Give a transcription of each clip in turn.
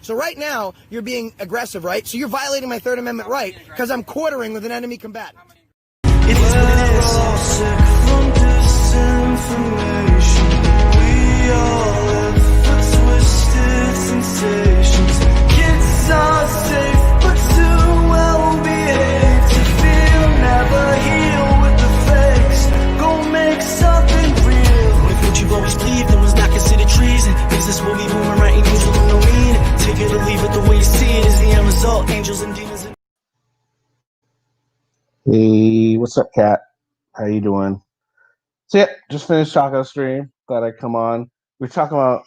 So right now, you're being aggressive, right? So you're violating my Third Amendment right because I'm quartering with an enemy combatant. It is what it is. We're all sick from disinformation. We all live for twisted sensations. Kids are safe, but too well behaved to feel. Never heal with the fakes. Go make something real. If what you've always believed in was not considered treason, is this what we moving right in angels with no meaning? Take it or leave it, the way you see it is the end result. Angels and demons. Hey, what's up, Kat? How you doing? So yeah, just finished Taco stream. Thought I'd come on. We're talking about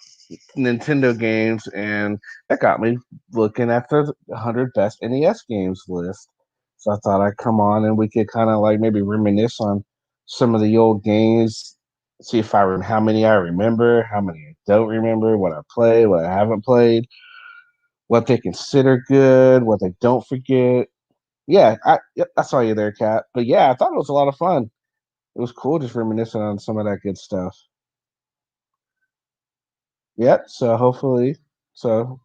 Nintendo games, and that got me looking at the 100 best NES games list. So I thought I'd come on and we could kind of like maybe reminisce on some of the old games. See if how many I remember, how many I don't remember, what I played, what I haven't played, what they consider good, what they don't forget. Yeah, yep, I saw you there, Kat. But yeah, I thought it was a lot of fun. It was cool just reminiscing on some of that good stuff. Yep. So hopefully,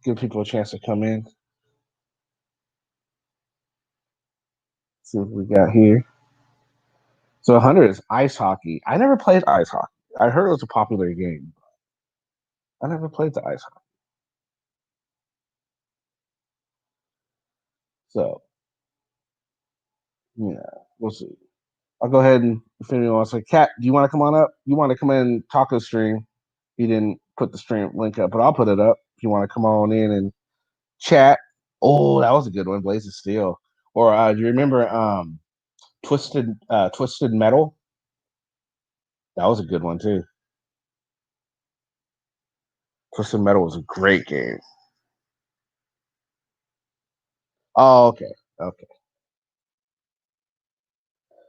give people a chance to come in. See what we got here. So 100 is ice hockey. I never played ice hockey. I heard it was a popular game. I never played the ice hockey. So yeah, we'll see. I'll go ahead and if anyone wants to, Kat, do you want to come on up? You want to come in and talk to the stream? He didn't put the stream link up, but I'll put it up if you want to come on in and chat. Oh, that was a good one, Blaze of Steel. Or do you remember Twisted Metal? That was a good one too. Twisted Metal was a great game. Oh, okay. Okay.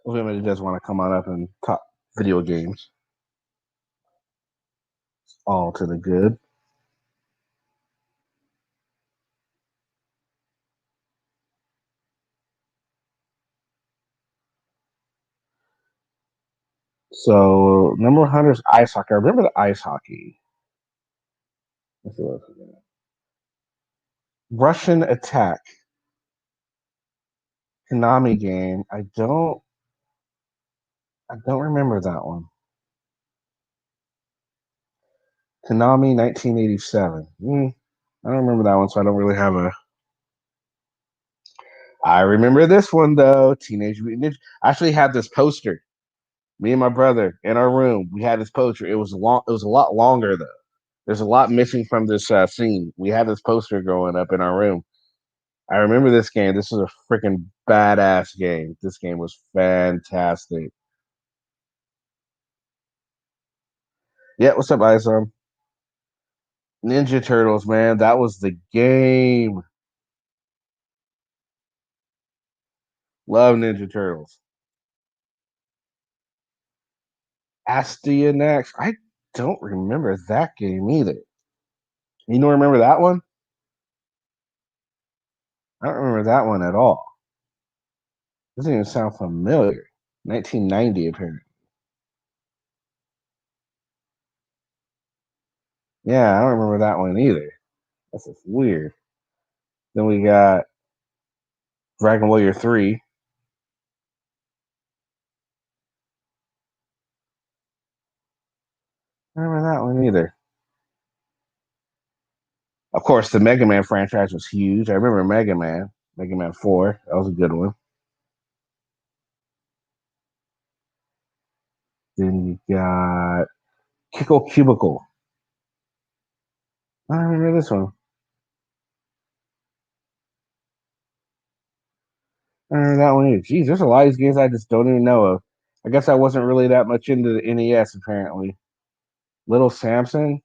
Well, if anybody does want to come on up and talk video games, all to the good. So number 100 is ice hockey. I remember the ice hockey. Let's see what else we got. Russian Attack. Konami game. I don't remember that one. Konami 1987. I don't remember that one, so I don't really have a. I remember this one though. Teenage Mutant Ninja. I actually had this poster. Me and my brother in our room. We had this poster. It was long. It was a lot longer though. There's a lot missing from this scene. We had this poster growing up in our room. I remember this game. This was a freaking badass game. This game was fantastic. Yeah, what's up, Isom? Ninja Turtles, man. That was the game. Love Ninja Turtles. Astyanax. I don't remember that game either. You don't remember that one? I don't remember that one at all. Doesn't even sound familiar. 1990, apparently. Yeah, I don't remember that one either. That's just weird. Then we got Dragon Warrior 3. I don't remember that one either. Of course, the Mega Man franchise was huge. I remember Mega Man 4. That was a good one. Then you got Kickle Cubicle. I don't remember this one. I don't remember that one either. Jeez, there's a lot of these games I just don't even know of. I guess I wasn't really that much into the NES, apparently. Little Samson.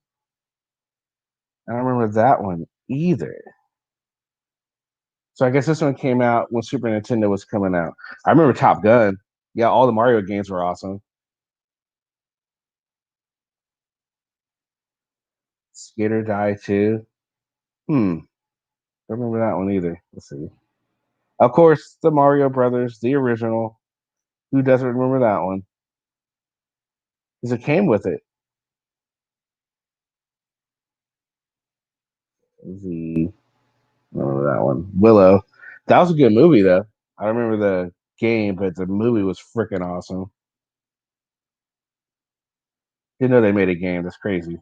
I don't remember that one either. So I guess this one came out when Super Nintendo was coming out. I remember Top Gun. Yeah, all the Mario games were awesome. Skid or Die 2. Don't remember that one either. Let's see. Of course, the Mario Brothers, the original. Who doesn't remember that one? Because it came with it. Z. I remember that one. Willow. That was a good movie though. I remember the game, but the movie was freaking awesome. Didn't know they made a game. That's crazy.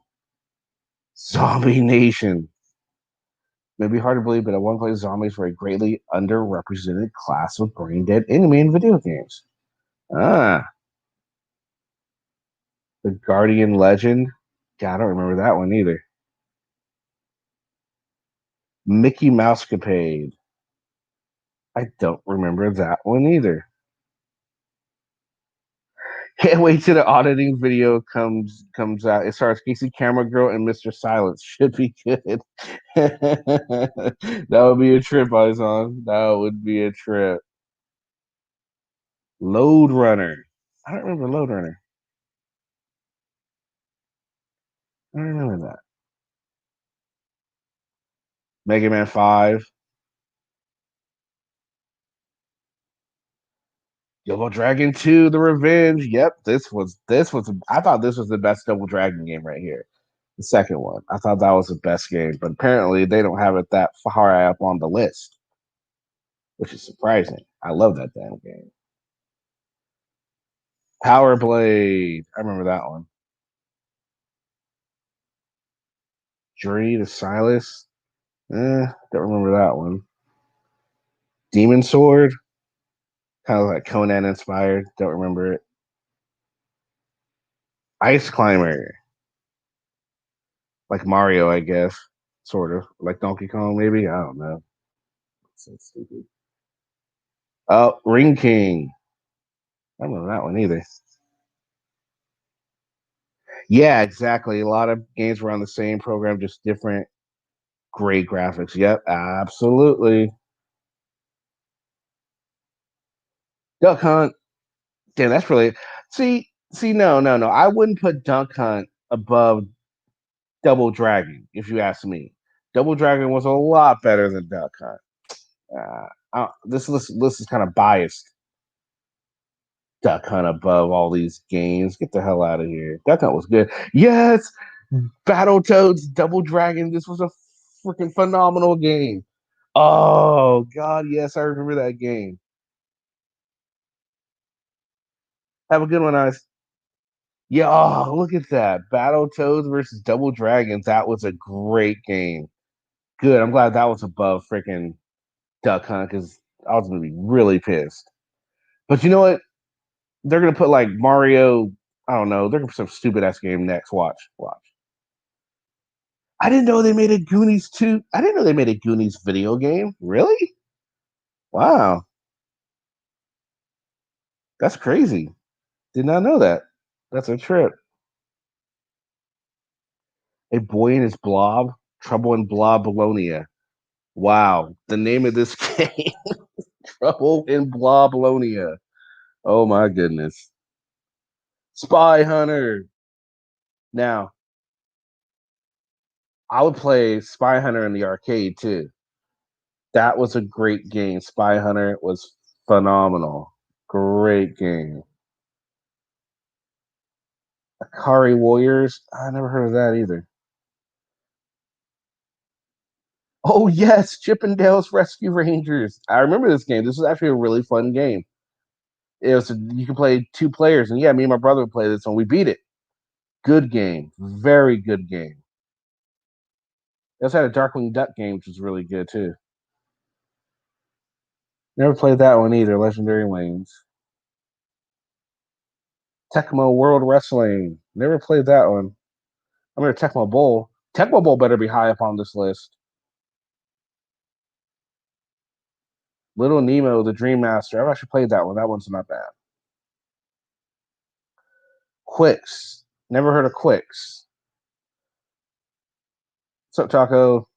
Zombie Nation. Maybe hard to believe, but at one point, zombies were a greatly underrepresented class of brain dead enemy in video games. Ah, the Guardian Legend. God, I don't remember that one either. Mickey Mousecapade. I don't remember that one either. Can't wait till the auditing video comes out. It stars Casey Camera Girl and Mr. Silence. Should be good. That would be a trip, Izon. That would be a trip. Load Runner. I don't remember Load Runner. I don't remember that. Mega Man 5. Double Dragon 2, The Revenge. Yep, this was I thought this was the best Double Dragon game right here. The second one. I thought that was the best game, but apparently they don't have it that far up on the list, which is surprising. I love that damn game. Power Blade. I remember that one. Journey to Silas. Don't remember that one. Demon Sword. Kind of like Conan inspired. Don't remember it. Ice Climber. Like Mario, I guess. Sort of. Like Donkey Kong, maybe. I don't know. So stupid. Oh, Ring King. I don't know that one either. Yeah, exactly. A lot of games were on the same program, just different great graphics. Yep, absolutely. Duck Hunt. Damn, that's really see, no. I wouldn't put Duck Hunt above Double Dragon, if you ask me. Double Dragon was a lot better than Duck Hunt. This is kind of biased. Duck Hunt above all these games. Get the hell out of here. Duck Hunt was good. Yes, Battletoads, Double Dragon. This was a freaking phenomenal game. Oh God, yes, I remember that game. Have a good one, guys. Yeah, oh, look at that. Battletoads versus Double Dragons. That was a great game. Good. I'm glad that was above freaking Duck Hunt because I was gonna be really pissed. But you know what? They're gonna put like Mario. I don't know. They're gonna put some stupid ass game next. Watch, watch. I didn't know they made a Goonies 2. I didn't know they made a Goonies video game. Really? Wow. That's crazy. Did not know that. That's a trip. A Boy and His Blob, Trouble in Blobolonia. Wow. The name of this game, Trouble in Blobolonia. Oh my goodness. Spy Hunter. Now, I would play Spy Hunter in the arcade too. That was a great game. Spy Hunter was phenomenal. Great game. Akari Warriors. I never heard of that either. Oh yes, Chippendales Rescue Rangers. I remember this game. This was actually a really fun game. It was you could play two players, and yeah, me and my brother would play this, and we beat it. Good game, very good game. They also had a Darkwing Duck game, which was really good too. Never played that one either. Legendary Lanes. Tecmo World Wrestling. Never played that one. I remember Tecmo Bowl. Tecmo Bowl better be high up on this list. Little Nemo, the Dream Master. I've actually played that one. That one's not bad. Quicks. Never heard of Quicks. What's up, Taco?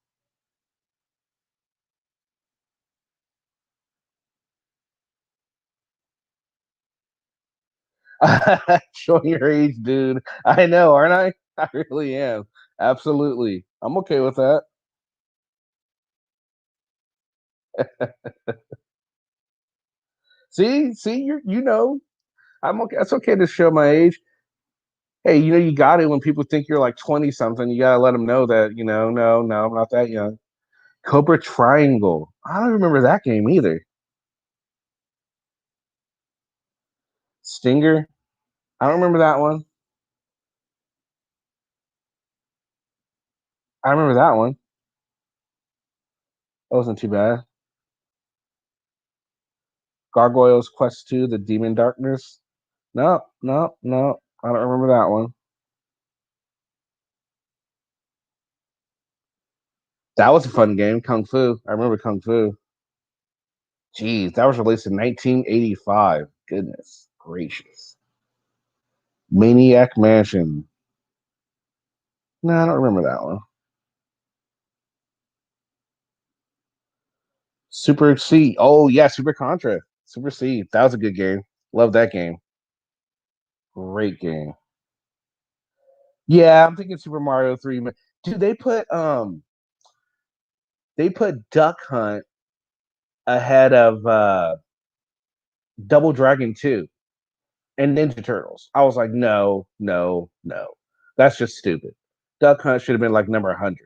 Showing your age, dude. I know, aren't I? I really am. Absolutely. I'm okay with that. See, you know, I'm okay. It's okay to show my age. Hey, you got it when people think you're like 20 something. You gotta let them know that no, I'm not that young. Cobra Triangle. I don't remember that game either. Stinger. I don't remember that one. I remember that one. That wasn't too bad. Gargoyles Quest 2, The Demon Darkness. No, no, no. I don't remember that one. That was a fun game. Kung Fu. I remember Kung Fu. Jeez, that was released in 1985. Goodness gracious. Maniac Mansion. No, I don't remember that one. Super C. Oh, yeah, Super Contra. Super C. That was a good game. Love that game. Great game. Yeah, I'm thinking Super Mario 3. Dude, they put Duck Hunt ahead of Double Dragon 2 and Ninja Turtles. I was like, no, no, no. That's just stupid. Duck Hunt should have been like number 100.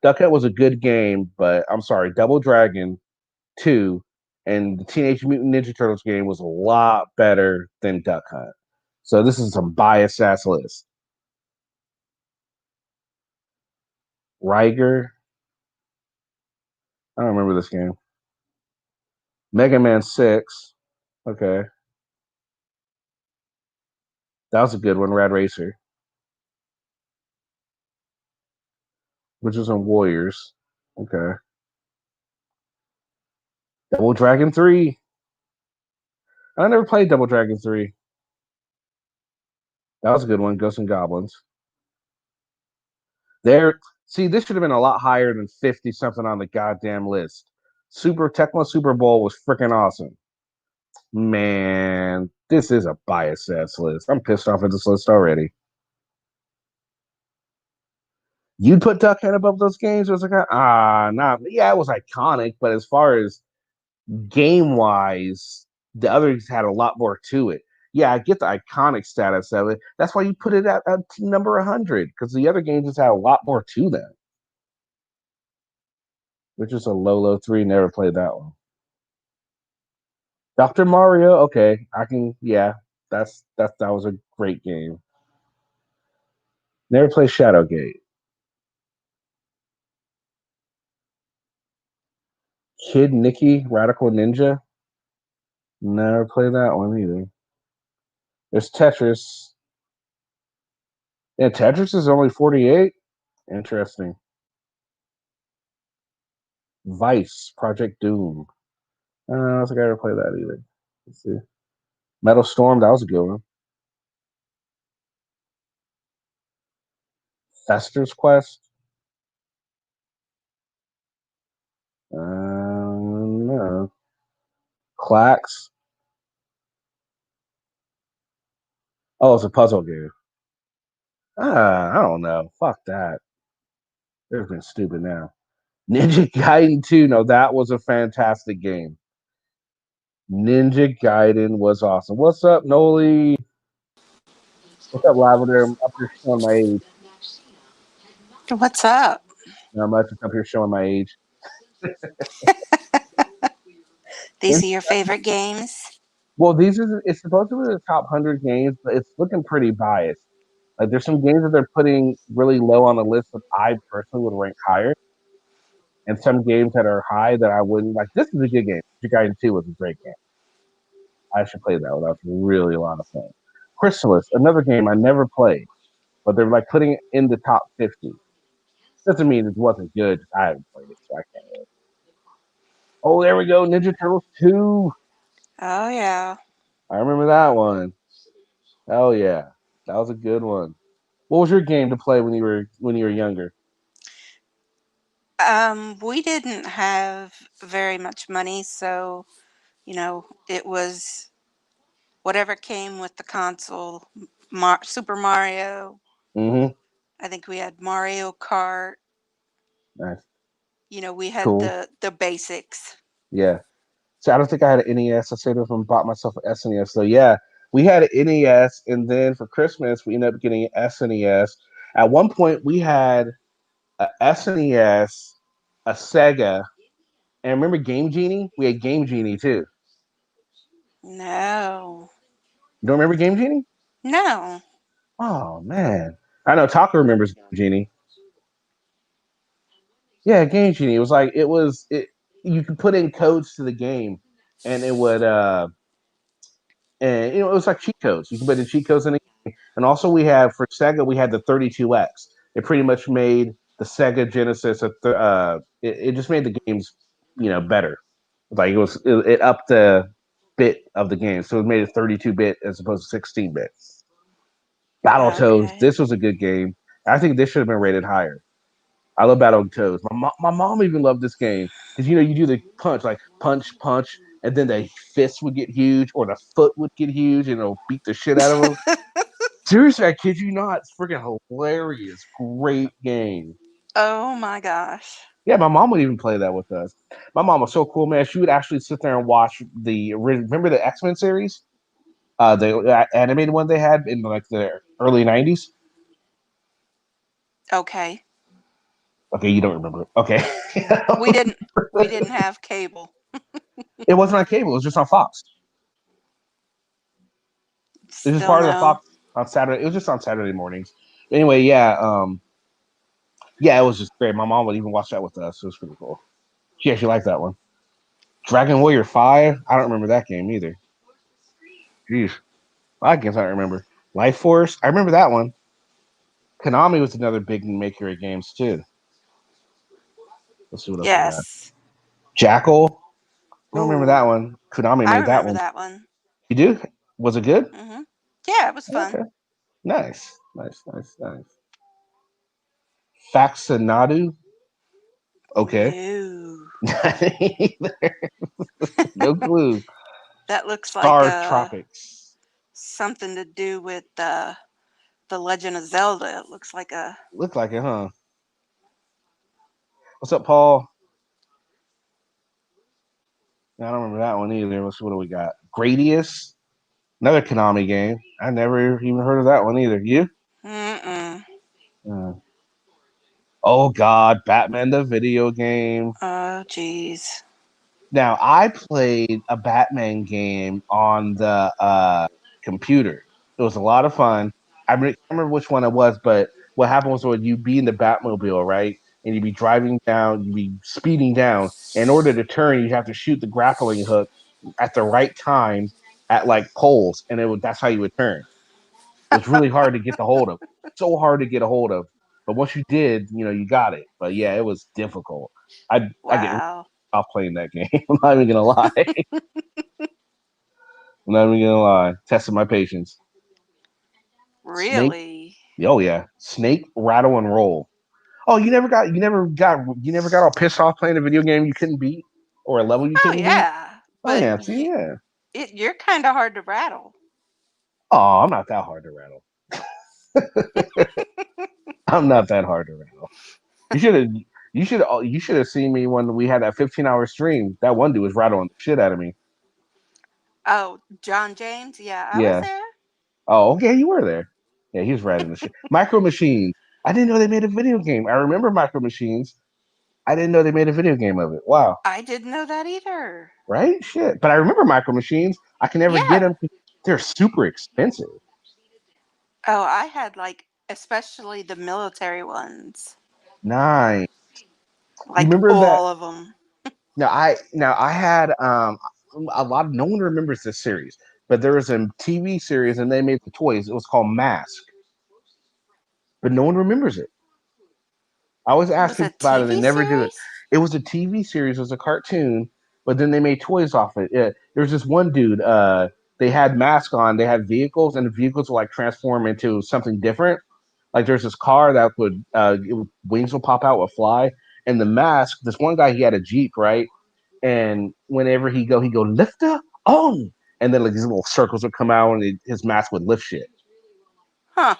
Duck Hunt was a good game, but I'm sorry, Double Dragon 2 and the Teenage Mutant Ninja Turtles game was a lot better than Duck Hunt. So this is some biased ass list. Riger. I don't remember this game. Mega Man 6. Okay. That was a good one. Rad Racer, which was on Warriors. Okay. Double Dragon 3. I never played Double Dragon 3. That was a good one. Ghosts and Goblins. There. See, this should have been a lot higher than 50 something on the goddamn list. Super Tecmo Super Bowl was freaking awesome. Man, this is a biased ass list. I'm pissed off at this list already. You'd put Duck Hunt above those games? It was like, nah. Yeah, it was iconic, but as far as game wise, the others had a lot more to it. Yeah, I get the iconic status of it. That's why you put it at number 100, because the other games just had a lot more to them. Which is a Lolo 3. Never played that one. Dr. Mario, okay. I can, yeah. That was a great game. Never played Shadowgate. Kid Nicky, Radical Ninja. Never played that one either. There's Tetris. Yeah, Tetris is only 48. Interesting. Vice, Project Doom. I don't think I ever played that either. Let's see. Metal Storm, that was a good one. Fester's Quest. No. Clax. Oh, it's a puzzle game. I don't know. Fuck that. They've been stupid now. Ninja Gaiden 2. No, that was a fantastic game. Ninja Gaiden was awesome. What's up, Noli? What's up, Lavender? I'm up here showing my age. What's up? Not much. I'm up here showing my age. These are your favorite games? Well, it's supposed to be the top 100 games, but it's looking pretty biased. Like, there's some games that they're putting really low on the list that I personally would rank higher, and some games that are high that I wouldn't like. This is a good game. Ninja Gaiden 2 was a great game. I should play that one. That was really a lot of fun. Chrysalis, another game I never played, but they're like putting it in the top 50. Doesn't mean it wasn't good. I haven't played it, so I can't really. Oh, there we go. Ninja Turtles 2. Oh, yeah. I remember that one. Oh yeah. That was a good one. What was your game to play when you were younger? We didn't have very much money, so, it was whatever came with the console. Super Mario. Mm-hmm. I think we had Mario Kart. Nice. We had Cool. the basics. Yeah. So I don't think I had an NES. I saved up and bought myself an SNES. So yeah, We had an NES, and then for Christmas we ended up getting an SNES. At one point, we had a SNES, a Sega, and remember Game Genie? We had Game Genie too. No. You don't remember Game Genie? No. Oh man, I know Taka remembers Game Genie. Yeah, Game Genie. It was like it. You could put in codes to the game, and it would and it was like cheat codes. You could put in cheat codes in it. And also we have for Sega we had the 32X. It pretty much made the Sega Genesis it just made the games better. Like it upped the bit of the game, so it made it 32-bit as opposed to 16-bit. Battletoads. Okay. This was a good game. I think this should have been rated higher. I love Battletoads. My mom even loved this game because you do the punch like punch punch, and then the fist would get huge or the foot would get huge and it'll beat the shit out of them. Seriously, I kid you not. It's freaking hilarious. Great game. Oh my gosh. Yeah, my mom would even play that with us. My mom was so cool, man. She would actually sit there and watch remember the X-Men series, the animated one they had in like the early '90s. Okay. Okay, you don't remember it. Okay, We didn't we didn't have cable. it wasn't on cable. It was just on Fox. It was just Still part of the no. Fox on Saturday. It was just on Saturday mornings. Anyway, yeah, yeah, it was just great. My mom would even watch that with us. It was pretty cool. She actually liked that one. Dragon Warrior 5. I don't remember that game either. Jeez. A lot of games I don't remember. Life Force. I remember that one. Konami was another big maker of games too. Let's see what else we got. Yes. Jackal. I don't remember Ooh. that one. Konami I made that remember one. that one. You do? Was it good? Yeah, it was fun. Okay. Nice. Nice. Nice. Nice. Faxanadu. Okay. No. No clue. That looks like Star Tropics. something to do with the Legend of Zelda. It looks like a Looked like it, huh? What's up, Paul? I don't remember that one either. Let's see what do we got. Gradius. Another Konami game. I never even heard of that one either. You? mm-mm. Uh, oh God, Batman the video game. Oh jeez. Now I played a Batman game on the computer. It was a lot of fun. Can't remember which one it was, but what happened was when you'd be in the Batmobile, right? And you'd be driving down, you'd be speeding down. In order to turn, you'd have to shoot the grappling hook at the right time at like poles, and that's how you would turn. It was really hard to get the hold of. So hard to get a hold of. But once you did, you got it. But yeah, it was difficult. I get Wow. off playing that game. I'm not even gonna lie. I'm not even gonna lie. Testing my patience. Snake. Really? Oh yeah. Snake, rattle, and roll. Oh, you never got all pissed off playing a video game you couldn't beat or a level you Oh couldn't beat. yeah. Oh But yeah. See, yeah. you're kind of hard to rattle. Oh, I'm not that hard to rattle. I'm not that hard to rattle. You should have. You should have seen me when we had that 15-hour stream. That one dude was rattling the shit out of me. Oh, John James? Yeah, I was Yeah. there. Oh, okay, you were there. Yeah, he was rattling the shit. Micro Machines. I didn't know they made a video game. I remember Micro Machines. I didn't know they made a video game of it. Wow. I didn't know that either. Right? Shit. But I remember Micro Machines. I can never get Yeah. them. They're super expensive. Oh, I had like especially the military ones. Nice. You Like remember that? all of them. Now I had a lot of no one remembers this series, but there was a TV series and they made the toys. It was called Mask, but no one remembers it. I always It ask was a people about it. They TV never do it. series? It was a TV series. It was a cartoon, but then they made toys off it. There was this one dude. They had masks on. They had vehicles, and the vehicles would like transform into something different. Like there's this car that wings will pop out, would fly, and the mask. This one guy, he had a Jeep, right? And whenever he go lifter on, and then like these little circles would come out, and his mask would lift shit. Huh.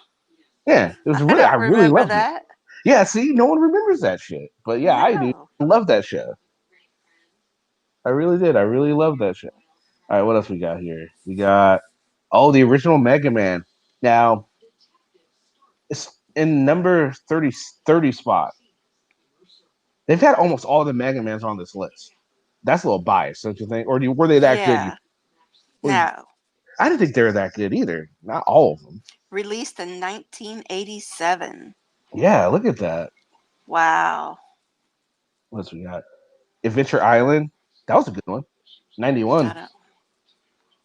Yeah, it was I really. I don't really remember loved it. that. Yeah, see, no one remembers that shit, but yeah, I do. No. I love that show. I really did. I really love that show. All right, what else we got here? We got. Oh, the original Mega Man. Now it's in number 30 spot. They've had almost all the Mega Mans on this list. That's a little biased, don't you think? Or were they that good? Yeah. Well, No. I didn't think they were that good either. Not all of them. Released in 1987. Yeah, look at that. Wow. What else we got? Adventure Island. That was a good one. I 91. don't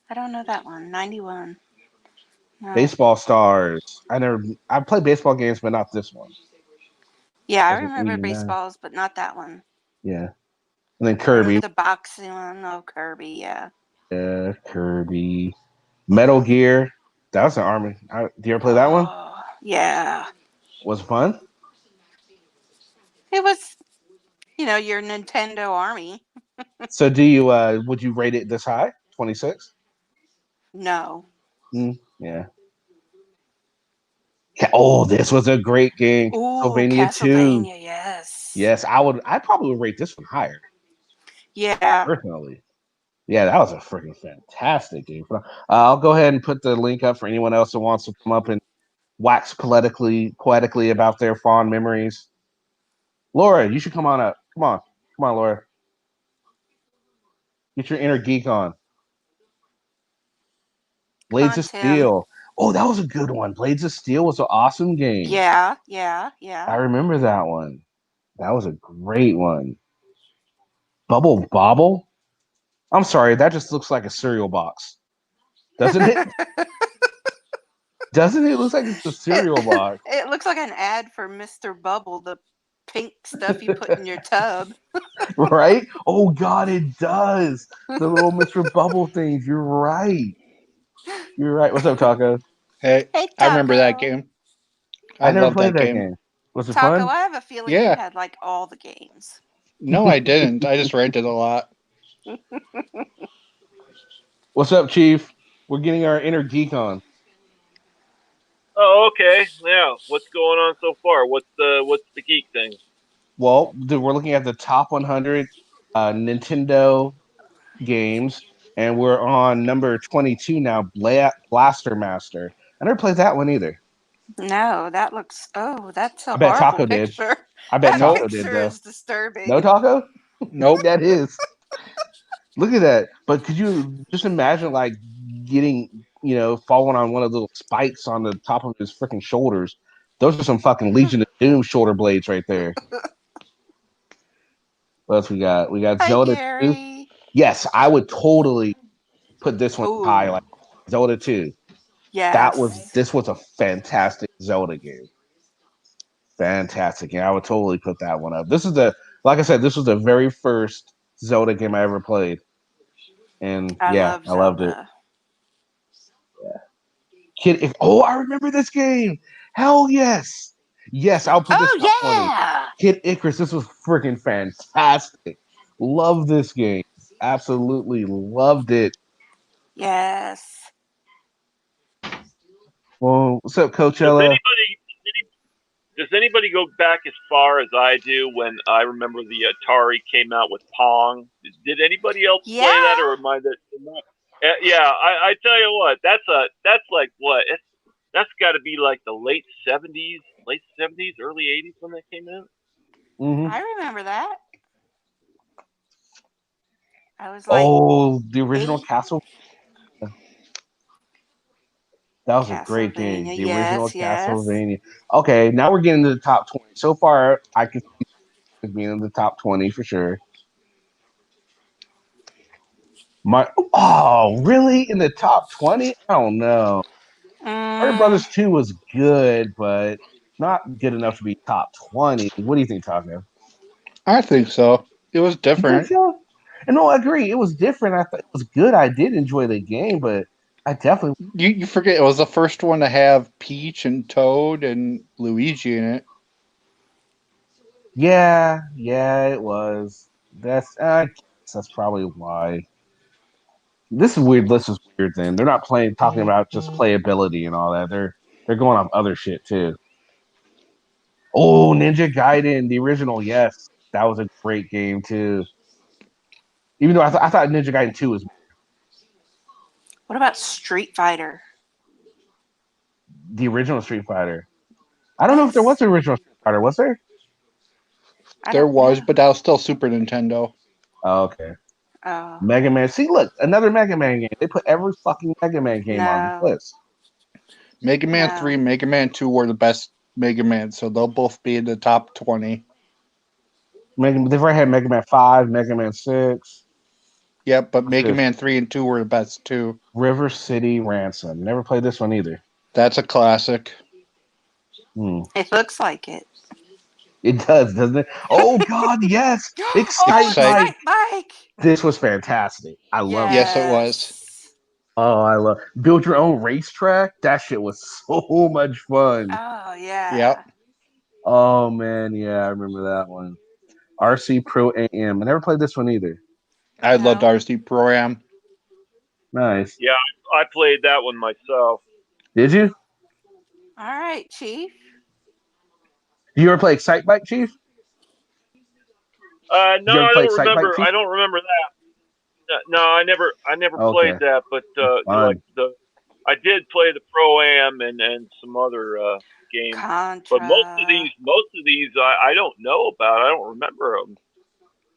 I don't know that one. 91. No. Baseball Stars. I played baseball games, but not this one. Yeah, I That was like remember 89. baseballs, but not that one. Yeah. And then I remember Kirby. the boxing one. Oh, Kirby, yeah. Yeah, Kirby. Metal Gear. That was an army. Do you ever play that one? Oh, yeah. Was it fun? It was, your Nintendo Army. So do you would you rate it this high? 26? No. Yeah. Oh, this was a great game. Ooh, Castlevania 2. Castlevania, yes. Yes, I probably would rate this one higher, Yeah. personally. Yeah, that was a freaking fantastic game. I'll go ahead and put the link up for anyone else who wants to come up and wax poetically about their fond memories. Laura, you should come on up. Come on, Laura. Get your inner geek on. Come Blades on, of Tim. Steel. Oh, that was a good one. Blades of Steel was an awesome game. Yeah, yeah, I yeah. remember that one. That was a great one. Bubble Bobble. I'm sorry, that just looks like a cereal box, doesn't it? Doesn't it? It looks like it's a it, cereal box, it looks like an ad for Mr. Bubble, the pink stuff you put in your tub. right? Oh God, it does. The little Mr. Bubble things. You're right. You're right. What's up, Taco? Hey, Hey, I remember that Taco. game. I I never love played that that game. game. Was it Taco, fun? I have a feeling you Yeah. had like all the games. No, I didn't. I just rented a lot. What's up, Chief? We're getting our inner geek on. Oh, okay. Yeah. What's going on so far? What's the geek thing? Well, we're looking at the top 100 Nintendo games, and we're on number 22 now, Blaster Master. I never played that one either. No, that looks. Oh, that's a I bet horrible Taco did. picture. I bet That Taco Nope. did, picture though. is No, disturbing. Taco? Nope. That is. Look at that. But could you just imagine, like, getting, falling on one of the little spikes on the top of his freaking shoulders? Those are some fucking Legion of Doom shoulder blades right there. What else we got? We got Hi, Zelda 2. Gary. Yes, I would totally put this one high, Ooh, like Zelda 2. yes. This was a fantastic Zelda game. Fantastic. Yeah, I would totally put that one up. Like I said, this was the very first Zelda game I ever played. And I yeah, love I loved it. Zelda. I remember this game. Hell yes. Yes, I'll put this top 20. Oh, yeah. Kid Icarus, this was freaking fantastic. Love this game. Absolutely loved it. Yes. Well, what's up, Does Coachella? anybody go back as far as I do when I remember the Atari came out with Pong? Did anybody else play that, Yeah. or am I that? Yeah, I tell you what, that's like what that's got to be like the late '70s, early '80s when that came out. Mm-hmm. I remember that. I was like Oh, the original 8. Castle. That was a great game. Castlevania. The original Yes, yes. Castlevania. Okay, now we're getting to the top 20. So far, I can see it being in the top 20 for sure. Really? In the top 20? I don't know. Mario Mm, Brothers 2 was good, but not good enough to be top 20. What do you think, Taco? I think so. It was You think different. so? And no, I agree. It was different. I thought it was good. I did enjoy the game, but I definitely You forget it was the first one to have Peach and Toad and Luigi in it. Yeah, it was. I guess that's probably why. This is weird. This is weird. Then they're not talking about just playability and all that. They're going off other shit too. Oh, Ninja Gaiden, the original. Yes, that was a great game too. Even though I thought Ninja Gaiden 2 was What about Street Fighter? The original Street Fighter. I don't know if there was Yes. an original Street Fighter. Was there? I There don't was, know. but that was still Super Nintendo. Oh, okay. Oh, Mega Man. See, look, another Mega Man game. They put every fucking Mega Man game on this no, list. Mega Man 3 no. and Mega Man 2 were the best Mega Man, so they'll both be in the top 20. They've already had Mega Man 5, Mega Man 6. Yep, but What's Mega this? Man 3 and 2 were the best too. River City Ransom. Never played this one either. That's a classic. It looks like it. It does, doesn't it? Oh God, yes! Oh, Excite Excite- Bike. Excite Bike. This was fantastic. I love Yes, it. it was. Oh, I love build your own racetrack. That shit was so much fun. Oh, yeah. Yep. Oh man, yeah, I remember that one. RC Pro AM. I never played this one either. I No. loved RC Pro-Am. Nice. Yeah, I played that one myself. Did you? All right, Chief. Did you ever play Excite Bike, Chief? No, Did you ever I play don't Excite Bike, remember. Chief? I don't remember that. No, I never Okay. played that. But Fun. I did play the Pro Am and some other games. Contra. But most of these, I don't know about. I don't remember them.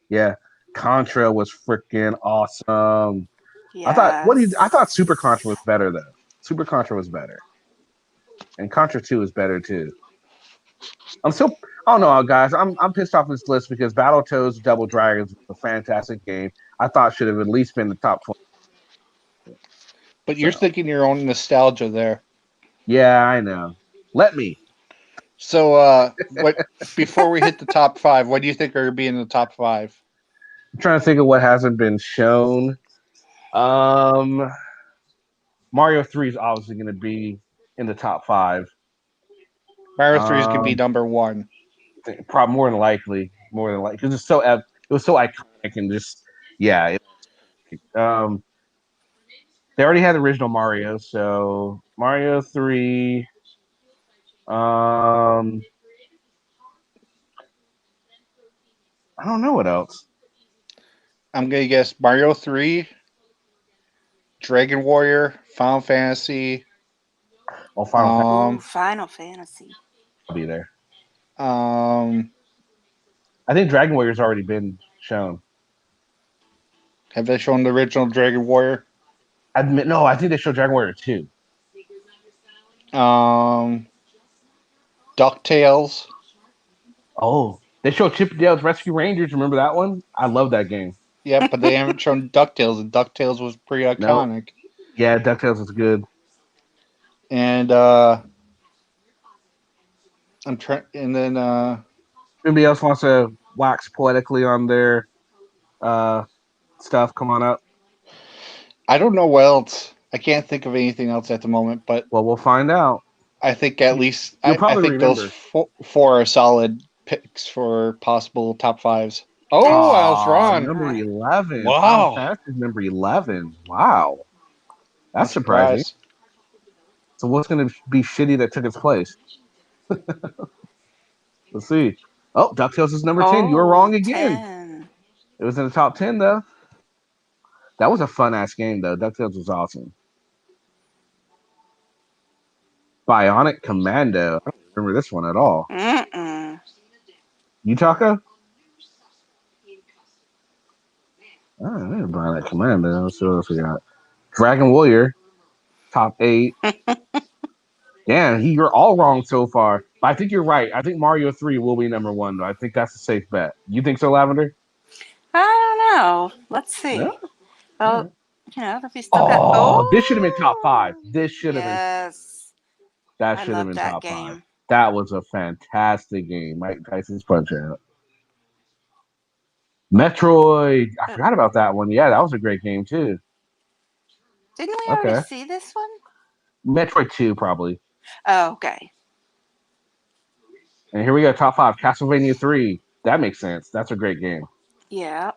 Yeah. Contra was freaking awesome. Yes. I thought Super Contra was better though. Super Contra was better. And Contra 2 is better too. I don't know, guys. I'm pissed off this list because Battletoads Double Dragons was a fantastic game. I thought should have at least been the top 20. But you're thinking your own nostalgia there. Yeah, I know. Let me. So, what? Before we hit the top 5, what do you think are going to be in the top 5? I'm trying to think of what hasn't been shown. Mario 3 is obviously going to be in the top 5. Mario 3 is going to be number 1. Probably more than likely, because it was so iconic and just yeah. They already had the original Mario, so Mario 3. I don't know what else. I'm going to guess Mario 3, Dragon Warrior, Final Fantasy. Oh, Final Fantasy Ooh, Final Fantasy. will be there. Um, I think Dragon Warrior's already been shown. have they shown the original Dragon Warrior? No, I think they showed Dragon Warrior 2. DuckTales. Oh, they showed Chip and Dale's Rescue Rangers. Remember that one? I love that game. Yep, but they haven't shown DuckTales, and DuckTales was pretty iconic. Yeah, DuckTales is good. And I'm trying, and then Anybody else wants to wax poetically on their stuff? Come on up. I don't know what else. I can't think of anything else at the moment, but Well, we'll find out. I think at least You'll I probably think remember. those four are solid picks for possible top 5s. Oh, I was wrong. Number 11. Wow. Final Fantasy number 11. Wow. That's I'm surprising. surprised. So what's going to be shitty that took its place? Let's see. Oh, DuckTales is number 10. You were wrong again. 10. It was in the top 10, though. That was a fun-ass game, though. DuckTales was awesome. Bionic Commando. I don't remember this one at all. Mm-mm. You, Taco? Oh, I didn't Bionic Commando. Let's see what else we got. Dragon Warrior. Top 8. Damn, you're all wrong so far. But I think you're right. I think Mario 3 will be number 1, though. I think that's a safe bet. You think so, Lavender? I don't know. Let's see. Yeah. Well, we still got. Oh, this should have been top 5. This should have been. Yes. That I should have love been that top game. 5. That was a fantastic game. Mike Tyson's Punch Out. Metroid. I forgot about that one. Yeah, that was a great game too. Didn't we already see this one? Metroid 2, probably. Oh, okay. And here we go, top 5. Castlevania 3. That makes sense. That's a great game. Yeah.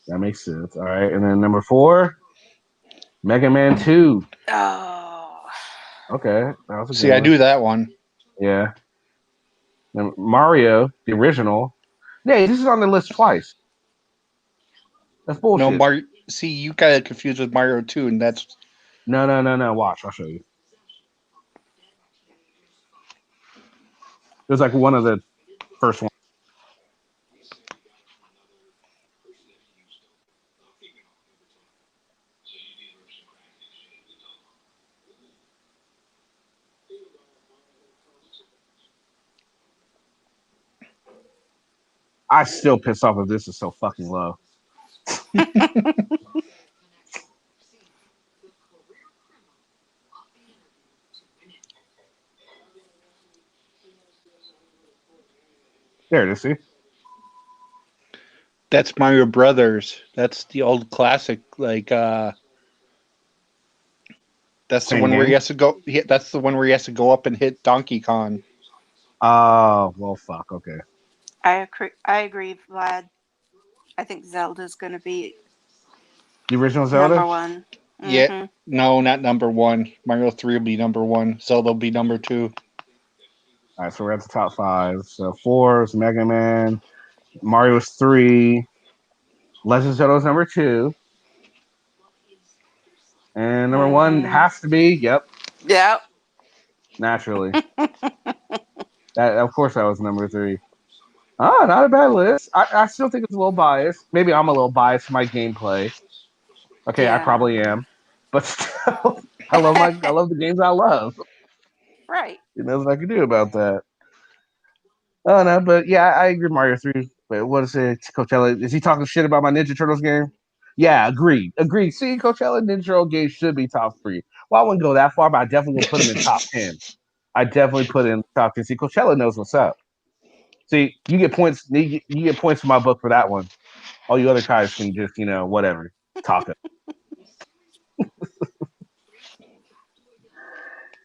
That makes sense. All right. And then number 4, Mega Man 2. Oh. Okay. That was a See, good I one. knew that one. Yeah. And Mario, the original. Yeah, this is on the list twice. That's bullshit. No, see, you got it confused with Mario 2, and that's No. Watch, I'll show you. It was like one of the first ones. I still pissed off if this is so fucking low. There it is. See, That's Mario Brothers. That's the old classic. Like that's the same one where he game. has to go. That's the one where he has to go up and hit Donkey Kong. Oh well, fuck. Okay. I agree, Vlad. I think Zelda's going to be The original number Zelda. one. Yeah, Mm-hmm. no, not number one. Mario 3 will be number one. Zelda will be number two. All right, so we're at the top five. So four is Mega Man. Mario's three. Legend of Zelda's number two. And number one Mm-hmm. has to be, yep, Yep. naturally. That of course that was number three. Ah, not a bad list. I still think it's a little biased. Maybe I'm a little biased for my gameplay. Okay, I Yeah. probably am. But still, I love the games I love. Right. You know what I can do about that. Oh no, but yeah, I agree Mario 3. But what is it, Coachella? Is he talking shit about my Ninja Turtles game? Yeah, agreed. Agreed. See, Coachella Ninja Turtle game should be top three. Well, I wouldn't go that far, but I definitely would put him in top 10. I definitely put in top 10. See, Coachella knows what's up. See, you get points. You get points for my book for that one. All you other guys can just, whatever, talk it.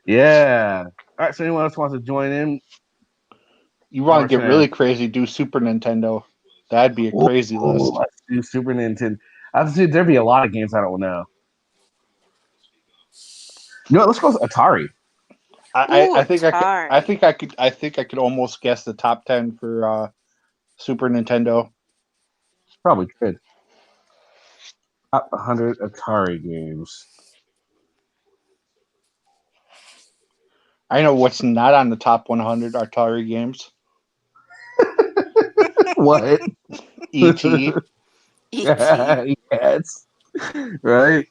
Yeah. All right. So anyone else wants to join in? You want to get Marching. really crazy? Do Super Nintendo. That'd be a crazy list. Let's do Super Nintendo. I see there'd be a lot of games I don't know. You know what? Let's go with Atari. I, Ooh, I think I could. I Atari. think I could. I think I could almost guess the top 10 for Super Nintendo. Probably could. Top 100 Atari games. I know what's not on the top 100 Atari games. What? E.T. E.T. Yes. Right?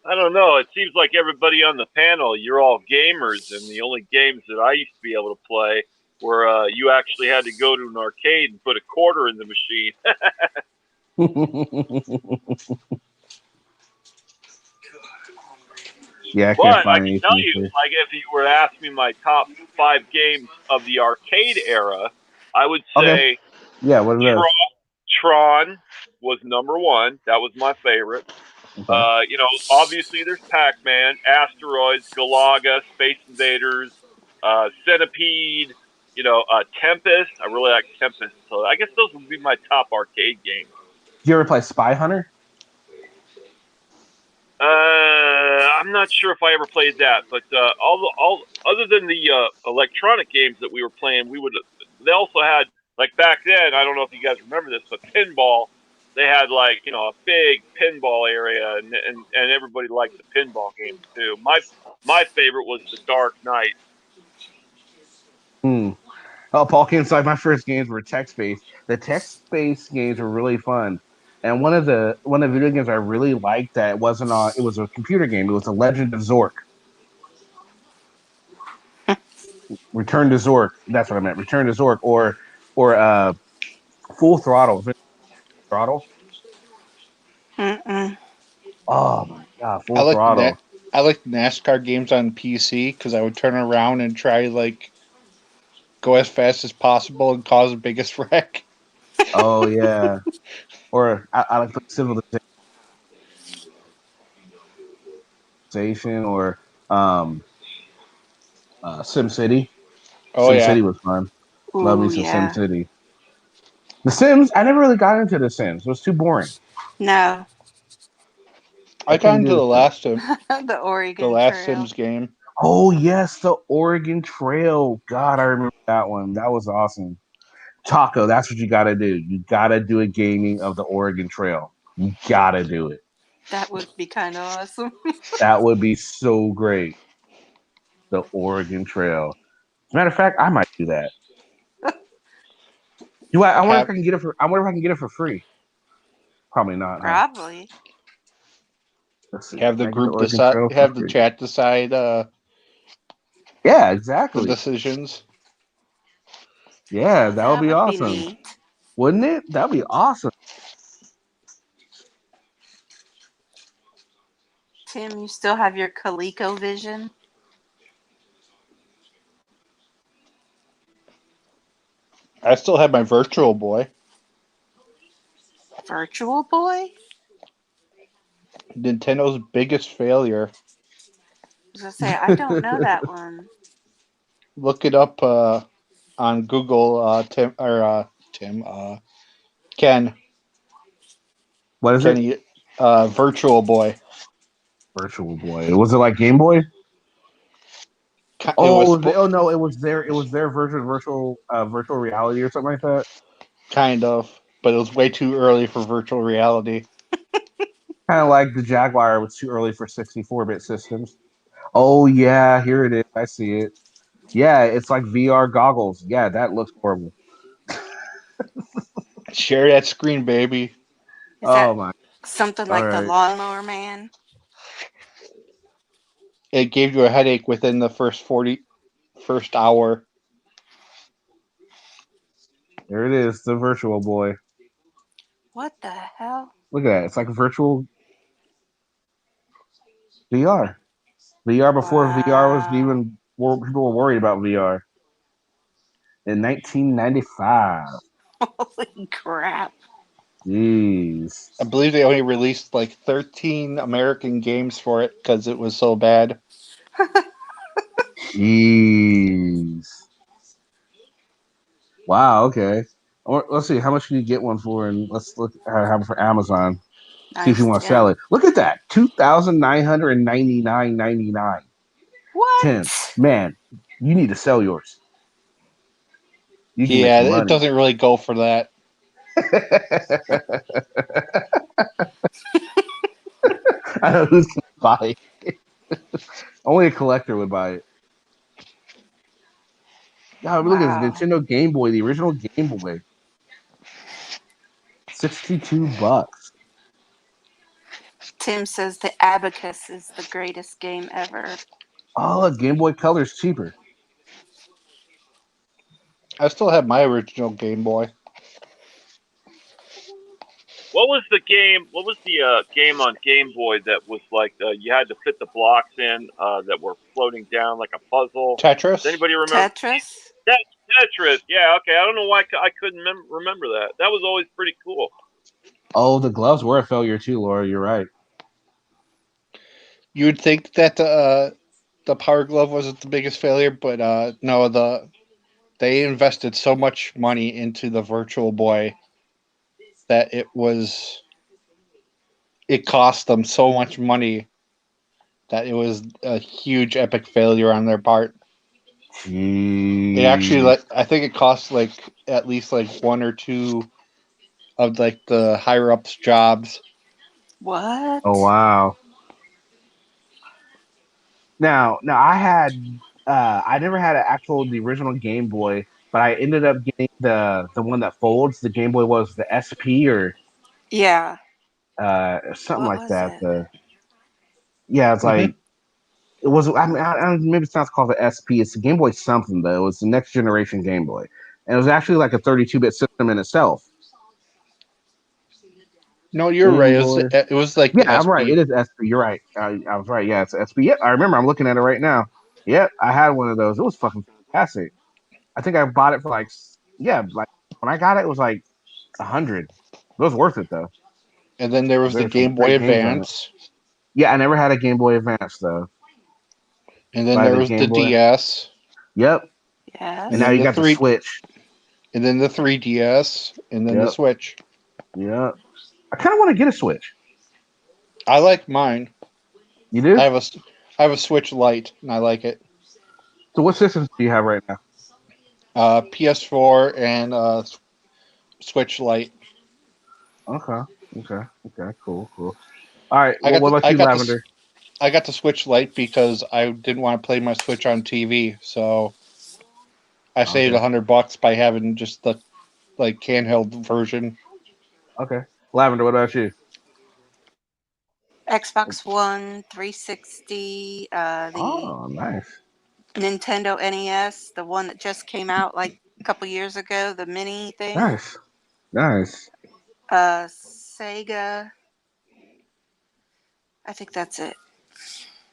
I don't know. It seems like everybody on the panel, you're all gamers, and the only games that I used to be able to play were you actually had to go to an arcade and put a quarter in the machine. Yeah, I can't But I find can tell anything you, here. like, if you were to ask me my top 5 games of the arcade era, I would Okay. say Yeah, what are those? Tron was number one. That was my favorite. Okay. Obviously there's Pac-Man, Asteroids, Galaga, Space Invaders, Centipede, Tempest. I really like Tempest. So I guess those would be my top arcade games. Did you ever play Spy Hunter? I'm not sure if I ever played that, but all other than the electronic games that we were playing, they also had, like, back then. I don't know if you guys remember this, but pinball. They had, like, a big pinball area, and everybody liked the pinball games too. My favorite was the Dark Knight. Hmm. Oh, Paul came inside. My first games were text-based. The text-based games were really fun. And one of the video games I really liked that wasn't on. It was a computer game. It was The Legend of Zork. Return to Zork. That's what I meant. Return to Zork or Full Throttle. Throttle. Mm-mm. Oh my god, I Full like the Throttle. I like NASCAR games on PC because I would turn around and try like go as fast as possible and cause the biggest wreck. Oh yeah. Or I like Civilization or um Sim City. Oh Sim yeah, City was fun. Love me Ooh, some Sim yeah. City. The Sims, I never really got into The Sims. It was too boring. No. I I got couldn't into do the The Sims. last Sim, The the Oregon last Trail. Sims game. Oh yes, the Oregon Trail. God, I remember that one. That was awesome. Taco, that's what you gotta do. You gotta do a gaming of the Oregon Trail. You gotta do it. That would be kind of awesome. That would be so great. The Oregon Trail. As a matter of fact, I might do that. Do I wonder if Have I can get it for. I wonder if I can get it for free. Probably not, huh? Probably. Let's see. have the Can I get the group Oregon decide. Trail for Have the free? chat decide Yeah, the exactly. decisions. Yeah, Oh, that would that be would be awesome, neat. wouldn't it? That'd be awesome. Tim, you still have your ColecoVision? I still have my Virtual Boy. Virtual Boy? Nintendo's biggest failure. I was gonna say, I don't know that one. Look it up on Google. Tim. Ken. What is it? Kenny. Virtual Boy. Virtual Boy. Was it like Game Boy? It was Oh no, it was their version of virtual reality or something like that. kind of, but it was way too early for virtual reality. Kind of like the Jaguar was too early for 64-bit systems. Oh yeah, here it is. I see it. Yeah, it's like VR goggles. Yeah, that looks horrible. Share that screen, baby. Is that Oh my. something All like the right. Lawnmower Man? It gave you a headache within the first hour. There it is, the Virtual Boy. What the hell? Look at that. It's like a virtual VR. VR before VR was Wow. even people were worried about VR in 1995. Holy crap. Jeez. I believe they only released like 13 American games for it because it was so bad. Jeez. Wow. Okay. Let's see. How much can you get one for? And let's look have it for Amazon. See if you Nice, want to sell Tim. it. Look at that. 2,999.99. Tim, What? man, you need to sell yours. You can make Yeah, some it money. doesn't really go for that. I know who's gonna buy it. Only a collector would buy it. God, look at this Wow. Nintendo Game Boy, the original Game Boy. $62. Tim says the Abacus is the greatest game ever. Oh, look, Game Boy Color's cheaper. I still have my original Game Boy. What was the game? What was the game on Game Boy that was like you had to fit the blocks in that were floating down like a puzzle? Does Tetris. anybody remember? Tetris? Tetris. Yeah. Okay. I don't know why I couldn't remember that. That was always pretty cool. Oh, the gloves were a failure too, Laura. You're right. You would think that the Power Glove wasn't the biggest failure, but no, they invested so much money into the Virtual Boy that it cost them so much money that it was a huge epic failure on their part. It actually Jeez. I think it cost like at least like one or two of like the higher ups jobs. What? Oh wow. Now I never had an actual the original Game Boy, but I ended up getting the one that folds. The Game Boy was the SP or Yeah. something What like was that. it? The yeah, it's Hmm. like it was. Maybe it's not called the SP. It's the Game Boy something though. It's the next generation Game Boy, and it was actually like a 32-bit system in itself. No, you're right. Game Boy. It was like the Yeah, I'm right. SP. It is SP. You're right. I was right. Yeah, it's SP. Yep, I remember. I'm looking at it right now. Yep, I had one of those. It was fucking fantastic. I think I bought it for like like when I got it, it was like 100. It was worth it though. And then there was the There's some Game Boy great games on it. Advance. Yeah, I never had a Game Boy Advance though. And then By there the was the Game Boy. DS. Yep. And And Yes. now then you the got the three Switch. and then the 3DS. And then the Yep. Switch. Yep. I kind of want to get a Switch. I like mine. You do? I have a I have a Switch Lite and I like it. So what systems do you have right now? PS4 and Switch Lite. Okay. Okay. Okay. Cool. Cool. All right. I Well, got what the about I you, got the Lavender? I got the Switch Lite because I didn't want to play my Switch on TV, so I saved Okay. $100 by having just the like handheld version. Okay. Lavender, what about you? Xbox One, 360, the Oh, nice. Nintendo NES, the one that just came out like a couple years ago, the mini thing. Nice. Nice. Sega. I think that's it.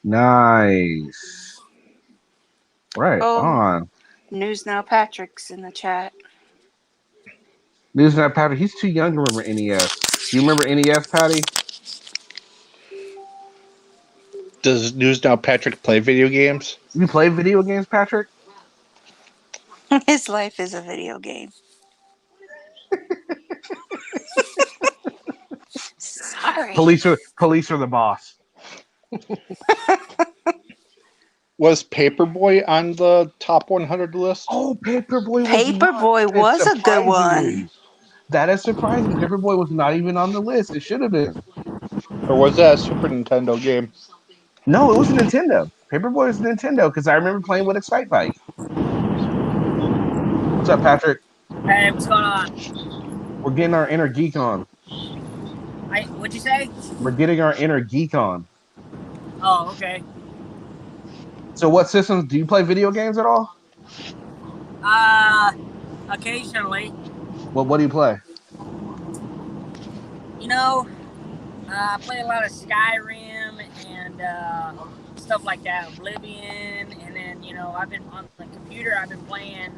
Nice. Right Oh, on. News Now Patrick's in the chat. News Not Patty. He's too young to remember NES. Do you remember NES, Patty? Does News Now Patrick play video games? You play video games, Patrick? His life is a video game. Sorry. Police are the boss. Was Paperboy on the top 100 list? Oh, Paperboy was not. Paperboy That is was a good one. surprisingly. That is surprising. Paperboy was not even on the list. It should have been. Or was that a Super Nintendo game? No, it was a Nintendo. Paperboy was Nintendo because I remember playing with Excite Bike. What's up, Patrick? Hey, what's going on? We're getting our inner geek on. What'd you say? We're getting our inner geek on. Oh, okay. So, what systems do you play video games at all? Occasionally. What do you play? You know, I play a lot of Skyrim and stuff like that, Oblivion, and then, I've been on the computer, I've been playing,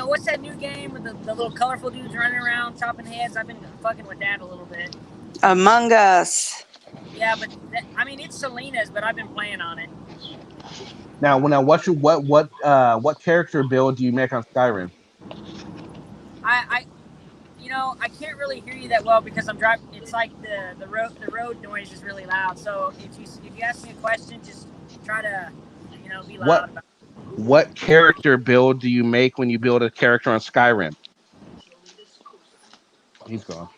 what's that new game with the little colorful dudes running around chopping heads? I've been fucking with that a little bit. Among Us. Yeah, but, it's Selena's, but I've been playing on it. Now, what character build do you make on Skyrim? I can't really hear you that well because I'm driving. It's like the road noise is really loud. So if you ask me a question, just try to be loud about it. What character build do you make when you build a character on Skyrim? He's gone.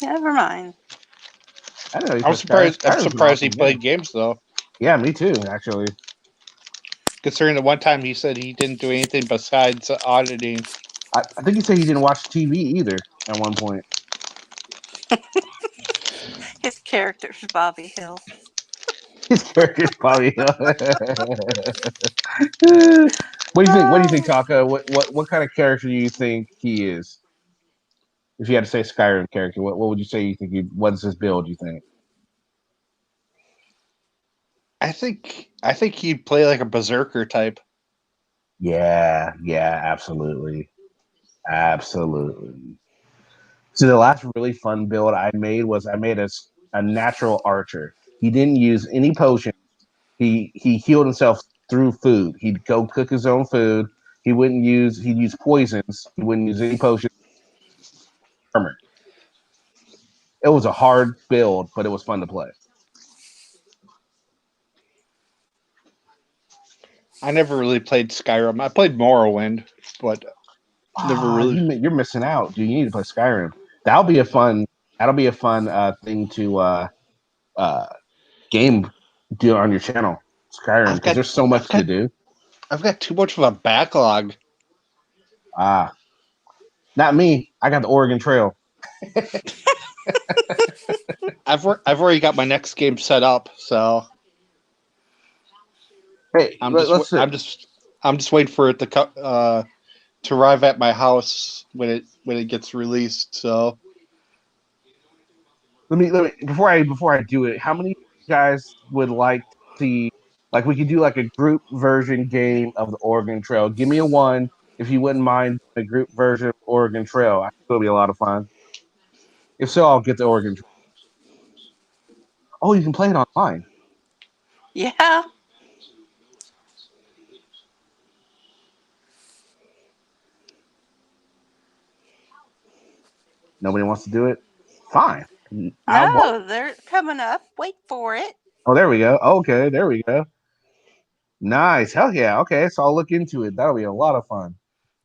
Never mind. I didn't know he I'm played Skyrim. surprised. I'm Skyrim's an surprised he awesome played game. games though. Yeah, me too. Actually, Considering the one time he said he didn't do anything besides auditing. I think he said he didn't watch TV either at one point. His character's Bobby Hill. His character's probably. What do you think? What do you think, Taka? What kind of character do you think he is? If you had to say Skyrim character, what would you say you think? What's his build? You think? I think he'd play like a berserker type. Yeah, absolutely, absolutely. So the last really fun build I made was I made a natural archer. He didn't use any potions. He healed himself through food. He'd go cook his own food. He'd use poisons. He wouldn't use any potions. Armor. It was a hard build, but it was fun to play. I never really played Skyrim. I played Morrowind, but never really. You're missing out, dude. You need to play Skyrim. That'll be a fun. That'll be a fun thing to uh, game do on your channel, Skyrim, I've because got there's so much I've to got do. I've got too much of a backlog. Ah, not me. I got the Oregon Trail. I've already got my next game set up, so Hey, let's I'm just waiting for it to arrive at my house when it gets released. So let me before I do it. How many guys would like to see like we could do like a group version game of the Oregon Trail? Give me a one if you wouldn't mind a group version of Oregon Trail. I think it'll be a lot of fun. If so, I'll get the Oregon Trail. Oh, you can play it online. Yeah. Nobody wants to do it. Fine. No, they're coming up. Wait for it. Oh, there we go. Okay, there we go. Nice. Hell yeah. Okay, so I'll look into it. That'll be a lot of fun.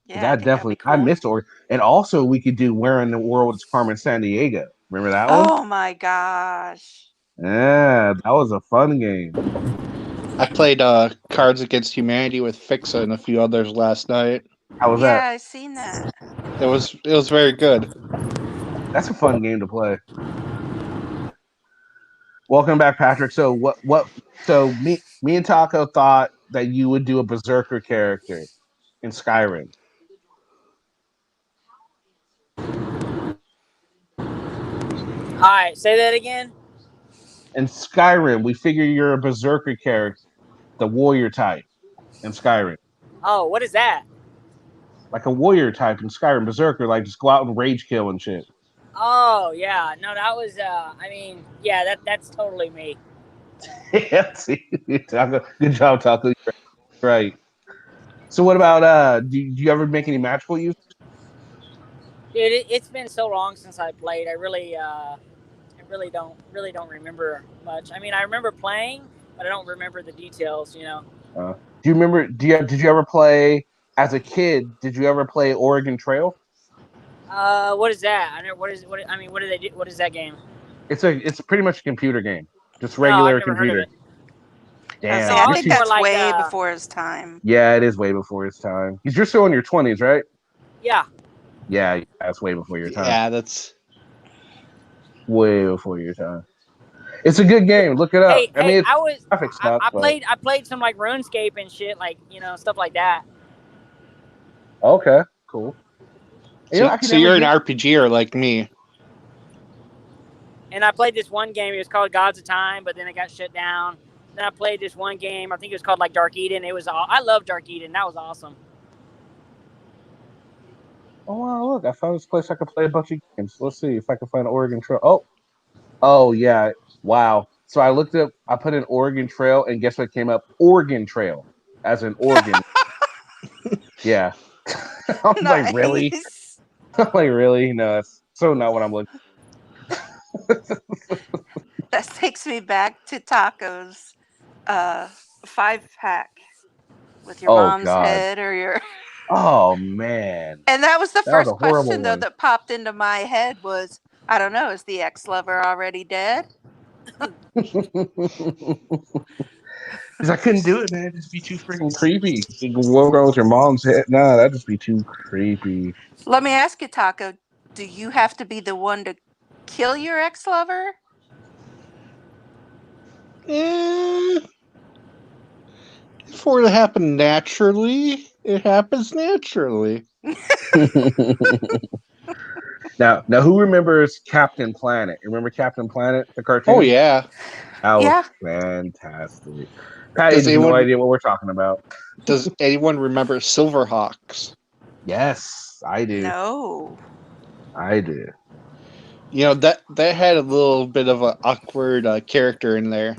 Yeah, I That think that'd be definitely, I cool. missed Oregon. And also, we could do Where in the World is Carmen San Diego? Remember that one? Oh my gosh. Yeah, that was a fun game. I played Cards Against Humanity with Fixa and a few others last night. How was Yeah, that? I seen that. It was very good. That's a fun game to play. Welcome back, Patrick. So me and Taco thought that you would do a berserker character in Skyrim. All right, say that again. In Skyrim, we figure you're a berserker character, the warrior type in Skyrim. Oh, what is that? Like a warrior type in Skyrim, berserker, like just go out and rage kill and shit. Oh yeah, no, that was. I mean, yeah, that's totally me. Yeah, see, Taco, good job, Taco. You're right. So what about do you ever make any magical use? Dude, it's been so long since I played. I really don't remember much. I mean, I remember playing, but I don't remember the details. Do you remember? Did you ever play as a kid? Did you ever play Oregon Trail? What is that? I never. What is what? I mean, what do they do? What is that game? It's pretty much a computer game, just No, I've regular never heard of computer. it. I was Damn, No, say, I I you're was think too. more that's like, way before his time. Yeah, it is way before his time. Because you're still in your 20s, right? yeah. Yeah, that's way before your time. Yeah, that's Way before your time. It's a good game. Look it up. Hey, I mean, it's I was. graphic stuff, I but played. I played some like RuneScape and shit, like stuff like that. okay, cool. You know, so. I could So never you're an get. RPGer like me. And I played this one game. It was called Gods of Time, but then it got shut down. Then I played this one game. I think it was called like Dark Eden. I love Dark Eden. That was awesome. Oh wow, look! I found this place I could play a bunch of games. Let's see if I can find Oregon Trail. Oh yeah! Wow. So I looked up. I put in Oregon Trail, and guess what came up? Oregon Trail, as in Oregon. Yeah. I was like, really? Nice. I'm like, really? No, that's so not what I'm looking. That takes me back to tacos. 5-pack with your Oh mom's God. head or your. Oh man. And that was the That was a first horrible question though one. that popped into my head was, I don't know, is the ex-lover already dead? Because I couldn't do it, man. It'd just be too freaking creepy. You can walk around with your mom's head. Nah, that'd just be too creepy. Let me ask you, Taco, do you have to be the one to kill your ex-lover? Eh, for it to happen naturally, it happens naturally. Now, who remembers Captain Planet? You remember Captain Planet, the cartoon? Oh yeah. That was Yeah. fantastic. Patty Does has no anyone idea what we're talking about. does anyone remember Silverhawks? Yes, I do. No. I do. You know that had a little bit of an awkward character in there.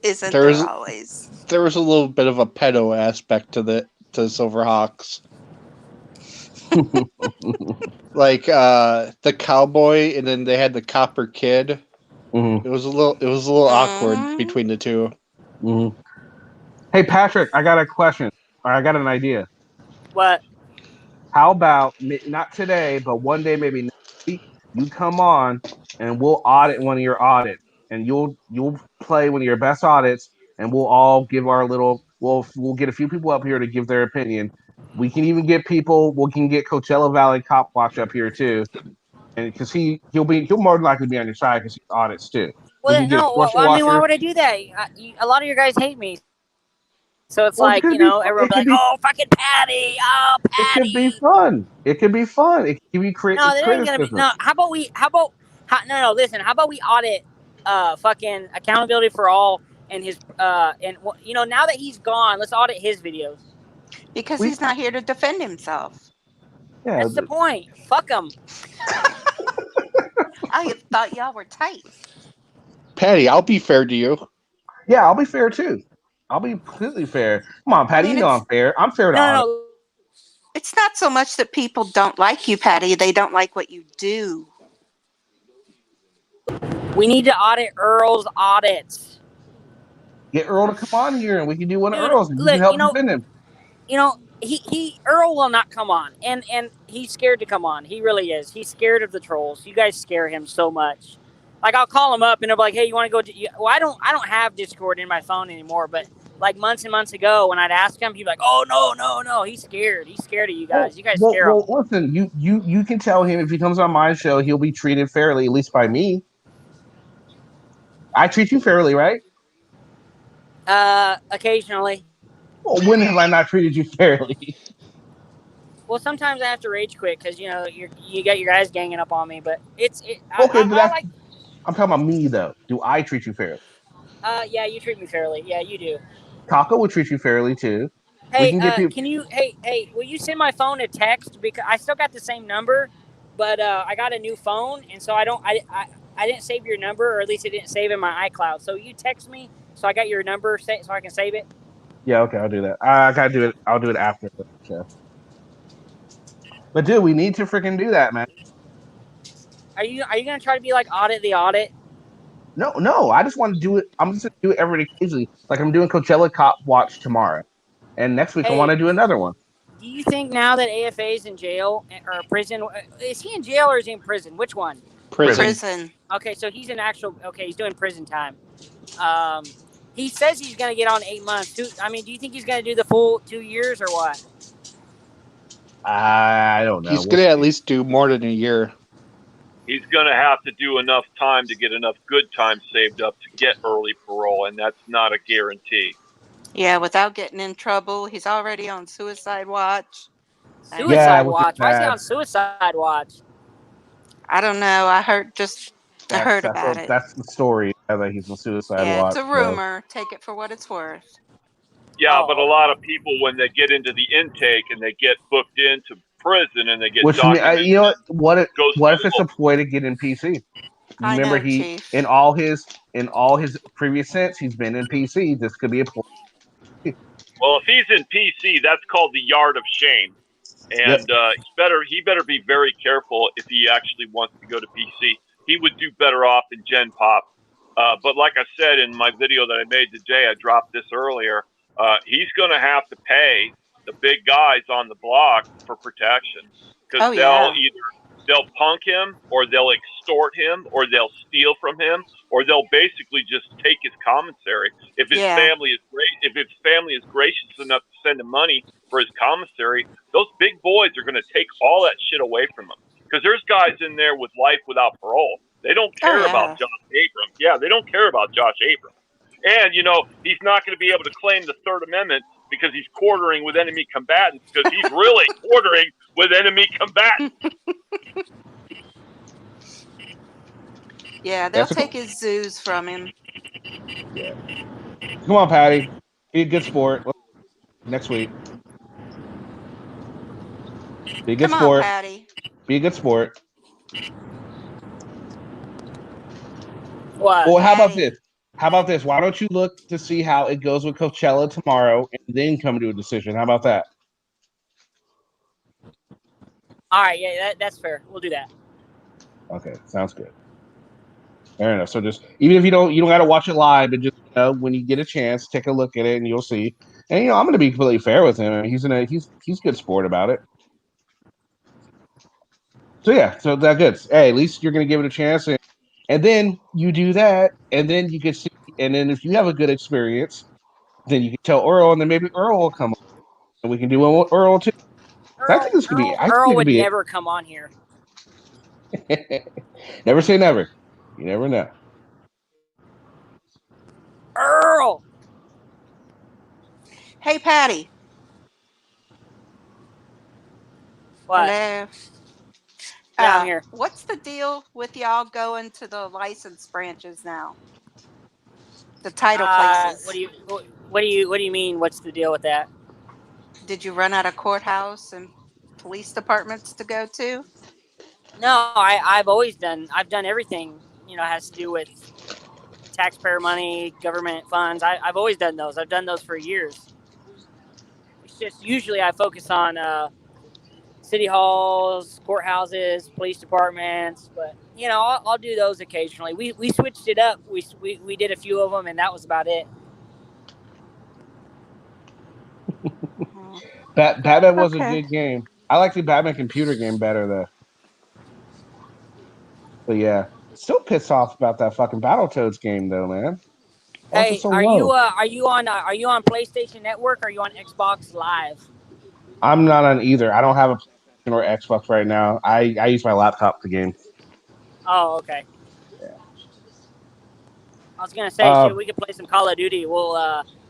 Isn't There there was always? there was a little bit of a pedo aspect to Silverhawks. Like the cowboy, and then they had the copper kid. Mhm, It was a little awkward Mm. between the two. mhm. Hey, Patrick, I got a question. Or I got an idea. What? How about not today, but one day, maybe next week, you come on and we'll audit one of your audits, and you'll play one of your best audits, and we'll all give our little. We'll get a few people up here to give their opinion. We can even get people. We can get Coachella Valley Cop Watch up here too, and because he'll more than likely be on your side because he audits too. We Well, can get a no. Well, social I mean, why watcher. would I do that? A lot of you guys hate me, so it's Well, it like could be fun. everyone be like, "Oh, fucking Patty! Oh, It could be Patty!" fun. It could be fun. It could be No, there ain't gonna be. criticism. No, no, listen. How about we audit, fucking accountability for all and his, and now that he's gone, let's audit his videos. Because We- he's not here to defend himself. Yeah, That's the point. Fuck him. I thought y'all were tight. Patty, I'll be fair to you. yeah. I'll be fair too. I'll be completely fair. Come on, Patty. I mean, You know I'm fair. I'm fair to audit. No. It's not so much that people don't like you, Patty. They don't like what you do. We need to audit Earl's audits. Get Earl to come on here, and we can do one of Dude, Earl's, and you look, can help defend him. he Earl will not come on, and he's scared to come on. He really is. He's scared of the trolls. You guys scare him so much. Like I'll call him up and they'll be like, "Hey, you want to go?" Well, I don't have Discord in my phone anymore, but like months and months ago, when I'd ask him, he'd be like, "Oh no, no, no." He's scared. He's scared of you guys. You guys scare him. Listen, you can tell him if he comes on my show, he'll be treated fairly, at least by me. I treat you fairly, right? Occasionally. Well, when have I not treated you fairly? Well, sometimes I have to rage quit because you got your guys ganging up on me. But Okay, but I like. I'm talking about me though. Do I treat you fairly? Yeah, you treat me fairly. Yeah, you do. Taco will treat you fairly too. We Hey, can get people. can you? Hey, will you send my phone a text because I still got the same number, but I got a new phone, and so I didn't save your number, or at least it didn't save in my iCloud. So you text me, so I got your number, so I can save it. Yeah, okay, I'll do that. I gotta do it. I'll do it after the show. But dude, we need to freaking do that, man. Are you gonna try to be like audit? No. I just want to do it. I'm just gonna do it every occasionally. Like I'm doing Coachella Cop Watch tomorrow, and next week I want Hey, to do another one. do you think now that AFA is in jail or prison, is he in jail or is he in prison? Which one? Prison. Prison. Okay, so he's in actual. Okay, he's doing prison time. Um, he says he's gonna get on 8 months. I mean, do you think he's gonna do the full 2 years or what? I don't know. He's going to at least do more than a year. He's going to have to do enough time to get enough good time saved up to get early parole, and that's not a guarantee. Yeah, without getting in trouble. He's already on suicide watch. Suicide which is watch. Why is he bad. on suicide watch? I don't know. I heard That's about it. that's the story that he's on suicide Yeah, watch. it's a rumor. Take it for what it's worth. Yeah, Oh, but a lot of people, when they get into the intake and they get booked into prison and they get Which documented, you know what? goes What through if the it's a ploy to get in PC? I Remember, know, he Chief. in all his previous stints, he's been in PC. This could be a ploy. Well, if he's in PC, that's called the yard of shame, and he better be very careful if he actually wants to go to PC. He would do better off in Gen Pop. But like I said in my video that I made today, I dropped this earlier. He's going to have to pay the big guys on the block for protection because they'll punk him, or they'll extort him, or they'll steal from him, or they'll basically just take his commissary. If his family is gracious enough to send him money for his commissary, those big boys are going to take all that shit away from him. Because there's guys in there with life without parole. They don't care about Josh Abrams. Yeah, they don't care about Josh Abrams. And, he's not going to be able to claim the Third Amendment because he's quartering with enemy combatants, because he's really quartering with enemy combatants. Yeah, they'll take his zoos from him. Yeah. Come on, Patty. Be a good sport. Next week. Be a good Come sport. on, Patty. Be a good sport. What? Well, how about this? How about this? Why don't you look to see how it goes with Coachella tomorrow and then come to a decision? How about that? All right, yeah, that's fair. We'll do that. Okay, sounds good. Fair enough. So just even if you don't got to watch it live, but just when you get a chance, take a look at it and you'll see. And I'm going to be completely fair with him. He's he's good sport about it. So yeah, so that good. Hey, at least you're going to give it a chance, and then you do that, and then you can see, and then if you have a good experience, then you can tell Earl, and then maybe Earl will come on, and we can do one with Earl too. I think this could be. I think Earl it could would be never come on here. Never say never. You never know. Earl. Hey, Patty. What? Hello. Yeah, I'm here. What's the deal with y'all going to the license branches now? The title places. What do you mean? What's the deal with that? Did you run out of courthouse and police departments to go to? No, I've done everything, has to do with taxpayer money, government funds. I've always done those. I've done those for years. It's just usually I focus on city halls, courthouses, police departments, but I'll do those occasionally. We switched it up. We did a few of them, and that was about it. Batman was a Okay. good game. I like the Batman computer game better though. But yeah, still pissed off about that fucking Battletoads game though, man. Why was it Hey, so low? are you on PlayStation Network or are you on Xbox Live? I'm not on either. I don't have a PlayStation or Xbox right now. I use my laptop to game. Oh, okay. Yeah. I was gonna say, Uh, shit, we could play some Call of Duty.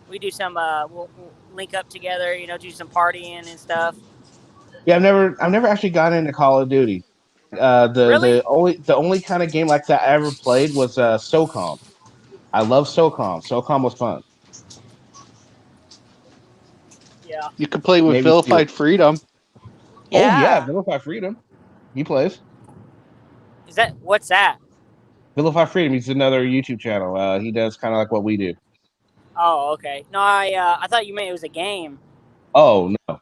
We do some we'll link up together, you know, do some partying and stuff. yeah, I've never actually gotten into Call of Duty. The Really? the only kind of game like that I ever played was SOCOM. I love SOCOM. SOCOM was fun. Yeah. You could play with Navy SEAL. Vilified Freedom. Oh yeah, Yeah. Vilify Freedom. He plays What's that? Vilify Freedom. He's another YouTube channel. He does kind of like what we do. Oh, okay. No, I thought you meant it was a game. Oh no,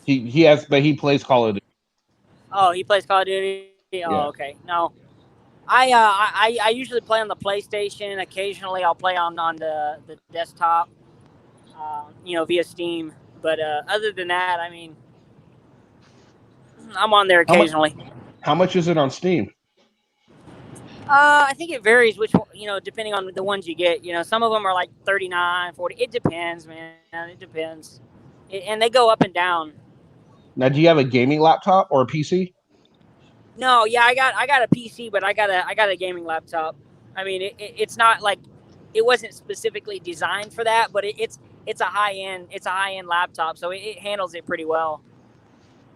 he has, but he plays Call of Duty. Oh, he plays Call of Duty. Oh, Yeah. okay. No, I usually play on the PlayStation. Occasionally, I'll play on the desktop, you know, via Steam. But other than that, I mean, I'm on there How much? occasionally. How much is it on Steam? I think it varies you know, depending on the ones you get. You know, some of them are like 39, 40. It depends, man. It depends. And they go up and down. Now, do you have a gaming laptop or a PC? No, yeah, I got a PC, but I got a gaming laptop. I mean, it's not like it wasn't specifically designed for that, but it's a high end laptop, so it handles it pretty well.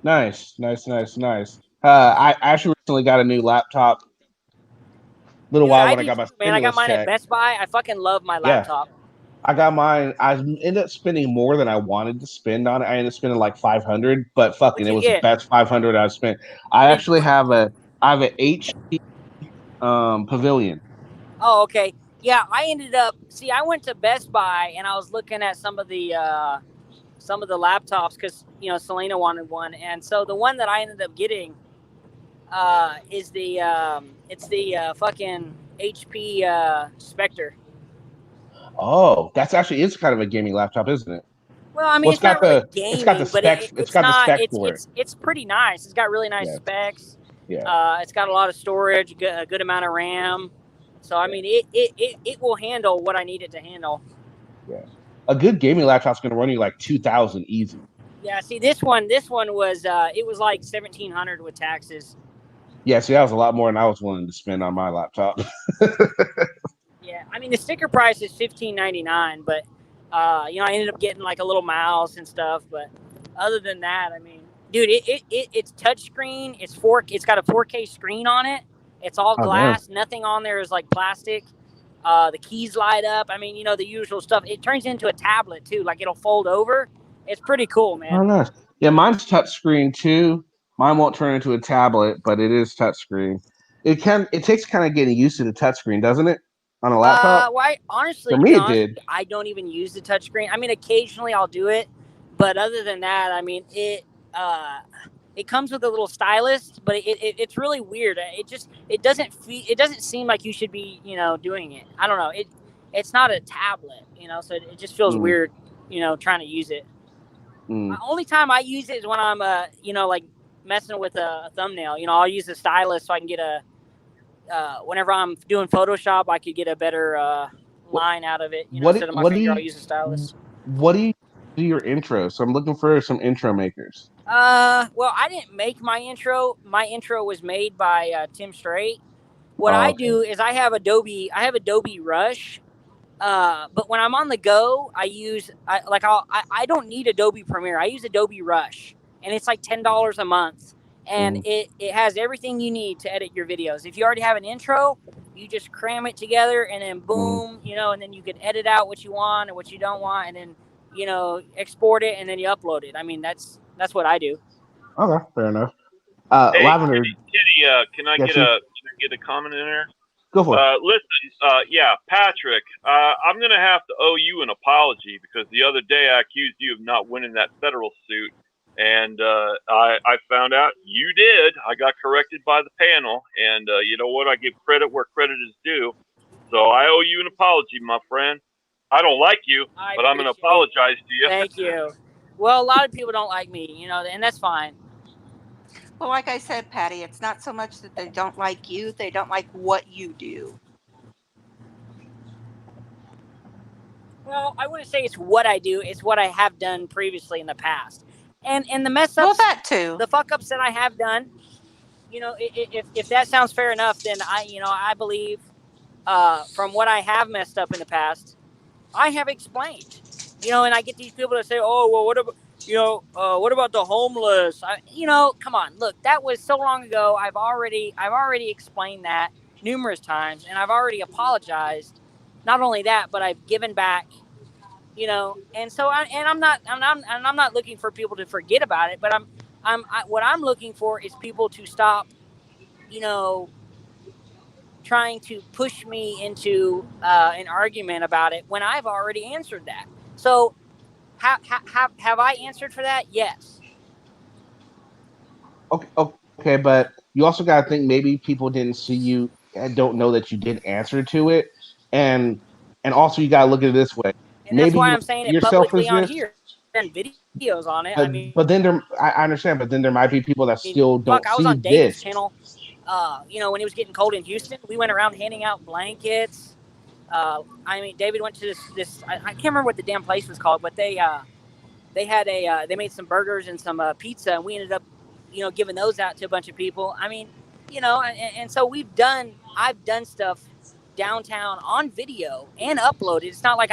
Nice, nice, nice, nice. I actually recently got a new laptop a little Dude, while I when I did got too, my man. I got stimulus mine at check. Best Buy. I fucking love my Yeah, laptop. I got mine. I ended up spending more than I wanted to spend on it. I ended up spending like 500, but fucking, What'd it you was the get? best 500 I've spent. I Did actually have an HP Pavilion. Oh, okay. Yeah, I ended up. See, I went to Best Buy and I was looking at some of the laptops because you know Selena wanted one, and so the one that I ended up getting is it's the fucking HP Spectre. Oh, that's actually it's kind of a gaming laptop, isn't it? Well, I mean, Well, it's not really it's got the gaming, but specs. It's it's got the not. specs for it. It's pretty nice. It's got really nice Yeah, specs. yeah, It's got a lot of storage, a good amount of RAM. So I yeah, mean, it will handle what I need it to handle. yeah. A good gaming laptop's going to run you like 2,000 easy. Yeah. See, this one was it was like 1,700 with taxes. Yeah, see, that was a lot more than I was willing to spend on my laptop. Yeah, I mean the sticker price is $15.99, but you know I ended up getting like a little mouse and stuff. But other than that, I mean, dude, it's touchscreen. It's got a 4K screen on it. It's all Oh damn! glass. Nothing on there is like plastic. The keys light up. I mean, you know the usual stuff. It turns into a tablet too. Like it'll fold over. It's pretty cool, Oh man. nice. Yeah, mine's touchscreen too. Mine won't turn into a tablet, but it is touchscreen. It takes kind of getting used to the touchscreen, doesn't it? On a laptop. Well, honestly, For to me, be it honest with did. you, I don't even use the touchscreen. I mean, occasionally I'll do it, but other than that, I mean, it comes with a little stylus, but it's really weird. It doesn't seem like you should be, you know, doing it. I don't know. It's not a tablet, you know, so it just feels Mm, weird, you know, trying to use it. mm. The only time I use it is when I'm, you know, like messing with a thumbnail. You know, I'll use the stylus so I can get whenever I'm doing Photoshop, I could get a better line out of it. You know, What instead of my what do finger, I'll you use a stylus. what do you do your intro? So I'm looking for some intro makers. Well, I didn't make my intro. My intro was made by Tim Strait. What Oh, I okay. do is I have Adobe Rush. But when I'm on the go, I don't need Adobe Premiere. I use Adobe Rush, and it's like $10 a month, and Mm, it has everything you need to edit your videos. If you already have an intro, you just cram it together, and then mm. boom, you know, and then you can edit out what you want and what you don't want, and then you know export it, and then you upload it. I mean, that's what I do. Okay, fair enough. Hey, Lavender, Kitty, can I yes, get a comment in there? go for it. Listen, yeah, Patrick, I'm gonna have to owe you an apology because the other day I accused you of not winning that federal suit, and I found out you did. I got corrected by the panel, and you know what? I give credit where credit is due. So I owe you an apology, my friend. I don't like you, I but I'm gonna appreciate it. apologize to you. Thank you. Well, a lot of people don't like me, you know, and that's fine. Well, like I said, Patty, it's not so much that they don't like you; they don't like what you do. Well, I wouldn't say it's what I do; it's what I have done previously in the past, and the mess Well, ups, that too. the fuck ups that I have done. You know, if that sounds fair enough, then I believe from what I have messed up in the past, I have explained. You know, and I get these people that say, "Oh, well, what about what about the homeless?" Come on, look, that was so long ago. I've already explained that numerous times, and I've already apologized. Not only that, but I've given back. And so I'm not looking for people to forget about it, but what I'm looking for is people to stop, you know, trying to push me into an argument about it when I've already answered that. So have I answered for that? Yes. Okay, but you also got to think maybe people didn't see you and don't know that you did answer to it, and also you got to look at it this way. And that's Maybe why you I'm saying it your publicly on selfishness, here and videos on it. but then I understand, but then there might be people that still Fuck, don't I was see on David's this. channel. When it was getting cold in Houston, we went around handing out blankets. David went to this. I can't remember what the damn place was called, but they had they made some burgers and some pizza, and we ended up, giving those out to a bunch of people. And so I've done stuff downtown on video and uploaded. It's not like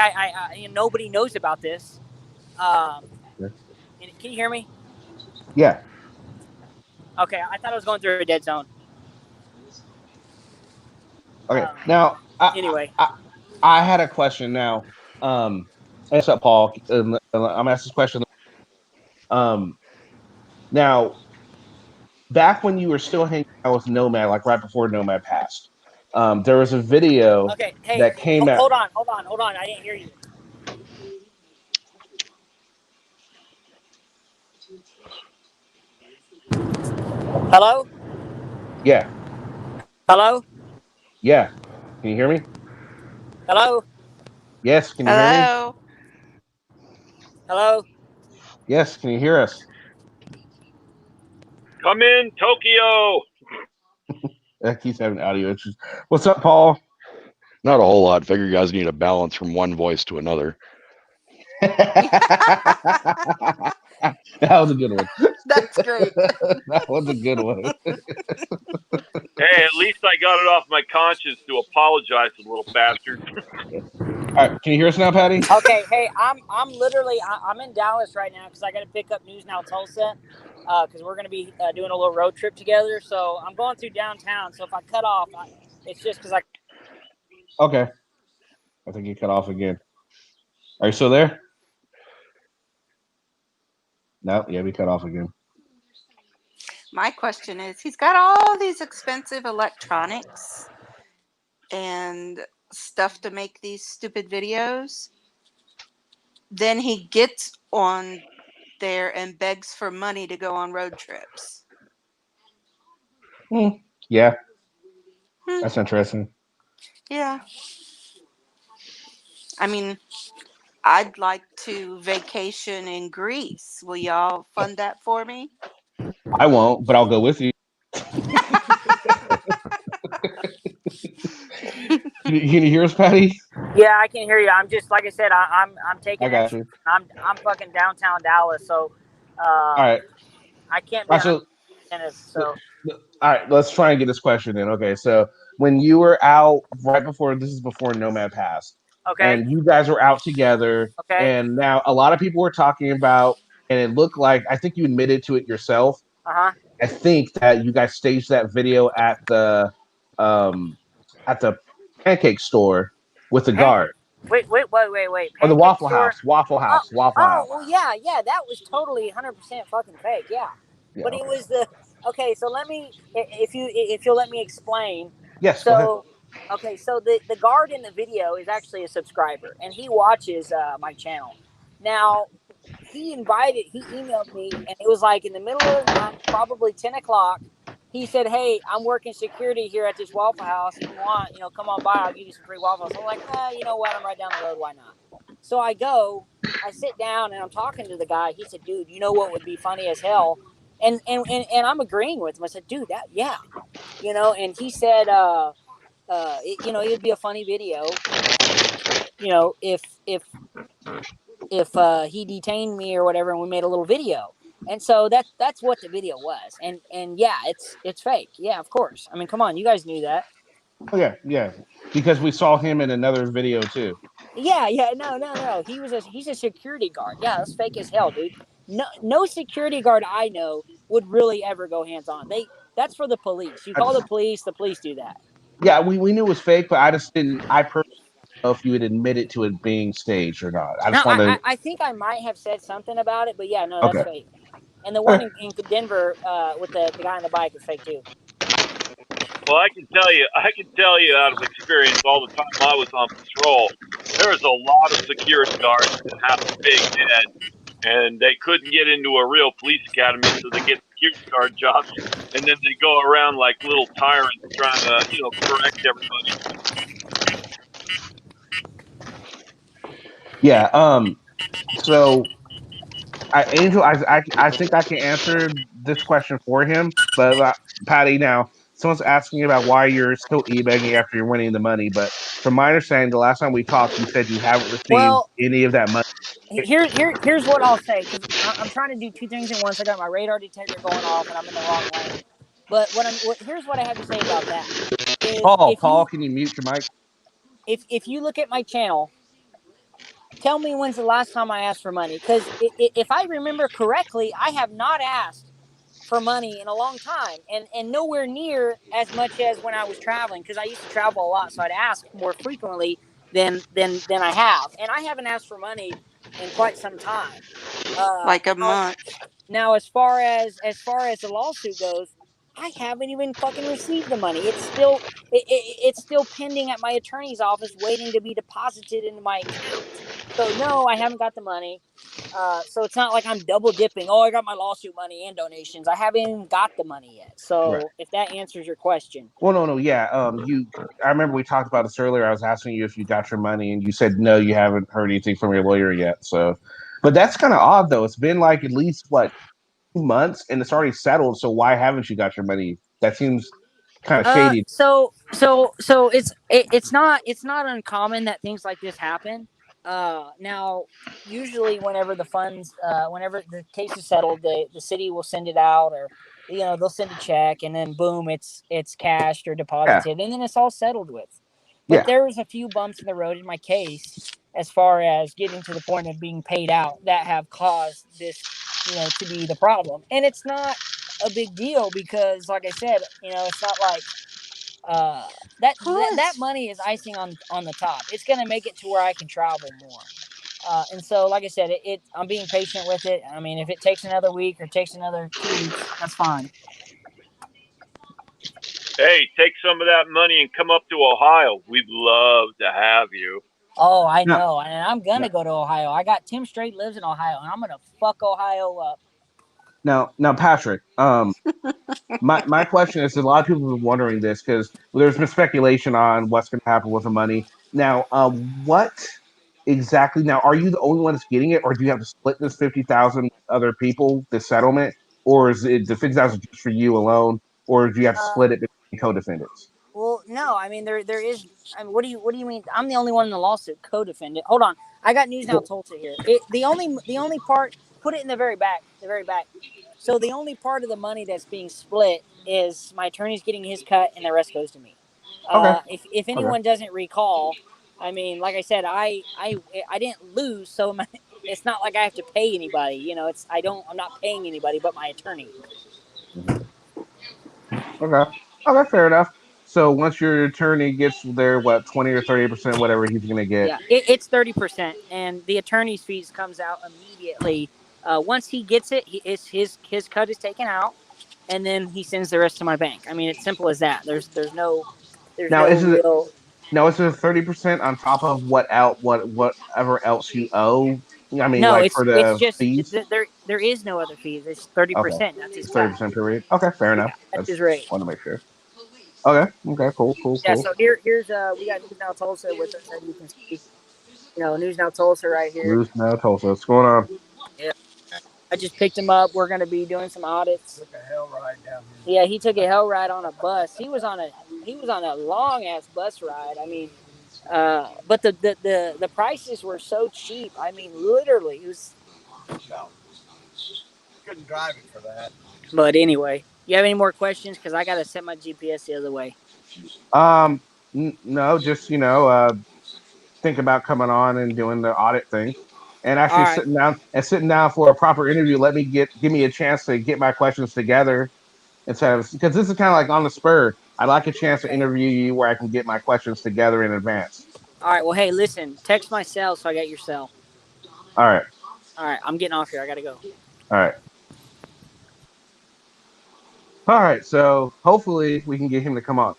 nobody knows about this. Um, can you hear me? Yeah. Okay, I thought I was going through a dead zone. Okay. Um, Now, anyway, I had a question. Now, what's up, Paul? I'm asking this question. Um, now, back when you were still hanging out with Nomad, like right before Nomad passed, there was a video okay. Hey, that came out. hold on. I didn't hear you. Hello, Yeah, hello, yeah. Can you hear me? hello, Yes. Can you hear me? Hello. hello. Yes. Can you hear us? Come in, Tokyo. That keeps having audio issues. What's up, Paul? Not a whole lot. Figure you guys need a balance from one voice to another. That was a good one. That's great. That was a good one. Hey, at least I got it off my conscience to apologize to the little bastard. All right, can you hear us now, Patty? Okay, hey, I'm literally I'm in Dallas right now because I got to pick up News Now Tulsa because we're gonna be doing a little road trip together. So I'm going through downtown. So if I cut off, it's just because I. Okay. I think you cut off again. Are you still there? No, yeah, we cut off again. My question is, he's got all these expensive electronics and stuff to make these stupid videos. Then he gets on there and begs for money to go on road trips. Yeah, Hmm. that's interesting. Yeah. I mean, I'd like to vacation in Greece. Will y'all fund that for me? I won't, but I'll go with you. Can you hear us, Patty? Yeah, I can hear you. I'm just like I said. I'm I taking got extra. you. I'm fucking downtown Dallas, so All right. I can't be All right, 100 so attentive. So all right, let's try and get this question in. Okay, so when you were out right before this is before Nomad passed, okay, and you guys were out together, okay, and now a lot of people were talking about, and it looked like I think you admitted to it yourself. uh huh. I think that you guys staged that video um at the pancake store with the Pan- guard wait. or the Pancake store. Oh, Waffle House. well, yeah. That was totally 100% fucking fake. Yeah, Yeah. but it Okay. was the okay. So let me, if you'll let me explain. Yes. Go ahead. So, okay, so the guard in the video is actually a subscriber, and he watches my channel. Now, he emailed me, and it was like in the middle of the night, probably 10 o'clock. He said, "Hey, I'm working security here at this Waffle House. If you want, come on by. I'll give you some free waffles." I'm like, you know what? I'm right down the road. Why not? So I go, I sit down and I'm talking to the guy. He said, "Dude, you know what would be funny as hell?" And I'm agreeing with him. I said, "Dude, that yeah, you know." And he said, you know, it would be a funny video, you know, if he detained me or whatever, and we made a little video." And so that's what the video was. And yeah, it's fake. Yeah, of course. I mean, come on, you guys knew that. Oh yeah, yeah. Because we saw him in another video too. Yeah, no. He's a security guard. Yeah, that's fake as hell, dude. No security guard I know would really ever go hands on. That's for the police. You call the police do that. Yeah, we knew it was fake, but I just didn't. I personally don't know if you would admit it to it being staged or not. I Now just want to. I think I might have said something about it, but yeah, no, that's Okay. fake. And the one Okay. in Denver with the guy on the bike is fake too. Well, I can tell you out of experience, all the time I was on patrol, there was a lot of security guards that have a big head, and they couldn't get into a real police academy, so they get security guard jobs, and then they go around like little tyrants trying to, correct everybody. Yeah. So, Angel, I think I can answer this question for him, but Patty, now someone's asking about why you're still e-begging after you're winning the money. But from my understanding, the last time we talked, you said you haven't received Well, any of that money. here's what I'll say, because I'm trying to do two things at once. I got my radar detector going off, and I'm in the wrong lane. But here's what I have to say about that is Paul, can you mute your mic? if you look at my channel, tell me when's the last time I asked for money. Because if I remember correctly, I have not asked for money in a long time, and nowhere near as much as when I was traveling. Because I used to travel a lot, so I'd ask more frequently than I have, and I haven't asked for money in quite some time. Like a month. Now, as far as the lawsuit goes, I haven't even fucking received the money. It's still pending at my attorney's office, waiting to be deposited into my account. So no, I haven't got the money. So it's not like I'm double dipping. Oh, I got my lawsuit money and donations. I haven't even got the money yet. Right. So if that answers your question. Well, no, yeah. I remember we talked about this earlier. I was asking you if you got your money, and you said no, you haven't heard anything from your lawyer yet. So, but that's kind of odd, though. It's been like at least what 2 months, and it's already settled. So why haven't you got your money? That seems kind of shady. So it's not uncommon that things like this happen. Now, usually whenever the case is settled, the city will send it out, or they'll send a check, and then boom, it's cashed or Yeah, deposited, and then it's all settled with. But yeah. there was a few bumps in the road in my case as far as getting to the point of being paid out that have caused this, to be the problem. And it's not a big deal because, like I said, it's not like uh, that money is icing on the top. It's going to make it to where I can travel more. And so, like I said, I'm being patient with it. I mean, if it takes another week or takes another 2 weeks, that's fine. Hey, take some of that money and come up to Ohio. We'd love to have you. Oh, I No, know, and I'm gonna no. go to Ohio. I got Tim Strait lives in Ohio, and I'm gonna fuck Ohio up. Now, Patrick. My question is, a lot of people have been wondering this because there's been speculation on what's going to happen with the money. Now, what exactly? Now, are you the only one that's getting it, or do you have to split this 50,000 other people, the settlement, or is it the 50,000 just for you alone, or do you have to Uh, split it between co-defendants? well, no, I mean there is. I mean, what do you mean? I'm the only one in the lawsuit, co-defendant. Hold on, I got news now. Well, Tulsa here. The only part. Put it in the very back. The very back. So the only part of the money that's being split is my attorney's getting his cut, and the rest goes to me. okay, If okay. anyone doesn't recall, I mean, like I said, I didn't lose, so it's not like I have to pay anybody. I'm not paying anybody but my attorney. Mhm. Okay. Okay, fair enough. So once your attorney gets there, what 20 or 30%, whatever he's gonna get. Yeah, it's 30%, and the attorney's fees comes out immediately. Once he gets it, his cut is taken out, and then he sends the rest to my bank. I mean, it's simple as that. There's Now, no is it real. now is it 30% on top of whatever else you owe? I mean, No, like it's for it's the just fees. there is no other fees. It's thirty Okay, percent. That's his it's 30 cut. percent per read. Okay, fair Yeah, enough. that's That's his rate. want to make sure. Okay, okay, cool, cool, Yeah. cool. So here's we got News Now Tulsa with us, as you can see. News Now Tulsa right here. News Now Tulsa. What's going on? Yeah. I just picked him up. We're going to be doing some audits. Took a hell ride down here. Yeah, he took a hell ride on a bus. He was on a long ass bus ride. I mean, but the prices were so cheap. I mean, literally, it was. No, couldn't drive it for that. But anyway, you have any more questions? Because I got to set my GPS the other way. No, just think about coming on and doing the audit thing, and All actually right. sitting down for a proper interview. Give me a chance to get my questions together instead of, because this is kind of like on the spur. I'd like a chance to Okay. interview you where I can get my questions together in advance. All right. Well, hey, listen. Text my cell so I got your cell. All right. All right. I'm getting off here. I got to go. All right. All right. So hopefully we can get him to come on.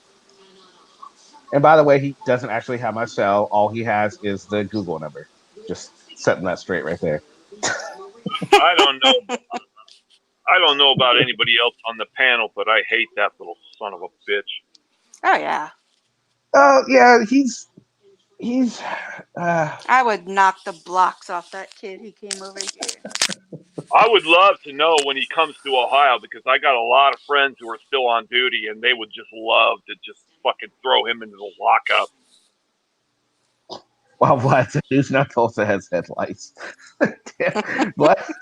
And by the way, he doesn't actually have my cell. All he has is the Google number. Just setting that straight right there. I don't know. I don't know about anybody else on the panel, but I hate that little son of a bitch. Oh yeah. Oh yeah, he's. I would knock the blocks off that kid. He came over here. I would love to know when he comes to Ohio, because I got a lot of friends who are still on duty, and they would just love to just fucking throw him into the lockup. Wow, Vlad's News Now Tulsa has headlights. Vlad,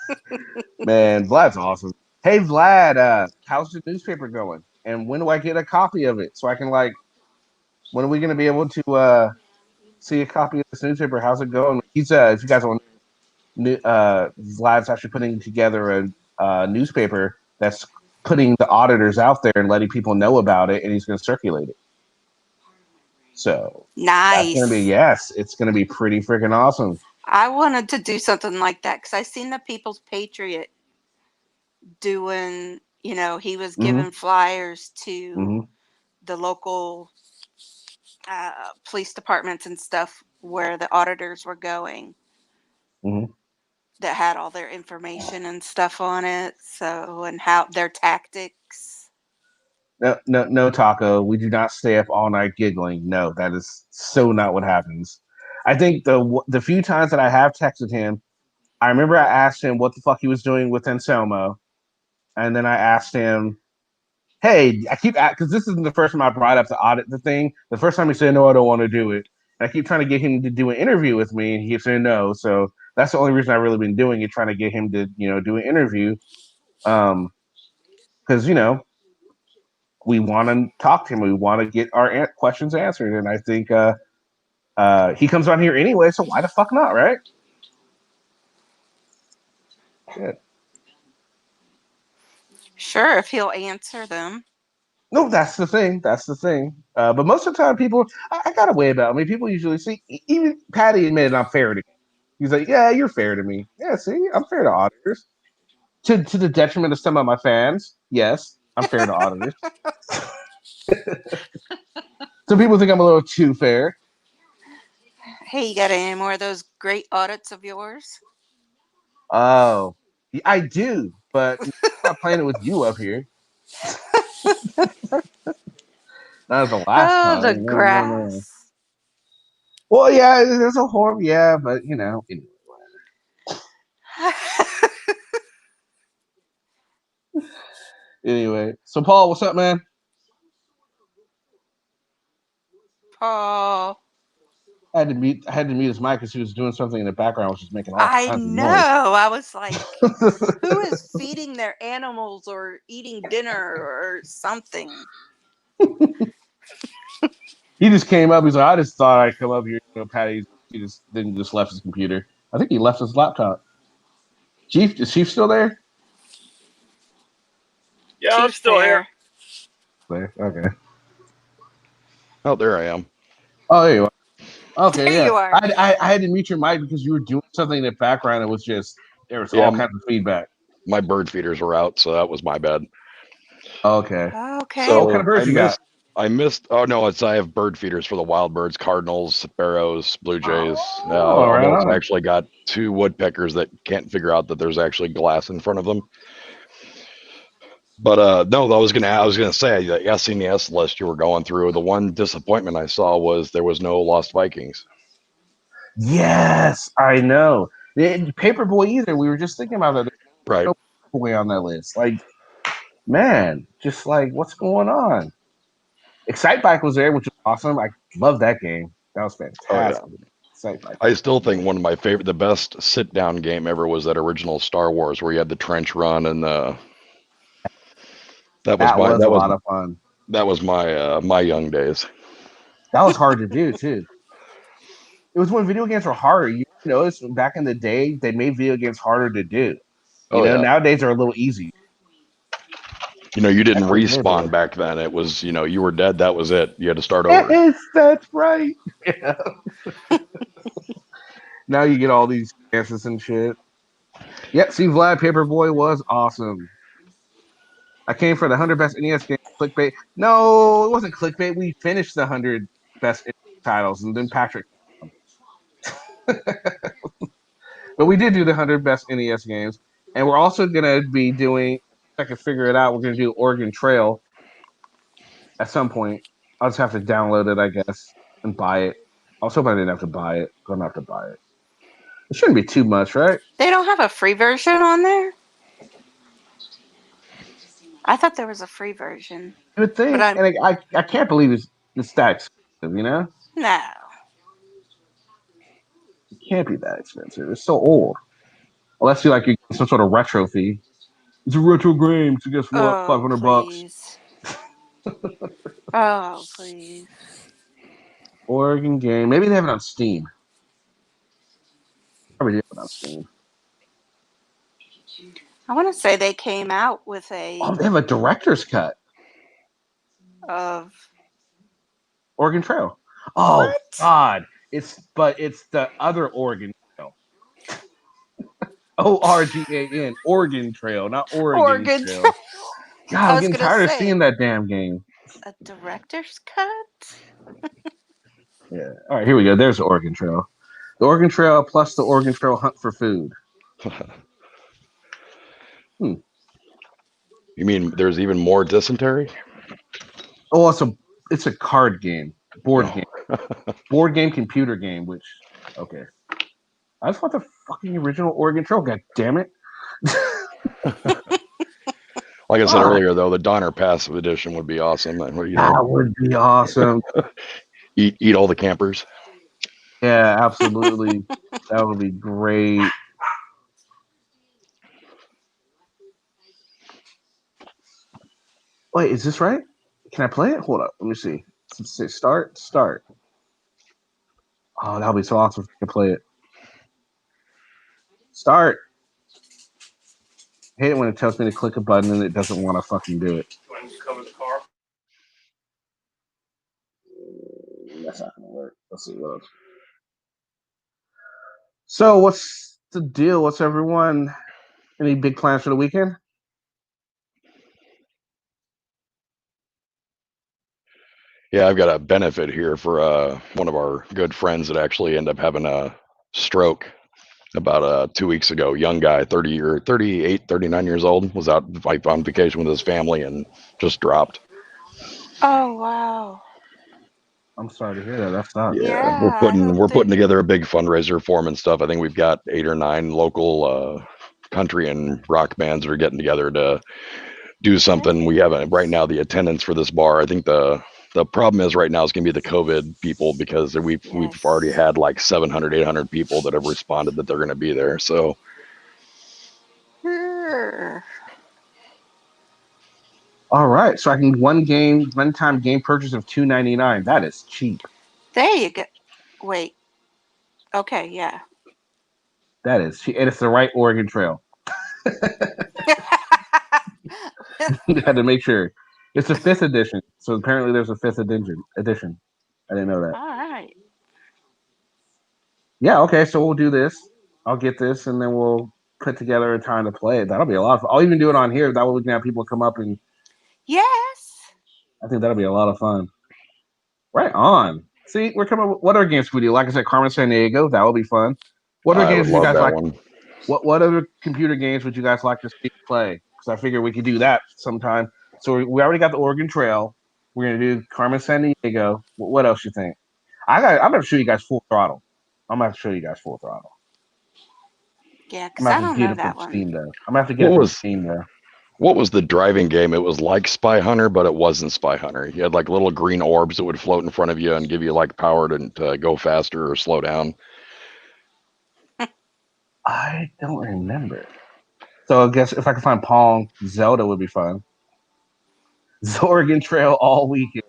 man, Vlad's awesome. Hey Vlad, how's the newspaper going? And when do I get a copy of it so I can when are we going to be able to see a copy of this newspaper? How's it going? He's if you guys want, Vlad's actually putting together a newspaper that's putting the auditors out there and letting people know about it, and he's going to circulate it. So that's going to be, Nice. it's going to be pretty freaking awesome. I wanted to do something like that because I seen the People's Patriot doing, he was giving flyers to the local police departments and stuff where the auditors were going that had all their information and stuff on it. So, and how their tactics. No, Taco. We do not stay up all night giggling. No, that is so not what happens. I think the few times that I have texted him, I remember I asked him what the fuck he was doing with Anselmo, and then I asked him, "Hey, I keep because this isn't the first time I brought up the audit the thing. The first time he said no, I don't want to do it. And I keep trying to get him to do an interview with me, and he keeps saying no. So that's the only reason I've really been doing it, trying to get him to do an interview, because we want to talk to him. We want to get our questions answered. And I think he comes on here anyway, so why the fuck not, right? Shit. Sure, if he'll answer them. No, that's the thing. That's the thing. But most of the time, people, I got a way about me. People usually see, even Patty admitted I'm fair to him. He's like, yeah, you're fair to me. Yeah, see, I'm fair to auditors. To the detriment of some of my fans, yes, I'm fair to auditors. Some people think I'm a little too fair. Hey, you got any more of those great audits of yours? Oh, I do, but I'm not playing it with you up here. Not the last time. The grass. No. Well, yeah, there's a horn, yeah, but anyway. Anyway, so Paul, what's up, man? Paul. I had to mute his mic because he was doing something in the background, which was making all kinds of noise. I was like, who is feeding their animals or eating dinner or something? He just came up. He's like, I just thought I'd come up here. Patty, he just left his computer. I think he left his laptop. Chief, is Chief still there? Yeah, Chief's I'm still here. There. Okay. Oh, there I am. Oh, there you are. Okay, there you are. I had to mute your mic because you were doing something in the background. It was just there was all kinds of feedback. My bird feeders were out, so that was my bad. Okay. So what kind of birds you got? I missed. Oh no, I have bird feeders for the wild birds: cardinals, sparrows, blue jays. I've actually got 2 woodpeckers that can't figure out that there's actually glass in front of them. But no, I was gonna say the SNES list you were going through. The one disappointment I saw was there was no Lost Vikings. Yes, I know. Paperboy either. We were just thinking about that. Right. No Paperboy on that list. Like, man, just like what's going on? Excite Bike was there, which was awesome. I love that game. That was Oh yeah. fantastic. Excite Bike. I still think one of my favorite, the best sit down game ever was that original Star Wars where you had the trench run and That was a lot of fun. that was my young days. That was hard to do too. It was when video games were harder. You notice back in the day, they made video games harder to do. Oh yeah. Nowadays they're a little easy. You didn't Back in the day, respawn back then. It was, you were dead. That was it. You had to start over. yes, that's right. Yeah. Now you get all these chances and shit. Yep, see, Vlad Paperboy was awesome. I came for the 100 best NES games clickbait. No, it wasn't clickbait. We finished the 100 best titles, and then Patrick. But we did do the 100 best NES games, and we're also gonna be doing. If I can figure it out, we're gonna do Oregon Trail at some point. I'll just have to download it, I guess, and buy it. I was hoping I didn't have to buy it. I'm gonna have to buy it. It shouldn't be too much, right? They don't have a free version on there? I thought there was a free version. You would think, But and I can't believe it's that expensive. no. It can't be that expensive. It's so old. Unless you like you get some sort of retro fee. It's a retro game, so guess what? Oh, $500. Oh, please. Oregon game. Maybe they have it on Steam. Probably do have it on Steam. I want to say they came out with a Oh, they have a director's cut. of Oregon Trail. Oh What? God. It's the other Oregon Trail. ORGAN. Oregon Trail, not Oregon Trail. Trail. God, I'm getting tired of seeing that damn game. A director's cut? Yeah. All right, here we go. There's the Oregon Trail. The Oregon Trail plus the Oregon Trail Hunt for Food. You mean there's even more dysentery? Oh, it's a card game, board game, board game, computer game. Which, okay, I just want the fucking original Oregon Trail. God damn it! Like I said earlier, though, the Donner Passive Edition would be awesome. That would be awesome. Eat all the campers. Yeah, absolutely. That would be great. Wait, is this right? Can I play it? Hold up. Let me see. Let's say start. Oh, that would be so awesome if I could play it. Start. I hate it when it tells me to click a button and it doesn't want to fucking do it. That's not going to work. Let's see what else. So, what's the deal? What's everyone? Any big plans for the weekend? Yeah, I've got a benefit here for one of our good friends that actually ended up having a stroke about 2 weeks ago. Young guy, 38, 39 years old, was out like on vacation with his family and just dropped. Oh, wow. I'm sorry to hear that. That's not. Yeah, we're putting together a big fundraiser for him and stuff. I think we've got 8 or 9 local country and rock bands that are getting together to do something. We haven't right now the attendance for this bar. I think the problem is right now is going to be the COVID people because we've already had like 700, 800 people that have responded that they're going to be there. So. All right, so I can one-time game purchase of $2.99. That is cheap. There you go. Wait. Okay, yeah. That is cheap, and it's the right Oregon Trail. You had to make sure. It's the 5th edition, so apparently there's a 5th edition. I didn't know that. All right. Yeah, okay, so we'll do this. I'll get this, and then we'll put together a time to play it. That'll be a lot of fun. I'll even do it on here. That way we can have people come up and. Yes. I think that'll be a lot of fun. Right on. See, we're coming. What other games we do? Like I said, Carmen San Diego. That will be fun. What other games do you guys like? What other computer games would you guys like to see play? Because I figure we could do that sometime. So we already got the Oregon Trail. We're gonna do Carmen San Diego. What else you think? I'm gonna show you guys Full Throttle. I'm gonna have to show you guys Full Throttle. Yeah, I'm because gonna I have to don't get know it from that one. Steam though. I'm gonna have to get What it from was Steam though. what was the driving game? It was like Spy Hunter, but it wasn't Spy Hunter. You had like little green orbs that would float in front of you and give you like power to go faster or slow down. I don't remember. So I guess if I could find Pong, Zelda would be fun. Oregon Trail all weekend.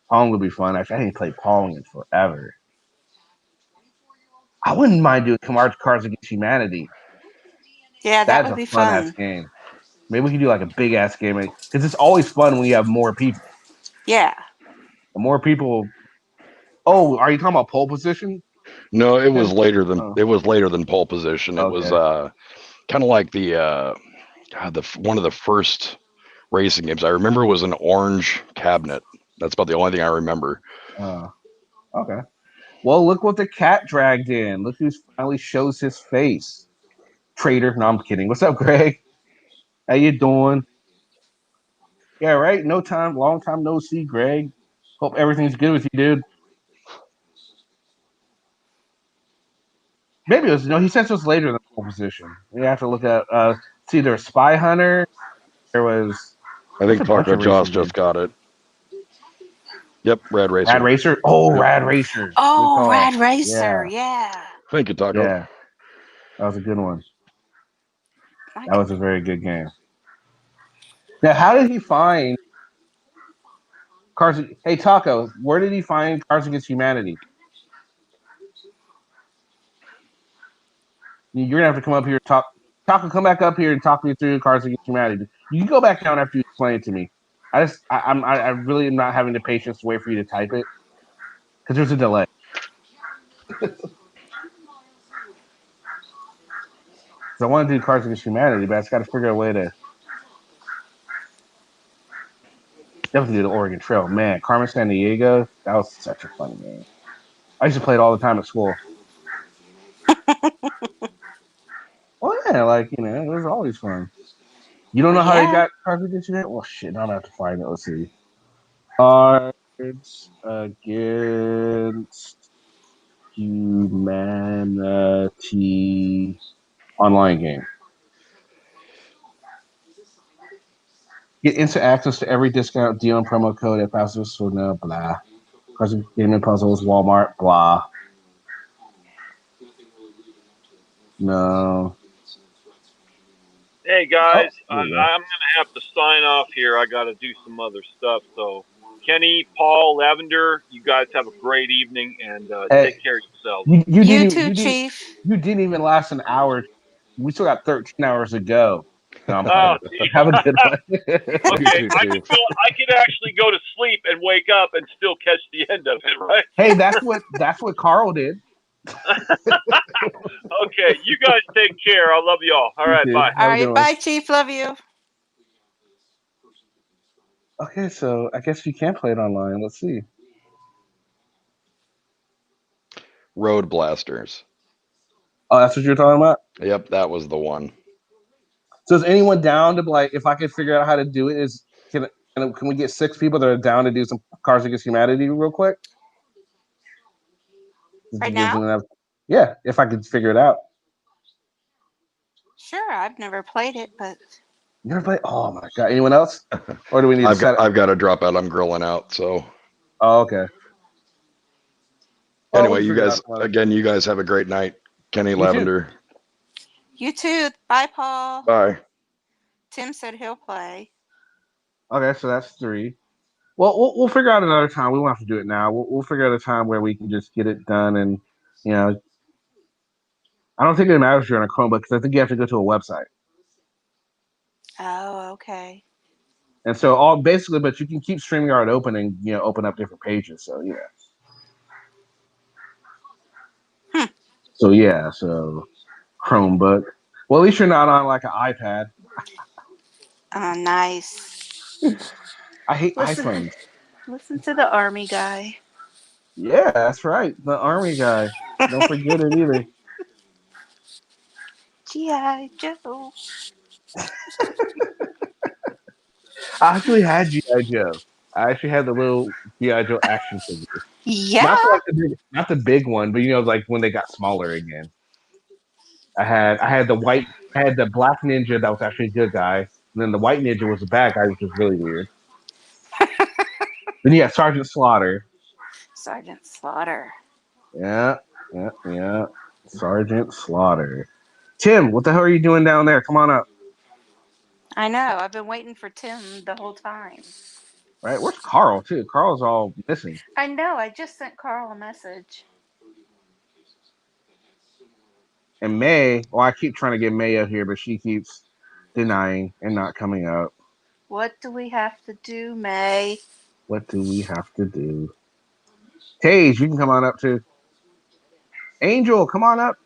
Pong would be fun. Actually, I ain't played Pong in forever. I wouldn't mind doing Cards Against Humanity. Yeah, that That's would a be fun ass fun. game. Maybe we can do like a big ass game because it's always fun when you have more people. Yeah. The more people. Oh, are you talking about pole position? No, it was Tim? later than Oh, pole position. It was okay. kind of like one of the first racing games. I remember it was an orange cabinet. That's about the only thing I remember. Okay. Well, look what the cat dragged in. Look who finally shows his face. Traitor. No, I'm kidding. What's up, Greg? How you doing? Yeah, right. No time. Long time no see, Greg. Hope everything's good with you, dude. Maybe it was no. He says it was later than pole position. We have to look at. It's either Spy Hunter. There was. I There's think a bunch Taco of Josh racing just games. got it. Yep, Rad Rad Racer. Racer. Oh, Yep. Rad Racer. Good Oh, call. Rad Racer. Yeah, Yeah. Thank you, Taco. yeah. That was a good one. I That was a very good game. Now, how did he find Cards? Hey, Taco, where did he find Cards Against Humanity? You're gonna have to come up here and talk. Taco, come back up here and talk me through Cards Against Humanity. You can go back down after you explain it to me. I really am not having the patience to wait for you to type it because there's a delay. So I want to do Cards Against Humanity, but I just got to figure out a way to definitely do the Oregon Trail. Man, Carmen San Diego, that was such a fun game. I used to play it all the time at school. Well, yeah, like it was always fun. You don't Well, know how they yeah. got Cards Against Humanity? Well, shit, now I'm gonna have to find it. Let's see. Cards Against Humanity online game. Get instant access to every discount deal and promo code at Fastest so no blah. Cards Gaming Puzzles, Walmart, blah. No. Hey Oh, guys, there you go. I'm gonna have to sign off here. I got to do some other stuff. So, Kenny, Paul, Lavender, you guys have a great evening and Hey, take care of yourselves. You too, Chief. you didn't even last an hour. We still got 13 hours to go. No, I'm Oh, playing. Have a good one. You okay. too, Chief. I could actually go to sleep and wake up and still catch the end of it, right? Hey, that's what Carl did. Okay, you guys take care. I love y'all. All right, bye. All right. Bye, Chief. Love you. Okay, so I guess you can play it online. Let's see. Road Blasters. Oh, that's what you're talking about? Yep, that was the one. So is anyone down to like if I can figure out how to do it, can we get 6 people that are down to do some Cards Against Humanity real quick? Right now? Yeah, if I could figure it out. Sure. I've never played it, but You ever play? Oh my god! Anyone else? Or do we need to set it? I've got to drop out. I'm grilling out. So Oh, okay. Well, anyway, we'll you figure it guys out tomorrow. you guys have a great night. Kenny You too. Lavender. you too. Bye, Paul. Bye. Tim said he'll play. Okay, so that's 3. Well, we'll figure out another time. We won't have to do it now. We'll figure out a time where we can just get it done. And I don't think it matters if you're on a Chromebook because I think you have to go to a website. Oh, okay. And so all basically, but you can keep StreamYard open and open up different pages. So yeah. So yeah, so Chromebook. Well, at least you're not on like an iPad. Oh, nice. I hate Listen, iPhones. listen to the army guy. Yeah, that's right. The Army guy. Don't forget it either. G.I. Joe. I actually had GI Joe. I actually had the little GI Joe action figure. Yeah. Not the big one, but like when they got smaller again. I had the black ninja that was actually a good guy, and then the white ninja was a bad guy, which was really weird. Then you had Sergeant Slaughter. Sergeant Slaughter. Yeah, yeah. Sergeant Slaughter. Tim, what the hell are you doing down there? Come on up. I know. I've been waiting for Tim the whole time. Right, where's Carl too? Carl's all missing. I know. I just sent Carl a message. And May, well, I keep trying to get May up here, but she keeps denying and not coming up. What do we have to do, May? What do we have to do? Tage, you can come on up too. Angel, come on up.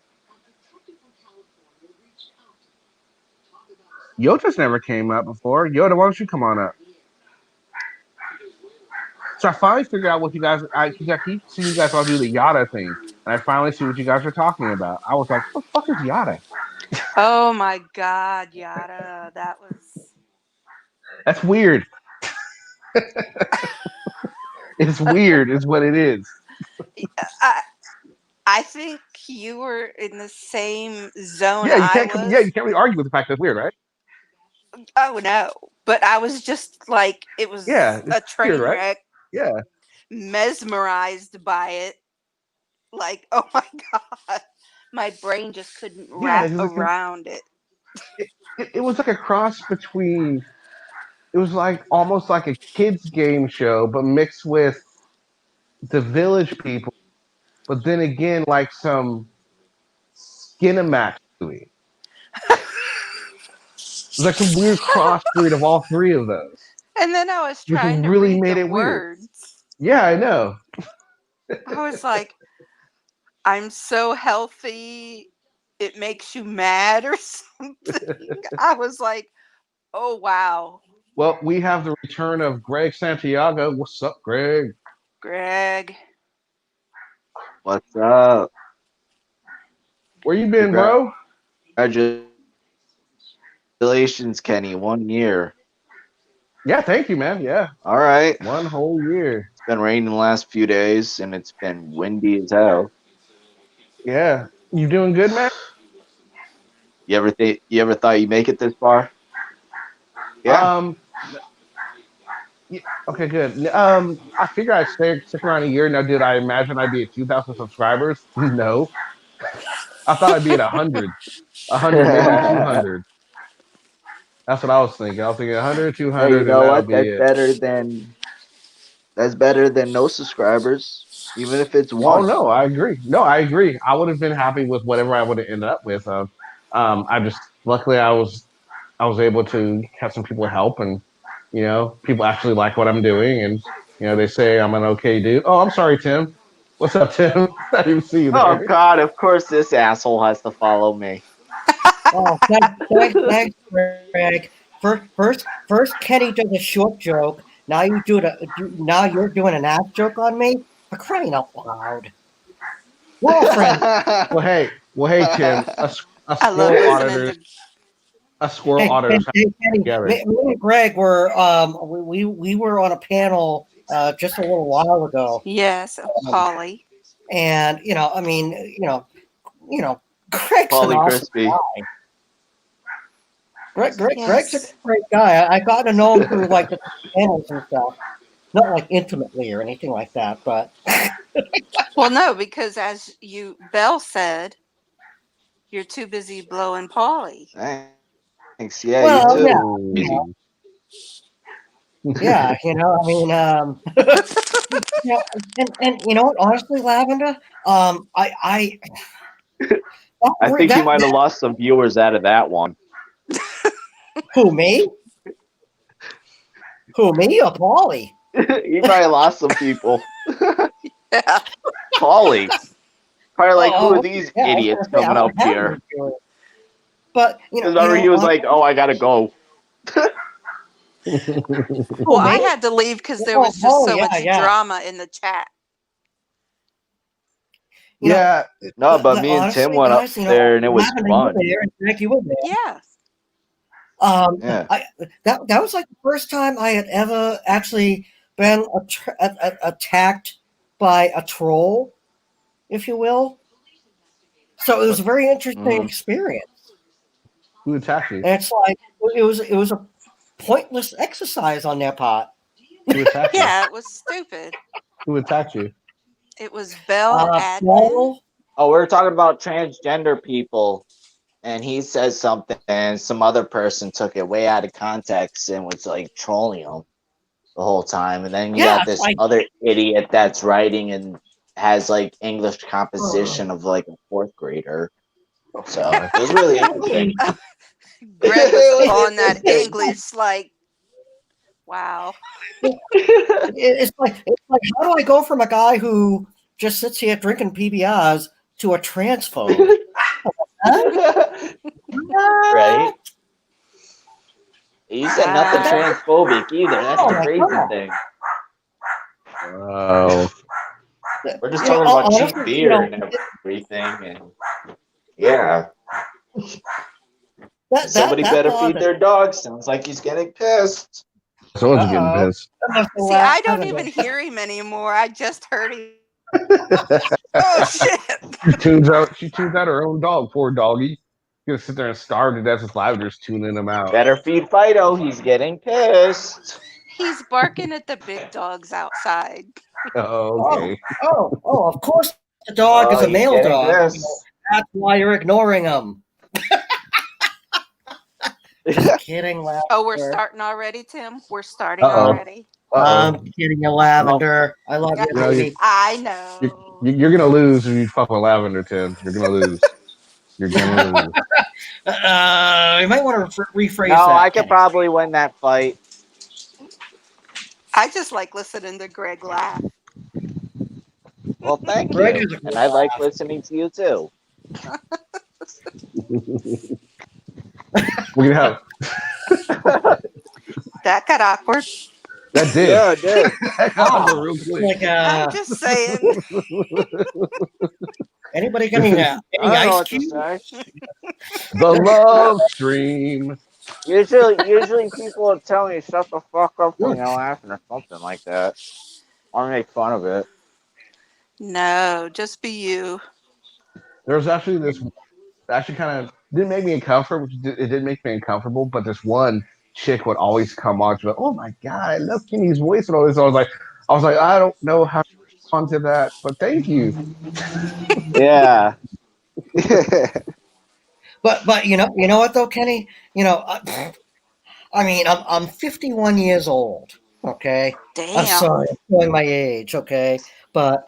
Yoda's never came up before. Yoda, why don't you come on up? So I finally figured out what you guys. I keep seeing you guys all do the Yada thing, and I finally see what you guys are talking about. I was like, "What the fuck is Yada?" Oh my God, Yada. That was. That's weird. It's weird, is what it is. I think you were in the same zone Yeah, I was. Yeah, you can't really argue with the fact that it's weird, right? Oh no. But I was just like, it was Yeah, a it's weird, train right? wreck. Yeah. Mesmerized by it. Like, oh my God. My brain just couldn't Yeah, wrap around it. It was like a cross between. It was like almost like a kids game show, but mixed with the Village People. But then again, like some Skinamax movie. It was like some weird crossbreed of all three of those, And then I was which trying to really read made the it weird. words. Yeah, I know. I was like, I'm so healthy, it makes you mad or something. I was like, oh wow. Well, we have the return of Greg Santiago. What's up, Greg? Greg. What's up? Where you been, bro? Congratulations, Kenny. 1 year. Yeah, thank you, man. Yeah, All right. 1 whole year. It's been raining the last few days, and it's been windy as hell. Yeah, you doing good, man? You ever thought you'd make it this far? Yeah. Yeah, okay, good. I figured I'd stick around a year. Now, did I imagine I'd be at 2,000 subscribers? No, I thought I'd be at 100, 100, maybe 200. That's what I was thinking. I was thinking 100, Hey, 200, you and know that'll what? be it. That's better than no subscribers, even if it's Oh one. no, I agree. No, I agree. I would have been happy with whatever I would have ended up with. I just luckily I was able to have some people help, and people actually like what I'm doing, and they say I'm an okay dude. Oh, I'm sorry, Tim. What's up, Tim? I didn't see you Oh there. God! Of course, this asshole has to follow me. Oh, thanks, Greg. First, Kenny does a short joke. Now now you're doing an ass joke on me. For crying out loud! We're all friends. Well, hey, Tim. A I love squirrel listening auditors. to A squirrel Hey, auditors Kenny, together. me and Greg were we were on a panel just a little while ago. yes, Polly. And I mean, Greg's an Pauly awesome Crispy. guy. Greg's a Yes. great guy. I got to know him through like the panels and stuff. Not like intimately or anything like that, but Well, no, because as Belle said, you're too busy blowing Polly. Thanks. Yeah, you well, too. yeah, I mean, and you know what? Honestly, Lavender, I I think you might have lost some viewers out of that one. Who, me? Who, me or Paulie? You probably lost some people. Yeah. Paulie. Probably like, who are these idiots I was coming up here? But Remember, he was like, "Oh, I gotta go." Well, I had to leave because there was just so much drama in the chat. Yeah. No, but me and Tim went up there, and it was fun. Yeah. Yeah. That was like the first time I had ever actually been attacked by a troll, if you will. So it was a very interesting experience. Who attacked you? And it's like it was a pointless exercise on their part. Who attacked you? Yeah, it was stupid. Who attacked you? It was Bell Admin. Troll, Oh, we were talking about transgender people, and he says something, and some other person took it way out of context and was like trolling him the whole time. And then you Yeah, got this like- other idiot that's writing and has like English composition of like a fourth grader. So it was really interesting. Greg was calling that English like, wow. it's like how do I go from a guy who just sits here drinking PBRs to a transphobe? Right? You said nothing transphobic either. That's the my crazy God. thing. Oh, We're just You know, talking about cheap honestly, beer you know, and everything, and yeah. Somebody better feed their dog. Sounds like he's getting pissed. someone's getting pissed. See, I don't even hear him anymore. I just heard him. Oh shit! She tunes out her own dog. Poor doggy. Gonna sit there and starve to death with Lavender's tuning him out. Better feed Fido. He's getting pissed. He's barking at the big dogs outside. Oh, okay. Of course the dog is a he's male getting dog. pissed. That's why you're ignoring him. Just kidding, Lavender. Oh, we're starting already, Tim. We're starting Uh-oh. already. I'm kidding you, Lavender. I love you, No, baby. I know. You're gonna lose if you fuck with Lavender, Tim. You're gonna lose. You're gonna lose. You might want to rephrase No, that. I could Kenny. probably win that fight. I just like listening to Greg laugh. Well, thank Greg you. is a And good I like laugh. listening to you too. We're gonna have That got awkward. that did. Yeah, it did. That got awkward real quick. Like, I'm just saying. anybody got any I don't know ice what to cubes? say. The love stream. Usually people will tell me shut the fuck up when you're laughing or something like that. Or make fun of it. No, just be you. There was actually this. Actually, kind of didn't make me uncomfortable. It did make me uncomfortable. But this one chick would always come on. She's like, "Oh my god, I love Kenny's voice," and all this. I was like, I don't know how to respond to that, but thank you. Yeah. But you know what though, Kenny? You know, I mean, I'm 51 years old. Okay, Damn. I'm sorry, I'm showing my age. Okay, but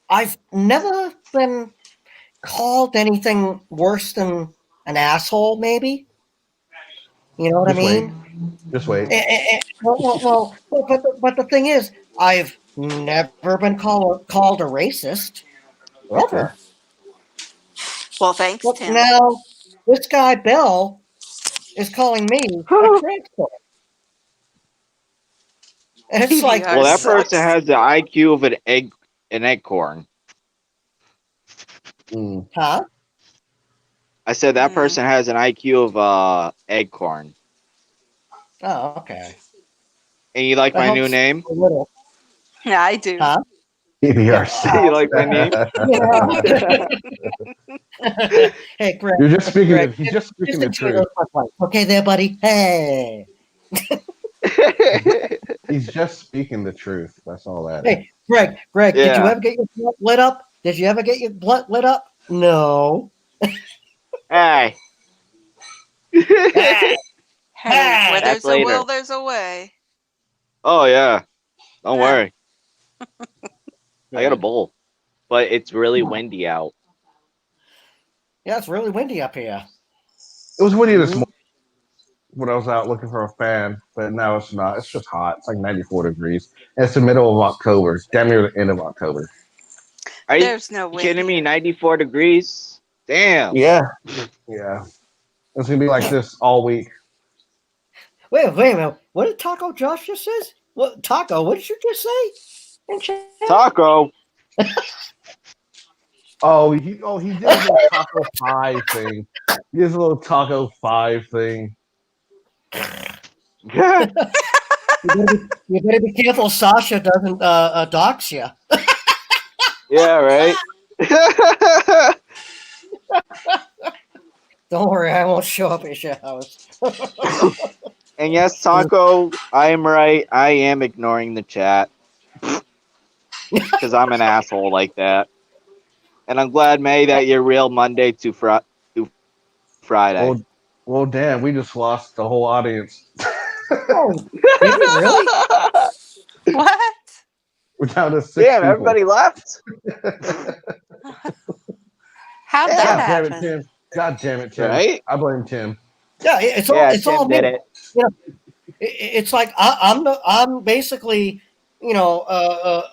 I've never been called anything worse than an asshole. Maybe you know what Just I wait. mean? Just wait. But the thing is, I've never been called a racist. Ever. Well, thanks, But Tim. now this guy Bill is calling me a transphobe. And it's like, Well, that sucks. person has the IQ of an acorn. huh? I said that person has an IQ of eggcorn. Oh, okay. And you like That my new helps name? a little. Yeah, I do. Huh? PBR. You like my name? Hey, Greg. You're just speaking. Greg, He's just speaking the enjoy truth. those Bud Lights. Okay, there, buddy. Hey. He's just speaking the truth. That's all that is. Hey, Greg. Did you Yeah. ever get your blunt lit up? Did you ever get your blunt lit up? No. Hey. Hey, where That's there's a later. will, there's a way. Oh, yeah. Don't worry. I got a bowl. But it's really windy out. Yeah, it's really windy up here. It was windy this morning when I was out looking for a fan, but now it's not. It's just hot. It's like 94 degrees. And it's the middle of October. It's damn near the end of October. Are you There's no way. kidding me? 94 degrees? Damn. Yeah. Yeah. It's going to be like this all week. Wait a minute. What did Taco Josh just says? What Taco? What did you just say? Taco. He did his little Taco 5 thing. He did his little Taco 5 thing. You better be careful Sasha doesn't dox you. Yeah, right. Don't worry, I won't show up at your house. And yes, Taco, I am right. I am ignoring the chat because I'm an asshole like that. And I'm glad, May, that you're real Monday to Friday. Well, damn, we just lost the whole audience. Oh, did we really? What? We're down to 6 Damn, people. everybody left. How'd Damn. that God damn it, happen? Tim. God damn it, Tim. Right? I blame Tim. Yeah, it's Tim all did me. it. You know, it's like I'm basically the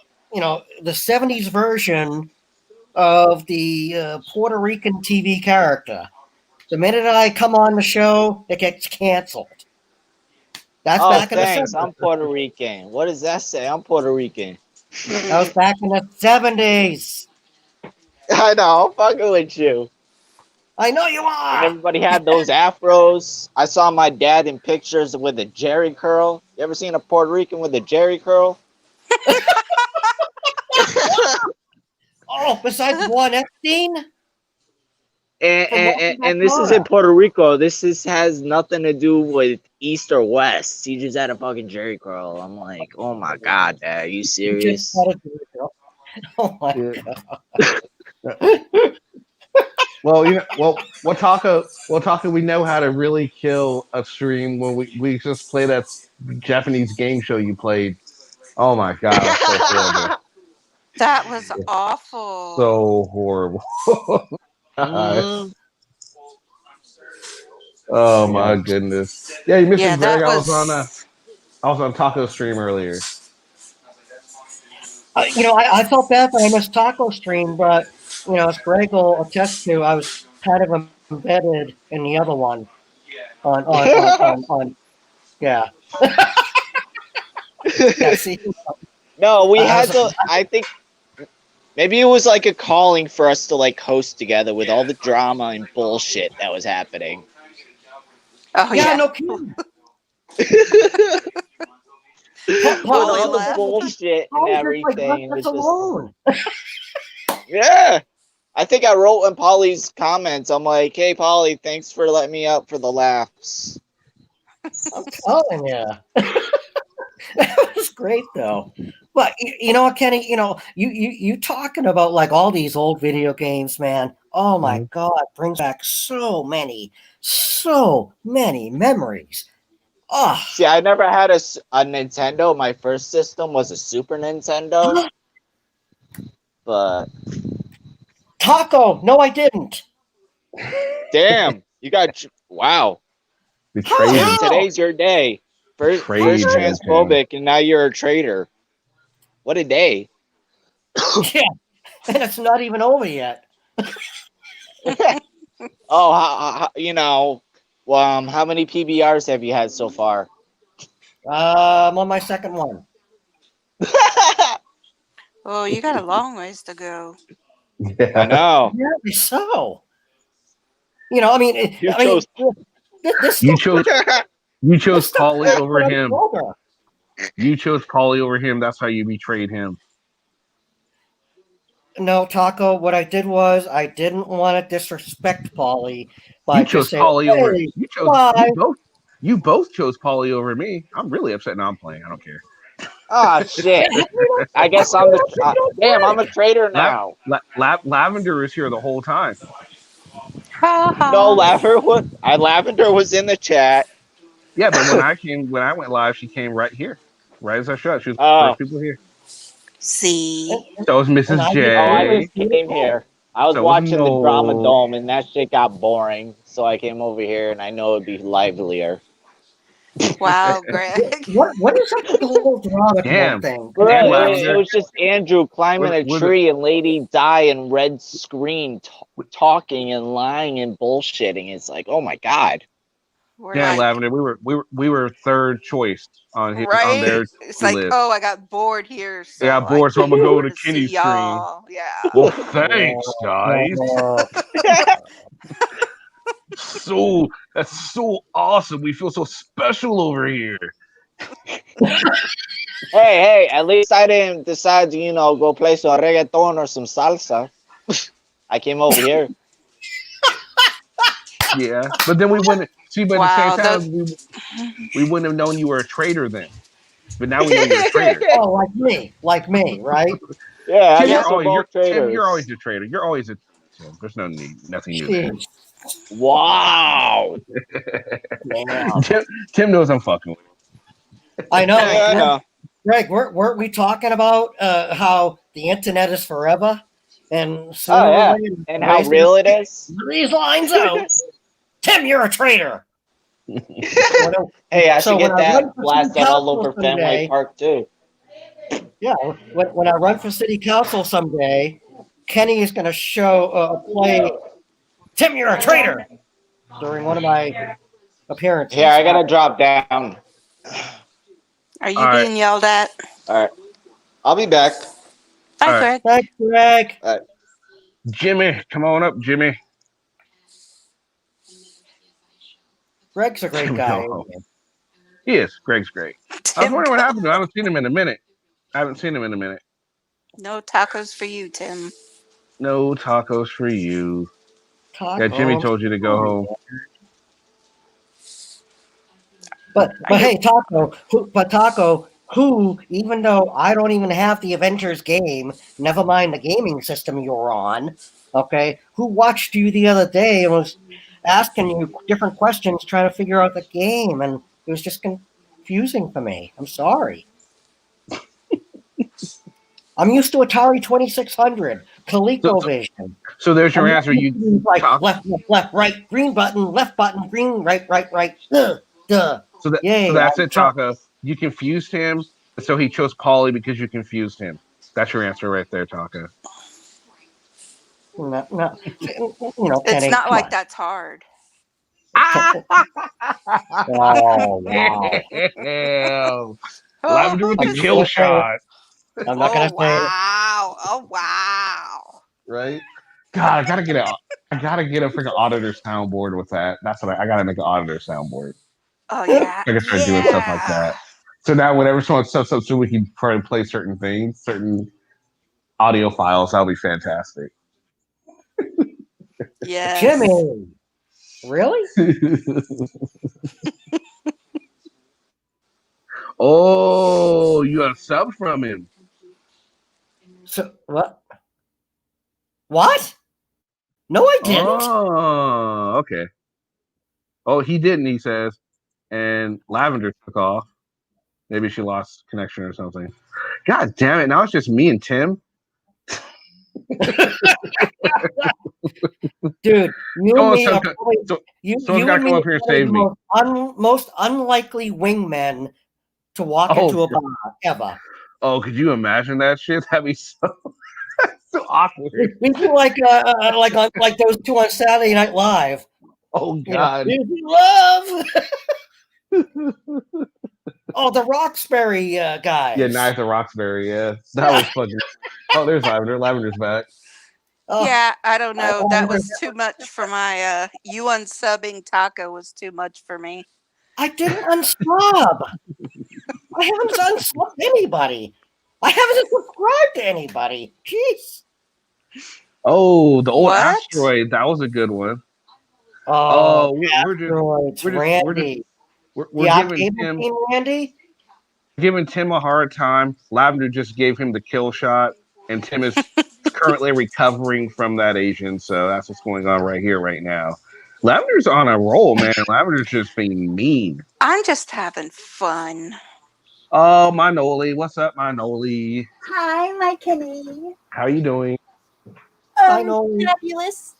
'70s version of the Puerto Rican TV character. The minute I come on the show, it gets canceled. That's Oh, back in the thanks. 70s. I'm Puerto Rican. What does that say? I'm Puerto Rican. That was back in the 70s. I know. I'm fucking with you. I know you And are. everybody had those afros. I saw my dad in pictures with a Jerry curl. You ever seen a Puerto Rican with a Jerry curl? Oh, besides Juan Epstein from Walking Back And this is in Florida. Puerto Rico. Has nothing to do with East or West. He just had a fucking Jerry curl. I'm like, oh my god, Dad, are you You just serious? had a girl. Oh my Yeah. god. What Taco, we know how to really kill a stream when we just play that Japanese game show you played. Oh my god, it was so horrible. That was awful. So horrible. Mm, Oh my goodness. Yeah, you missed Yeah, it, Greg. that I was. was on Taco stream earlier. I felt bad that I missed Taco Stream, but as Greg will attest to, I was kind of embedded in the other one. On yeah. Yeah, see, no, we I had was to. I think maybe it was like a calling for us to like host together with all the drama and bullshit that was happening. Oh yeah, yeah. no kidding. With Polly all the left. bullshit and Paul just like everything, left it us was just alone. yeah. I think I wrote in Polly's comments. I'm like, "Hey, Polly, thanks for letting me up for the laughs." I'm telling you. That was great though. But you know what, Kenny? You talking about like all these old video games, man. Oh my Mhm. god, brings back so many memories. Oh, See, I never had a Nintendo. My first system was a Super Nintendo, but Taco. No, I didn't. damn, you got wow. Betrayed How? him. Today's your day. First Betrayed him, Tim. transphobic, and now you're a traitor. What a day! Yeah, and it's not even over yet. Oh, how many PBRs have you had so far? I'm on my second one. Oh, you got a long ways to go. I Yeah. know. Apparently so. I mean, You chose. this You stuff, chose this stuff Polly hurts over when I'm him. sober. You chose Polly over him. That's how you betrayed him. No, Taco, what I did was I didn't want to disrespect Polly by You just chose saying, Polly over. hey, You chose. bye. You both chose Polly over me. I'm really upset now. I'm playing. I don't care. Ah, shit. I guess I'm the. Damn, I'm a traitor now. Lavender is here the whole time. Ha No, ha. Lavender was in the chat. Yeah, but when I went live, she came right here, right as I shut. She was the Oh, first people here. See. So was And Mrs. I just oh, I knew it J. just was came beautiful. here. I was So was watching the Drama Noel. Dome, and that shit got boring. So I came over here, and I know it'd be livelier. Wow, Greg. What is up with the little drama Damn. thing? Damn, It Lavender. was just Andrew climbing a With tree and Lady Di and red screen talking and lying and bullshitting. It's like, oh my god. We're Yeah, like, Lavender. We were third choice on right? their It's like, list. oh, I got bored here, Yeah, so I bored, so I'm gonna came go over to to see Kenny's stream. y'all. Yeah. Well, thanks, guys. So that's so awesome. We feel so special over here. Hey, at least I didn't decide to, go play some reggaeton or some salsa. I came over here. Yeah, but then we wouldn't see. But at the same Wow. time, we wouldn't have known you were a traitor then. But now we know you're a traitor. Oh, like me, right? Yeah, I Tim, guess we're both Tim, you're traders. always a traitor. You're always a Tim. There's nothing new there. Jeez. Wow. Yeah. Tim knows I'm fucking with him. I know. Yeah, I know. Greg, weren't we talking about how the internet is forever? And sooner Oh, or yeah. later, And how real it is. these lines out. Tim, you're a traitor. Hey, I So should when get I that run for blasted city all council over Fenway someday, Park, too. yeah, when I run for city council someday, Kenny is going to play Tim, you're a traitor during one of my appearances. Here, I gotta drop down. Are you All right. being yelled at? All right. I'll be back. Bye, All right. Greg. Thanks, Greg. All right. Jimmy, come on up, Jimmy. Greg's a great guy. No. He is. Greg's great. I was Tim, wondering what go. happened to him. I haven't seen him in a minute. No tacos for you, Tim. No tacos for you. Taco. Yeah, Jimmy told you to go home. But hey, Taco, who, even though I don't even have the Avengers game, never mind the gaming system you're on, okay, who watched you the other day and was asking you different questions trying to figure out the game, and it was just confusing for me. I'm sorry. I'm used to Atari 2600, ColecoVision. So there's your answer. You like talk. left, right, green button, green, right. Duh. So that's it, Taco. You confused him, so he chose Polly because you confused him. That's your answer right there, Taco. No, It's Kenny, not come like on. that's hard. Oh, wow. Lavender with the kill shot. I'm not gonna say it. Wow. Oh, wow. Right? God, I gotta get a freaking auditor soundboard with that. That's what I gotta make an auditor soundboard. Oh, yeah. I can start doing stuff like that. So now whenever someone sets up so we can probably play certain things, certain audio files, that'll be fantastic. Yes. Jimmy, really? Oh, you got a sub from him. So what? What? No, I didn't. Oh, okay. Oh, he didn't, he says. And Lavender took off. Maybe she lost connection or something. God damn it. Now it's just me and Tim. Dude, you and me are probably, someone's got to come up here and save me. Most unlikely wingmen to walk into a bar ever. Oh, could you imagine that shit? That'd be so awkward. We do like those two on Saturday Night Live. Oh God! Love. Oh, the Roxbury guys. Yeah, Knife the Roxbury. Yeah, that was fucking. Oh, there's Lavender. Lavender's back. Yeah, I don't know. That was too much for my you unsubbing Taco was too much for me. I didn't unsub. I haven't unsubbed anybody. I haven't subscribed to anybody. Jeez. Oh, the old asteroid. That was a good one. Oh, we're Randy. giving Tim. Randy? Giving Tim a hard time. Lavender just gave him the kill shot, and Tim is currently recovering from that Asian. So that's what's going on right here, right now. Lavender's on a roll, man. Lavender's just being mean. I'm just having fun. Oh, my Noli. What's up, my Noli? Hi, my Kenny. How you doing? I know. Fabulous.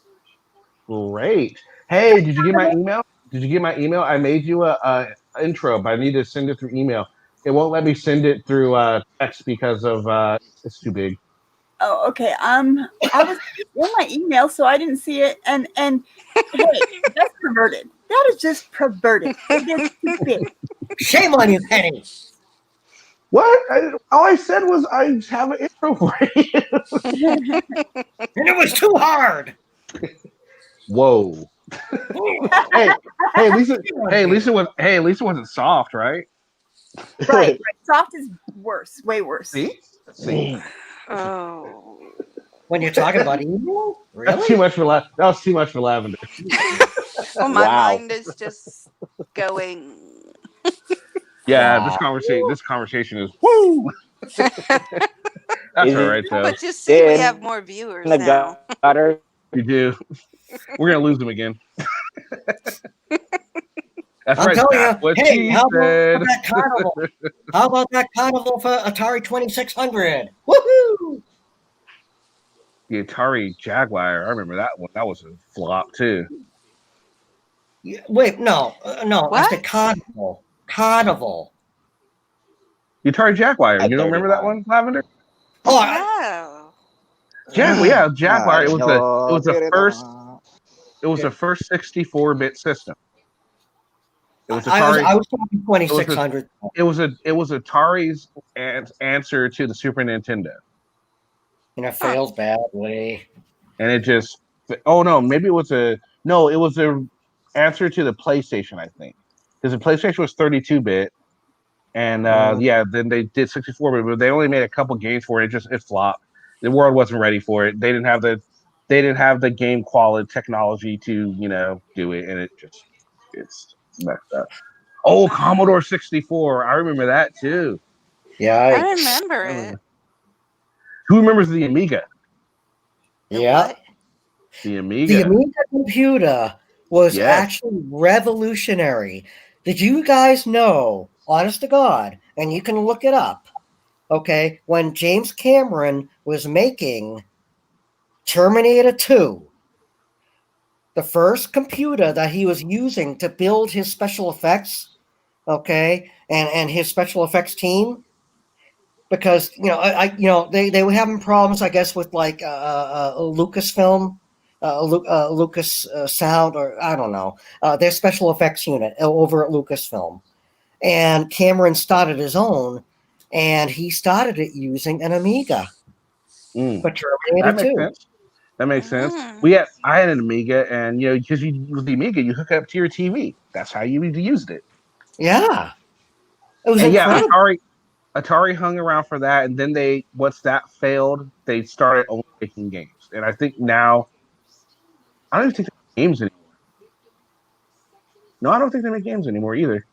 Great. Hey, did you get my email? I made you a intro, but I need to send it through email. It won't let me send it through text because of it's too big. Oh, okay. I was in my email, so I didn't see it. And hey, that's perverted. That is just perverted. It is too big. Shame on you, Penny. What? All I said was I have an intro for you. And it was too hard. Whoa. hey, hey, Lisa. Hey, Lisa wasn't soft, right? Right. Soft is worse. Way worse. See. Oh. When you're talking about email? That's Really? too much for that was too much for Lavender. Well, my Wow. mind is just going. Yeah, Wow. this conversation is woo. That's Is all it right though. But you see, we have in more the viewers now. gutter? You do. We're gonna lose them again. That's I'm right. telling That's you. what Hey, she how about said. that carnival? How about that carnival for Atari 2600? Woohoo! The Atari Jaguar. I remember that one. That was a flop too. Wait, no. I said What? carnival. Carnival. The Atari Jaguar. At You don't remember that 39. one, Lavender? Oh, No. Jaguar. Yeah, Jaguar. It No, was the first 64-bit system. It was I was Atari. talking It was 2600. it was Atari's answer to the Super Nintendo, And it fails badly. and it just. Oh no, maybe it was a no. It was a answer to the PlayStation, I think, because the PlayStation was 32-bit, and yeah, then they did 64-bit, but they only made a couple games for it. It flopped. The world wasn't ready for it. They didn't have the game quality technology to do it, and it's messed up. Oh, Commodore 64. I remember that too. I Yikes. remember it. Who remembers the Amiga? The Yeah. what? The The Amiga. Amiga computer was Yes. actually revolutionary. Did you guys know, honest to God, and you can look it up, okay, when James Cameron was making Terminator 2, the first computer that he was using to build his special effects, okay, and his special effects team, because they were having problems, I guess, with like Lucasfilm, Lucas Sound, or I don't know, their special effects unit over at Lucasfilm, and Cameron started his own, and he started it using an Amiga for Terminator That makes 2. sense. That makes sense. Mm. I had an Amiga, and because with the Amiga, you hook it up to your TV. That's how you used it. Yeah, it was And yeah, incredible. Atari hung around for that, and then once that failed, they started only making games. And I think now, I don't even think they make games anymore. No, I don't think they make games anymore either.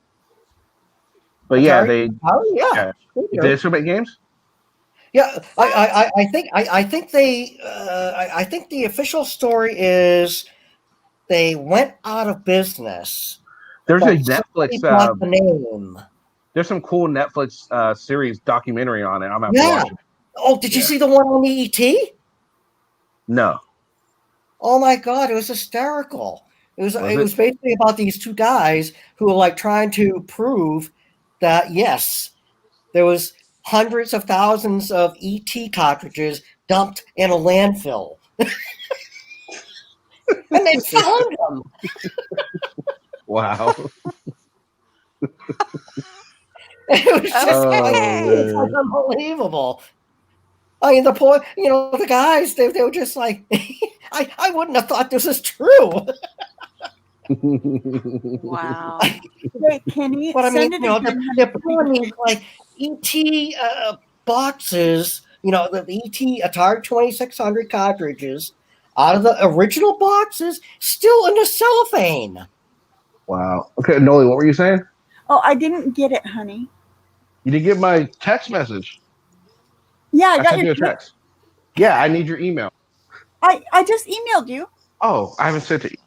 But yeah, Atari, yeah, they they do. still make games. Yeah, I think I think the official story is they went out of business, There's a but somebody Netflix. bought the name. There's some cool Netflix series documentary on it. I'm gonna have to Yeah. watch it. Oh, did you Yeah. see the one on the ET? No, Oh my God, it was hysterical. was It it? was basically about these two guys who were like trying to prove that yes, there was hundreds of thousands of ET cartridges dumped in a landfill, and they found them. Wow. It was just like it's Okay. like unbelievable. I mean, the poor, the guys, they were just like, I wouldn't have thought this is true. Wow. Wait, Kenny, But I mean, send it again. they're pulling these like ET boxes, the ET Atari 2600 cartridges out of the original boxes, still in the cellophane. Wow. Okay, Noli, what were you saying? Oh, I didn't get it, honey. You didn't get my text message. Yeah, I I got sent your you a text. Yeah, I need your email. I just emailed you. Oh, I haven't sent it.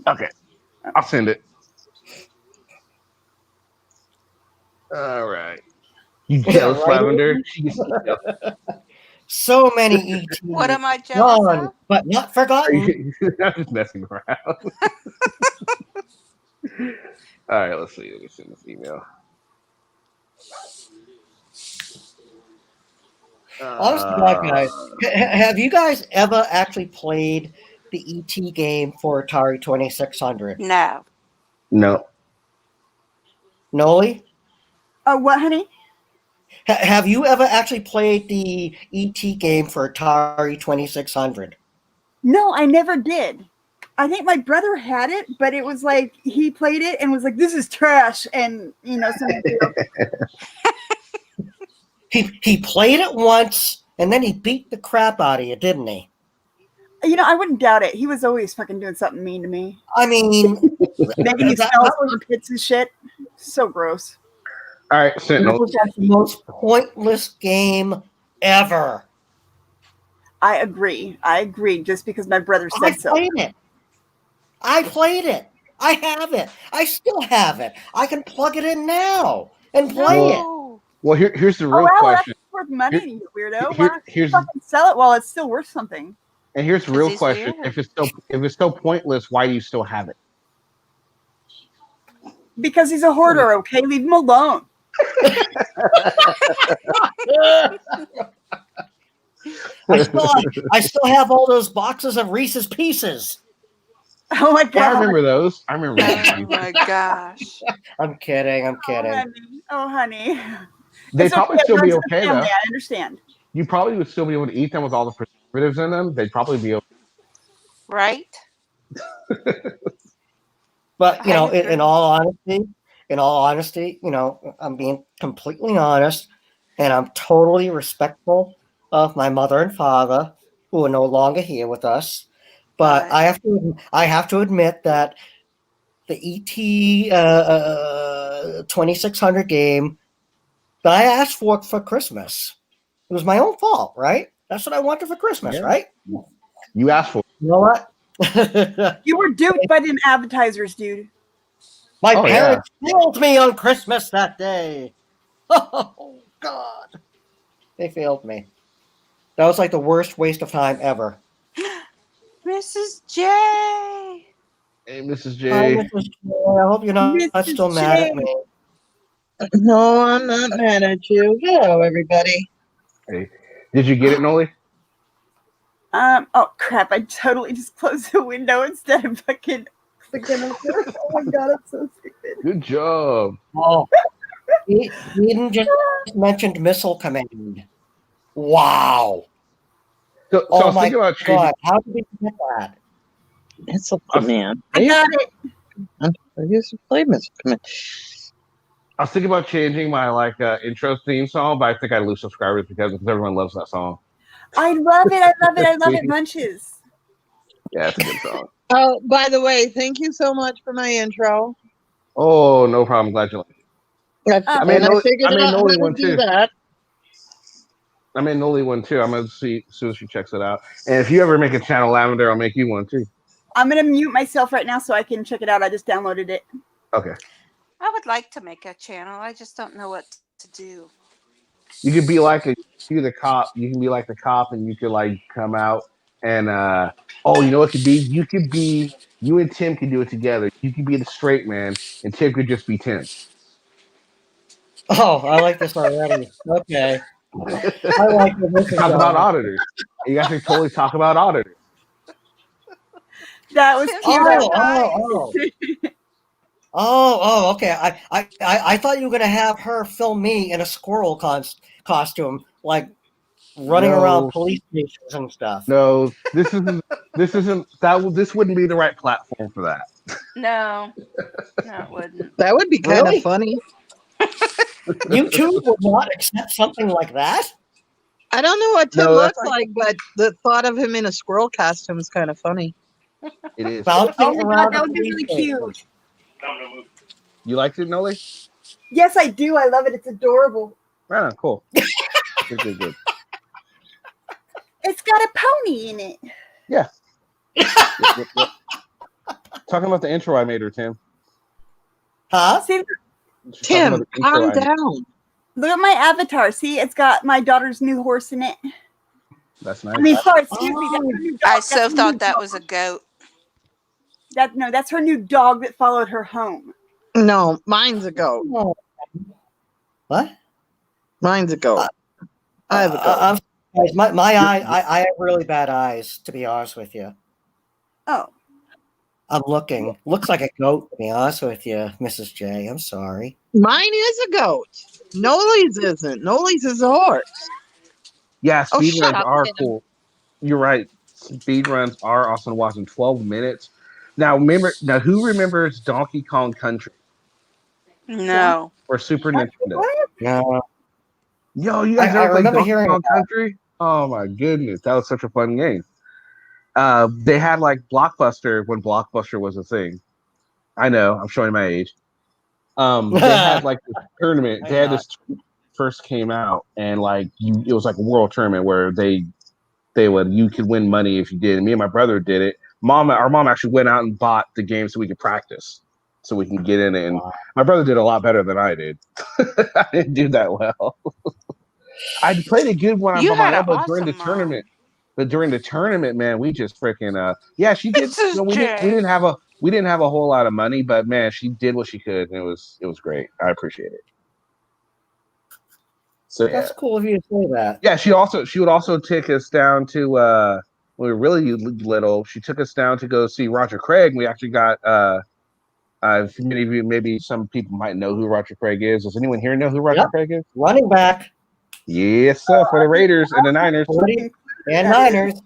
Okay, I'll send it. All right. You Yeah, jealous, right. Lavender? She gets jealous. So many ET. What am I jealous Gone, of? but not forgotten. I'm just messing around. All right, let's see. Let me send this email. Honest to God, guys, have you guys ever actually played the ET game for Atari 2600? No. No. Noli? What, honey? Have you ever actually played the ET game for Atari 2600? No, I never did. I think my brother had it, but it was like he played it and was like, "This is trash," and He played it once and then he beat the crap out of you, didn't he? I wouldn't doubt it. He was always fucking doing something mean to me, I mean, making you that smell was, armpits and shit. So gross. All right, that Sentinel. was like the most pointless game ever. I agree. Just because my brother I said so. played it. I have it. I still have it. I can plug it in now and play it. No. Well, here's the Oh real wow, question. that's worth money, Here- you weirdo. here- Why don't you here's fucking sell it while it's still worth something? and here's the 'Cause real he's question. weird. If it's so pointless, why do you still have it? Because he's a hoarder. Okay, leave him alone. I still have all those boxes of Reese's Pieces. Oh my god. Yeah, I remember those. I remember Oh those. my gosh. I'm kidding. I'm kidding. Oh honey. They It's probably okay, it still be runs in the okay though. family, I understand. You probably would still be able to eat them with all the preservatives in them. They'd probably be okay. Right? But I agree. in all honesty, I'm being completely honest, and I'm totally respectful of my mother and father, who are no longer here with us. But Right. I have to admit that the ET 2600 game that I asked for Christmas, it was my own fault, right? That's what I wanted for Christmas, Yeah. right? You asked for it. You know what? You were duped by them advertisers, dude. My Oh, parents failed me on Christmas that day. Oh, God. They failed me. That was like the worst waste of time ever. Mrs. J. Hey, Mrs. Hi, J. Mrs. J. I hope you're not Mrs. still mad at J. me. No, I'm not mad at you. Hello, everybody. Hey, did you get it, Noli? Oh crap! I totally just closed the window instead of fucking clicking over. Oh my god, I'm so stupid. Good job. Oh, Eden just mentioned Missile Command. Wow. So I Oh was my thinking about changing. God. How did we forget that? It's a man. I got it. I used to play Missile Command. I was thinking about changing my intro theme song, but I think I'd lose subscribers because everyone loves that song. I love it. I love it. I love it. Munches. Yeah, it's a good song. Oh, by the way, thank you so much for my intro. Oh, no problem. Glad you like it. I made figured I made out how Noli to one do too. that. I made Noli one too. I'm gonna see as soon as she checks it out. And if you ever make a channel Lavender, I'll make you one too. I'm gonna mute myself right now so I can check it out. I just downloaded it. Okay. I would like to make a channel. I just don't know what to do. You could be you're the cop. You can be like the cop, and you could come out and you know what it could be? You and Tim could do it together. You could be the straight man, and Tim could just be Tim. Oh, I like this already. Okay. I like where this is Talk about going. auditors. You guys can totally talk about auditors. That was Tim's cute. so Oh, okay. I thought you were gonna have her film me in a squirrel costume, like running around police stations and stuff. No, this isn't this wouldn't be the right platform for that. No, it wouldn't. That would be kind Really? of funny. YouTube would not accept something like that. I don't know what Tim No, that's looks like, but the thought of him in a squirrel costume is kind of funny. It is. Bouncing Oh my god, around that the would be police really station. cute. You liked it, Noli? Yes, I do. I love it. It's adorable. Ah, cool. Good. It's got a pony in it. Yep. Talking about the intro I made her, Tim. Huh? See, She's talking Tim, about the intro calm I made. down. look at my avatar. See, it's got my daughter's new horse in it. That's nice. I mean, sorry, excuse me. That's her new dog. I That's so her new thought that dog. was a goat. That's her new dog that followed her home. No, mine's a goat. What? Mine's a goat. I have a goat. I'm Guys, my eye, I have really bad eyes, to be honest with you. Oh, I'm looking. Looks like a goat, to be honest with you, Mrs. J. I'm sorry. Mine is a goat. Noli's isn't. Noli's is a horse. Yeah, Oh, speed shut runs up, are Tim. cool. You're right. Speed runs are awesome to watch in 12 minutes. Now who remembers Donkey Kong Country No. or Super Nintendo? No, Yo, you guys I ever played remember Donkey hearing Kong about Country? Oh my goodness, that was such a fun game. They had like Blockbuster when Blockbuster was a thing. I know, I'm showing my age. They had like this tournament. I'm They had not. this first came out, and like it was like a world tournament where you could win money if you did. And me and my brother did it. Our mom actually went out and bought the game so we could practice, so we can get in it. And my brother did a lot better than I did. I didn't do that well. I played it good when I'm You by my had an own, but during the awesome tournament, mom. man, we just freaking yeah, she did. You know, Mrs. J. we didn't have a whole lot of money, but man, she did what she could, and it was great. I appreciate it. So yeah. That's cool of you to say that. Yeah, she would also take us down to when we were really little. She took us down to go see Roger Craig. We actually got many of you, maybe some people might know who Roger Craig is. Does anyone here know who Roger Yep. Craig is? Running back. Yes, sir, for the Raiders and the Niners. 40 and Niners.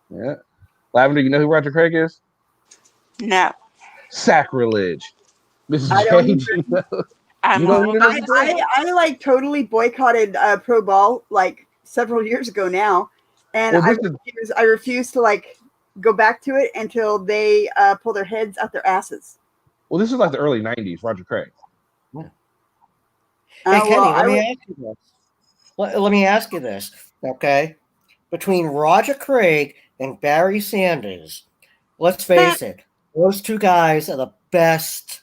Yeah. Lavender, you know who Roger Craig is? No. Sacrilege. Mrs. I J, don't do even. you know? I'm You know old who it as is? a I, ghost. I like totally boycotted pro ball like several years ago now, and Well, I refuse to like go back to it until they pull their heads out their asses. this is like the early '90s. Roger Craig. Hey, Kenny, Well, let me ask you this. Let me ask you this, okay? Between Roger Craig and Barry Sanders, let's face it, those two guys are the best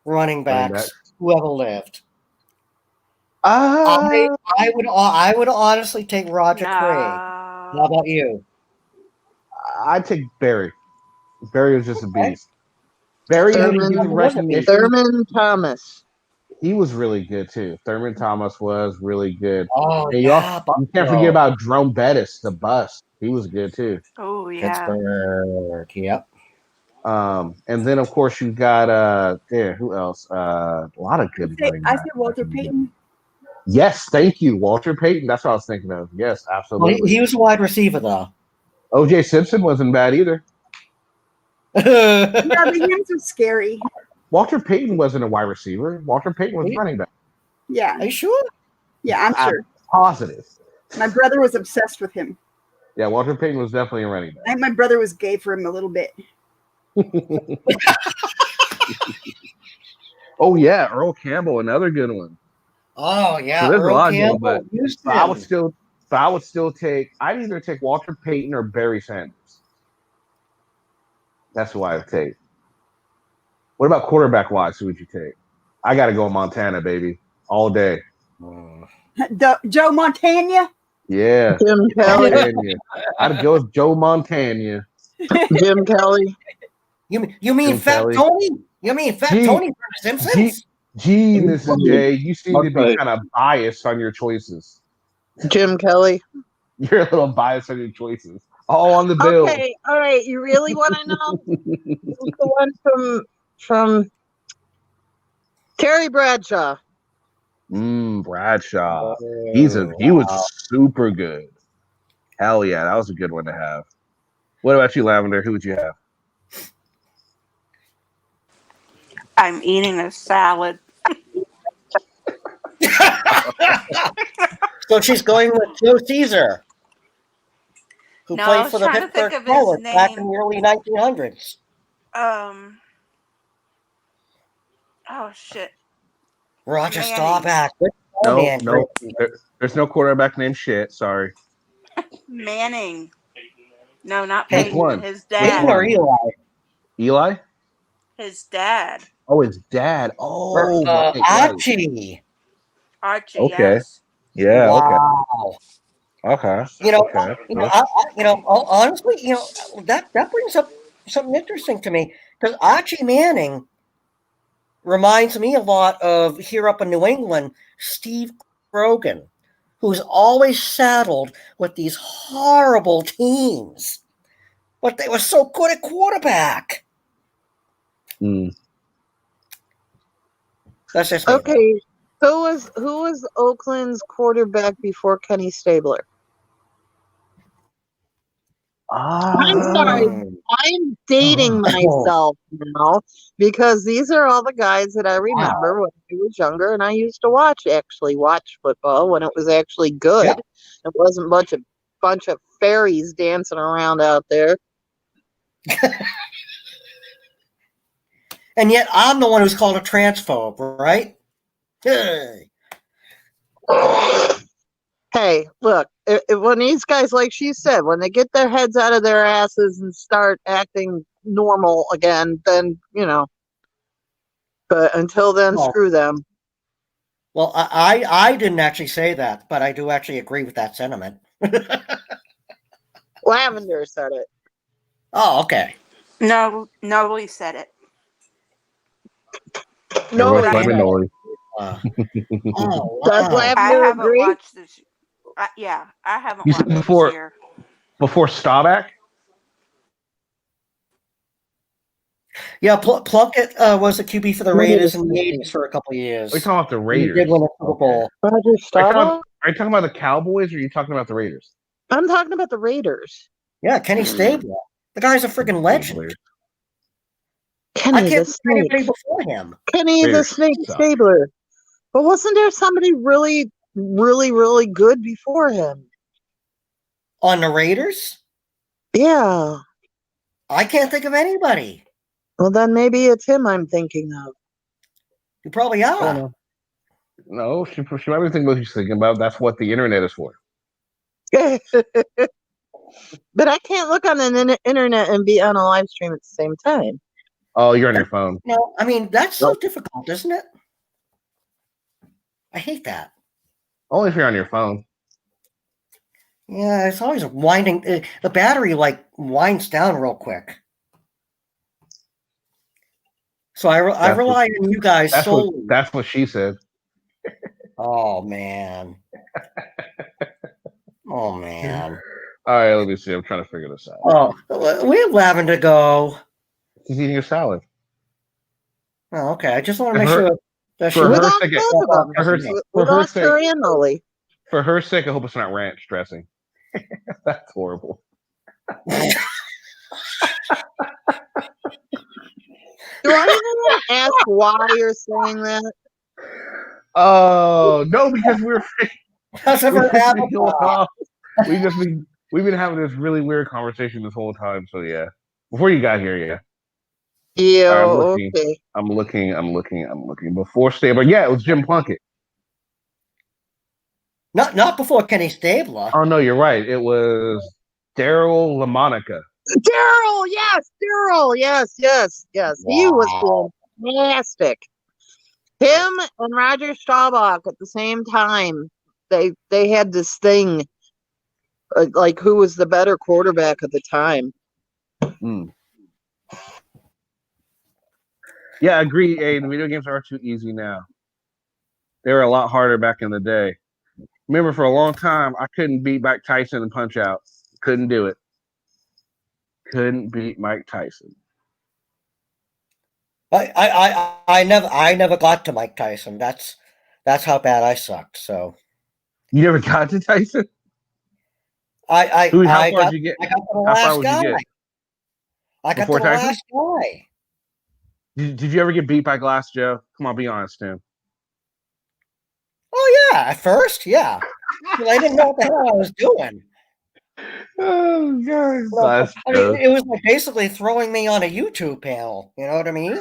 running backs who ever lived. I would honestly take Roger Craig. How No. about you? I'd take Barry. Barry was just a beast. Barry didn't get the recognition. Thurman Thomas. He was really good too. Thurman Thomas was really good. Oh, And yeah. you can't forget about Jerome Bettis, the bus. He was good too. Oh yeah. Pittsburgh. Yep. And then of course you got who else? A lot of good running I backs. said Walter Payton. Yes, thank you, Walter Payton. That's what I was thinking of. Yes, Well, absolutely. he was a wide receiver, though. O.J. Simpson wasn't bad either. Yeah, the names are scary. Walter Payton wasn't a wide receiver. Walter Payton was running back. Yeah. Are you sure? Yeah, I'm sure. Positive. My brother was obsessed with him. Yeah, Walter Payton was definitely a running back. I think my brother was gay for him a little bit. Oh yeah, Earl Campbell, another good one. Oh yeah, so there's Earl a lot Campbell, of them, but I would still take. I'd either take Walter Payton or Barry Sanders. That's who I would take. What about quarterback wise? Who would you take? I got to go Montana, baby, all day. Joe Montana. Yeah, Jim Kelly. Montana. I'd go with Joe Montana. Jim Kelly. You mean Jim Fat Kelly. Tony? You mean Fat Tony from Simpsons? Gee, Mrs. J, you seem to be kind of biased on your choices. Jim Kelly. You're a little biased on your choices. All on the bill. Okay, all right. You really want to know? Who's the one from Terry Bradshaw? Bradshaw. He was super good. Hell yeah, that was a good one to have. What about you, Lavender? Who would you have? I'm eating a salad. So she's going with Joe Caesar, who No, I played was for the trying to think Pittsburgh of his Pirates back in name. the early 1900s. Oh shit. Roger Manning. Staubach. No. There's no quarterback named shit. Sorry. Manning. No, not Hey, Peyton. one? His Peyton dad. or Eli? Eli? His dad. Oh, his dad. Oh, right. Archie. Archie. Okay. Yes. Yeah. Wow. Okay. You know, Okay. Honestly, that brings up something interesting to me, because Archie Manning reminds me a lot of, here up in New England, Steve Grogan, who's always saddled with these horrible teams, but they were so good at quarterback. Mm. That's just me. Okay, who was Oakland's quarterback before Kenny Stabler? I'm sorry, I'm dating myself now because these are all the guys that I remember when I was younger and I used to actually watch football when it was actually good. Yeah. It wasn't a bunch of fairies dancing around out there. And yet I'm the one who's called a transphobe, right? Hey. Hey, look, when these guys, like she said, when they get their heads out of their asses and start acting normal again, then, but until then, Well, screw them. Well, I didn't actually say that, but I do actually agree with that sentiment. Lavender said it. Oh, okay. No, nobody said it. No, Everyone's blaming Noli. Oh, Does wow. I Lavender haven't agree? watched this. Yeah, I haven't You said watched before this year. Staubach? Yeah, Plunkett was the QB for the Raiders in the 80s for a couple of years. We're talking about the And Raiders. He did win a Super Bowl. Roger Are you Staubach? talking about the Cowboys or are you talking about the Raiders? I'm talking about the Raiders. Yeah, Kenny Stabler. The guy's a freaking legend. Kenny I the can't think of Snake. anybody before him. Kenny the Raiders Snake suck. Stabler. But wasn't there somebody really, really, really good before him? On the Raiders? Yeah. I can't think of anybody. Well, then maybe it's him I'm thinking of. You probably I don't are. know. No, she might be thinking what she's thinking about. That's what the internet is for. But I can't look on the internet and be on a live stream at the same time. Oh, you're on your phone. No, I mean, that's so difficult, isn't it? I hate that. Only if you're on your phone. Yeah, it's always winding. The battery winds down real quick. So I rely on you guys solely. That's what she said. Oh man. Oh man. All right, let me see. I'm trying to figure this out. Oh, we have Lavender go. She's eating a salad. Oh, okay. I just want to make sure that she. For her Without sake, for her sake, I hope it's not ranch dressing. That's horrible. Do I even want to ask why you're saying that? Oh no, because we've been having this really weird conversation this whole time. So yeah, before you got here, yeah. Yeah. Right, Okay. I'm looking. Before Stabler, yeah, it was Jim Plunkett. Not before Kenny Stabler. Oh no, you're right. It was Daryl LaMonica. Daryl, yes, Wow. He was fantastic. Him and Roger Staubach at the same time. They had this thing, like who was the better quarterback at the time. Yeah, I agree. Hey, the video games are too easy now. They were a lot harder back in the day. Remember, for a long time, I couldn't beat Mike Tyson in Punch Out. Couldn't do it. Couldn't beat Mike Tyson. I never got to Mike Tyson. That's how bad I sucked. So you never got to Tyson? How far did you get? I got to the How far last would guy. you get? I got to Before the Tyson? last guy. Did you ever get beat by Glass Joe? Come on, be honest, Tim. Oh yeah, at first, yeah. I didn't know what the hell I was doing. Oh God! I mean, it was like basically throwing me on a YouTube panel. You know what I mean?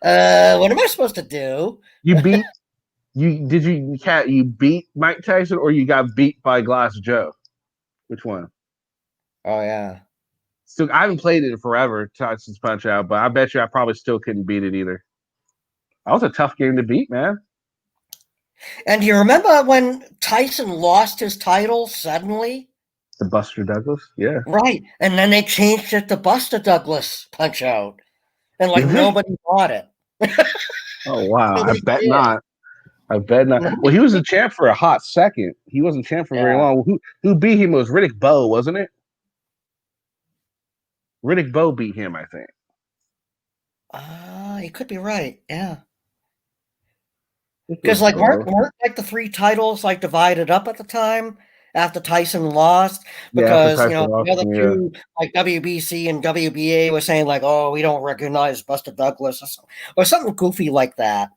What am I supposed to do? You beat you beat Mike Tyson or you got beat by Glass Joe? Which one? Oh yeah. So I haven't played it in forever, Tyson's Punch Out, but I bet you I probably still couldn't beat it either. That was a tough game to beat, man. And do you remember when Tyson lost his title suddenly? The Buster Douglas? Yeah. Right. And then they changed it to Buster Douglas Punch Out. And nobody bought it. Oh wow. So I bet not. I bet not. Well, he was a champ for a hot second. He wasn't champ for very Yeah. long. Who beat him was Riddick Bowe, wasn't it? Riddick Bowe beat him, I think. You could be right. Yeah. It Because was like Bowe. weren't like the three titles like divided up at the time after Tyson lost? Yeah, after Because Tyson lost the other him, yeah. two, like WBC and WBA, was saying like, oh, we don't recognize Buster Douglas or something goofy like that.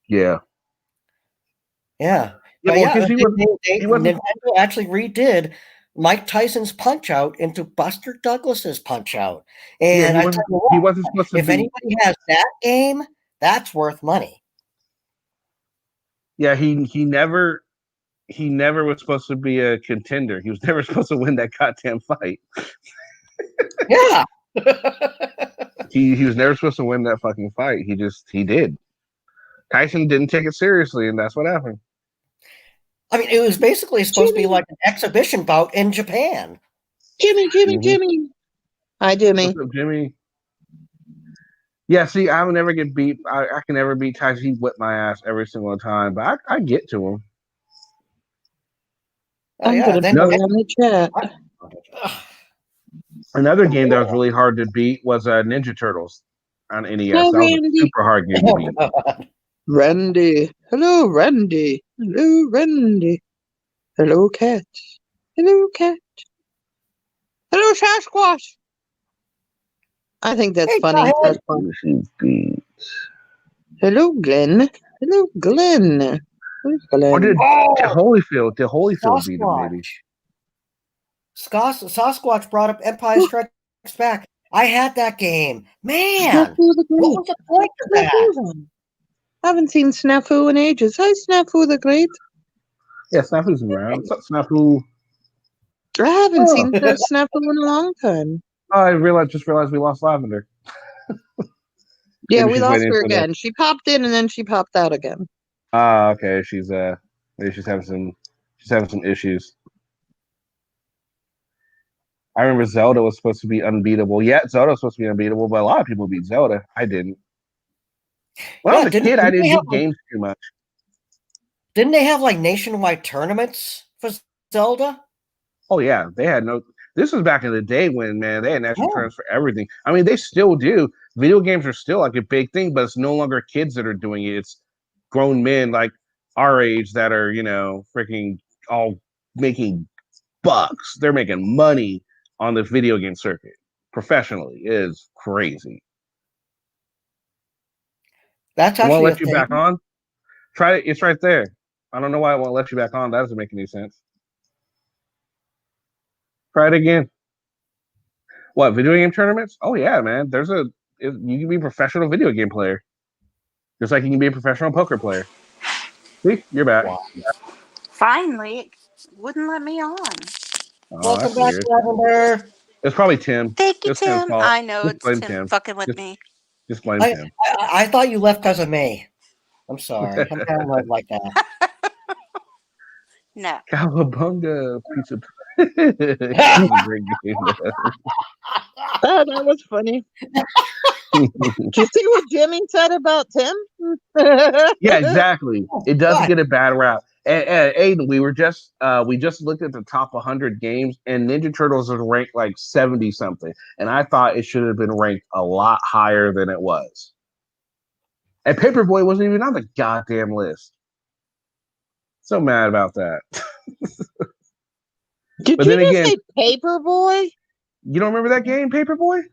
Yeah. Yeah. Yeah, But well, yeah, because he wasn't. Nintendo actually redid Mike Tyson's Punch Out into Buster Douglas's Punch Out. Yeah, And I tell you he what, wasn't supposed to if be. anybody has that game, that's worth money. Yeah, he never was supposed to be a contender. He was never supposed to win that goddamn fight. Yeah. He was never supposed to win that fucking fight. He did. Tyson didn't take it seriously, and that's what happened. I mean, it was basically supposed to be like an exhibition bout in Japan. Jimmy. Hi, Jimmy. What's up, Jimmy? Yeah, see, I would never get beat. I can never beat Tyson. He whipped my ass every single time, but I get to him. I'm gonna put it on the chat. Another game that was really hard to beat was Ninja Turtles on NES. Oh, that was Randy. a super hard game to beat. Randy. Hello, Randy. Hello, Randy. Hello, cat. Hello, cat. Hello, Sasquatch. I think that's funny. Sasquatch. Hello, Glenn. Hello, Glenn. Where's Glenn? Or did Holyfield beat him, maybe? Sasquatch brought up Empire Strikes Back. I had that game. Man, Snafu the Great. what was the point of that? I haven't seen Snafu in ages. Hi, Snafu the Great. Yeah, Snafu's around. What's up, Snafu? I haven't seen Snafu in a long time. Oh, I just realized we lost Lavender. Yeah, Maybe we she's lost waiting her for again. She popped in and then she popped out again. Okay. Maybe she's having some issues. I remember Zelda was supposed to be unbeatable. Yeah, Zelda was supposed to be unbeatable, but a lot of people beat Zelda. I didn't. When I was a kid, I didn't beat games too much. Didn't they have like nationwide tournaments for Zelda? Oh yeah, they had no. This was back in the day when, man, they had national tournaments for everything. I mean, they still do. Video games are still like a big thing, but it's no longer kids that are doing it. It's grown men like our age that are, freaking all making bucks. They're making money on the video game circuit professionally. It is crazy. That's I won't actually let you back on. Try it. It's right there. I don't know why it won't let you back on. That doesn't make any sense. Try it again. What, video game tournaments? Oh yeah, man. You can be a professional video game player, just like you can be a professional poker player. See, you're back. Wow. Finally, it wouldn't let me on. Oh, Welcome back, weird. Lavender. It's probably Tim. Thank you, It's Tim's Tim. fault. I know Just blame it's Tim fucking with me. Just blame Tim. I thought you left because of me. I'm sorry. I'm paranoid like that. No. Cowabunga pizza. Great game. Oh, that was funny. Did you see what Jimmy said about Tim? Yeah, exactly. It does get a bad rap. And Aiden, we just looked at the top 100 games, and Ninja Turtles is ranked like 70 something, and I thought it should have been ranked a lot higher than it was. And Paperboy wasn't even on the goddamn list. So mad about that. Did you just say Paperboy? You don't remember that game, Paperboy?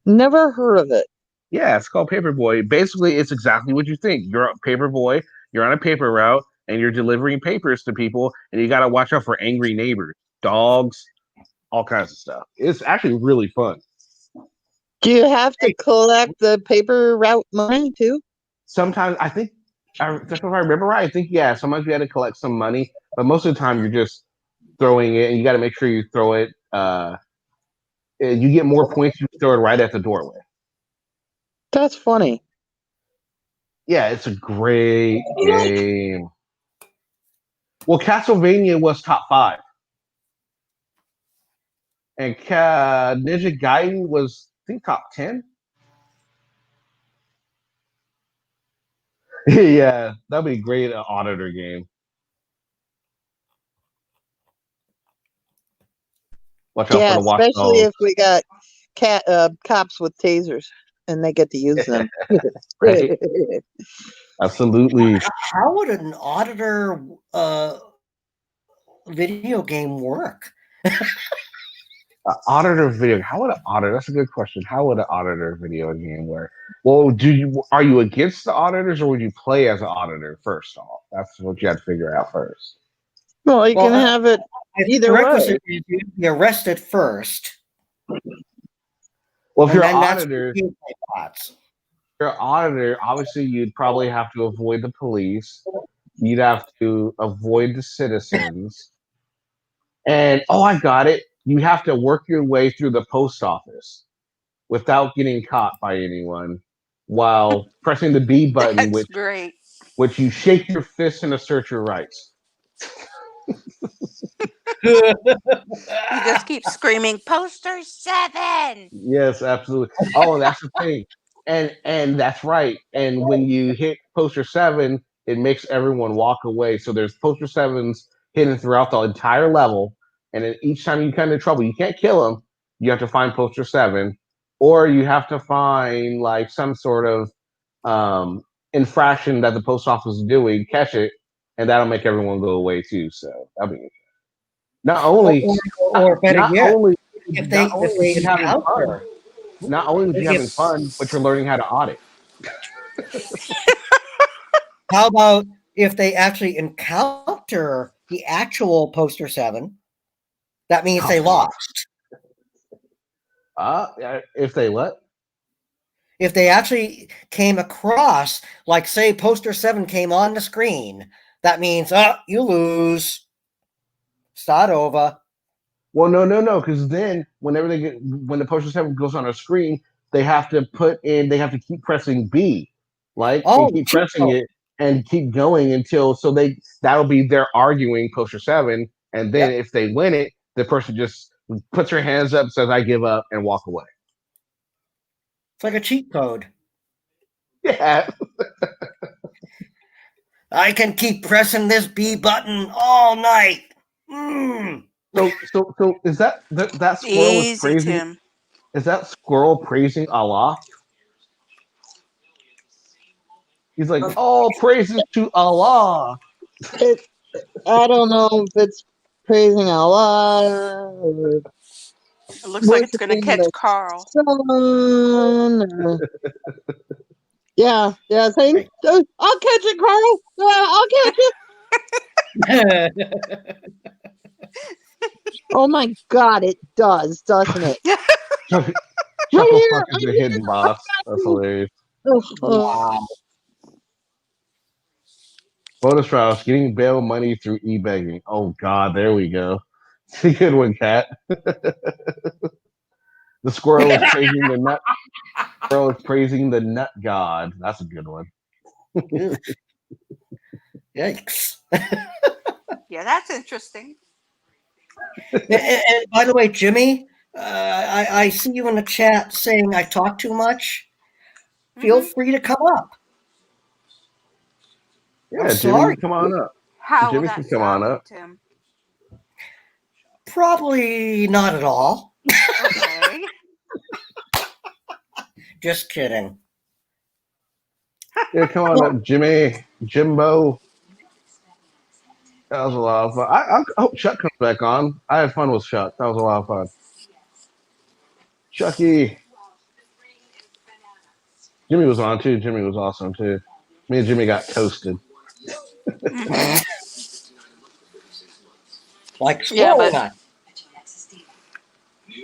Never heard of it. Yeah, it's called Paperboy. Basically, it's exactly what you think. You're a Paperboy, you're on a paper route, and you're delivering papers to people, and you got to watch out for angry neighbors, dogs, all kinds of stuff. It's actually really fun. Do you have to collect the paper route money too? Sometimes, I think, if I remember right, I think, yeah, sometimes you had to collect some money, but most of the time you're just throwing it, and you got to make sure you throw it. You get more points if you throw it right at the doorway. That's funny. Yeah, it's a great game. Well, Castlevania was top 5. And Ninja Gaiden was, I think, top 10. Yeah, that'd be great. An auditor game. Watch out for Yeah, the especially watchdogs. if we got cops with tasers and they get to use them. Right? Absolutely. How would an auditor video game work? Auditor video. How would an auditor? That's a good question. How would an auditor video game work? Well, are you against the auditors, or would you play as an auditor first off? That's what you have to figure out first. Well, you Well, can have it if either the way. requisite is you'd be arrested first, Well, if and you're an then that's auditor, when you play bots. you're an auditor. Obviously, you'd probably have to avoid the police. You'd have to avoid the citizens. And oh, I got it. You have to work your way through the post office without getting caught by anyone while pressing the B button, That's great. which you shake your fist and assert your rights. You just keep screaming, "Poster 7!" Yes, absolutely. Oh, that's the thing. And that's right. And when you hit poster 7, it makes everyone walk away. So there's poster 7s hidden throughout the entire level. And then each time you come into trouble, you can't kill them. You have to find poster 7, or you have to find like some sort of infraction that the post office is doing, catch it, and that'll make everyone go away too. So I mean, not only Or better not yet, only if not only would you they having fun, encounter, not only would you having fun, but you're learning how to audit. how about if they actually encounter the actual poster 7? That means they lost. If they what? If they actually came across, like say poster 7 came on the screen, that means you lose. Start over. Well, no, because then when the poster 7 goes on a screen, they have to keep pressing B, and keep pressing it and keep going until that'll be their arguing poster 7, and then if they win it, the person just puts their hands up, says I give up, and walk away. It's like a cheat code. Yeah. I can keep pressing this B button all night. Mm. So is that squirrel is Easy, praising? Tim. Is that squirrel praising Allah? He's like, all praises to Allah. I don't know if it's praising Allah or It looks like it's going to catch Carl. Yeah, saying, I'll catch it, Carl. I'll catch it. Oh my God, it does, doesn't it? Chuckle Fuck is the hidden boss. That's hilarious. Wow. Bonus Strauss getting bail money through e-begging. Oh God, there we go. It's a good one, Cat. The squirrel is praising the nut. Squirrel is praising the nut god. That's a good one. Yikes. Yeah, that's interesting. And by the way, Jimmy, I see you in the chat saying I talk too much. Feel free to come up. Yeah, Jimmy, come on up. How Jimmy will can that come on stop up. you, Tim? Probably not at all. Okay. Just kidding. Yeah, come on up, Jimmy. Jimbo. That was a lot of fun. I hope Chuck comes back on. I had fun with Chuck. That was a lot of fun. Chucky. Jimmy was on too. Jimmy was awesome too. Me and Jimmy got toasted. Like Yeah, squirrel but nut.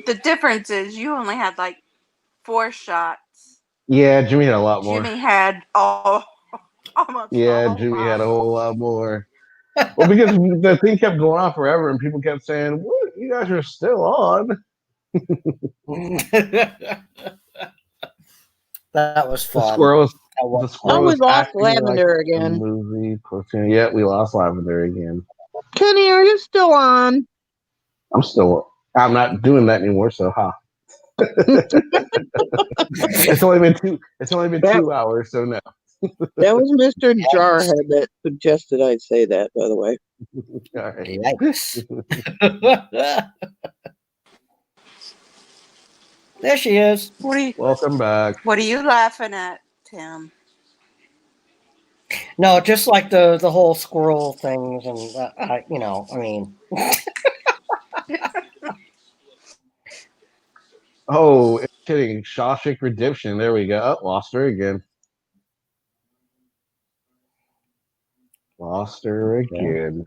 the difference is you only had like 4 shots. Yeah, Jimmy had a lot more. Jimmy had almost Yeah, a whole Jimmy had a bottle. whole lot more. Well, because the thing kept going on forever, and people kept saying, "What? You guys are still on?" That was fun. The squirrel we is lost acting Lavender like again. Movie platoon. Yeah, we lost Lavender again. Kenny, are you still on? I'm not doing that anymore. So, it's only been 2 hours. So no. That was Mr. Jarhead that suggested I say that, by the way. All right. Yikes. There she is. Welcome back. What are you laughing at, Tim? No, just like the whole squirrel things, and you know, I mean, Oh, it's kidding. Shawshank Redemption. There we go. Oh, lost her again. Lost her again.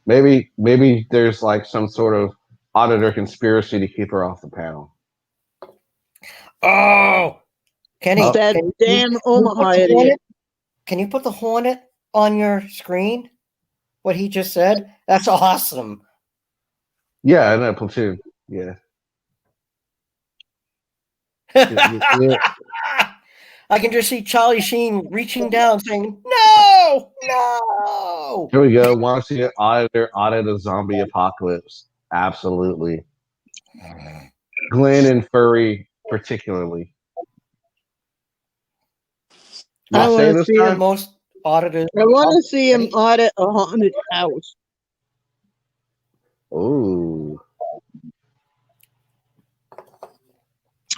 Maybe there's like some sort of auditor conspiracy to keep her off the panel. oh, Kenny, That damn Omaha idiot. Can you put the Hornet on your screen? What he just said? That's awesome. Yeah, I know, Platoon. Yeah. Yeah. I can just see Charlie Sheen reaching down saying, no, no. Here we go. Want to see an auditor audit a zombie apocalypse? Absolutely. Glenn and Furry, particularly. I want to see the most audited. I want to see him audit a haunted house. Ooh.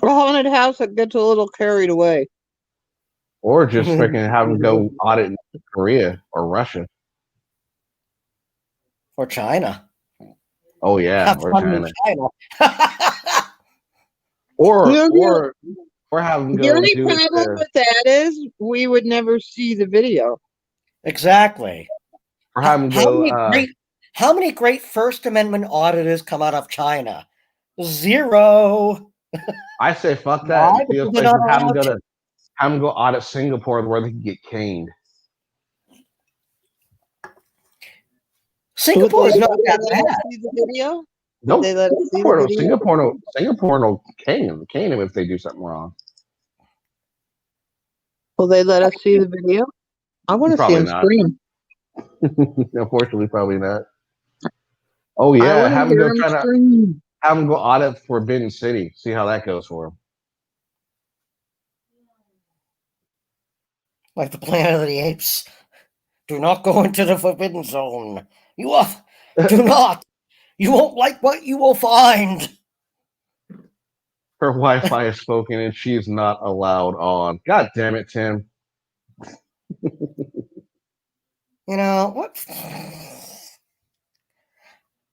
A haunted house that gets a little carried away. Or just freaking have him go audit in Korea or Russia. Or China. Oh yeah, Have or fun China. in China. or The have them go only do it problem there. with that is we would never see the video. Exactly. Or have them go. How many great First Amendment auditors come out of China? Zero. I say fuck that. Why? Because Because they're not have them allowed to. have them go audit Singapore where they can get caned. Singapore is not that bad. See the video? No, They let us see the video? Singapore no cane them if they do something wrong. Will they let us see the video? I want to see Probably him not. scream. Unfortunately, probably not. Oh I yeah, want to hear him scream. have them go audit Forbidden City. See how that goes for them. Like the Planet of the Apes. Do not go into the Forbidden Zone. Do not. You won't like what you will find. Her Wi-Fi is spoken and she's not allowed on. God damn it, Tim. You know what?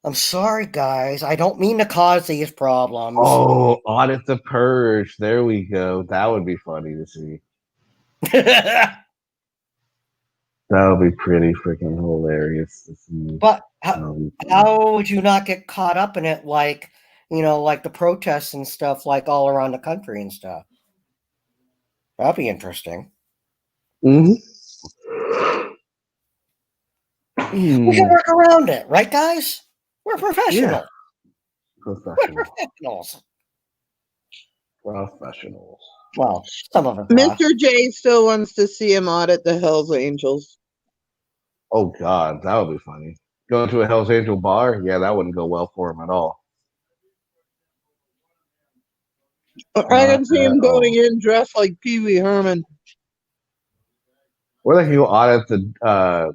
I'm sorry, guys. I don't mean to cause these problems. Oh, audit the purge. There we go. That would be funny to see. That would be pretty freaking hilarious to see. But how would you not get caught up in it, like, you know, like the protests and stuff, like all around the country and stuff? That'd be interesting. Mm-hmm. We can work around it, right, guys? We're professional. Yeah. Professional. We're professionals. Professionals. Well, some of us. Mr. J still wants to see him audit the Hells Angels. Oh God, that would be funny. Going to a Hell's Angel bar? Yeah, that wouldn't go well for him at all. I can see him going in dressed like Pee Wee Herman. Or they can go audit the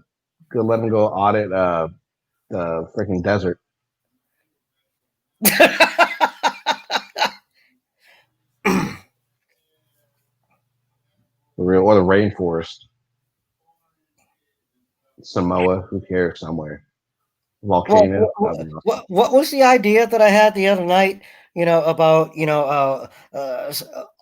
let him go audit the freaking desert. Or the rainforest. Samoa, who cares? Somewhere. Volcano. What was the idea that I had the other night? You know, about, you know,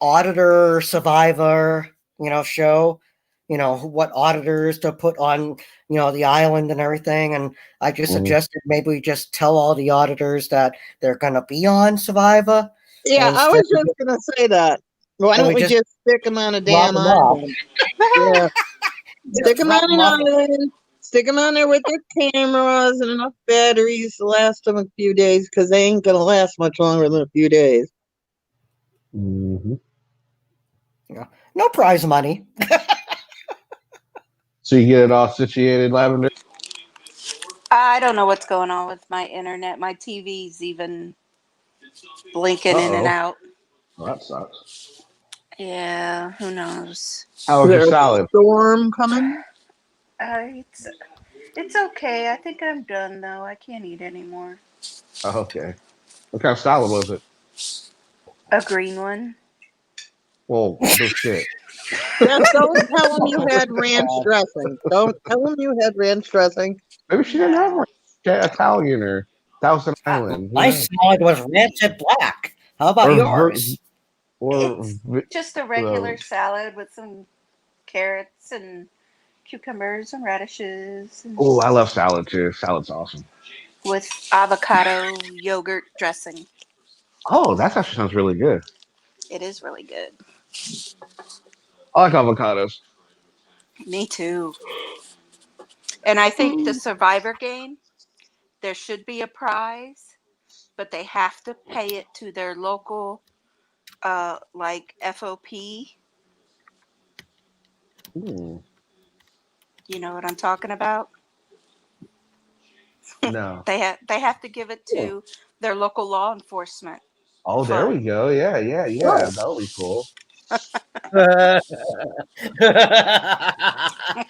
auditor survivor, you know, show, you know, what auditors to put on, you know, the island and everything. And I just suggested maybe we just tell all the auditors that they're going to be on Survivor. Yeah, I was just going to say that. Why don't we just stick them on a damn island? Yeah. Stick them on an island. Stick them on there with their cameras and enough batteries to last them a few days, because they ain't going to last much longer than a few days. Mm-hmm. Yeah. No prize money. So you get it all situated, Lavender? I don't know what's going on with my internet. My TV's even blinking in and out. Well, that sucks. Yeah, who knows? How Is was your there a salad? storm coming? It's it's okay. I think I'm done though. I can't eat anymore. Oh, okay. What kind of salad was it? A green one. Well, no shit. Yes, don't tell them you had ranch dressing. Don't tell them you had ranch dressing. Maybe she didn't have No. Italian or Thousand Uh, Island. Who my knows? salad was rancid black. How about Or yours? It's or just a regular salad with some carrots and cucumbers and radishes and oh, I love salad too. Salad's awesome. with avocado yogurt dressing. Oh, that actually sounds really good. It is really good. I like avocados. Me too. And I think the Survivor game, there should be a prize, but they have to pay it to their local like FOP. Hmm. You know what I'm talking about? No. They have to give it to their local law enforcement Oh, there we fund. go. Yeah, yeah, yeah. That'll be cool.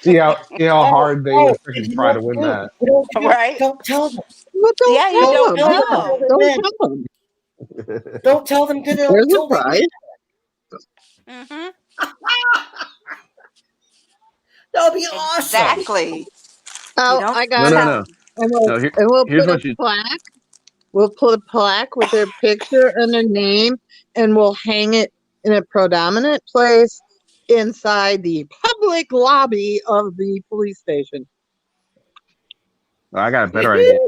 See how Oh, hard they oh, would freaking and you know try what to to win do? that. You know what to do? Right? Don't tell them. But don't Yeah, you tell Don't don't them. tell them know. until they Don't win. tell them. Don't tell them There's a until they win. prize. Mhm. That'll be awesome. Exactly. You Oh, don't I No, got no, it. tell no, them. no. Here, And we'll here's put a what you. plaque. We'll put a plaque with their picture and their name, and we'll hang it in a predominant place inside the public lobby of the police station. I got a better idea.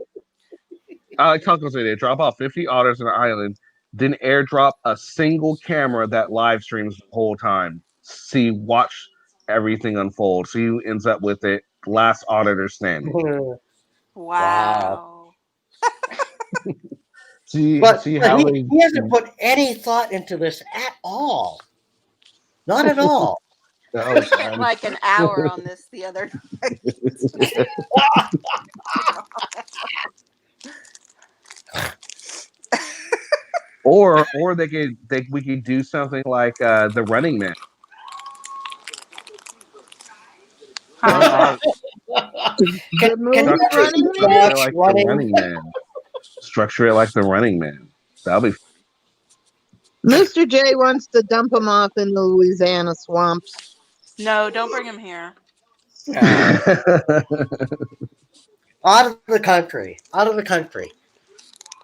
I like Taco's idea. Drop off 50 otters on an island, then airdrop a single camera that live streams the whole time. Watch everything unfold. See who ends up with it. Last auditor standing. Wow. Wow. See But how he, they. he hasn't put any thought into this at all. Not at all. Oh, We spent God. like an hour on this the other night. or we could do something like the Running Man. Huh? The movie Can Structure Running so Man? structure it much like the running? Running Man. Structure it like the Running Man. That'll be. Mr. J wants to dump him off in the Louisiana swamps. No, don't bring him here. Out of the country. Out of the country.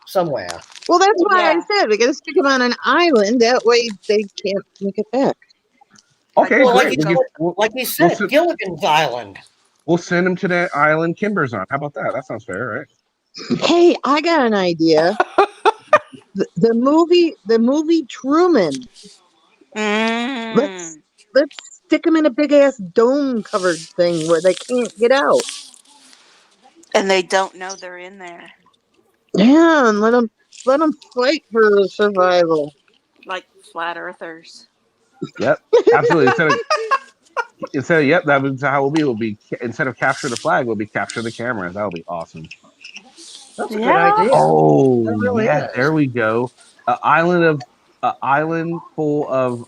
Somewhere. Well, that's why I Yeah. said we got to stick him on an island. That way they can't make it back. Okay, Well, great. like he said, Gilligan's Island. We'll send him to that island Kimber's on. How about that? That sounds fair, right? Hey, I got an idea. The movie Truman. Let's Mm. let's stick them in a big ass dome covered thing where they can't get out. And they don't know they're in there. Yeah, and let them fight for survival. Like flat earthers. Yep, absolutely. Yep, that was how it will be. Instead of capture the flag, we'll be capture the camera. That would be awesome. That's a good Yeah. idea. Oh That really yeah, is. there we go. An island full of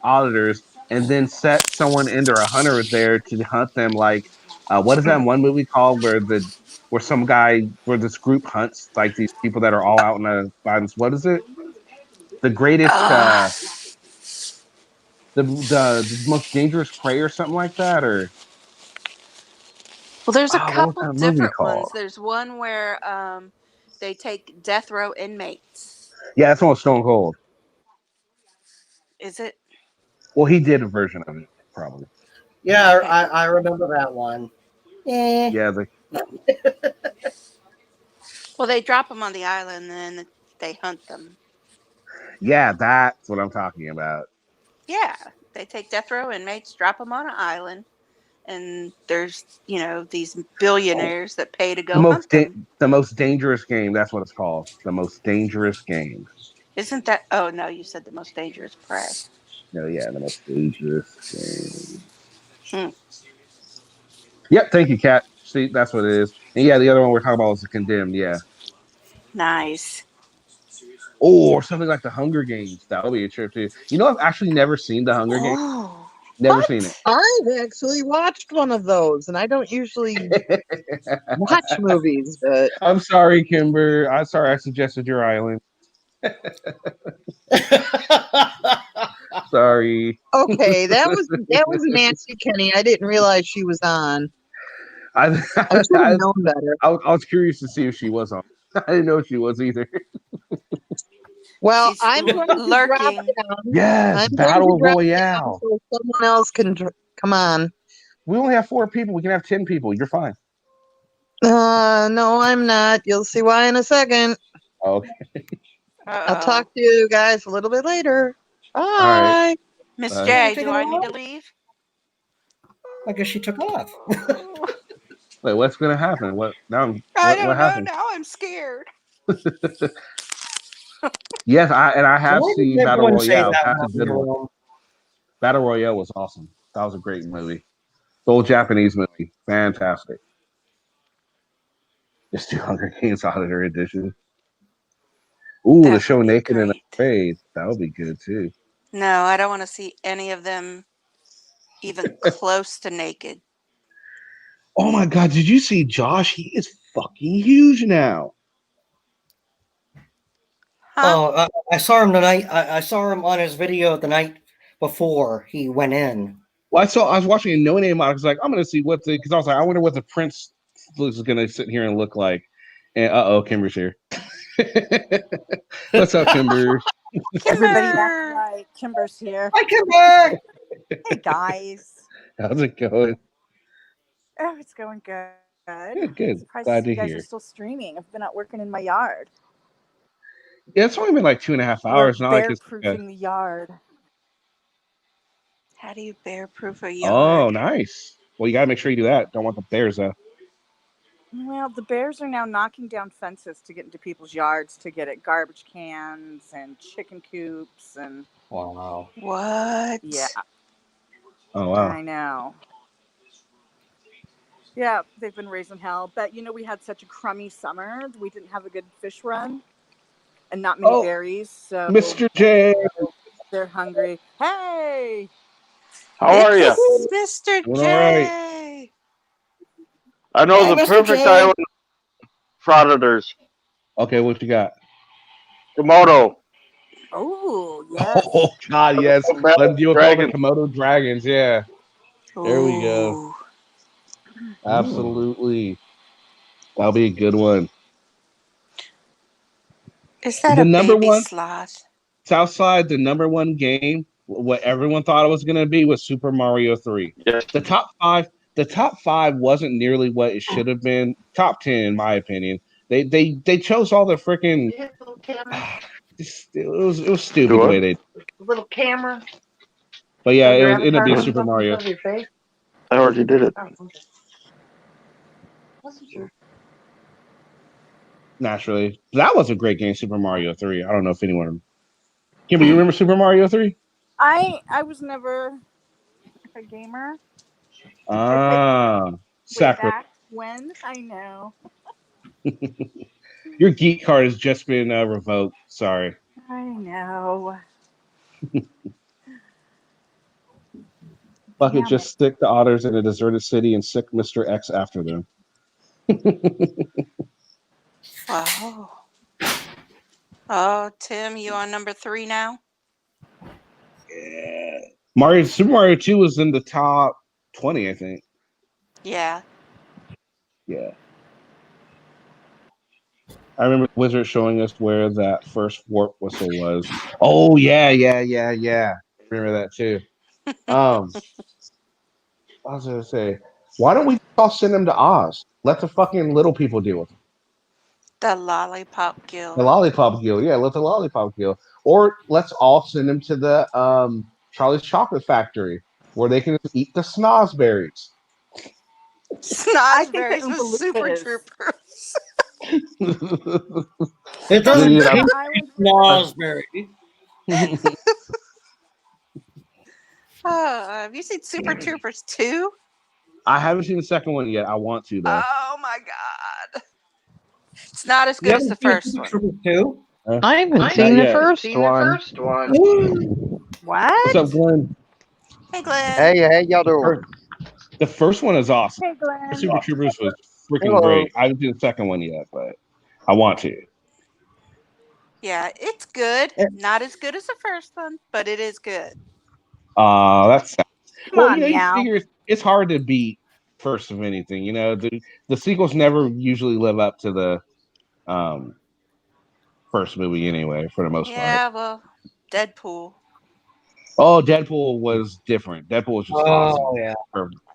auditors, and then set someone under a hunter there to hunt them. Like, what is that one movie called where this group hunts like these people that are all out in the violence? What is it? The greatest, the most dangerous prey or something like that, or Well, there's a what was couple that movie different ones. called? There's one where they take death row inmates. Yeah, that's one with Stone Cold. Is it? Well, he did a version of it, probably. Yeah, Okay. I remember that one. Yeah, Well, they drop them on the island and then they hunt them. yeah, that's what I'm talking about. Yeah, they take death row inmates, drop them on an island, and there's these billionaires that pay to The go most hunt them. the most dangerous game. That's what it's called. The most dangerous game. Isn't that? Oh no, you said the most dangerous prey. No, yeah, the most dangerous game. Hmm. Yep, thank you, Kat. See, that's what it is. And yeah, the other one we're talking about was the condemned. Yeah. Nice. or something like the Hunger Games. That would be a trip too. You know, I've actually never seen the Hunger Games. Oh, Never seen it. I've actually watched one of those, and I don't usually watch movies, but I'm sorry, Kimber. I'm sorry I suggested your island. Sorry. okay, that was Nancy Kenny. I didn't realize she was on. I, I should have known better. I was curious to see if she was on. I didn't know if she was either. Well, she's I'm going to drop lurking. down. Yes, I'm going to Battle drop Royale. down so someone else can come on. We only have 4 people. We can have 10 people. You're fine. No, I'm not. You'll see why in a second. Okay. I'll talk to you guys a little bit later. Bye. All right. Miss Bye. J, Taking do a I need to walk? leave? I guess she took off. Wait, what's gonna happen? What now? I What don't know. happened? Now I'm scared. Yes, I have Why did seen Battle everyone say Royale. that That's a while we good were one. on? Battle Royale was awesome. That was a great movie. The old Japanese movie. Fantastic. Just do Hunger Games Auditor Edition. Ooh, the That show would be Naked and great. Afraid. That would be good too. No, I don't want to see any of them even close to naked. Oh my god, did you see Josh? He is fucking huge now. Huh? Oh, I saw him tonight. I saw him on his video the night before he went in. Well, I was watching a No Name out. I was like, I'm gonna see what the because I was like, I wonder what the Prince is gonna sit here and look like. And Kimber's here. What's up, Kimber? Everybody, that's Kimber! right. Kimber's here. Hi, Kimber. Hey guys. How's it going? Oh, it's going good. Good, good. Surprised Glad to you guys are hear. still streaming. I've been out working in my yard. Yeah, it's only been like 2.5 We're hours. Not like bear it's like proofing the yard. How do you bear proof a oh, yard? nice. Well, you gotta make sure you do that. Don't want the bears though. Well, the bears are now knocking down fences to get into people's yards to get at garbage cans and chicken coops and Wow. What? yeah, Oh wow. I know. Yeah, they've been raising hell. But we had such a crummy summer. We didn't have a good fish run and not many Oh, berries, so Mr. J. they're hungry. Hey, How are you? It's Mr. Doing all right. J. I know Hey, the Mr. perfect J. island frauditors. Okay, what you got? Komodo. oh yes. Oh God, yes. Battle Let him deal with all the Dragon. Komodo dragons. Yeah, there we go. Ooh. Absolutely, that'll be a good one. Is that The a number baby one sloth? Southside, the number one game, what everyone thought it was going to be was Super Mario 3. Yes. The top five wasn't nearly what it should have been. Top 10, in my opinion. They chose all the freaking. It was stupid Do the it. way they. Little camera. But yeah, So it your was ended up avatar being comes Super up in Mario. front of your face. I already did it. Oh, okay. Wasn't sure. Naturally, that was a great game, Super Mario 3. I don't know if anyone. Kimber, you remember Super Mario 3? I was never a gamer. I played Ah, way sacrilege. back when. I know. Your geek card has just been revoked. Sorry. I know. Fuck it, Damn just stick the otters in a deserted city and sick Mr. X after them. Wow. Oh, Tim, you on number 3 now? Yeah. Super Mario 2 was in the top 20, I think. Yeah. Yeah. I remember Wizard showing us where that first warp whistle was. Oh yeah. Remember that too. I was gonna say, why don't we all send them to Oz? Let the fucking little people deal with them. The Lollipop The Guild. Lollipop Guild, yeah, let the Lollipop Guild. Or let's all send them to the Charlie's Chocolate Factory, where they can eat the snozberries. I think the Snozberries Oompa with Super Loompas. Troopers. It doesn't Dude, taste Island Salisbury. Have you seen Super Troopers 2? I haven't seen the second one yet. I want to though. Oh my god. It's not as You good as haven't the seen first Super one. Troopers 2? I haven't Not seen the yet. first one. What? What's up, Glenn? Hey, Glenn. Hey, how y'all doing? The first one is awesome. Hey, Glenn. Super Troopers was freaking Hello. great. I haven't seen the second one yet, but I want to. Yeah, it's good. Not as good as the first one, but it is good. That's Come on, you meow. figure it's hard to beat first of anything. The sequels never usually live up to the first movie anyway, for the most part. Yeah, well, Deadpool. Oh, Deadpool was different. Deadpool was just awesome. Oh yeah.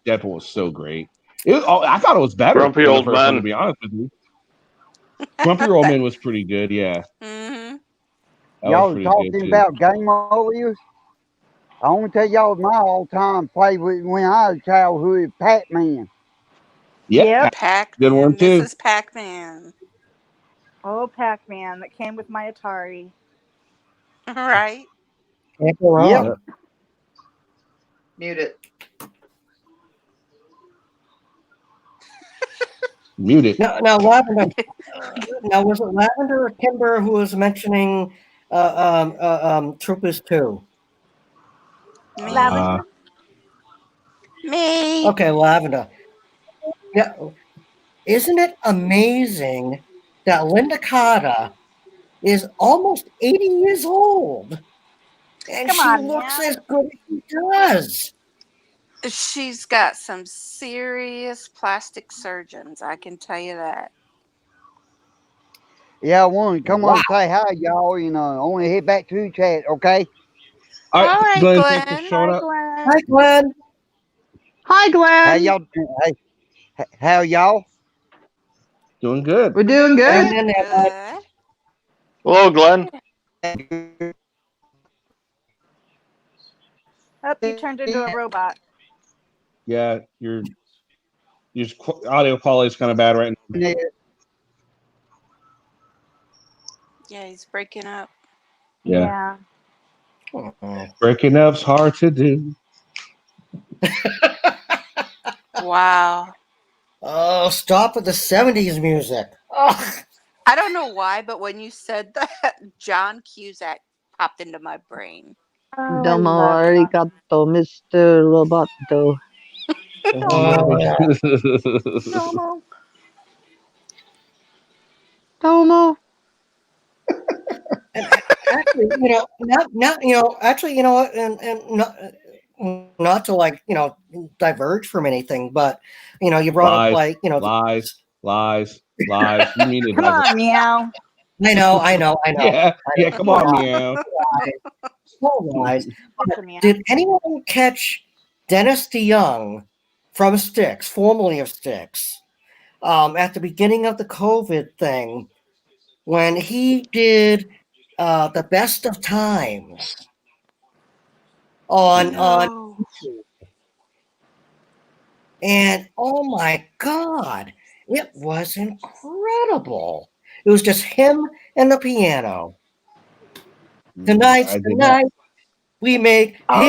Deadpool was so great. I thought it was better Grumpy than the old first one, man. to be honest with you. Grumpy Old Man was pretty good, yeah. Mm-hmm. That was Y'all pretty talking good too. about game overviews? I want to tell y'all my all-time favorite when I was a childhood, Pac-Man. Yeah, Yep. good one Pac-Man, too. Mrs. Pac-Man. Oh, Pac-Man that came with my Atari. Right? Can't go Yep. wrong. Mute it. Mute it. Now, Lavender. Now, was it Lavender or Kimber who was mentioning Troopers 2? Me. Lavender. Me. Okay, Lavender. Yeah, isn't it amazing that Linda Carter is almost 80 years old, and Come she on, looks meow. as good as she does? She's got some serious plastic surgeons, I can tell you that. Yeah, I want to come Wow. on and say hi, y'all, and I want to head back to the chat, okay? All All right, right, Glenn, thanks for Glenn. showing Hi, up. Glenn. Hi, Glenn. Hi, How Glenn. y'all? How y'all? Doing good. We're doing Hanging good. in there, bud. Good. Hello, Glenn. Oh, you turned into a robot. Yeah, your audio quality is kind of bad right now. Yeah, he's breaking up. Yeah. Oh. Breaking up's hard to do. Wow. Oh, stop with the 70s music. Ugh. I don't know why, but when you said that, John Cusack popped into my brain. Oh, I Domo love arigato, Mr. Roboto. Domo. Domo. Actually, actually, what, and not to diverge from anything, but you brought up lies. You mean to Come on, meow. I know. Yeah, come on, meow. Lies. Bunch of meow. Did anyone catch Dennis DeYoung from Styx, formerly of Styx, at the beginning of the COVID thing, when he did the best of times on No. YouTube? And oh my God, it was incredible. It was just him and the piano. Tonight's I the did not. night we make Oh,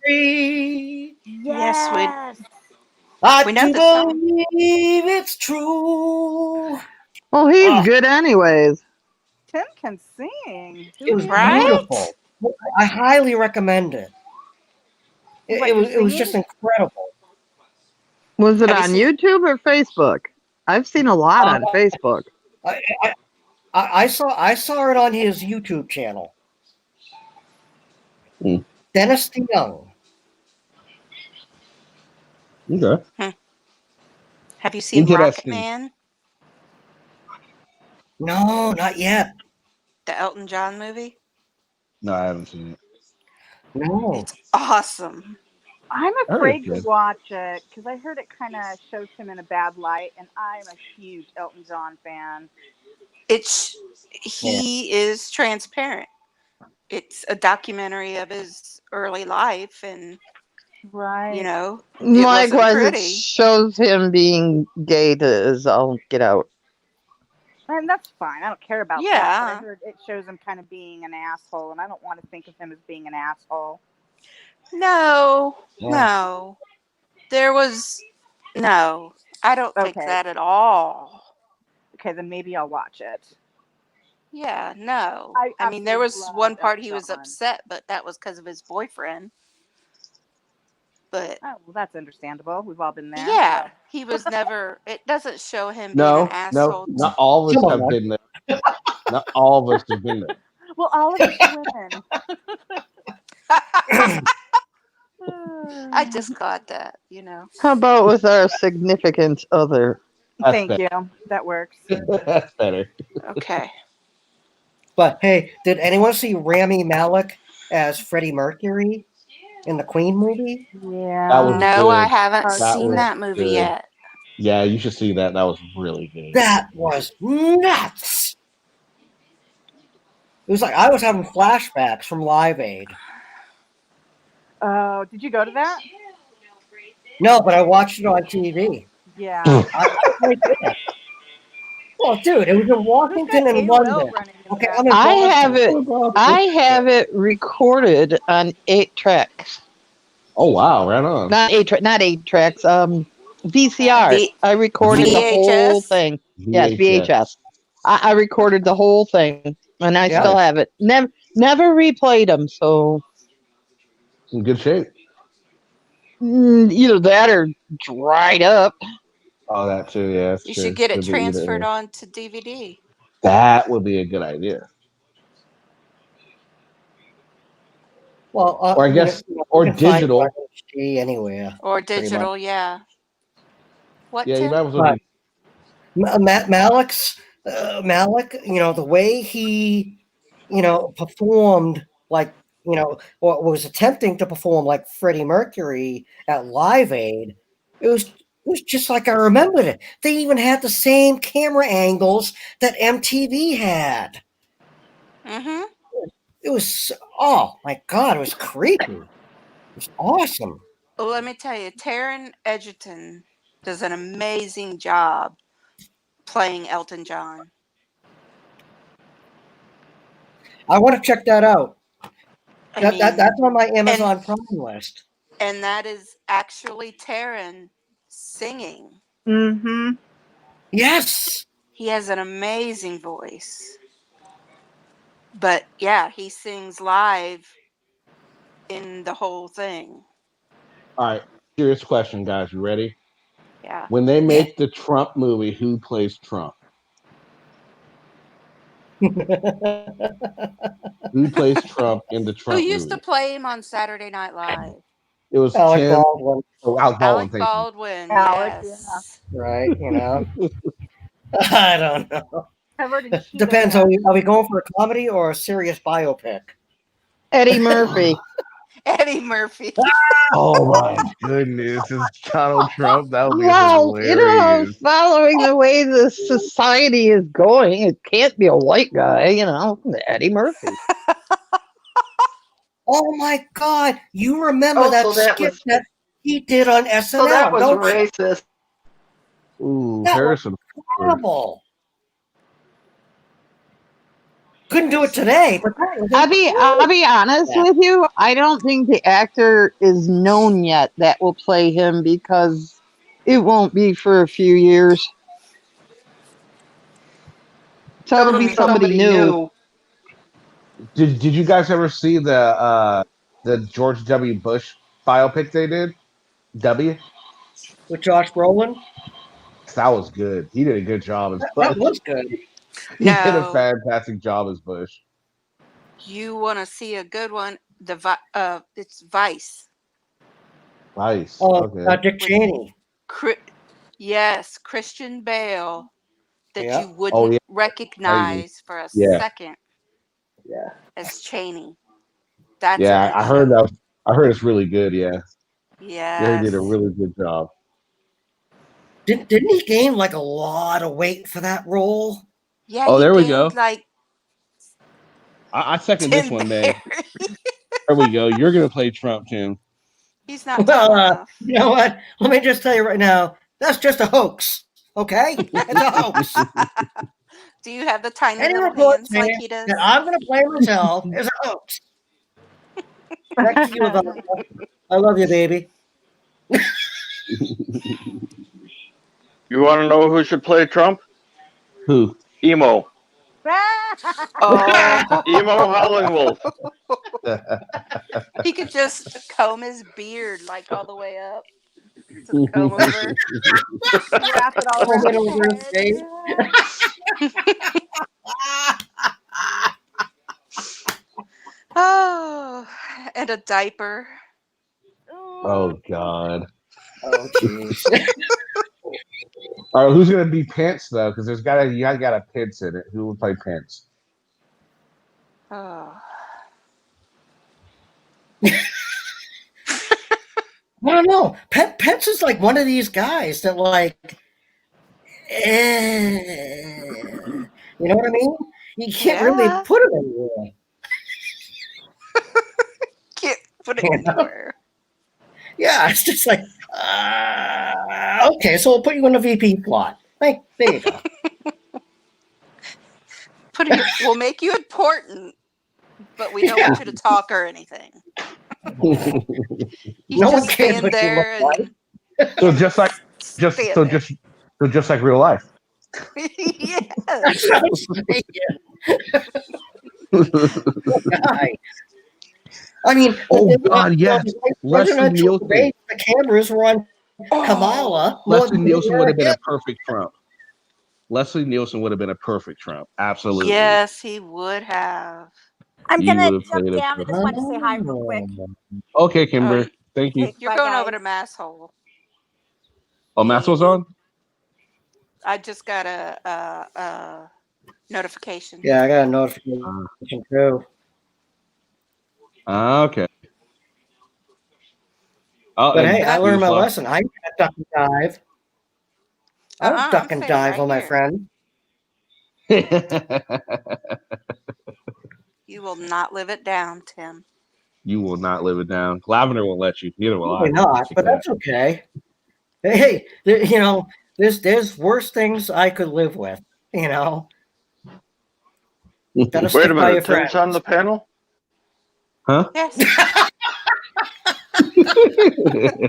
history. Yes, I we know do the song. believe it's true. Well, he's Ah, good anyways. Tim can sing. Who it was knew? Right? beautiful. I highly recommend it. What, It you're was just singing? incredible. Was it Have you on seen? YouTube or Facebook? I've seen a lot Uh, on Facebook. I saw it on his YouTube channel. Mm. Dennis DeYoung. Okay. Have you seen Rocket Interesting. Man, No, not yet. the Elton John movie? No, I haven't seen it. No. It's awesome. I'm I heard it's afraid to good. watch it because I heard it kind of shows him in a bad light, and I'm a huge Elton John fan. He is transparent. It's a documentary of his early life, and Right. it wasn't Likewise, it pretty. shows him being gay to his all get out. And that's fine. I don't care about that. But I Yeah. heard it shows him kind of being an asshole, and I don't want to think of him as being an asshole. No. Yeah. No. I don't think Okay. that at all. Okay, then maybe I'll watch it. Yeah, no. I I mean, there absolutely was love one part Elton he was John. upset, but that was because of his boyfriend. But Oh, well, that's understandable. We've all been there. yeah, he was never. It doesn't show him being an No, asshole. not all of us Come have on. been there. Not all of us have been there. Well, all of us are women. I just caught that, you know. How about with our significant other? That's Thank better. you. That works. That's better. Okay. But hey, did anyone see Rami Malek as Freddie Mercury in the Queen movie? Yeah. That was No, I good. haven't Hard That seen was that movie good. yet. Yeah, you should see that. That was really good. That was nuts. It was like I was having flashbacks from Live Aid. Oh, did you go to that? No, but I watched it on TV. Yeah. I really did. Well, dude, it was in Who's Washington got and AOL London. running in the Okay, back? I'm in I have Boston. it. I have it recorded on 8 tracks. Oh wow, right on. Not 8 not 8 tracks. VCR. V- I recorded the whole VHS. thing. Yes, VHS. VHS. I recorded the whole thing, and I Yeah. still have it. Never replayed them. So In good shape. either that or dried up. Oh, that too. Yeah, that's You true. should get it Could be either transferred or. on to DVD. That would be a good idea. Well, Or I guess, or you can find it on digital. HD anywhere. Or Pretty much. digital, yeah. What, Yeah, you Tim? might as well. But Do, Malik, the way he, performed like, or was attempting to perform like Freddie Mercury at Live Aid, it was just like I remembered it. They even had the same camera angles that MTV had. Mm-hmm. It was, oh my God, it was creepy. It was awesome. Well, let me tell you, Taron Egerton does an amazing job playing Elton John. I want to check that out. I mean, That's on my Amazon Prime list. and that is actually Taron singing. Mm-hmm. Yes. He has an amazing voice. But yeah, he sings live in the whole thing. all right. Serious question, guys. You ready? Yeah. When they make the Trump movie, who plays Trump? Who plays Trump in the Who Trump used to movie? play him on Saturday Night Live? It was Alec Tim. Baldwin. Oh, Alec Baldwin. Alec Thank you. Baldwin, Alec, yes. Right, I don't know. Covered in Cheeto Depends. dust. Are we going for a comedy or a serious biopic? Eddie Murphy. Eddie Murphy. Oh my goodness, it's Donald Trump. That would be Well, hilarious. following the way the society is going, it can't be a white guy, Eddie Murphy. Oh my God! You remember Oh, that so that skit was- that he did on SNL? So that was don't you? racist. Ooh, That was Harrison. horrible. Couldn't do it today, but that was I'll be honest with you. I don't think the actor is known yet that will play him because it won't be for a few years. So it'll be somebody new. Did you guys ever see the George W. Bush biopic they did? W? with Josh Brolin. That was good. He did a good job as That Bush. was good. He did a No. fantastic job as Bush. You want to see a good one? It's Vice. Nice. Oh, Okay. Dick Cheney. Yes, Christian Bale. That Yeah. you wouldn't yeah. recognize for a Yeah. second. Yeah. As Cheney. That's Yeah, a good I heard show. that. I heard it's really good. Yeah. Yeah, he did a Yes. really good job. Didn't he gain like a lot of weight for that role? Yeah, Oh, he there we gained go. like I second this 10 one, man. berries. There we go. You're gonna play Trump, Tim. He's not Well, tall enough. you know what? Let me just tell you right now. That's just a hoax. Okay, it's a hoax. Do you have the tiny Any little report hands saying like he does? that I'm going to play myself is a hoax. Back to you, Ivana. I love you, baby. You want to know who should play Trump? Who? Emo. Oh, Emo howling wolf. he could just comb his beard like all the way up to the comb over. Wrap it all Oh, around middle of his his head. face. Oh, and a diaper. Oh God. Oh jeez. All right, who's gonna be Pence though? Because you got a Pence in it. Who will play Pence? Oh. I don't know. Pence is like one of these guys that like, you know what I mean? You can't really Yeah. put him anywhere. Can't put it You know? anywhere. Yeah, it's just like, okay, so we'll put you in the VP slot. Like, there you go. We'll make you important, but we don't want you to talk or anything. You No one just cares stand what you look there like. and So just like real life. yes. That's what I'm saying. Guy. I mean, Oh God, yes. Leslie presidential Nielsen. debate, the cameras were on Kamala more Leslie than Nielsen would have been a him. perfect Trump. Leslie Nielsen would have been a perfect Trump. Absolutely. Yes, he would have. I'm He gonna would have jump played a down. I just wanted to say hi real quick. Okay, Kimber. Oh, Thank you. you're Bye, going guys. over to Masshole. Oh, Maxwell's on? I just got a notification. Yeah, I got a notification too. Okay. Oh, But and hey, I learned my Newsflash. lesson. I can't duck and dive. I don't duck I'm and staying dive right on my here. friend. You will not live it down, Tim. You will not live it down. Lavender won't let you. Neither will Probably I. not, but that's okay. Hey, you know, there's worse things I could live with. You know, gotta Wait stick a by your minute, friends. Tim's on the panel? Huh? Yes.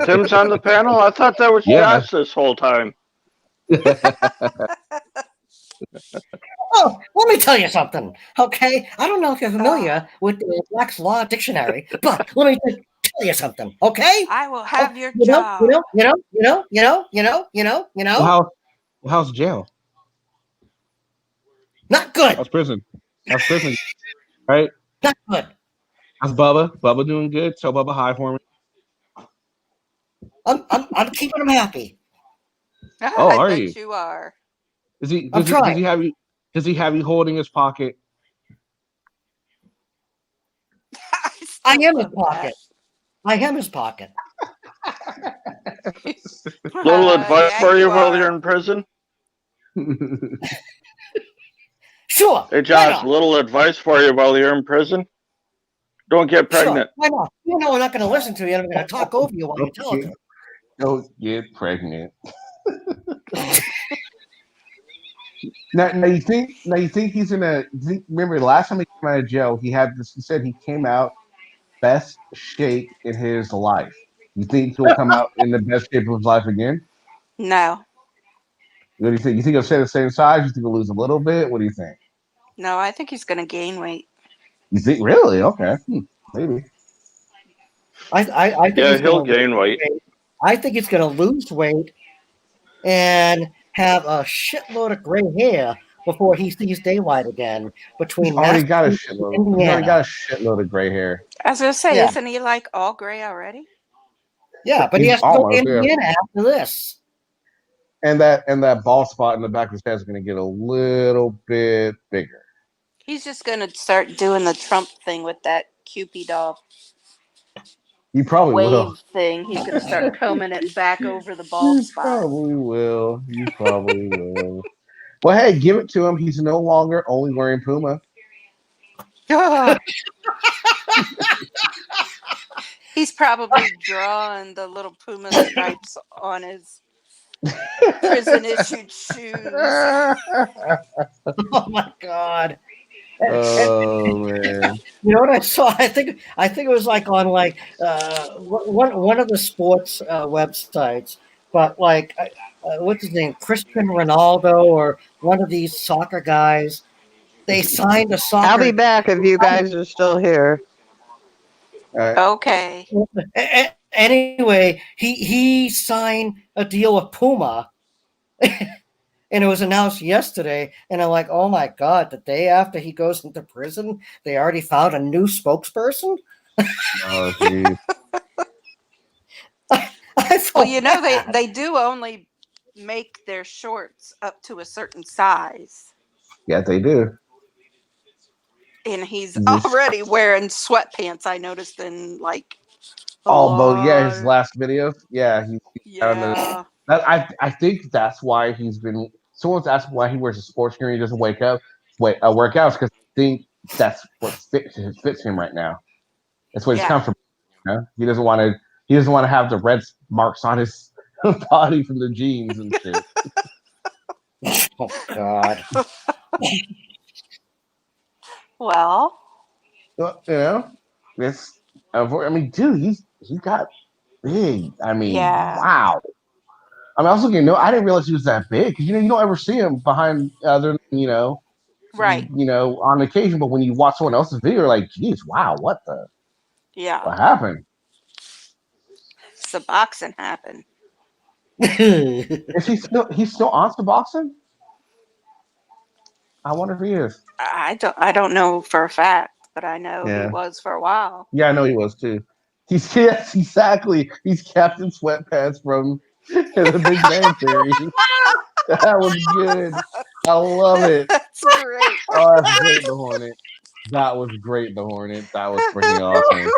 Tim's on the panel? I thought that was Yeah. Josh this whole time. Oh, let me tell you something, okay? I don't know if you're familiar with the Black's Law Dictionary, but let me just tell you something, okay? I will have your You job. Well, how's jail? Not good. How's prison? How's prison? Right? Not good. How's Bubba? Bubba doing good? Tell Bubba hi for me. I'm keeping him happy. Oh, I are bet you? you are. Does he trying. have you? Does he have you holding his pocket? I am his pocket. I am his pocket. Little advice Yeah, for you while are. you're in prison? Sure. Hey, Josh, little advice for you while you're in prison? Don't get pregnant. Sure. Why not? You know I'm not going to listen to you. I'm going to talk over you while you're talking. Don't get pregnant. Now you think he's in a? Remember last time he came out of jail, he had this. He said he came out best shape in his life. You think he'll come out in the best shape of his life again? No. What do you think? You think he'll stay the same size? You think he'll lose a little bit? What do you think? No, I think he's going to gain weight. You think really? Okay, maybe. I think Yeah, he's he'll gonna gain weight. I think he's going to lose weight and have a shitload of gray hair before he sees daylight again. Between He's already got a Massachusetts shitload. and He's already Indiana. got a shitload of gray hair. I was going to say, Yeah. isn't he like all gray already? Yeah, but he He's has to go to almost, yeah. Indiana after this. And that bald spot in the back of his head is going to get a little bit bigger. He's just going to start doing the Trump thing with that Cupid doll He probably wave will. thing. He's going to start combing it back over the bald He spot. probably will. He probably will. Well, hey, give it to him. He's no longer only wearing Puma. He's probably drawing the little Puma stripes on his prison issued shoes. Oh my God. Oh man. You know what I saw? I think it was like on like one of the sports websites, but like what's his name, Cristiano Ronaldo or one of these soccer guys. They signed a soccer. I'll be back if you guys are still here. Okay. Anyway, he signed a deal with Puma, and it was announced yesterday. And I'm like, oh my god! The day after he goes into prison, they already found a new spokesperson. Oh, geez. Well, you know they do only make their shorts up to a certain size, Yeah, they do. and he's This- already wearing sweatpants. I noticed in like a Although, yeah, his lot. last video, yeah, he's on the. Yeah. I think that's why he's been. Someone's asked why he wears a sports gear and he doesn't work out because I think that's what fits him right now. That's what he's Yeah. comfortable. You know? He doesn't want to. He doesn't want to have the red marks on his body from the jeans and shit. Oh God. Well, You know, it's. I mean, dude, he got big. I mean, yeah. wow. I mean, I was looking. No, I didn't realize he was that big because you don't ever see him behind other than Right. on occasion. But when you watch someone else's video, you're like, geez, wow, what Yeah. happened? Suboxone happened. Is he's still on Suboxone? I wonder if he is. I don't know for a fact, but I know Yeah. he was for a while. Yeah, I know he was too. Yes, exactly. He's Captain Sweatpants from The Big Bang Theory. That was good. I love it. That's great. Oh, that's great, the Hornet. That was great, the Hornet. That was freaking awesome.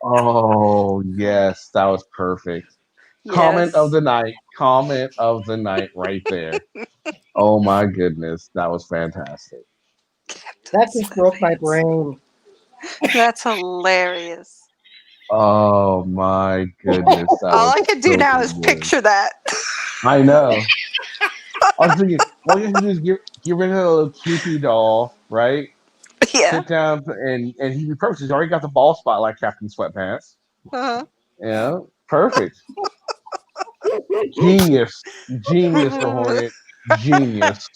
Oh yes, that was perfect. Comment Yes. of the night. Comment of the night right there. Oh my goodness, that was fantastic. That just broke my brain. That's hilarious. Oh my goodness. That All was I can do so now is good. picture that. I know. I was thinking, all you have to do is get rid of the little Cupid doll, right? Yeah. Sit down and he'd be perfect. He's already got the ball spot like Captain Sweatpants. Uh-huh. Yeah, perfect. Genius, the Hornet, genius.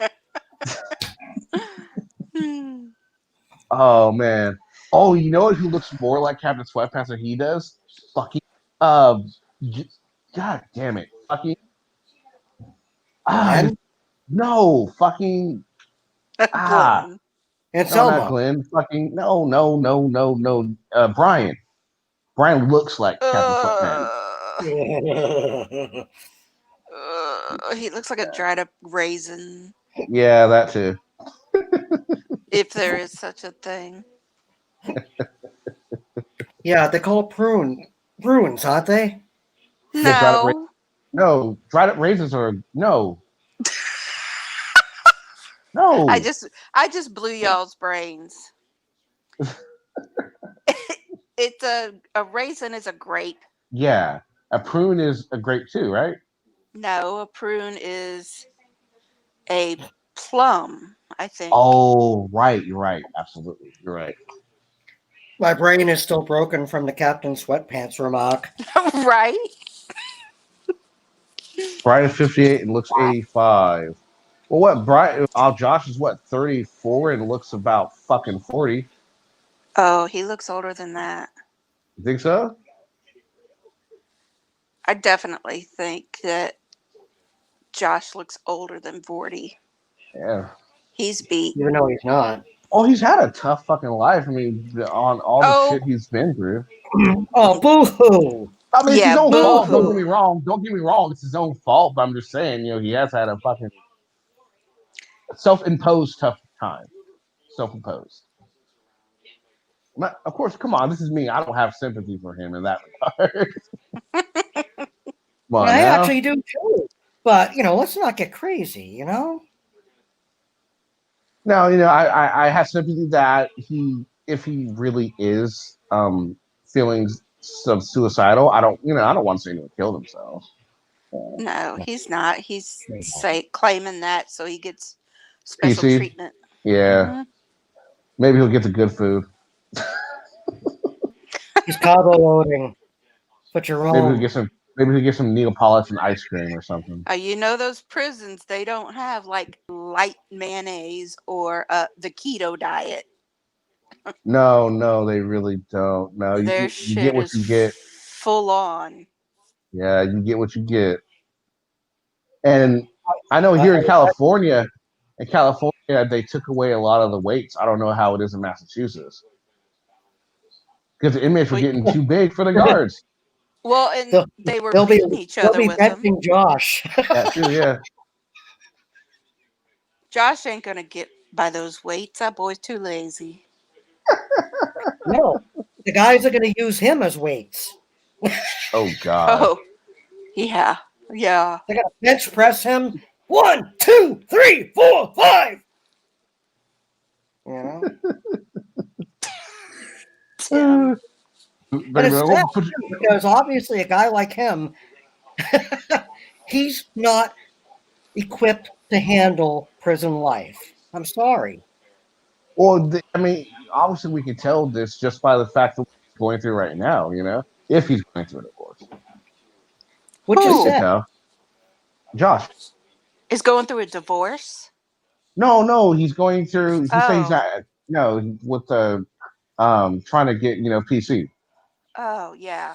Oh man. Oh, you know who looks more like Captain Sweatpants than he does? Fucking God damn it. Fucking Glenn? no, fucking Glenn. And no, Selma. not Glenn. Fucking no. Brian. Brian looks like Captain Sweatpants. He looks like a dried up raisin, Yeah, that too. if there is such a thing. Yeah, they call it prunes, aren't they? Yeah, dried up No. no, dried up raisins are no. No. I just blew y'all's brains. It's a raisin is a grape. Yeah. A prune is a grape too, right? No, a prune is a plum, I think. Oh, right. You're right. Absolutely. You're right. My brain is still broken from the Captain Sweatpants remark. Right? Brian is 58 and looks 85. Well, what Brian? Josh is what 34 and looks about fucking 40. Oh, he looks older than that. You think so? I definitely think that Josh looks older than 40. Yeah. He's beat. Even though he's not. Oh, he's had a tough fucking life. I mean, on all the shit he's been through. Oh, boo-hoo. I mean, it's his own fault. Don't boo-hoo. get me wrong. Don't get me wrong. It's his own fault. But I'm just saying, he has had a fucking self-imposed tough time. Self-imposed. Of course, come on. This is me. I don't have sympathy for him in that regard. Well, I actually do too. But, let's not get crazy, No, I have sympathy that if he really is feeling suicidal, I don't want to say anyone killed himself. No, he's not. He's claiming that so he gets special PC? treatment. Yeah. Mhm. Maybe he'll get the good food. He's carbo loading. But you're Maybe wrong. he'll get some Neapolitan ice cream or something. Those prisons, they don't have like light mayonnaise or the keto diet. No, they really don't. No, Their you get shit what is you get. full on. Yeah, you get what you get. And I know I, here I, in California, they took away a lot of the weights. I don't know how it is in Massachusetts because the inmates were Well, getting too big for the guards. well, and they'll, they were they'll be beating each they'll other be with them. benching Josh. That too, yeah. Josh ain't gonna get by those weights. That boy's too lazy. No, the guys are going to use him as weights. Oh God. Oh, yeah, yeah. They're going to bench press him. 1, 2, 3, 4, 5. You know, Tim. and They're it's like, sad "Oh, because obviously a guy like him, he's not equipped to handle prison life. I'm sorry. well, I mean, obviously we can tell this just by the fact that he's going through right now. If he's going through it, of course, Which is we Who can sad. tell. Josh, is going through a divorce? no, he's going through. He says he's Oh, not. No, with the trying to get PC. oh, yeah.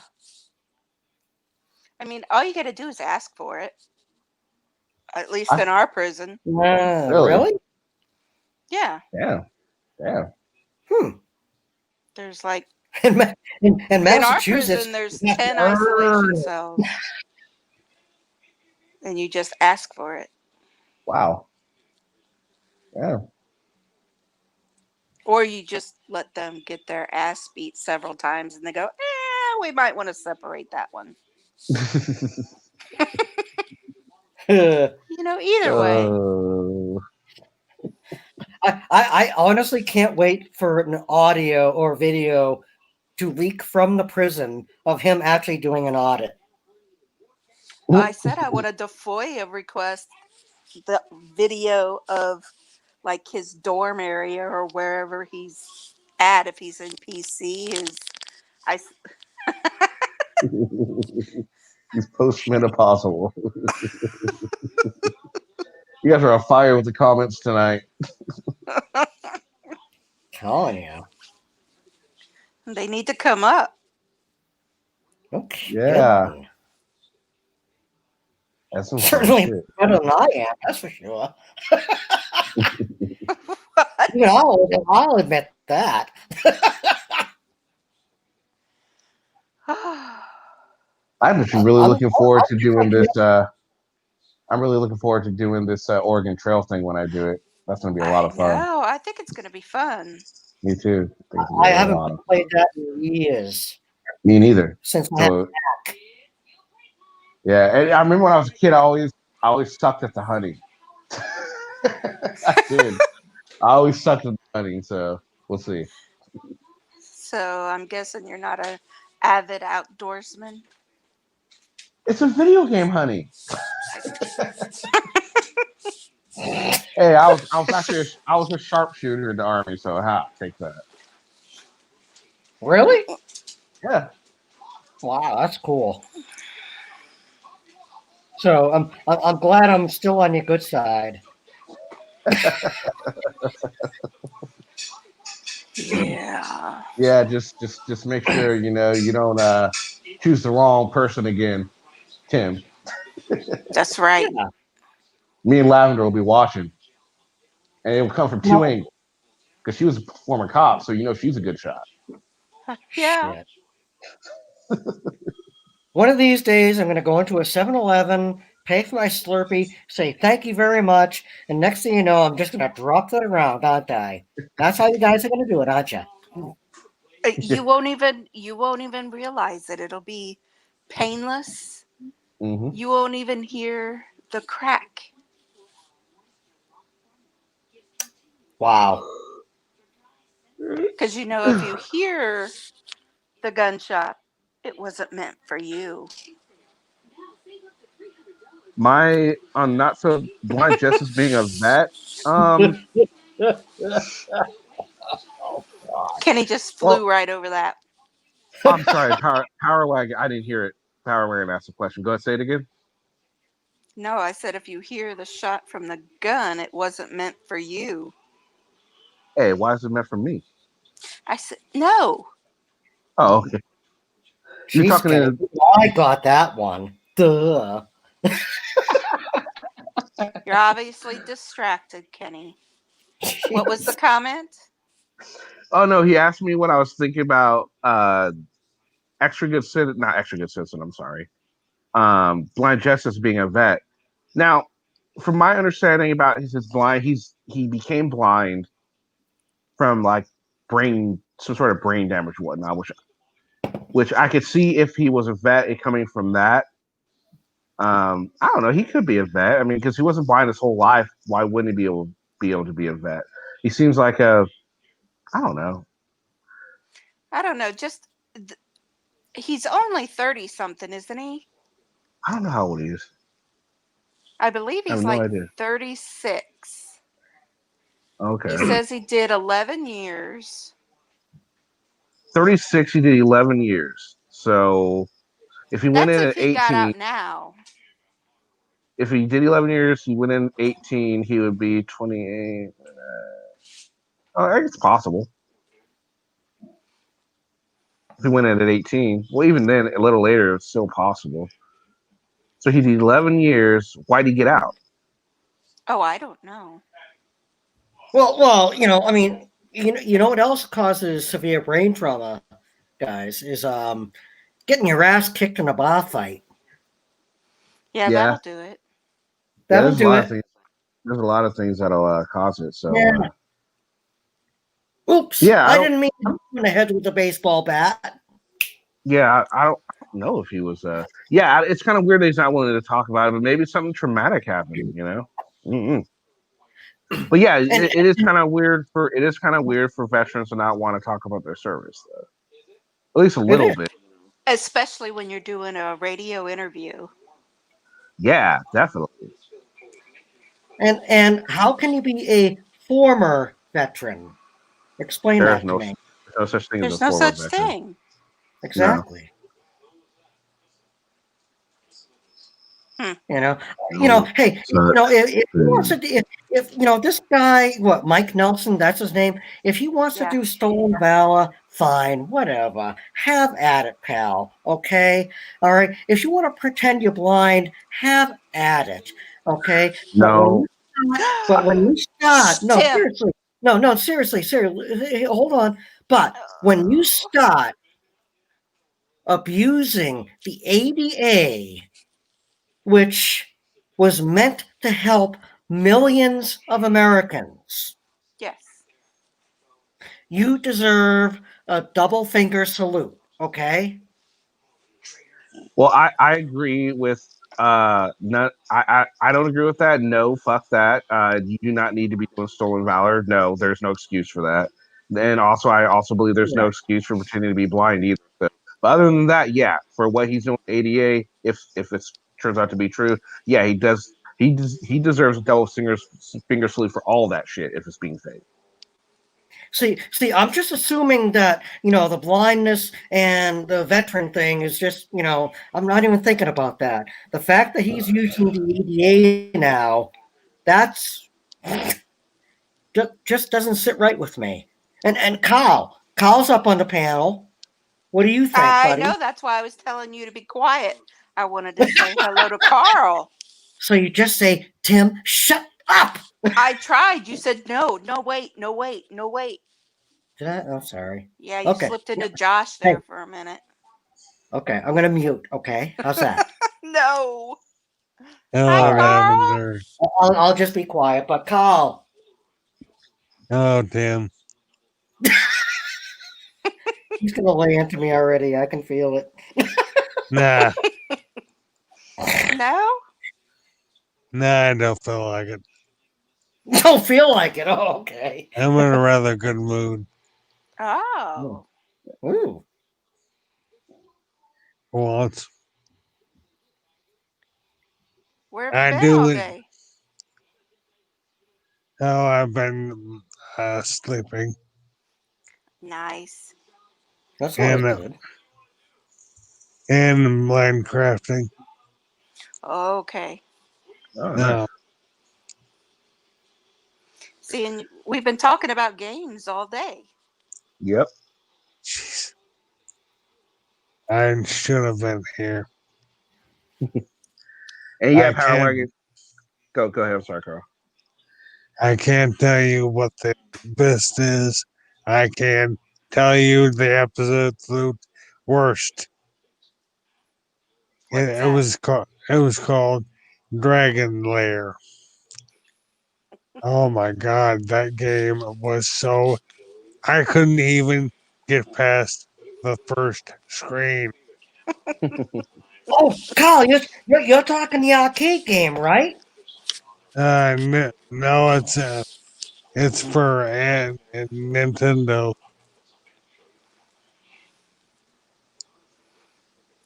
I mean, all you got to do is ask for it. At least I in our prison. really, Really? Yeah, yeah, yeah. Hmm. there's like In in our Massachusetts, prison, there's you have to 10 isolation earn it. cells, and you just ask for it, Wow, yeah. or you just let them get their ass beat several times, and they go, we might want to separate that one. Either way. uh, I honestly can't wait for an audio or video to leak from the prison of him actually doing an audit. I said I want to FOIA request the video of like his dorm area or wherever he's at. If he's in PC, I he's post menopausal. You guys are on fire with the comments tonight. Telling you. they need to come up. No Yeah, kidding. that's some fun Certainly shit. better than I am, that's for sure. Even I'll admit that. I'm actually really looking forward I'll to be doing checking this. it. I'm really looking forward to doing this Oregon Trail thing when I do it. That's going to be a lot I of fun. know. I think it's going to be fun. Me too. I think it's I gonna be a haven't lot of played that in years. Me neither. Since I had So yeah, and I remember when I was a kid, I always sucked at the hunting. I did. I always sucked at the hunting. So we'll see. So I'm guessing you're not a avid outdoorsman. It's a video game hunting. Hey, I was actually I was a sharpshooter in the army, so take that. Really? Yeah. Wow, that's cool. So I'm glad I'm still on your good side. Yeah. Yeah, just make sure you don't choose the wrong person again, Tim. That's right. Yeah. Me and Lavender will be watching, and it will come from two No. angles because she was a former cop, so she's a good shot. Yeah. Shit. One of these days, I'm going to go into a 7-Eleven, pay for my Slurpee, say thank you very much, and next thing you know, I'm just going to drop that around, aren't I? That's how you guys are going to do it, aren't you? You won't even realize it. It'll be painless. Mm-hmm. You won't even hear the crack. Wow. Because if you hear the gunshot, it wasn't meant for you. My not so blind justice being a vet. Oh, Kenny just Well, flew right over that. I'm sorry, Power Wagon. I didn't hear it. Power Wagon asked a question. Go ahead, say it again. No, I said if you hear the shot from the gun, it wasn't meant for you. Hey, why is it meant for me? I said, no. Oh, okay. You're She's talking getting. to. I got that one. Duh. You're obviously distracted, Kenny. What was the comment? Oh no, he asked me what I was thinking about. Extra good citizen, not extra good citizen. I'm sorry. Blind Justice being a vet. Now, from my understanding about his blind, he became blind from like some sort of brain damage and whatnot, which I could see if he was a vet, it coming from that. I don't know. He could be a vet. I mean, because he wasn't blind his whole life. Why wouldn't he be able to be a vet? He seems like a. I don't know. I don't know. Just he's only 30 something, isn't he? I don't know how old he is. I believe I have he's no like idea. 36. Okay. He says he did 11 years. 36. He did 11 years. So if he went That's in if at he got 18, out now. if he did 11 years, he went in 18. He would be 28. Oh, I think it's possible. If he went in at 18, well, even then, a little later, it's still possible. So he did 11 years. Why'd he get out? Oh, I don't know. Well, I mean, you know what else causes severe brain trauma, guys, is getting your ass kicked in a bar fight. Yeah, Yeah, that'll do it. yeah. That'll There's a do lot of it. things. There's a lot of things that'll cause it. So Yeah. Oops, yeah, I I don't. didn't mean to hit him in the head with a baseball bat. Yeah, I don't know if he was. Yeah, it's kind of weird that he's not willing to talk about it, but maybe something traumatic happened. Mm-mm. But yeah, And it is kind of weird for veterans to not want to talk about their service, though. At least a it little is. bit. Especially when you're doing a radio interview. Yeah, definitely. And how can you be a former veteran? Explain There is that to me. no such thing as a There's no former such veteran. thing. No. Exactly. Hmm. Hey, if he wants to, if this guy, what, Mike Nelson, that's his name. If he wants to Yeah. do stolen valor, fine, whatever. Have at it, pal. Okay, all right. If you want to pretend you're blind, have at it. Okay, No. but when you start, no, Tim. seriously, no, seriously, hold on. But when you start abusing the ADA, which was meant to help millions of Americans, Yes. you deserve a double finger salute, okay? Well, I agree with not I don't agree with that. No, fuck that. You do not need to be doing stolen valor. No, there's no excuse for that. And also, I also believe there's no excuse for pretending to be blind either. But other than that, yeah, for what he's doing with ADA, if it turns out to be true, yeah, he does. He deserves a double finger salute for all that shit if it's being fake. See, I'm just assuming that, the blindness and the veteran thing is just, I'm not even thinking about that. The fact that he's using the ADA now, that's just doesn't sit right with me. And Kyle's up on the panel. What do you think, I buddy? know. That's why I was telling you to be quiet. I wanted to say hello to Carl. So you just say, Tim, shut up. I tried. You said no, no, wait, no, wait, no, wait. Did I? Oh, sorry. Yeah, you Okay. slipped into Josh Hey, there for a minute. okay, I'm gonna mute. Okay, how's that? No. Oh, Hi, All right. Carl. I'll just be quiet. But Carl, Oh, Tim. he's gonna lay into me already. I can feel it. Nah. No? Nah, I don't feel like it. Don't feel like it. Oh, okay. I'm in a rather good mood Oh. Ooh. for once. Where have you I been do all it. day? Oh, I've been sleeping Nice. That's always and good. and land crafting. Okay. Oh, nice. No. See, and we've been talking about games all day. Yep. Jeez. I should have been here. And yeah, I Power can't. Wagon. Go ahead. I'm sorry, Carl. I can't tell you what the best is. I can tell you the absolute worst. What's It that? was called. It was called Dragon Lair. Oh my god, that game was so. I couldn't even get past the first screen. Oh, Carl, you're talking the arcade game, right? No, it's for Nintendo.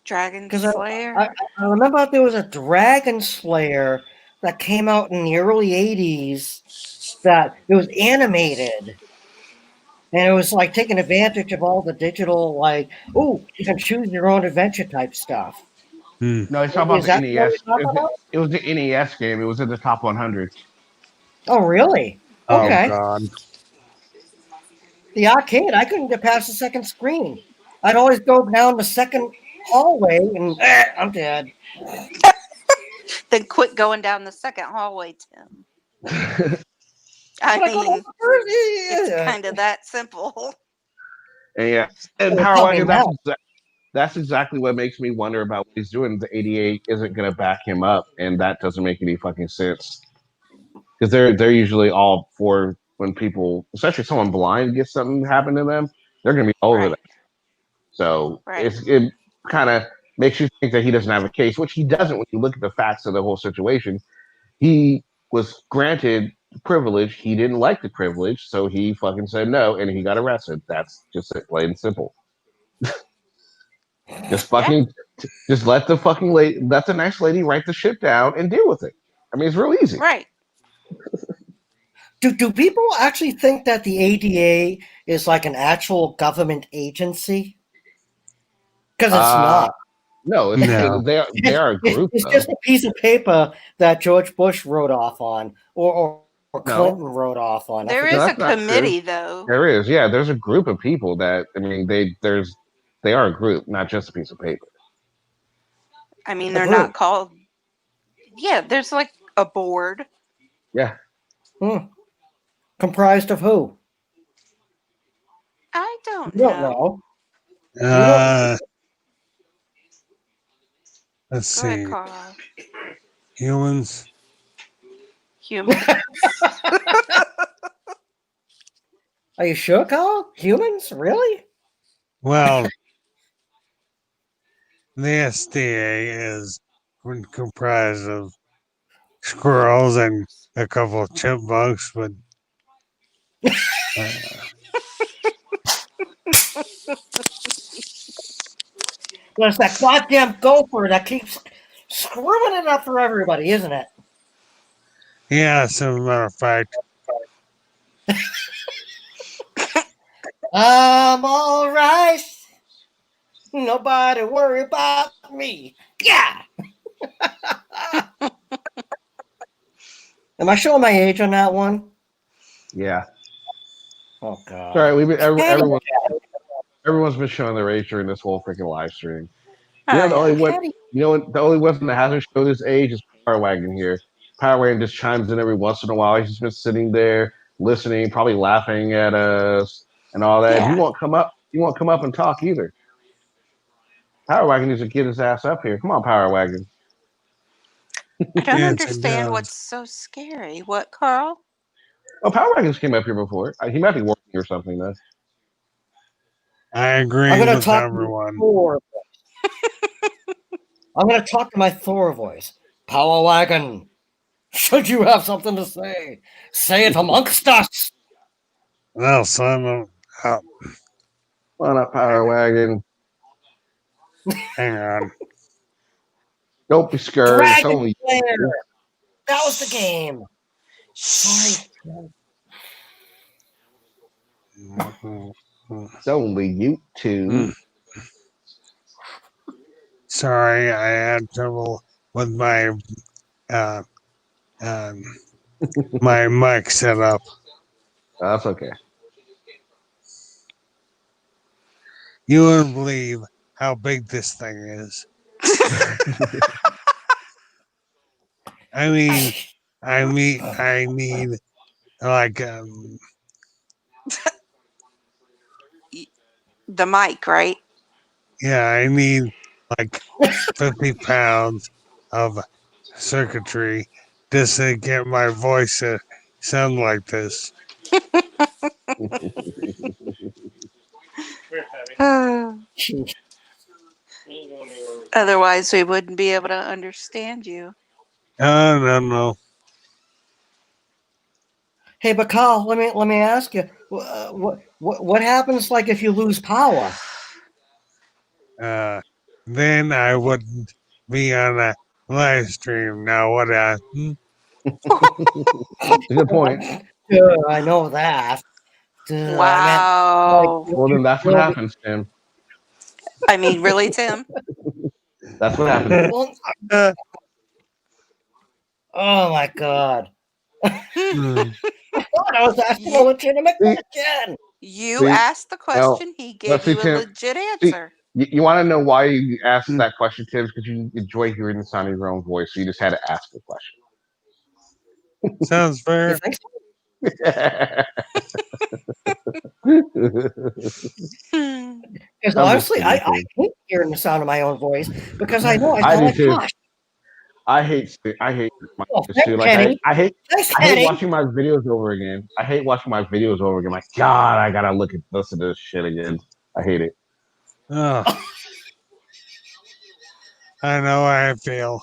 Dragon Because Slayer? I remember there was a Dragon Slayer that came out in the early 80s that it was animated. And it was like taking advantage of all the digital, like, oh, you can choose your own adventure type stuff. Hmm. No, he's talking about Is the that what NES. you're talking about? It was the NES game. It was in the top 100. Oh, really? Oh Yeah. Okay. god. The arcade, I couldn't get past the second screen. I'd always go down the second hallway and I'm dead. Then quit going down the second hallway, Tim. I But I go down mean, the first. it's kind of that simple. And yeah, and Well, Power tell me Wagon. now. That's exactly what makes me wonder about what he's doing. The 88 isn't going to back him up, and that doesn't make any fucking sense. Because they're usually all for when people, especially someone blind, gets something happen to them, they're going to be all over Right. that. So Right. it kind of makes you think that he doesn't have a case, which he doesn't when you look at the facts of the whole situation. He was granted privilege. He didn't like the privilege, so he fucking said no, and he got arrested. That's just it, plain and simple. Just Yeah. fucking, just let the fucking lady, let the next lady write the shit down and deal with it. I mean, it's real easy. Right. Do people actually think that the ADA is like an actual government agency? Because it's not. No, No. they are a group It's though. just a piece of paper that George Bush wrote off on, or No, Clinton wrote off on. I There no, forget. is a that's not true. committee, though. There is, yeah, there's a group of people that I mean, they are a group, not just a piece of paper. I mean, A they're not group. called. Yeah, there's like a board. Yeah, Comprised of who? I don't You don't know. know. You don't. Let's Go ahead, see. Carl. Humans. Human? Are you sure, Carl? Humans? Really? Well, the SDA is comprised of squirrels and a couple of chipmunks, but Well, it's that goddamn gopher that keeps screwing it up for everybody, isn't it? yeah, as a matter of fact, I'm all right. Nobody worry about me. Yeah. Am I showing my age on that one? yeah. Oh God. Sorry, we've been Anyway, everyone's been showing their age during this whole freaking live stream. Oh, You know the yeah. only one, you know the only one that hasn't showed his age is Power Wagon here. Power Wagon just chimes in every once in a while. He's just been sitting there listening, probably laughing at us and all that. He Yeah. won't come up. He won't come up and talk either. Power Wagon needs to get his ass up here. Come on, Power Wagon. I don't yes, it understand does. what's so scary. What, Carl? Oh, Power Wagon's came up here before. He might be working or something though. I agree I'm gonna with talk everyone. to Thor. I'm gonna talk to my Thor voice. Power Wagon. Should you have something to say, say it amongst us. Well, Simon, Come on up, Power Wagon. hang on. Don't be scared. It's Dragon only Slayer. That was the game. Sorry. it's only you two. Sorry, I had trouble with my um, my mic set up. That's okay. You wouldn't believe how big this thing is. I mean, I need like The mic, right? yeah, I need like 50 pounds of circuitry just to get my voice to sound like this. Otherwise, we wouldn't be able to understand you. No. Hey, but Carl, let me ask you, what happens like if you lose power? Then I wouldn't be on a live stream. Now what happened? Good point. I know that. I meant like Wow. Well, then that's what you'll be- happens, Tim. I mean, really, Tim? That's what happens. well, oh my God! Hmm. I thought I was asking a legitimate question. You See, asked the well, question, he let's gave see, you a Tim. legit See, answer. you want to know why you asked that question, Tim? Because you enjoy hearing the sound of your own voice, so you just had to ask the question. Sounds fair. You think so? Because I'm just honestly, I kidding, Tim. hate hearing the sound of my own voice because I know I I sound do like too. Josh. I hate my Oh, videos too. thanks, Like Kenny. Thanks, I hate Kenny. watching my videos over again. I hate watching my videos over again. Like, God, I gotta listen to this shit again. I hate it. Oh, I know how I feel.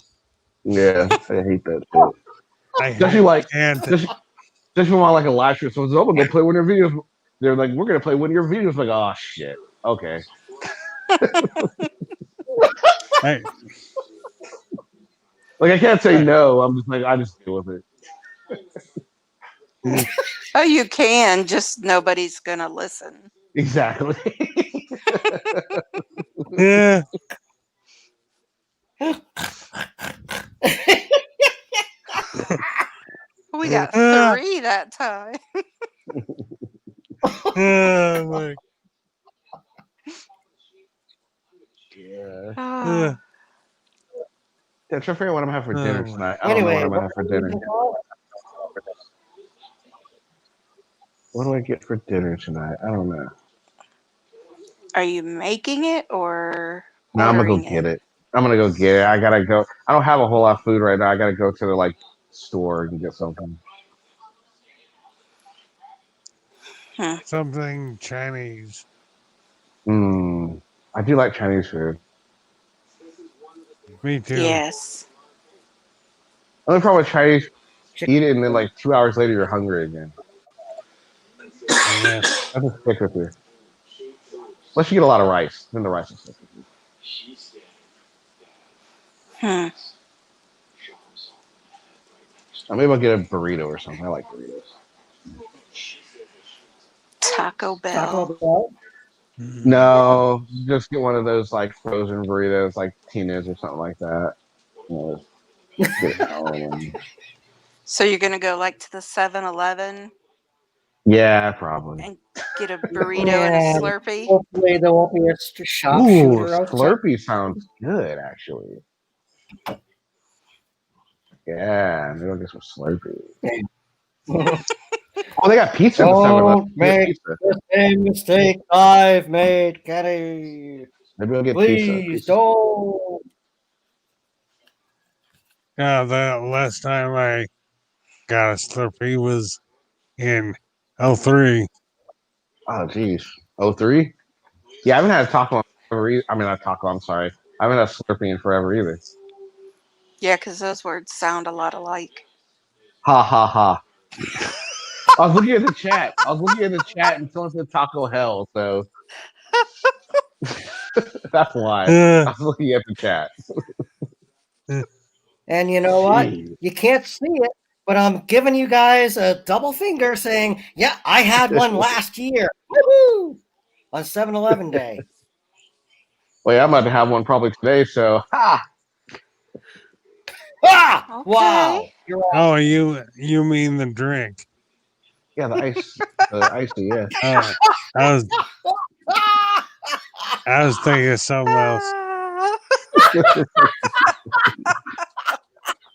Yeah, I hate that shit. Especially like, can't. especially when I'm like a live stream. So I'm gonna go play one of your videos. They're like, we're gonna play one of your videos. Like, oh shit. Okay. Hey, Like I can't say no. I'm just like I just deal with it. Oh, you can, just nobody's going to listen. Exactly. yeah. We got 3 that time. Oh, my. Yeah. Oh. Yeah, trying to figure out what I'm gonna have for dinner Oh, tonight. I don't know what Anyway, I'm gonna have for dinner. What do I get for dinner tonight? I don't know. Are you making it or No, I'm gonna go ordering get it? it. I'm gonna go get it. I gotta go. I don't have a whole lot of food right now. I gotta go to the like store and get something. something Chinese. I do like Chinese food. Me too. Yes. Only problem with Chinese, eat it and then like 2 hours later you're hungry again. Yeah. That just stick with you. Unless you get a lot of rice, then the rice will stick with you. Or maybe I'll get a burrito or something. I like burritos. Taco Bell. Taco Bell. No, just get one of those like frozen burritos, like Tina's or something like that. You know, get an hour one. So you're going to go like to the 7-Eleven Yeah, probably. and get a burrito and a Yeah, Slurpee? hopefully there won't be a Ooh, sharpshooter outside. Slurpee sounds good, actually. Yeah, maybe I'll get some Slurpee. Oh, they got pizza in the 7-Eleven. Don't make the same mistake I've made, Kenny. Maybe I'll get Please pizza. don't. Yeah, the last time I got a Slurpee was in 03. Oh, geez. 03? Yeah, I haven't had a taco in forever either. I mean, not taco, I'm sorry. I haven't had a Slurpee in forever either. Yeah, because those words sound a lot alike. Ha, ha, ha. I was looking at the chat. And someone said Taco Hell, so that's why. I was looking at the chat. And you know what? Jeez. You can't see it, but I'm giving you guys a double finger saying, yeah, I had one last year. Woohoo! On 7-Eleven Day. Well, yeah, I'm about to have one probably today, so ha! Ah! Okay. Wow. You're right. Oh, you mean the drink? Yeah, the icy. Yeah. Oh, I was I was thinking of something else.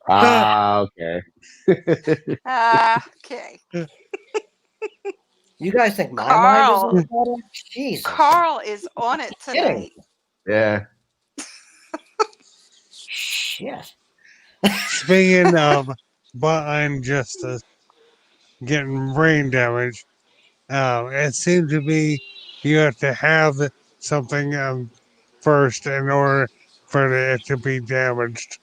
Okay. Okay. You guys think my mind is Carl. pathetic? Jesus. Carl is on it Kidding. tonight. Yeah. Shit. Speaking of behind justice getting brain damage, it seems to be you have to have something first in order for it to be damaged.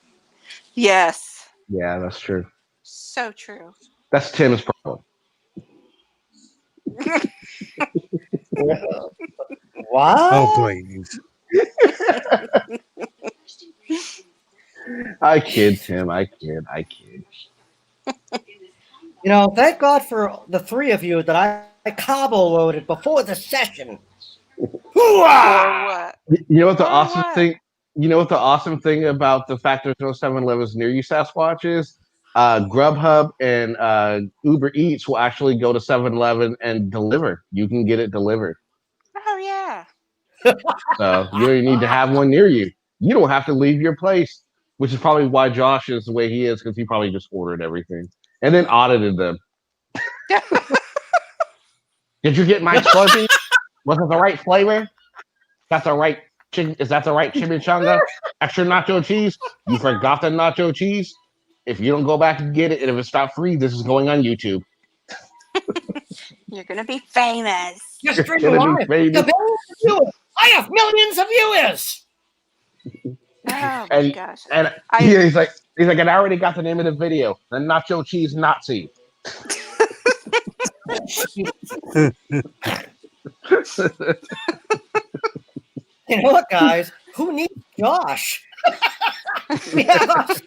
Yes. Yeah, that's true. So true. That's Tim's problem. What? Oh, please. I kid, Tim. I kid. You know, thank God for the three of you that I cobble loaded before the session. For what? You know what the For awesome what? thing? You know what the awesome thing about the fact there's no 7-Elevens near you, Sasquatch, is? Grubhub and Uber Eats will actually go to 7-Eleven and deliver. You can get it delivered. Oh yeah. So you don't even need to have one near you. You don't have to leave your place, which is probably why Josh is the way he is, because he probably just ordered everything and then audited them. Did you get my Slurpee? Was it the right flavor? Got the right is that the right chimichanga? Extra nacho cheese? You forgot the nacho cheese? If you don't go back and get it, and if it's not free, this is going on YouTube. You're gonna be famous. You're You're streaming gonna be live. famous. The millions of viewers. I have millions of viewers. Oh my And gosh. yeah, he's like, and I already got the name of the video, the Nacho Cheese Nazi. You know what, guys? Who needs Josh? We have ourselves.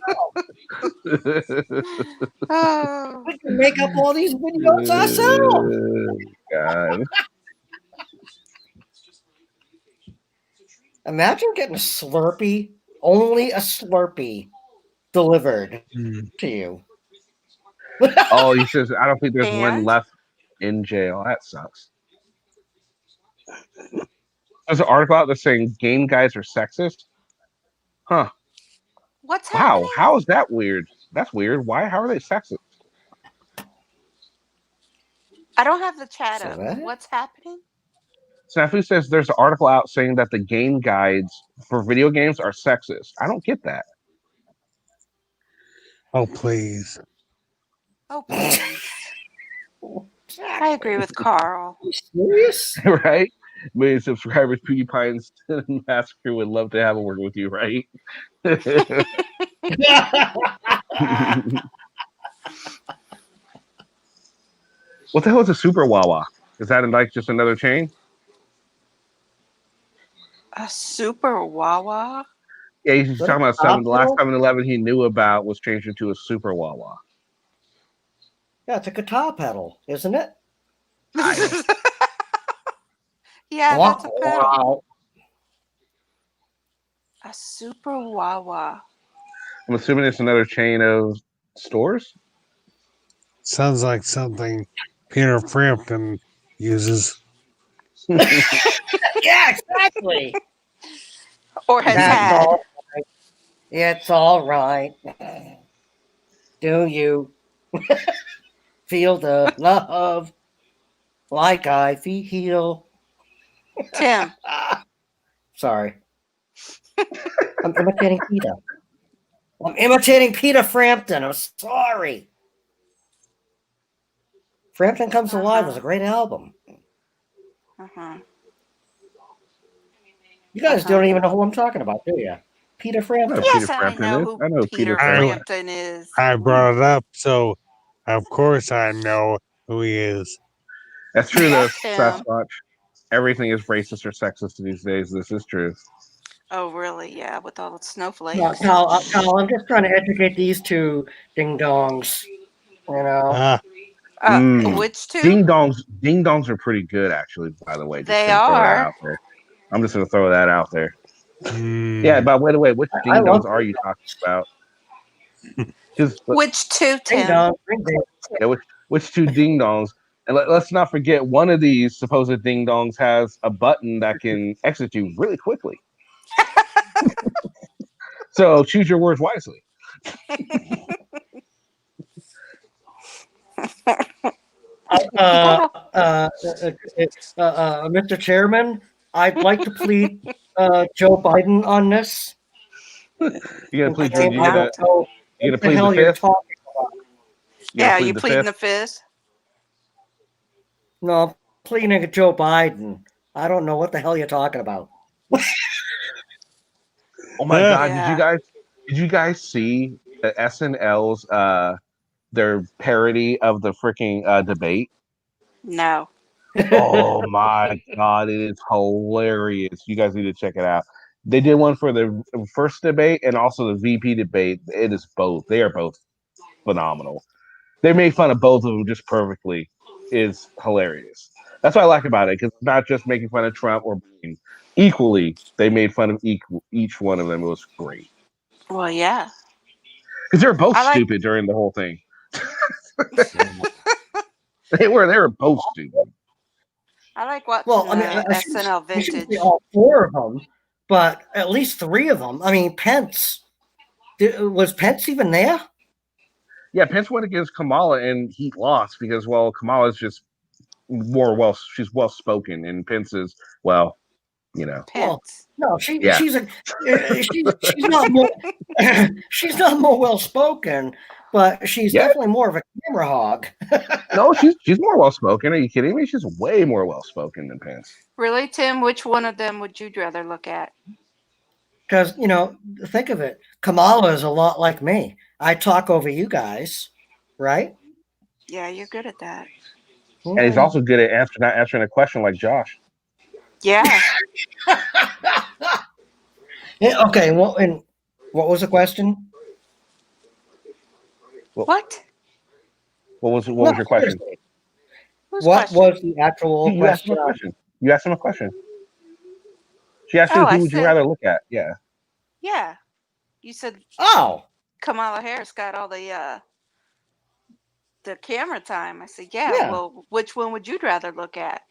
Oh. We can make up all these videos ourselves. God. Imagine getting a Slurpee, only a Slurpee, delivered to you. Oh, he says, I don't think there's one And? left in jail. That sucks. There's an article out that's saying game guys are sexist. Huh. What's Wow. happening? How is that weird? That's weird. Why? How are they sexist? I don't have the chat So up. what? What's happening? Snafu says there's an article out saying that the game guides for video games are sexist. I don't get that. Oh, please. Oh please. I agree with Carl. Are you serious? Right? Million subscribers, PewDiePie and Massacre would love to have a word with you, right? What the hell is a super Wawa? Is that like just another chain? A super Wawa? Yeah, he's What talking a about 7. The last hospital? 7-Eleven he knew about was changed into a super Wawa. Yeah, it's a guitar pedal, isn't it? Yeah, that's a pedal. Wow. A super Wawa. I'm assuming it's another chain of stores. Sounds like something Peter Frampton uses. Yeah, exactly. Or has That's had. all right. It's all right. Do you feel the love like I feel? Tim. Sorry. I'm imitating Peter. I'm imitating Peter Frampton. I'm sorry. Frampton Comes Alive was a great album. You guys don't even know who I'm talking about, do you? Peter Frampton. Yes, I know who Peter Frampton is. I brought it up, so of course I know who he is. That's true, though, Tim. Sasquatch. Everything is racist or sexist these days. This is true. Oh, really? Yeah, with all the snowflakes. No, I'm just trying to educate these two ding dongs. You know. Which two? Ding dongs are pretty good, actually. By the way, just They gonna throw that are. out there. I'm just gonna throw that out there. Yeah, but wait, which ding dongs are you talking about? Which two, Ding Tim? dong, ring ding. Yeah, which two ding dongs? And let's not forget, one of these supposed ding dongs has a button that can exit you really quickly. So choose your words wisely. Mr. Chairman, I'd like to plead Joe Biden on this. You're gonna And plead. claim I don't know You gonna what the plead the hell you're fifth? talking about. Yeah, you pleading the fifth? No, I'm pleading Joe Biden. I don't know what the hell you're talking about. Oh my god! Yeah. Did you guys see the SNL's their parody of the freaking debate? No. Oh my god, it is hilarious. You guys need to check it out. They did one for the first debate and also the VP debate. It is both. They are both phenomenal. They made fun of both of them just perfectly. It's hilarious. That's what I like about it, because it's not just making fun of Trump or Biden. Equally, they made fun of each one of them. It was great. Well, yeah. Because they're both I like. stupid during the whole thing. They were both stupid. I like watching Well, I mean, the SNL I shouldn't vintage. say all four of them, but at least three of them. I mean, Pence. Was Pence even there? Yeah, Pence went against Kamala and he lost because, well, Kamala's just she's well spoken, and Pence is, well, you know. Well, no, she's not more she's not more well spoken, but she's Yeah. definitely more of a camera hog. No, she's more well spoken. Are you kidding me? She's way more well spoken than Pence. Really, Tim? Which one of them would you rather look at? Because, think of it. Kamala is a lot like me. I talk over you guys, right? Yeah, you're good at that. And he's also good at not answering a question like Josh. Yeah. Okay, well, and what was the question? What? What was your question? Seriously. What was the actual You asked him question? a question. You asked him a question. She asked you, who would you rather look at? Yeah. Yeah. You said. Oh. Kamala Harris got all the camera time. I said, yeah. Well, which one would you rather look at?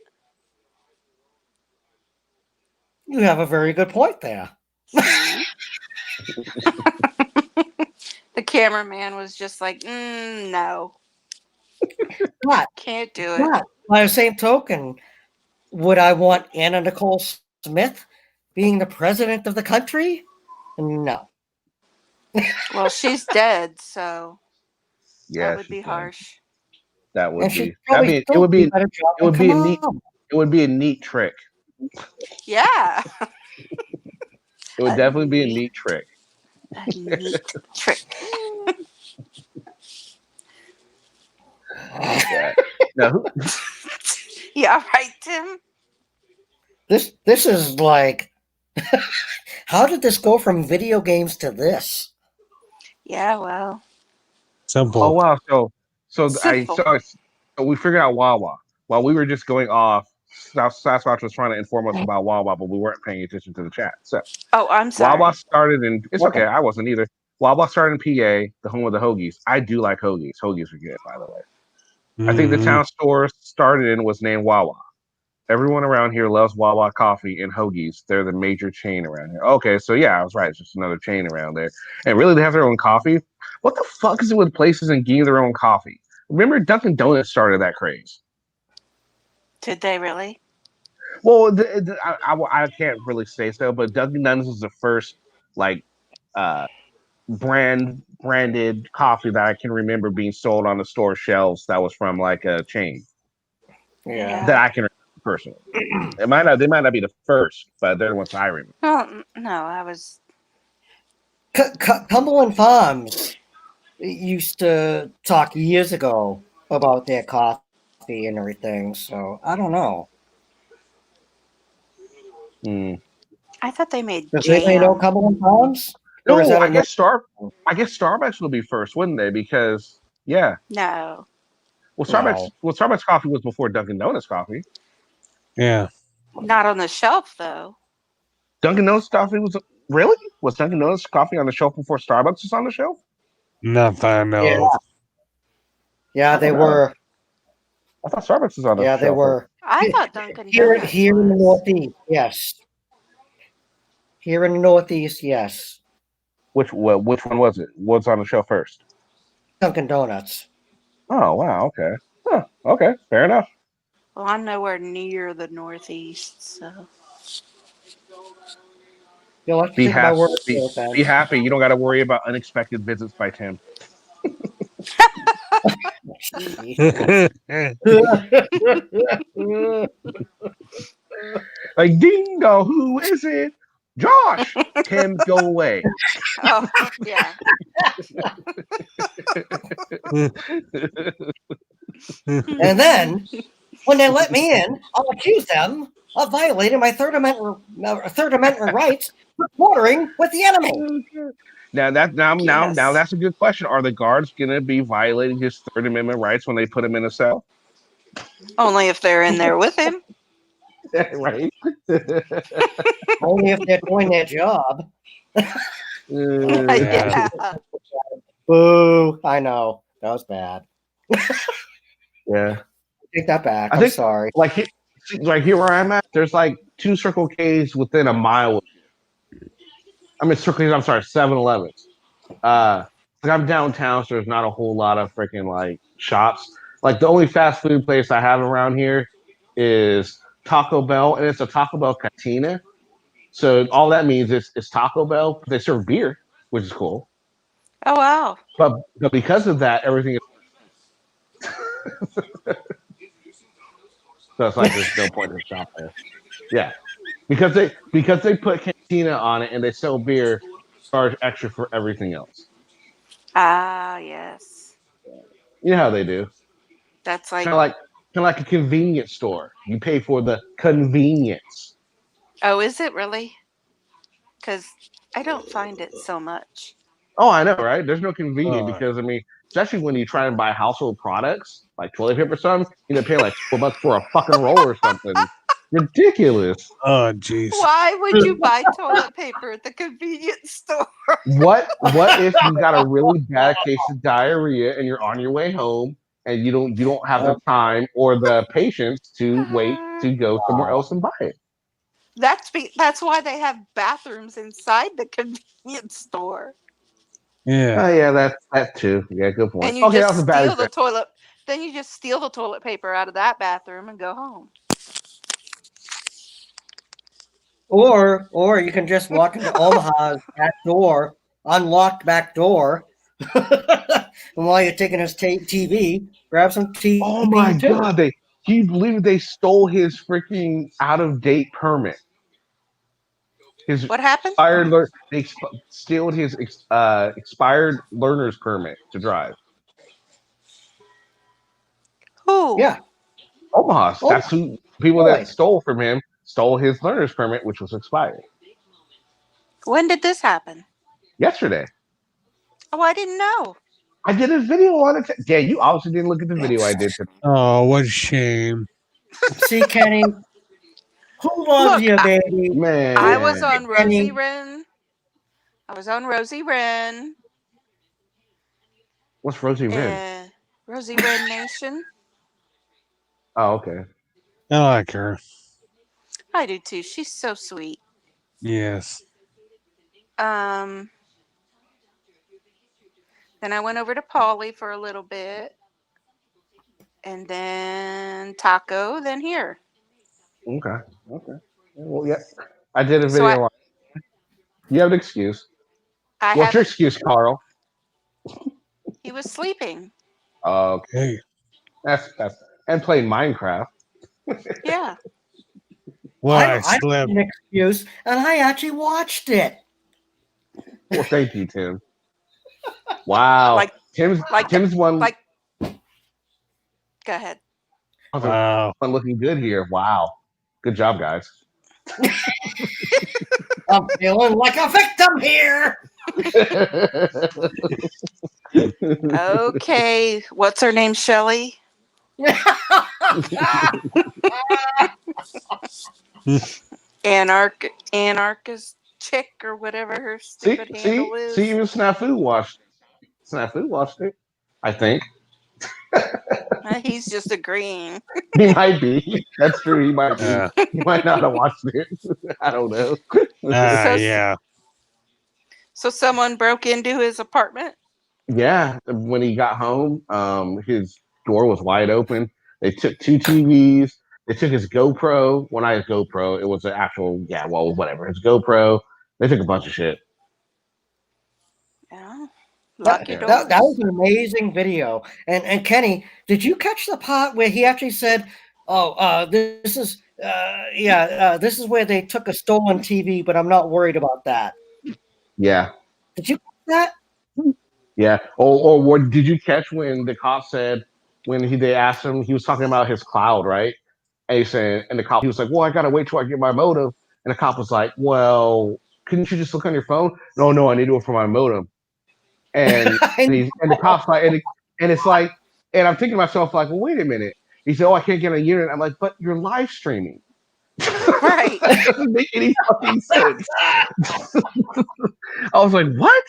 You have a very good point there. The cameraman was just like, no. But can't do it. But by the same token, would I want Anna Nicole Smith being the president of the country? No. Well, she's dead, so Yeah, that would be harsh. That would And be. she'd probably It would be. better job It would than be a neat. Kamala. It would be a neat trick. Yeah. It would definitely be a neat trick. A neat trick. Yeah. Now, Yeah, right, Tim? This is like, how did this go from video games to this? Yeah, well. Simple. Oh wow! So Simple. we figured out Wawa while we were just going off. Sasquatch was trying to inform us about Wawa, but we weren't paying attention to the chat. So, oh, I'm sorry. Wawa started in. It's okay. I wasn't either. Wawa started in PA, the home of the hoagies. I do like hoagies. Hoagies are good, by the way. I think the town store started in was named Wawa. Everyone around here loves Wawa coffee and hoagies. They're the major chain around here. Okay, so yeah, I was right. It's just another chain around there. And really, they have their own coffee. What the fuck is it with places and getting their own coffee? Remember, Dunkin' Donuts started that craze. Did they really? Well, I can't really say so, but Dunkin' Donuts was the first branded coffee that I can remember being sold on the store shelves. That was from like a chain. Yeah. That I can remember personally. They might not be the first, but they're the ones I remember. Well, no, I was. Cumberland Farms used to talk years ago about their coffee and everything, so I don't know. I thought they made Does jam. anybody know Cumberland Farms? No, I guess Starbucks will be first, wouldn't they? Because No. Well, Starbucks coffee was before Dunkin' Donuts coffee. Yeah. Not on the shelf though. Dunkin' Donuts coffee was Dunkin' Donuts coffee on the shelf before Starbucks was on the shelf? Not that I know of. Yeah, they Oh, no. were. I thought Starbucks was on the Yeah, they shelf. were. I thought Dunkin' Here Donuts in the was. Northeast, yes. Here in the Northeast, yes. Which one was it? What's on the shelf first? Dunkin' Donuts. Oh wow, okay. Huh, okay, fair enough. Well, I'm nowhere near the Northeast, so. You'll have to Be take my happy. word for it Be then. happy. You don't got to worry about unexpected visits by Tim. Like ding dong, who is it? Josh. Tim, go away. Oh, yeah. And then, when they let me in, I'll accuse them of violating my Third Amendment rights for quartering with the enemy. Now Yes. that's a good question. Are the guards gonna be violating his Third Amendment rights when they put him in a cell? Only if they're in there with him. Right. Only if they're doing their job. Yeah. Boo! I know that was bad. Yeah. Take that back. I I'm think sorry. like here where I'm at, there's like 2 Circle K's within a mile. I mean Circle K's. I'm sorry, 7-Elevens. Like I'm downtown, so there's not a whole lot of freaking like shops. Like the only fast food place I have around here is Taco Bell, and it's a Taco Bell cantina. So all that means is it's Taco Bell. They serve beer, which is cool. Oh, wow. But because of that, everything is so it's like there's no point to shop there. Yeah, because they put cantina on it and they sell beer, charge extra for everything else. Ah, yes. You know how they do. That's Kind like, of like a convenience store. You pay for the convenience. oh, is it really? Because I don't find it so much. Oh, I know, right? There's no convenience Oh, because I mean, especially when you try and buy household products like toilet paper or something, you know, paying like $4 for a fucking roll or something. Ridiculous. oh, jeez. Why would you buy toilet paper at the convenience store? What if you got a really bad case of diarrhea and you're on your way home and you don't have the time or the patience to wait to go somewhere else and buy it? That's why they have bathrooms inside the convenience store. Yeah. Oh yeah, that too. Yeah, good point. And you Okay, that just was a bad steal the example. toilet. Then you just steal the toilet paper out of that bathroom and go home. Or you can just walk into Omaha's back door, unlocked back door, and while you're taking his TV, grab some Oh my TV too. god, can you believe they stole his freaking out of date permit? His What happened? they stealed his expired learner's permit to drive. Who? Yeah. Omaha's. Oh, That's who people really? that stole from him stole his learner's permit, which was expired When did this happen? yesterday. Oh, I didn't know. I did a video on it. Yeah, you obviously didn't look at the video I did today. Oh, what a shame. See, Kenny, who loves Look, you, baby? Man, I was on Kenny. Rosie Wren. I was on Rosie Wren what's Rosie Red? and Rosie Wren Nation. Oh, okay. I like her. I do too. She's so sweet. Yes. Then I went over to Polly for a little bit, and then Taco, then here. Okay. Well, yeah. I did a So video on You have an excuse. I What's your haven't. excuse, Carl? He was sleeping. Okay. Hey. That's and playing Minecraft. Yeah. Well, I I slept. an excuse, and I actually watched it. Well, thank you, Tim. Wow. Like Tim's one like. Go ahead. Wow. one looking good here. Wow. Good job, guys. I'm feeling like a victim here. Okay. What's her name? Shelly. Anarchist chick or whatever her stupid handle is. See, even Snafu watched. Snafu watched it, I think. He's just agreeing. He might be. That's true. He might be. Uh, He might not have watched it. I don't know. So, yeah. so someone broke into his apartment. Yeah, when he got home, his door was wide open. They took 2 TVs. They took his GoPro. Well, not his GoPro. It was an actual, yeah, well, whatever. His GoPro. They took a bunch of shit. Yeah. That, Lock your Yeah. that was doors. an amazing video. And Kenny, did you catch the part where he actually said, "Oh, this is this is where they took a stolen TV, but I'm not worried about that." Yeah. Did you catch that? Yeah. Or what did you catch when the cop said when they asked him, he was talking about his cloud, right? And he said, and the cop, he was like, "Well, I gotta wait till I get my modem." And the cop was like, "Well, couldn't you just look on your phone?" No, I need to do it for my modem. And and the cops like, and it's like, and I'm thinking to myself like, well, wait a minute. He said, "Oh, I can't get a unit." I'm like, "But you're live streaming." Right. That doesn't make any fucking sense. I was like, "What?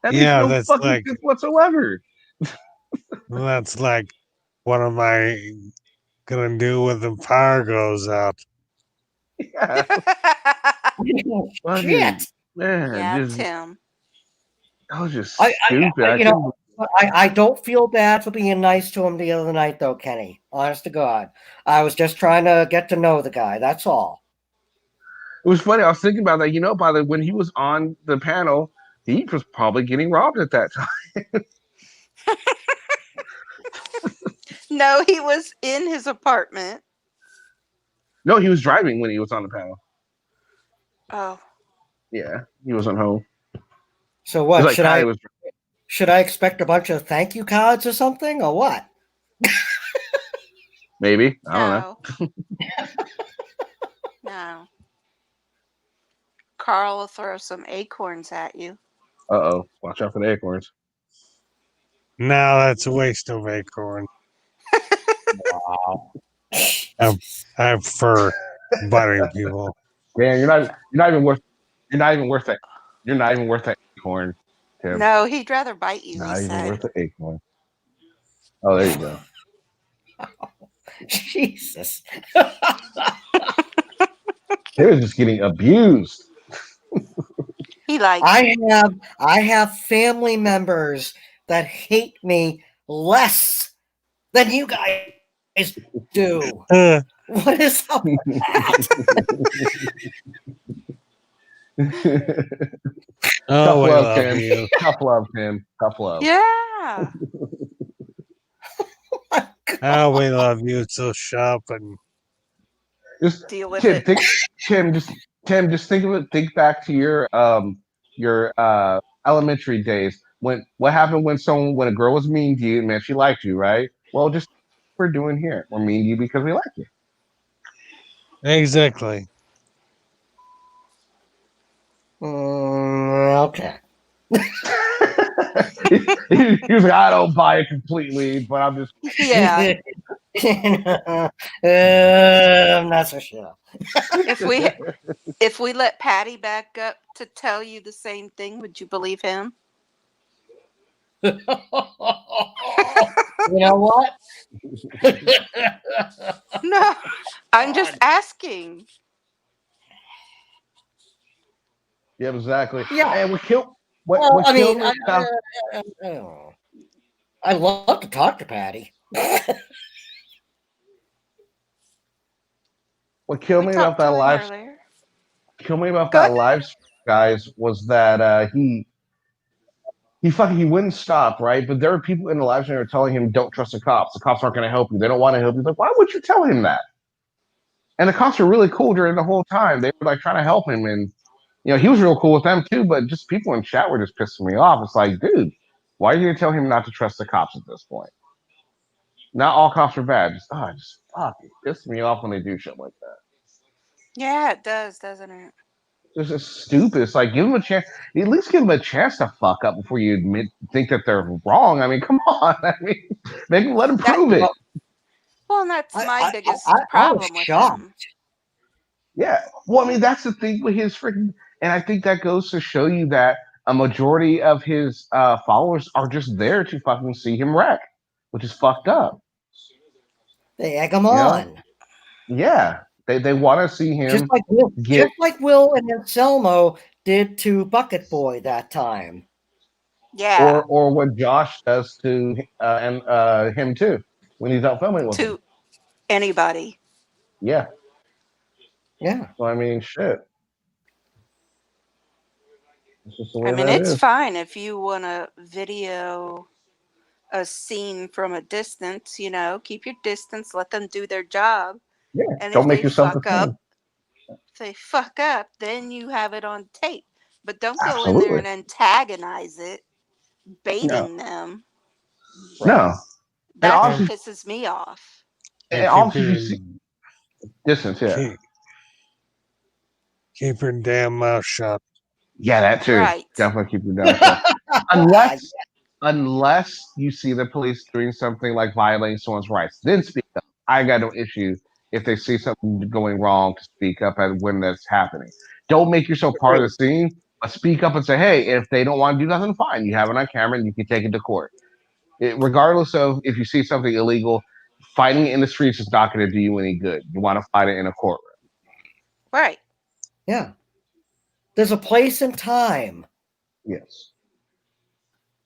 That makes Yeah, no that's fucking like sense whatsoever." that's like what am I gonna do when the power goes out? Yeah, fucking Shit. man, Yeah, just Tim. that was just I, stupid. I I you couldn't. know, I don't feel bad for being nice to him the other night, though, Kenny. Honest to God, I was just trying to get to know the guy. That's all. It was funny. I was thinking about that. You know, by the when he was on the panel, he was probably getting robbed at that time. No, he was in his apartment. No, he was driving when he was on the panel. Oh. Yeah, he wasn't home. So It's what like Patty was. should I expect a bunch of thank you cards or something, or what? Maybe I don't know. No. No. Carl will throw some acorns at you. Oh, watch out for the acorns. No, that's a waste of acorn. Wow. I prefer butting people. Man, you're not even worth. You're not even worth that. You're not even worth that acorn, Tim. No, he'd rather bite you, he Not even said. worth the acorn. Oh, there you go. Jesus. He was just getting abused. He likes I have family members that hate me less than you guys do. What is up with that? Tough we love, love Tim. you. Tough love, Tim. Tough love. Yeah. Oh, we love you. So sharp and Just Deal with Tim, it. Tim, just think of it. Think back to your elementary days. What happened when a girl was mean to you, man? She liked you, right? Well, just we're doing here. We're mean to you because we like you. exactly. Okay. He was like, I don't buy it completely, but I'm just. Yeah. I'm not so sure. If we let Patty back up to tell you the same thing, would you believe him? You know what? No, I'm just asking. Yeah, exactly. Yeah. And what killed what Well, what I killed mean, me? I love to talk to Patty. What killed We me about talked that to him live earlier. killed me about Go that ahead. live stream, guys, was that he wouldn't stop, right? But there were people in the live stream that were telling him, "Don't trust the cops. The cops aren't going to help you. They don't want to help you." He's like, why would you tell him that? And the cops were really cool during the whole time. They were like trying to help him, and he was real cool with them too. But just people in chat were just pissing me off. It's like, dude, why are you going to tell him not to trust the cops at this point? Not all cops are bad. Just fuck it. Pisses me off when they do shit like that. Yeah, it does, doesn't it? It's just stupid. It's like give them a chance. At least give them a chance to fuck up before you think that they're wrong. I mean, come on. I mean, let them prove it. Well, and that's my biggest I was problem with shocked. him. Yeah. Well, I mean, that's the thing with his freaking. And I think that goes to show you that a majority of his followers are just there to fucking see him wreck, which is fucked up. They egg him You know? on. Yeah, they want to see Just him like Will, get and Anselmo did to Bucket Boy that time. Yeah. or what Josh does to and him too when he's out filming with him. To anybody. Yeah. Yeah. So I mean, shit. It's just the way I mean, that it's is. fine if you want to video a scene from a distance, keep your distance, let them do their job. Yeah. And Don't make yourself the same. if they fuck up, then you have it on tape. But don't go in there Absolutely. and antagonize it, No. baiting them. No. And That's what obviously, pisses me off. and And keep obviously, you your see distance. Yeah. keep your damn mouth shut. Yeah, that too. Right. Definitely keep your mouth shut. Unless you see the police doing something like violating someone's rights, then speak up. I got no issue if they see something going wrong to speak up at when that's happening. Don't make yourself part of the scene, but speak up and say, hey, if they don't want to do nothing, fine. You have it on camera and you can take it to court. Regardless of if you see something illegal, fighting it in the streets is not going to do you any good. You want to fight it in a courtroom. Right. Yeah. There's a place and time. Yes.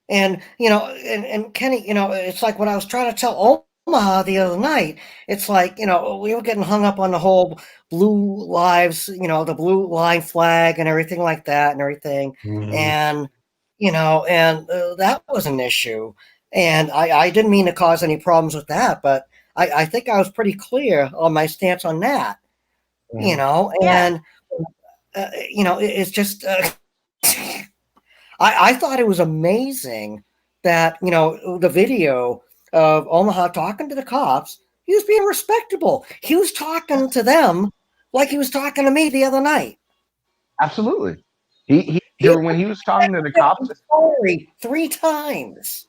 And, and Kenny, it's like what I was trying to tell Omaha the other night. It's like, we were getting hung up on the whole blue lives, the blue line flag and everything like that and everything. Mhm. And, that was an issue. And I didn't mean to cause any problems with that, but I think I was pretty clear on my stance on that, and, it's just, I thought it was amazing that, the video of Omaha talking to the cops, he was being respectable. He was talking to them like he was talking to me the other night. Absolutely. When he was talking to the cops, sorry 3 times.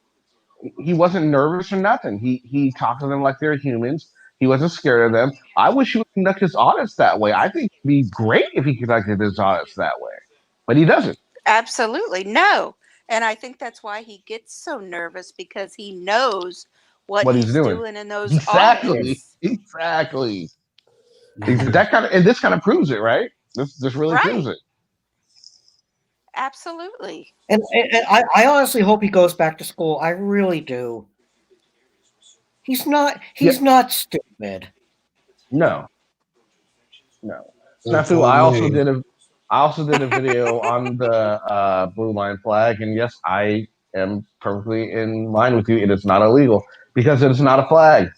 He wasn't nervous or nothing. He talked to them like they're humans. He wasn't scared of them. I wish he would conduct his audits that way. I think it'd be great if he conducted his audits that way, but he doesn't. Absolutely. No. And I think that's why he gets so nervous, because he knows what What he's he's doing. doing in those Exactly. audits. Exactly. This kind of proves it, right? This really proves it. Absolutely. And I honestly hope he goes back to school. I really do. He's not stupid. No. It's not true. I also did a video on the blue line flag, and yes, I am perfectly in line with you. It is not illegal because it is not a flag.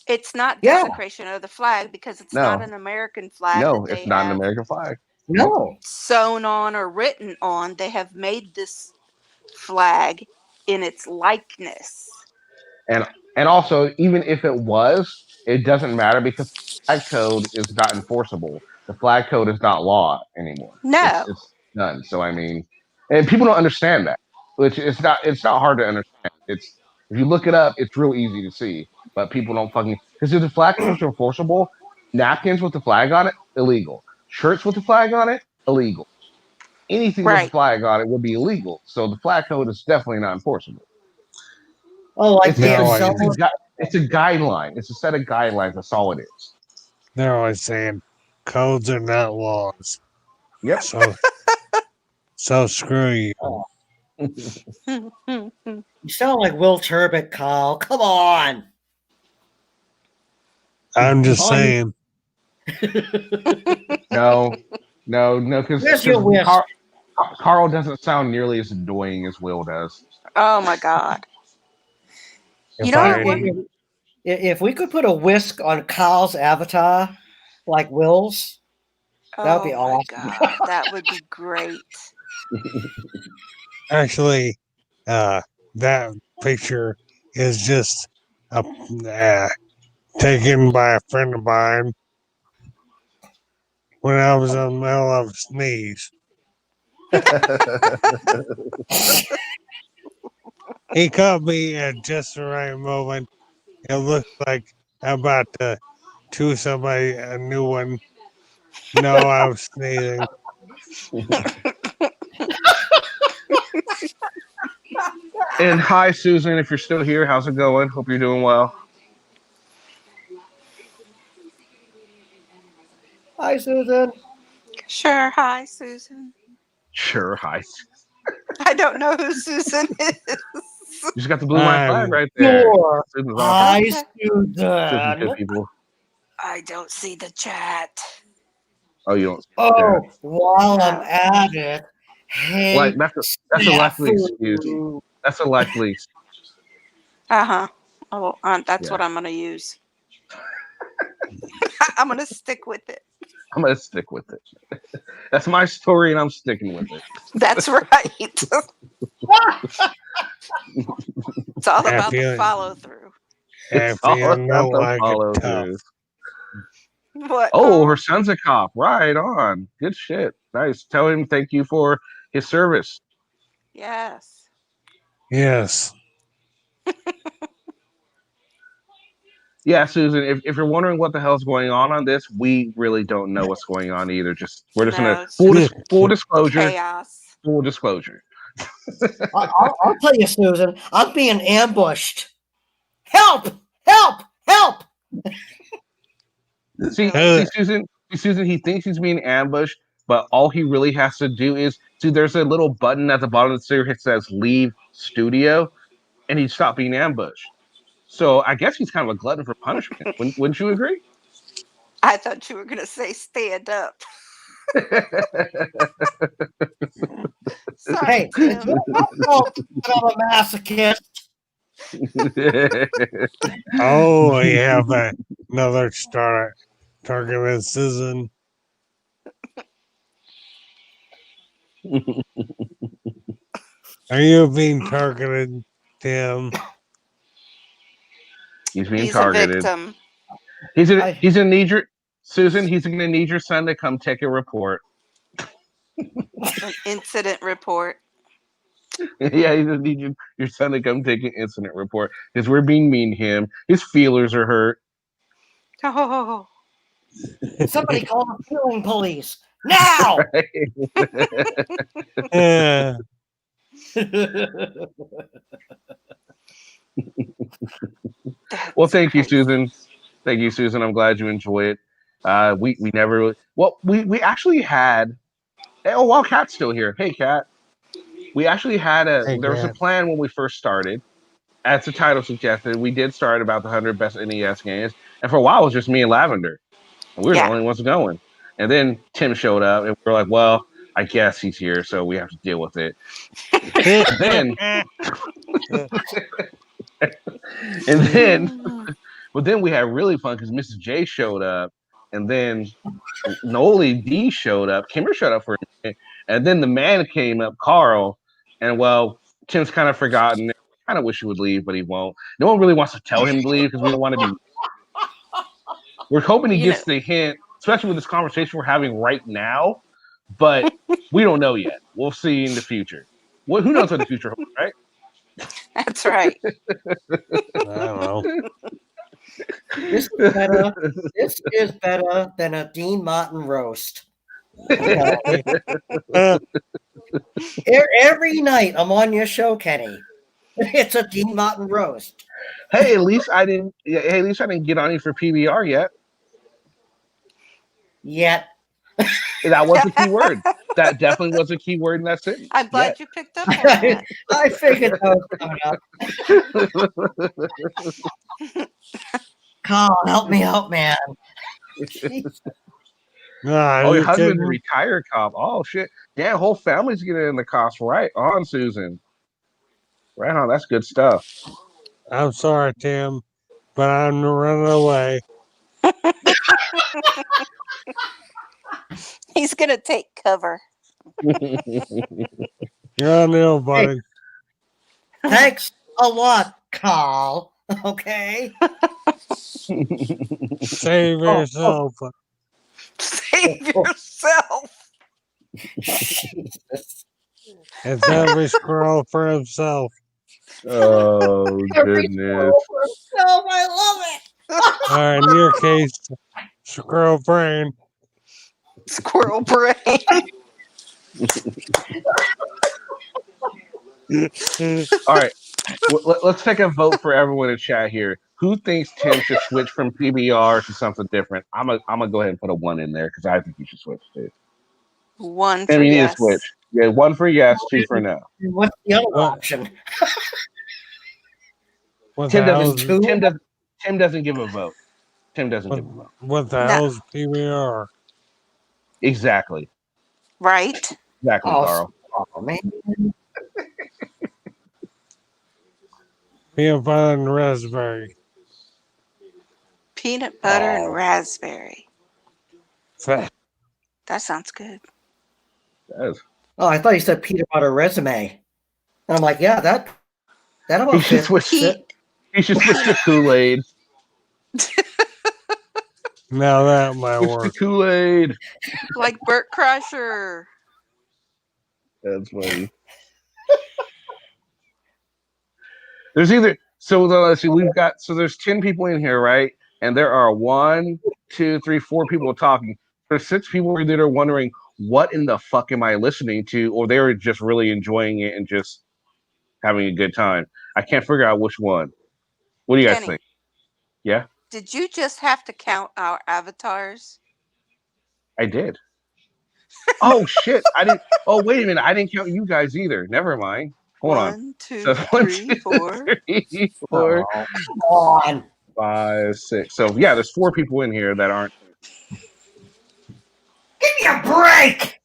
It's not desecration of the flag, because it's No. not an American flag No, that it's they not an have American flag. No. sewn on or written on. They have made this flag in its likeness. And also, even if it was, it doesn't matter because the flag code is not enforceable. The flag code is not law anymore. No. It's none. So I mean, and people don't understand that, which it's not hard to understand. It's if you look it up, it's real easy to see. But people don't fucking because if the flag codes are enforceable, napkins with the flag on it illegal, shirts with the flag on it illegal, anything with the flag on it would be illegal. So the flag code is definitely not enforceable. Oh, like it's a guideline. It's a set of guidelines. That's all it is. They're always saying codes are not laws. Yep. So screw you. You sound like Will Turbot, Carl. Come on. I'm just saying. No, because Carl doesn't sound nearly as annoying as Will does. Oh my God. If we could put a whisk on Carl's avatar, like Will's, that would be awesome. God, that would be great. Actually, that picture is just taken by a friend of mine when I was in the middle of a sneeze. He caught me at just the right moment. It looked like I'm about to chew somebody a new one. No, I was sneezing. And hi, Susan, if you're still here, how's it going? Hope you're doing well. Hi, Susan. Sure. Hi, Susan. Sure, hi. I don't know who Susan is. You just got the blue line flag right there. Sure. Susan's Hi, awesome. Okay. Susan's good Susan. people. I don't see the chat. Oh, you don't. Oh, while I'm No. at it, hey, Like that's a likely excuse. That's a likely excuse. Uh-huh. Oh, that's Yeah. what I'm going to use. I'm going to stick with it. I'm gonna stick with it. That's my story, and I'm sticking with it. That's right. It's all about the follow through. It's all about the follow through. What? Oh, her son's a cop. Right on. Good shit. Nice. Tell him thank you for his service. Yes. Yes. Yeah, Susan, if you're wondering what the hell's going on this, we really don't know what's going on either. We're just No, gonna it's full just disclosure. chaos. Full disclosure. I'll tell you, Susan, I'm being ambushed. Help! Help! Help! See, Susan, he thinks he's being ambushed, but all he really has to do is there's a little button at the bottom of the screen that says leave studio, and he'd stop being ambushed. So I guess he's kind of a glutton for punishment. Wouldn't you agree? I thought you were going to say stand up. Sorry, Hey, Tim. I'm a masochist. Oh, we have another target with Susan. Are you being targeted, Tim? He's being He's targeted. a victim. He's gonna need your Susan. He's gonna need your son to come take a report. An incident report. Yeah, he's gonna need your son to come take an incident report because we're being mean to him. His feelers are hurt. Oh. Somebody call the feeling police now! Yeah. Well, thank you, Susan. Thank you, Susan. I'm glad you enjoy it. We never. Well, we actually had. Oh, wow, Kat's still here. Hey, Kat. We actually had there was a plan when we first started. As the title suggested, we did start about the 100 best NES games, and for a while it was just me and Lavender, and we were the only ones going. And then Tim showed up, and we were like, "Well, I guess he's here, so we have to deal with it." But then we had really fun because Mrs. J showed up, and then Noli D showed up. Kimber showed up for a minute, and then the man came up, Carl, and well, Tim's kind of forgotten. I kind of wish he would leave, but he won't. No one really wants to tell him to leave because we don't want to be. We're hoping he gets the hint, especially with this conversation we're having right now, but we don't know yet. We'll see in the future. Well, who knows what the future holds, right? That's right. I don't know. This is better than a Dean Martin roast. Okay? Every night I'm on your show, Kenny. It's a Dean Martin roast. Hey, at least I didn't. Hey, at least I didn't get on you for PBR yet. Yet. That was a key word. That definitely was a key word in that sentence. I'm glad you picked up on that. I figured that was coming up. Carl, help me out, man. Oh, your husband's a retired cop. Oh shit! Yeah, whole family's getting in the cops. Right on, Susan. Right on. That's good stuff. I'm sorry, Tim, but I'm running away. He's going to take cover. You're on the old buddy. Thanks a lot, Carl. Okay. Save yourself. Save yourself. It's every squirrel for himself. Oh goodness! Oh, I love it. Or in your case, squirrel brain. Squirrel brain. All right. Let's take a vote for everyone in chat here. Who thinks Tim should switch from PBR to something different? I'm gonna go ahead and put a 1 in there because I think you should switch too. 1 Tim, for you need to yes. switch. Yeah, 1 for yes, 2 for no. What's the other option? What the hell's Tim doesn't give a vote. Tim doesn't give a vote. what the No. hell's PBR? Exactly. Right? Exactly, Carl. Oh man. Peanut butter and raspberry. Peanut butter and Oh. raspberry. Fat. That sounds good. That is. Oh, I thought you said peanut butter resume. And I'm like, yeah, that'll He should fit. switch. He should switch to Kool-Aid. Now that might Switch work. to Kool-Aid. Like Burt Crusher. That's funny. There's either let's see, there's 10 people in here, right? And there are 1, 2, 3, 4 people talking. There's 6 people that are wondering what in the fuck am I listening to, or they're just really enjoying it and just having a good time. I can't figure out which one. What do you guys Kenny, think? Yeah, did you just have to count our avatars? I did. Oh shit! I didn't. Oh wait a minute! I didn't count you guys either. Never mind. Hold on. 1, 2, So 3, 4. 3, 4, Oh, come on. 5, 6. So yeah, there's 4 people in here that aren't. Give me a break.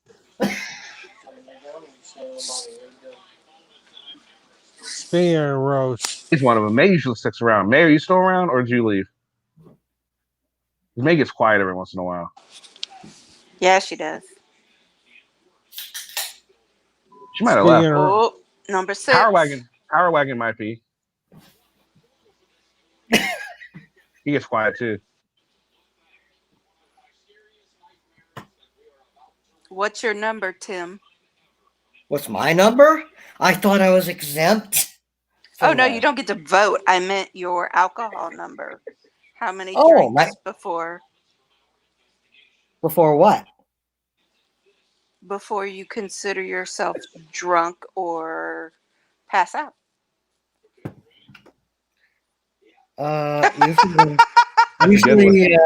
Speaking of roast, He's one of them. May usually sticks around. May, are you still around, or did you leave? May gets quiet every once in a while. Yeah, she does. She might have left. Oh, number 6. Power wagon might be. He gets quiet too. What's your number, Tim? What's my number? I thought I was exempt. Oh, no, you don't get to vote. I meant your alcohol number. How many Oh, drinks before Before what? before you consider yourself drunk or pass out? Usually, when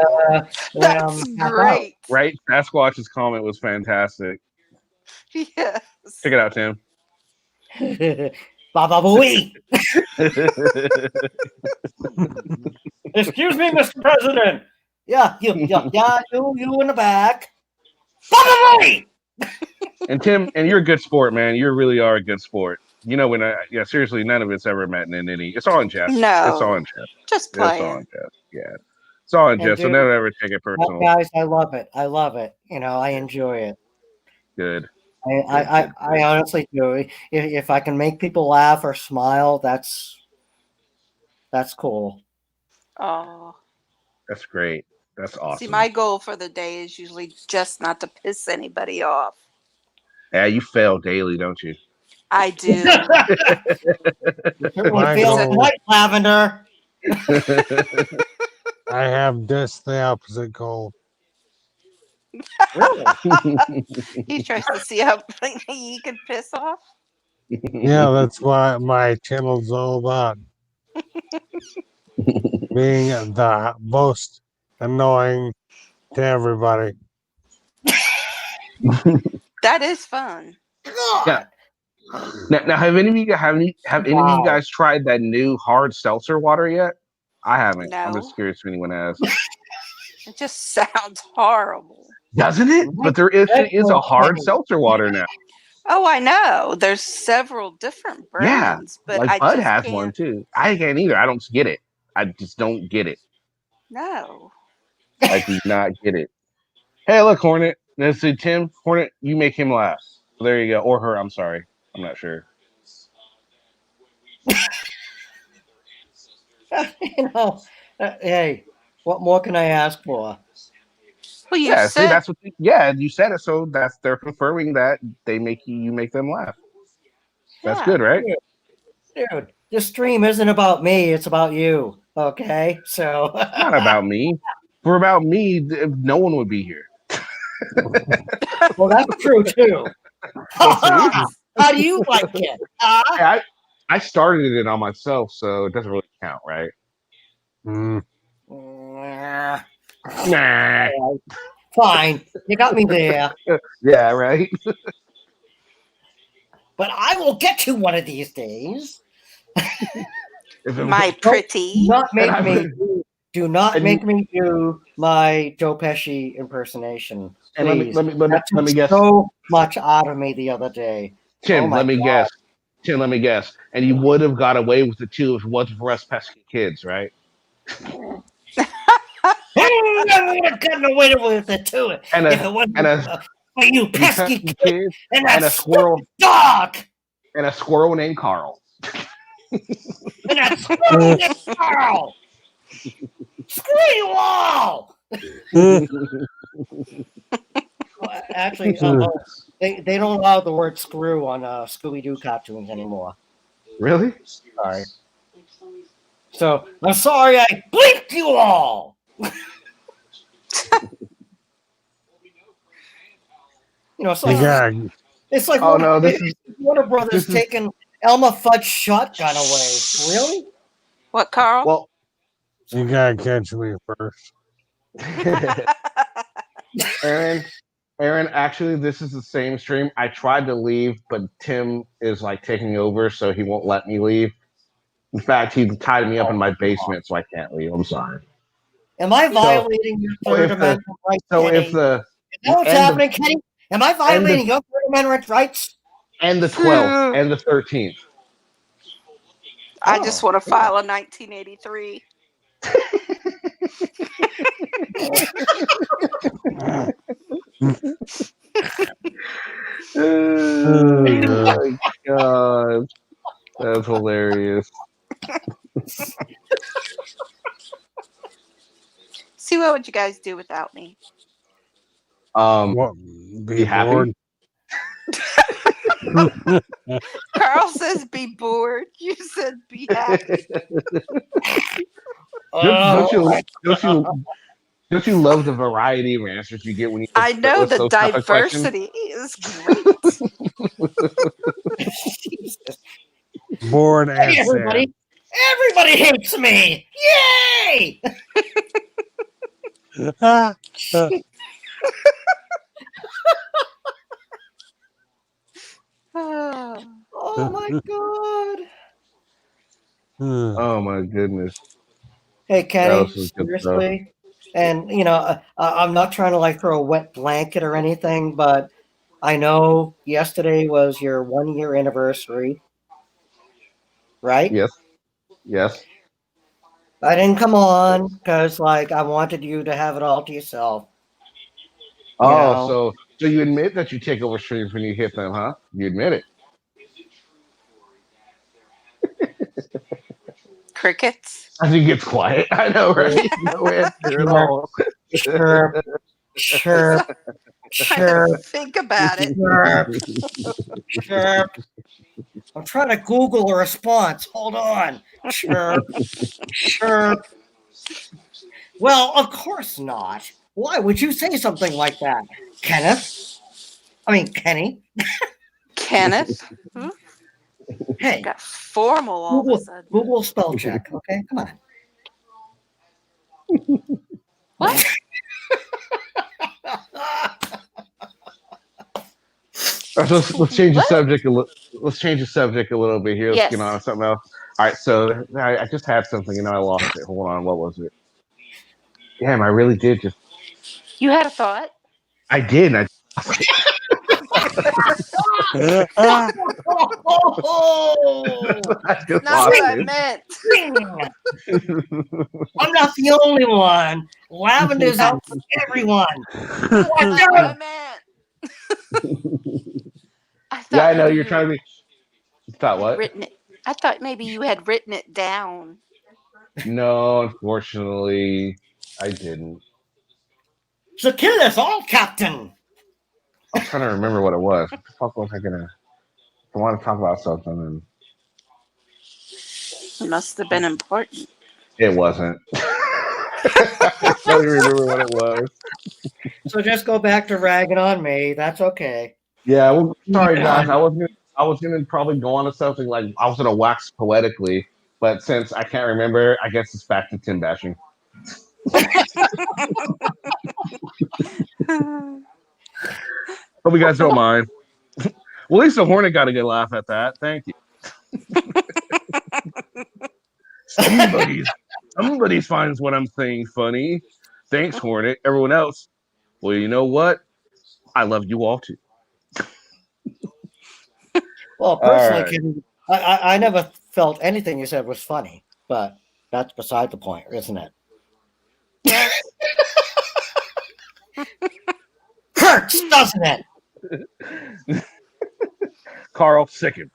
That's I'm great. Right? Sasquatch's comment was fantastic. Yes. Check it out, Tim. Baba Booey. Excuse me, Mr. President. Yeah, you in the back. Baba Booey. And Tim, and you're a good sport, man. You really are a good sport. You know, seriously, none of it's ever meant in any. It's all in jest. No. It's all in jest. Just It's all in playing. jest. Yeah. It's all in And jest. So dude, never ever take it personal. Guys, I love it. I love it. You know, I enjoy it. Good. I honestly do. If I can make people laugh or smile, that's cool. Oh. That's great. That's awesome. See, my goal for the day is usually just not to piss anybody off. Yeah, you fail daily, don't you? I do. Everyone feels it like Lavender. I have just the opposite goal. Really? He tries to see how he can piss off. Yeah, that's what my channel's all about. Being the most annoying to everybody. That is fun. Yeah. Now, have any of you guys tried that new hard seltzer water yet? I haven't. I'm No. just curious if anyone has. It just sounds horrible. Doesn't it? But there is a hard seltzer water now. Oh, I know. There's several different Yeah, brands, but like I Bud just has can't. one too. I can't either. I don't get it. I just don't get it. No. I do not get it. Hey, look, Hornet. Let's see, Tim. Hornet, you make him laugh. So there you go. Or her. I'm sorry. I'm not sure. Hey, what more can I ask for? Well, you Yeah, said see, that's what. You said it. So they're confirming that they make you make them laugh. That's Yeah. good, right? Dude, this stream isn't about me, it's about you. Okay? So It's not about me. For about me, no one would be here. well, that's true too. How do you like it? I I started it on myself, so it doesn't really count, right? Mm. Nah. Nah. Fine, you got me there. Yeah, right. But I will get you one of these days. If it, My Do pretty. not and make I me would, do not and make me do my Joe Pesci impersonation, and let me please. let me let me That let took me guess, so much out of me the other day. Oh Tim. my Let me god! guess, Tim. Let me guess. And you would have got away with it too if it wasn't for us pesky kids, right? I would have gotten away with it too And if it a wasn't and a for you you pesky pesky kid kids and that and a stupid squirrel dog named Carl. and that squirrel named Carl. Screw you all! Well, actually, they don't allow the word screw on Scooby Doo cartoons anymore. Really? Sorry. So I'm sorry I blinked you all. It's like it's like Oh no, Warner Brothers this is taking Elma Fudd's shotgun away. Really? What, Carl? well. You gotta catch me first. Aaron, actually, this is the same stream. I tried to leave, but Tim is like taking over, so he won't let me leave. In fact, he tied me up in my basement, so I can't leave. I'm sorry. Am I So, violating your so Third if the Amendment rights, so Kenny? if the Is that what's end of happening, Kenny? Am I end the violating your Third Amendment rights? and the 12th and the 13th. I just want to file a 1983. Oh my god, that's hilarious. See, what would you guys do without me? What? Be happy? bored? Carl says be bored. You said be happy. Don't you love the variety of answers you get when you I know the those type of questions? diversity is great. Bored and Hey, everybody! sad. Everybody hates me! Yay! Oh my god! Oh my goodness. Hey, That Kenny, was some good stuff. seriously? And, I'm not trying to like throw a wet blanket or anything, but I know yesterday was your 1 year anniversary, right? Yes. Yes. I didn't come on because, like, I wanted you to have it all to yourself. Oh, so you admit that you take over streams when you hit them, huh? You admit it. Crickets. As he gets quiet. I know, right? No answer at all. Chirp, chirp, Trying to chirp, think about it. chirp, chirp. I'm trying to Google a response. Hold on. Chirp, chirp. Well, of course not. Why would you say something like that, Kenneth? I mean, Kenny. Kenneth. Hmm? Hey, Got formal all of a sudden. Google spell check. Okay, come on. What? Let's change the subject a little. Let's change the subject a little bit here. Let's Yes. get on to something else. All right, so I just had something and I lost it. Hold on, what was it? Damn, I really did just. You had a thought? I did. And I just Not lost what I it. meant. I'm not the only one. Lavender's out for everyone. Not what I meant. I thought Yeah, I know maybe you're trying to be. Thought had what? written it. I thought maybe you had written it down. No, unfortunately, I didn't. Secure us all, Captain. I'm trying to remember what it was. What the fuck was I gonna? I want to talk about something, and It must have been important. it wasn't. I don't remember what it was. So just go back to ragging on me. That's okay. Yeah, well, sorry guys. I wasn't I was gonna probably go on to something like I was gonna wax poetically, but since I can't remember, I guess it's back to tin bashing. Hope you guys don't mind. Well, at least the Hornet got a good laugh at that. Thank you. Somebody finds what I'm saying funny. Thanks, Hornet. Everyone else, well, you know what? I love you all too. Well, All personally, right. Kenny, I never felt anything you said was funny, but that's beside the point, isn't it? Yes. Hurts, doesn't it? Carl, second.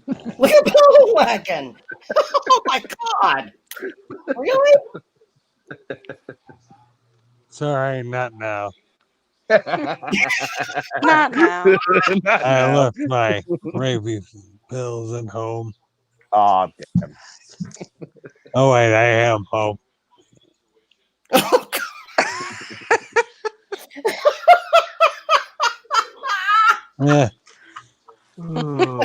Look at Bill Wagon. Oh my God! Really? Sorry, not now. Not now. Not I now. left my rabies pills at home. Aw, damn. Oh wait, I am home. Yeah. Oh,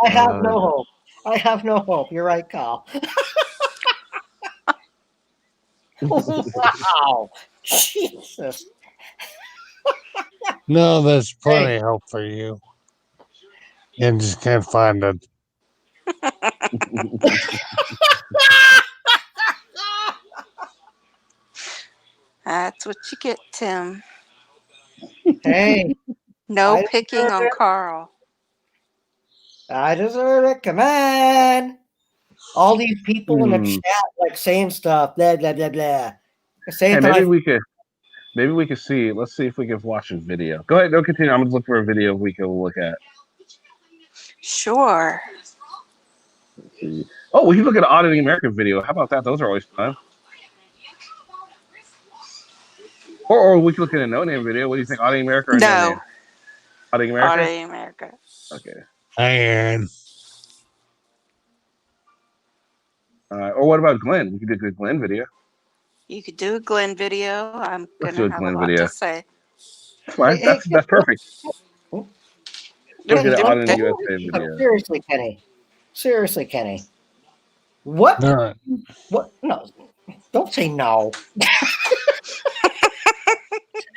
I have God. no hope. I have no hope. You're right, Carl. Wow. Jesus. No, there's plenty of hope for you. You just can't find it. That's what you get, Tim. Hey, No I picking deserve on it. Carl. I deserve it. Come on. All these people in the Hmm. chat like saying stuff. Blah blah blah blah. Saying Hey, till maybe I. we could see. Let's see if we can watch a video. Go ahead, don't continue. I'm gonna look for a video we can look at. Sure. Let's see. Oh, we can look at an Auditing America video. How about that? Those are always fun. Or we can look at a no name video. What do you think? Auditing America or no name? No. Auditing America? Auditing America. Okay. And Or what about Glenn? We could do a good Glenn video. You could do a Glenn video. I'm Let's going to do a have a Glenn lot video. to say. That's fine. Hey, That's perfect. Kenny, Look at the don't, Auditing USA video. seriously, Kenny. Seriously, Kenny. What? there, What? No. Don't say no.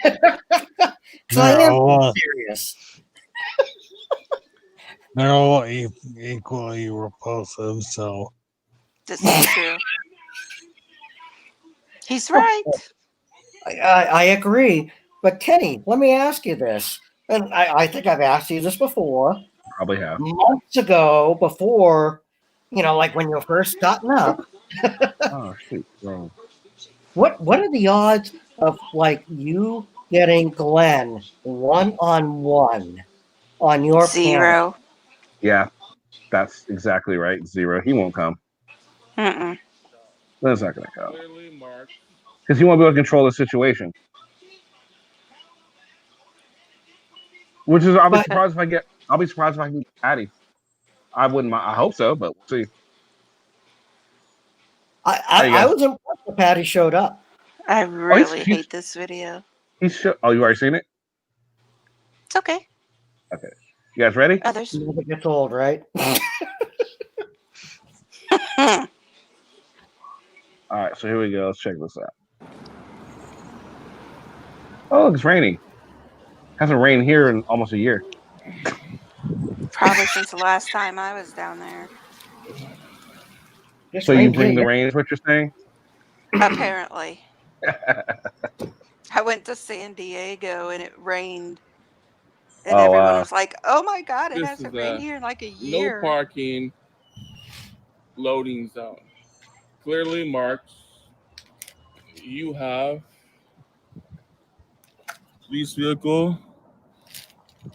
Because I they're am all serious. they're all equally repulsive. So This is true. He's right. I agree. But Kenny, let me ask you this. And I think I've asked you this before. Probably have. Months ago, before, like when you're first starting up, Oh shoot, wrong. what are the odds of like you getting Glenn one-on-one on your panel? 0. Yeah, that's exactly right. 0. He won't come. Mm-mm. Glenn's not gonna come. Because he won't be able to control the situation. Which is I'll be surprised if I get Patty. I wouldn't mind. I hope so, but we'll see. I was impressed that Patty showed up. I really hate this video. Oh, you already seen it? It's okay. Okay. You guys ready? Others. Never gets old, right? All right, so here we go. Let's check this out. Oh, look, it's raining. Hasn't rained here in almost a year. Probably since the last time I was down there. So you bring the rain is what you're saying? Apparently. I went to San Diego and it rained. And everyone was like, oh my God, it hasn't rained here in like a year. No parking, loading zone. Clearly marked. You have police vehicle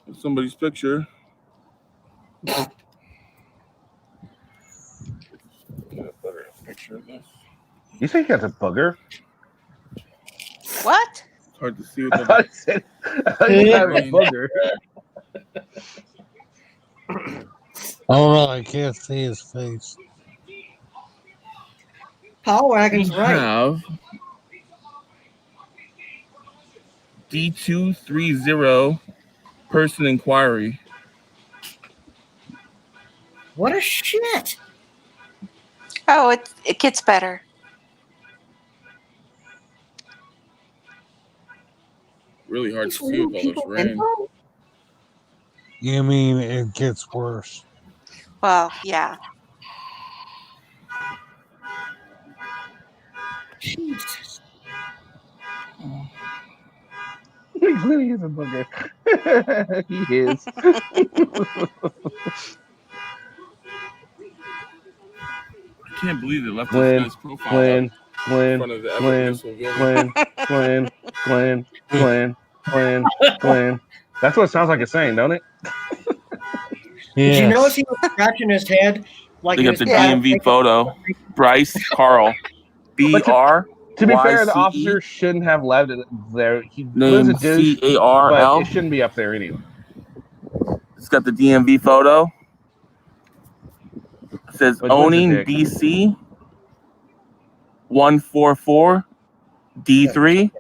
with somebody's picture. Get a better picture of this. You think that's a booger? What? It's hard to see what I thought you said a booger. oh no, I can't see his face. Power Wagon's You right. have D230 person inquiry. What a shit! Oh, it gets better. Really hard He's to see reading with all this people's rain. info? You mean it gets worse? Well, yeah. Jesus. Clearly he's a booger. He is. I can't believe they left this Glenn, guy's profile Glenn, up in Glenn, front of the ever Glenn, municipal building. Glenn, Glenn, Glenn, Glenn, Glenn, Glenn. That's what it sounds like it's saying, don't it? Did you notice Yes. he was scratching his head like They he got was the trying to DMV think of photo. Bryce Carl. But to be fair, the BRYCE. officer shouldn't have left it there. Glenn's a Name douche, but it CARL. shouldn't be up there anyway. It's got the DMV photo. It says But Glenn's a owning dick. BC 144 D3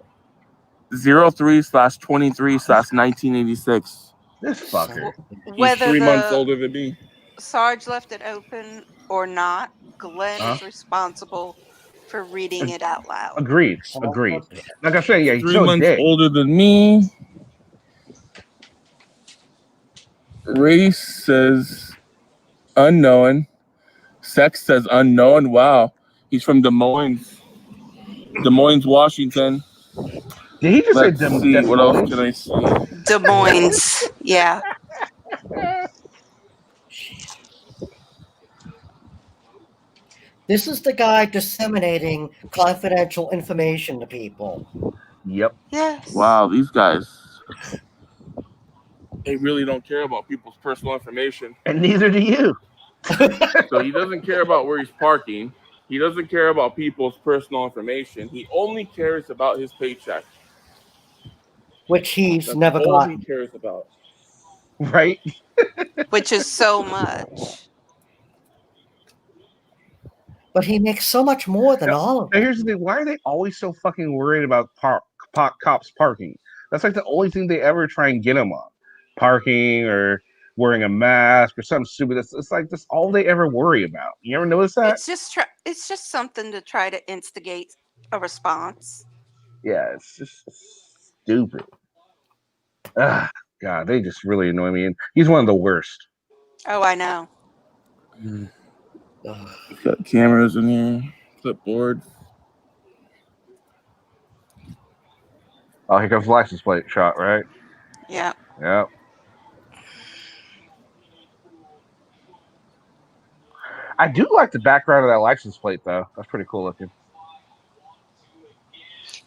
03/23/1986. This fucker. He's Whether 3 months the older than me. Sarge left it open or not, Glenn Huh? is responsible for reading it out loud. Agreed. Agreed. Like I said, yeah, he's 3 no months dick. older than me. Race says unknown. Sex says unknown. Wow. He's from Des Moines, Washington. Did he just Let's say see. Des What else Moines? can I see? Des Moines. Yeah. This is the guy disseminating confidential information to people. Yep. Yes. Wow, these guys. They really don't care about people's personal information. And neither do you. So he doesn't care about where he's parking. He doesn't care about people's personal information. He only cares about his paycheck. Which he's That's never all gotten. he cares about. Right? Which is so much. But he makes so much more than all of Now, them. here's the thing. Why are they always so fucking worried about cops parking? That's like the only thing they ever try and get them on. Parking or wearing a mask or something stupid. It's like that's all they ever worry about. You ever notice that? It's just something to try to instigate a response. Yeah, it's just stupid. Ugh, God, they just really annoy me. And he's one of the worst. Oh, I know. Got cameras in here, clipboard. Oh, here comes the license plate shot, right? Yeah. Yep. I do like the background of that license plate, though. That's pretty cool looking.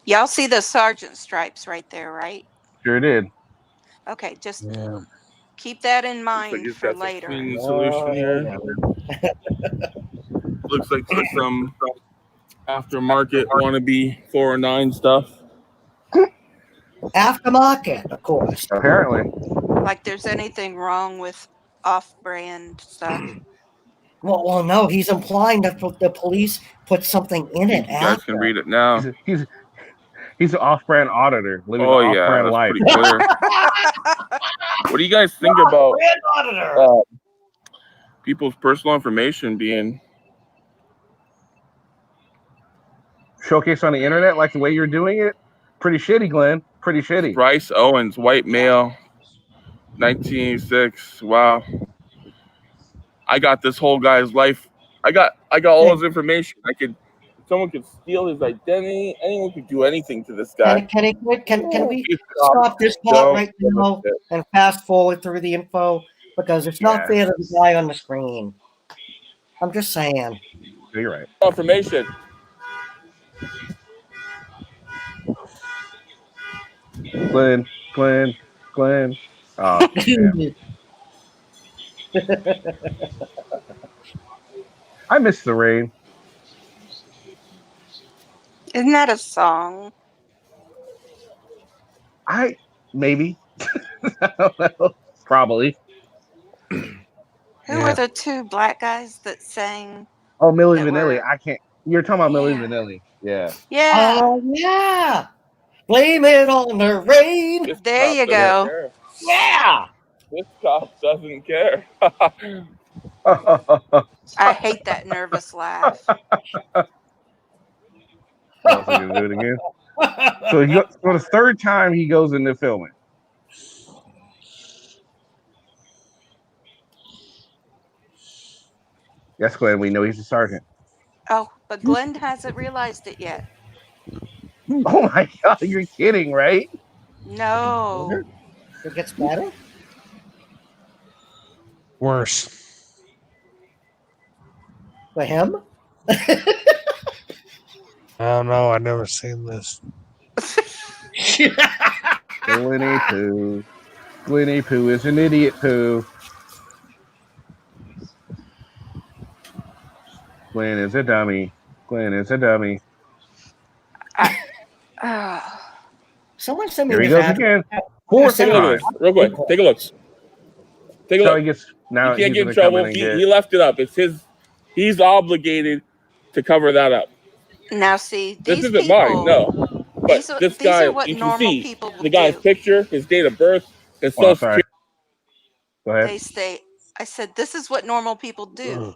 Y'all see the sergeant stripes right there, right? Sure did. Okay, just keep that in mind for later. Clean solution here. Looks like there's some aftermarket wannabe 409 stuff. Aftermarket, of course. Apparently. Like there's anything wrong with off-brand stuff. Well, no, he's implying that the police put something in it. You guys can read it now. He's an off-brand auditor living Oh an yeah, off-brand that's life. pretty clear. What do you guys think about people's personal information being showcased on the internet like the way you're doing it? Pretty shitty, Glenn. Pretty shitty. Bryce Owens, white male, 1986. Wow. I got this whole guy's life. I got all his information. Someone could steal his identity. Anyone could do anything to this guy. Can we stop this part right now and fast forward through the info? Because it's not fair to the guy on the screen. I'm just saying. You're right. Information. Glenn. Oh, man. I miss the rain. Isn't that a song? Maybe. I don't know. Probably. Who were the two black guys that sang? Oh, Milli Vanilli. I can't. You're talking about Milli Vanilli. Yeah. Yeah. Oh, yeah. Blame it on the rain. There you go. Yeah. This cop doesn't care. I hate that nervous laugh. Oh, so you gonna do it again? So for the third time he goes into filming. Yes, Glenn, we know he's a sergeant. Oh, but Glenn hasn't realized it yet. Oh my god, you're kidding, right? No. It gets better? Worse. For him? I don't know. I've never seen this. Glenny Pooh. Glenny Pooh is an idiot Pooh. Glenn is a dummy. Glenn is a dummy. Someone send me Here he this goes ad. again. Yeah, Fourth Take a look at time. this, real quick. Take a look. Take a So look. he gets now You can't he's get in gonna come trouble. in and get. He left it up. It's his. He's obligated to cover that up. Now see, This these isn't mine, people, no. But this these guy, are what you can normal see people will the guy's do. picture, his date of birth, his Oh, social sorry. security. Go ahead. They stay. I said, this is what normal people do.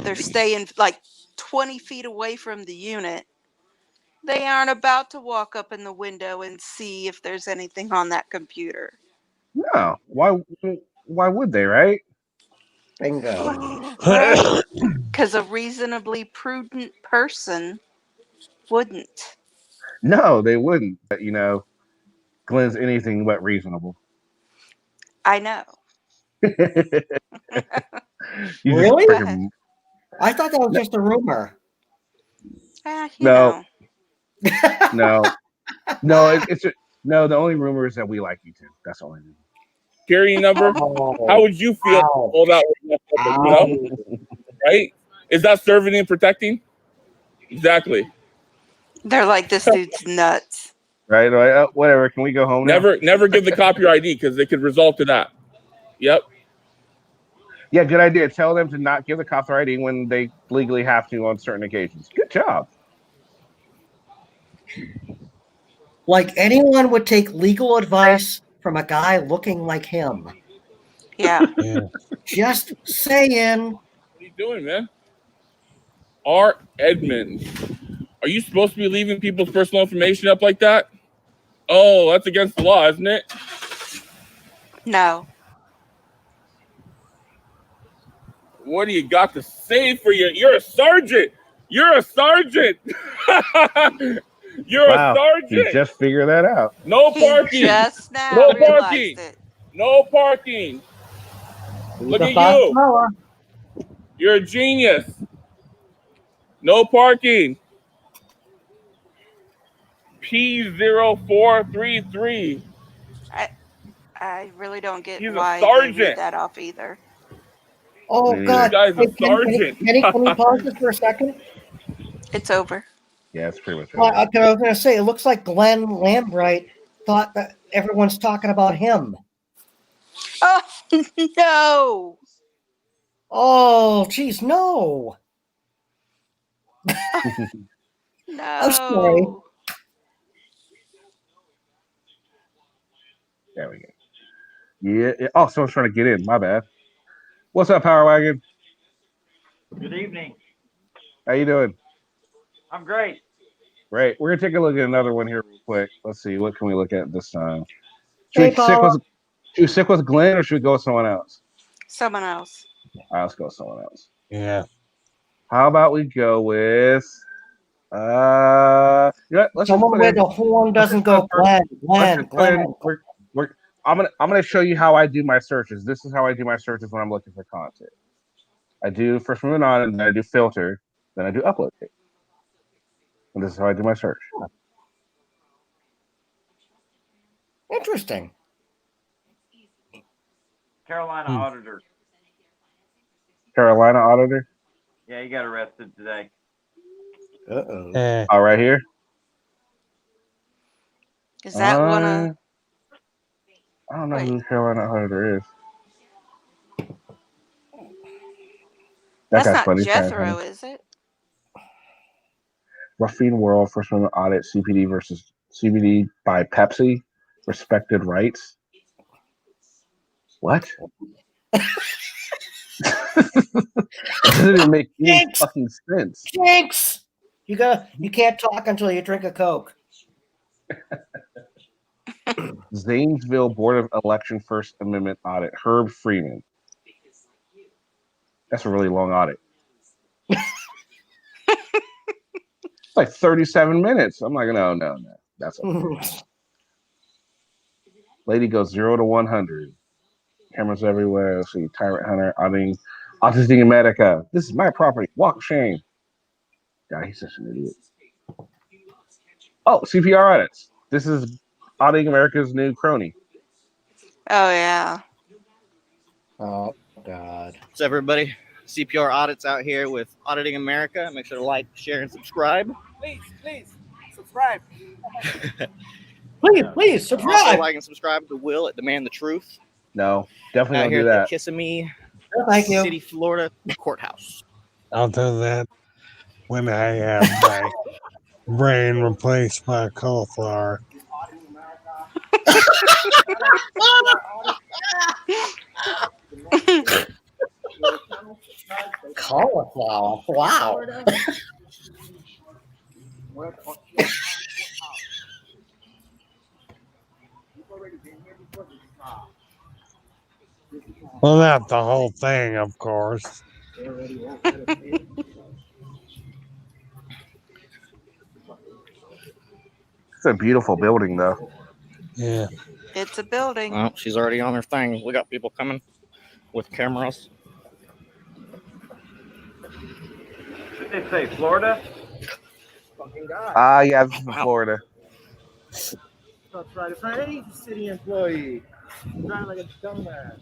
They're staying like 20 feet away from the unit. They aren't about to walk up in the window and see if there's anything on that computer. No. Why would they, right? Bingo. Right. Because a reasonably prudent person wouldn't. No, they wouldn't. But Glenn's anything but reasonable. I know. You just Really? freaking I thought that was just a rumor. no. No, it's no. The only rumor is that we like you too. That's the only reason. Security number. How would you feel? All that right? Is that serving and protecting? Exactly. They're like, this dude's nuts. Right? Whatever. Can we go home now? Never give the cop your ID because it could result to that. Yep. Yeah, good idea. Tell them to not give the cops their ID when they legally have to on certain occasions. Good job. Like anyone would take legal advice from a guy looking like him. Yeah. Just saying. What are you doing, man? Art Edmonds. Are you supposed to be leaving people's personal information up like that? Oh, that's against the law, isn't it? No. What do you got to say for you? You're a sergeant. You're a sergeant. You're Wow, a sergeant. he just figured that out. No parking. Just now No realized parking. it. No parking. Look at you. You're a genius. No parking. P0433. I really don't get He's a why they sergeant. read that off either. Oh God! This guy's a Hey, sergeant. Can you pause this for a second? It's over. Yeah, it's pretty much Well, I was going to say, it looks like Glenn Lambright thought that everyone's talking about him. Oh no! Oh, geez, no. No. I'm sorry. There we go. Yeah. Oh, someone's trying to get in. My bad. What's up, Power Wagon? Good evening. How you doing? I'm great. Great. We're gonna take a look at another one here real quick. Let's see. What can we look at this time? Hey, Should we stick with Glenn or should we go with someone else? Someone else. All right, let's go with someone else. Yeah. How about we go with let's Someone where the horn doesn't go Glenn. I'm gonna show you how I do my searches. This is how I do my searches when I'm looking for content. I do first moving on, and then I do filter, then I do upload date. And this is how I do my search. Interesting. Carolina auditor. Carolina auditor. Yeah, he got arrested today. Oh, right here. Is that one of? I don't know who Carolina auditor is. That's guy's not funny. Jethro, is it? Ruffian World, first one audit, CPD versus CBD by Pepsi, respected rights. What? It doesn't even make any Jinx! fucking sense. Jinx! You can't talk until you drink a Coke. Zanesville Board of Election First Amendment audit. Herb Freeman. That's a really long audit. It's like 37 minutes. I'm like, no. That's okay. Lady goes 0 to 100. Cameras everywhere. Let's see, Tyrant Hunter, Auditing America. This is my property. Walk shame. God, he's such an idiot. Oh, CPR audits. This is Auditing America's new crony. Oh yeah. Oh God. So everybody, CPR audits out here with Auditing America. Make sure to like, share, and subscribe. Please, subscribe. Please Also subscribe. like and subscribe to Will at Demand the Truth. No, definitely Out don't here do at that. the Kissimmee Thank you. City, Florida courthouse. I'll do that when I have my brain replaced by cauliflower. Cauliflower. Wow. Well, not the whole thing, of course. It's a beautiful building, though. Yeah. It's a building. Well, she's already on her thing. We got people coming with cameras. What did they say, Florida? Yeah, this is Florida. That's right. It's not any city employee. Driving like a dumbass.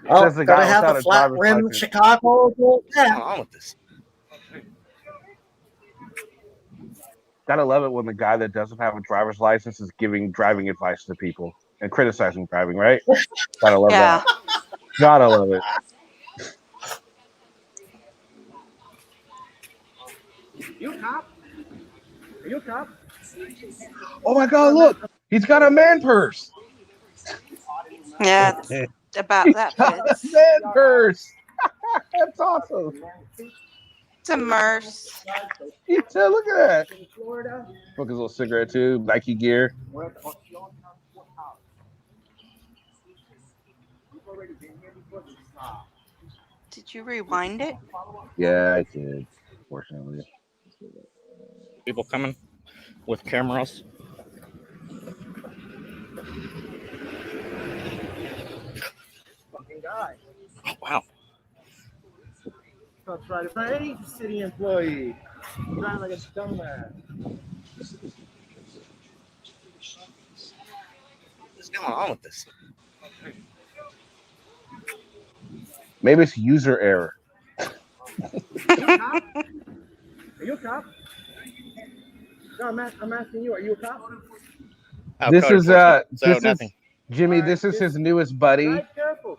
Oh, Says the guy gotta have without the a flat driver's rim license. Chicago. What's going on with this? Gotta love it when the guy that doesn't have a driver's license is giving driving advice to people and criticizing driving, right? Gotta love Yeah. that. Gotta love it. You a cop? Are you a cop? Oh my God, look! He's got a man purse! Yeah, it's about that fits. Man purse! That's awesome. It's a Merce. Yeah, look at that. Smoke his little cigarette too, Nike gear. Did you rewind it? Yeah, I did. Fortunately. People coming with cameras. Fucking guy. Oh, wow. That's right. It's not any city employee. Driving like a dumbass. What's going on with this? Maybe it's user error. Are you a cop? Are you a cop? No, I'm asking you. Are you a cop? This is nothing. Jimmy. This is his newest buddy.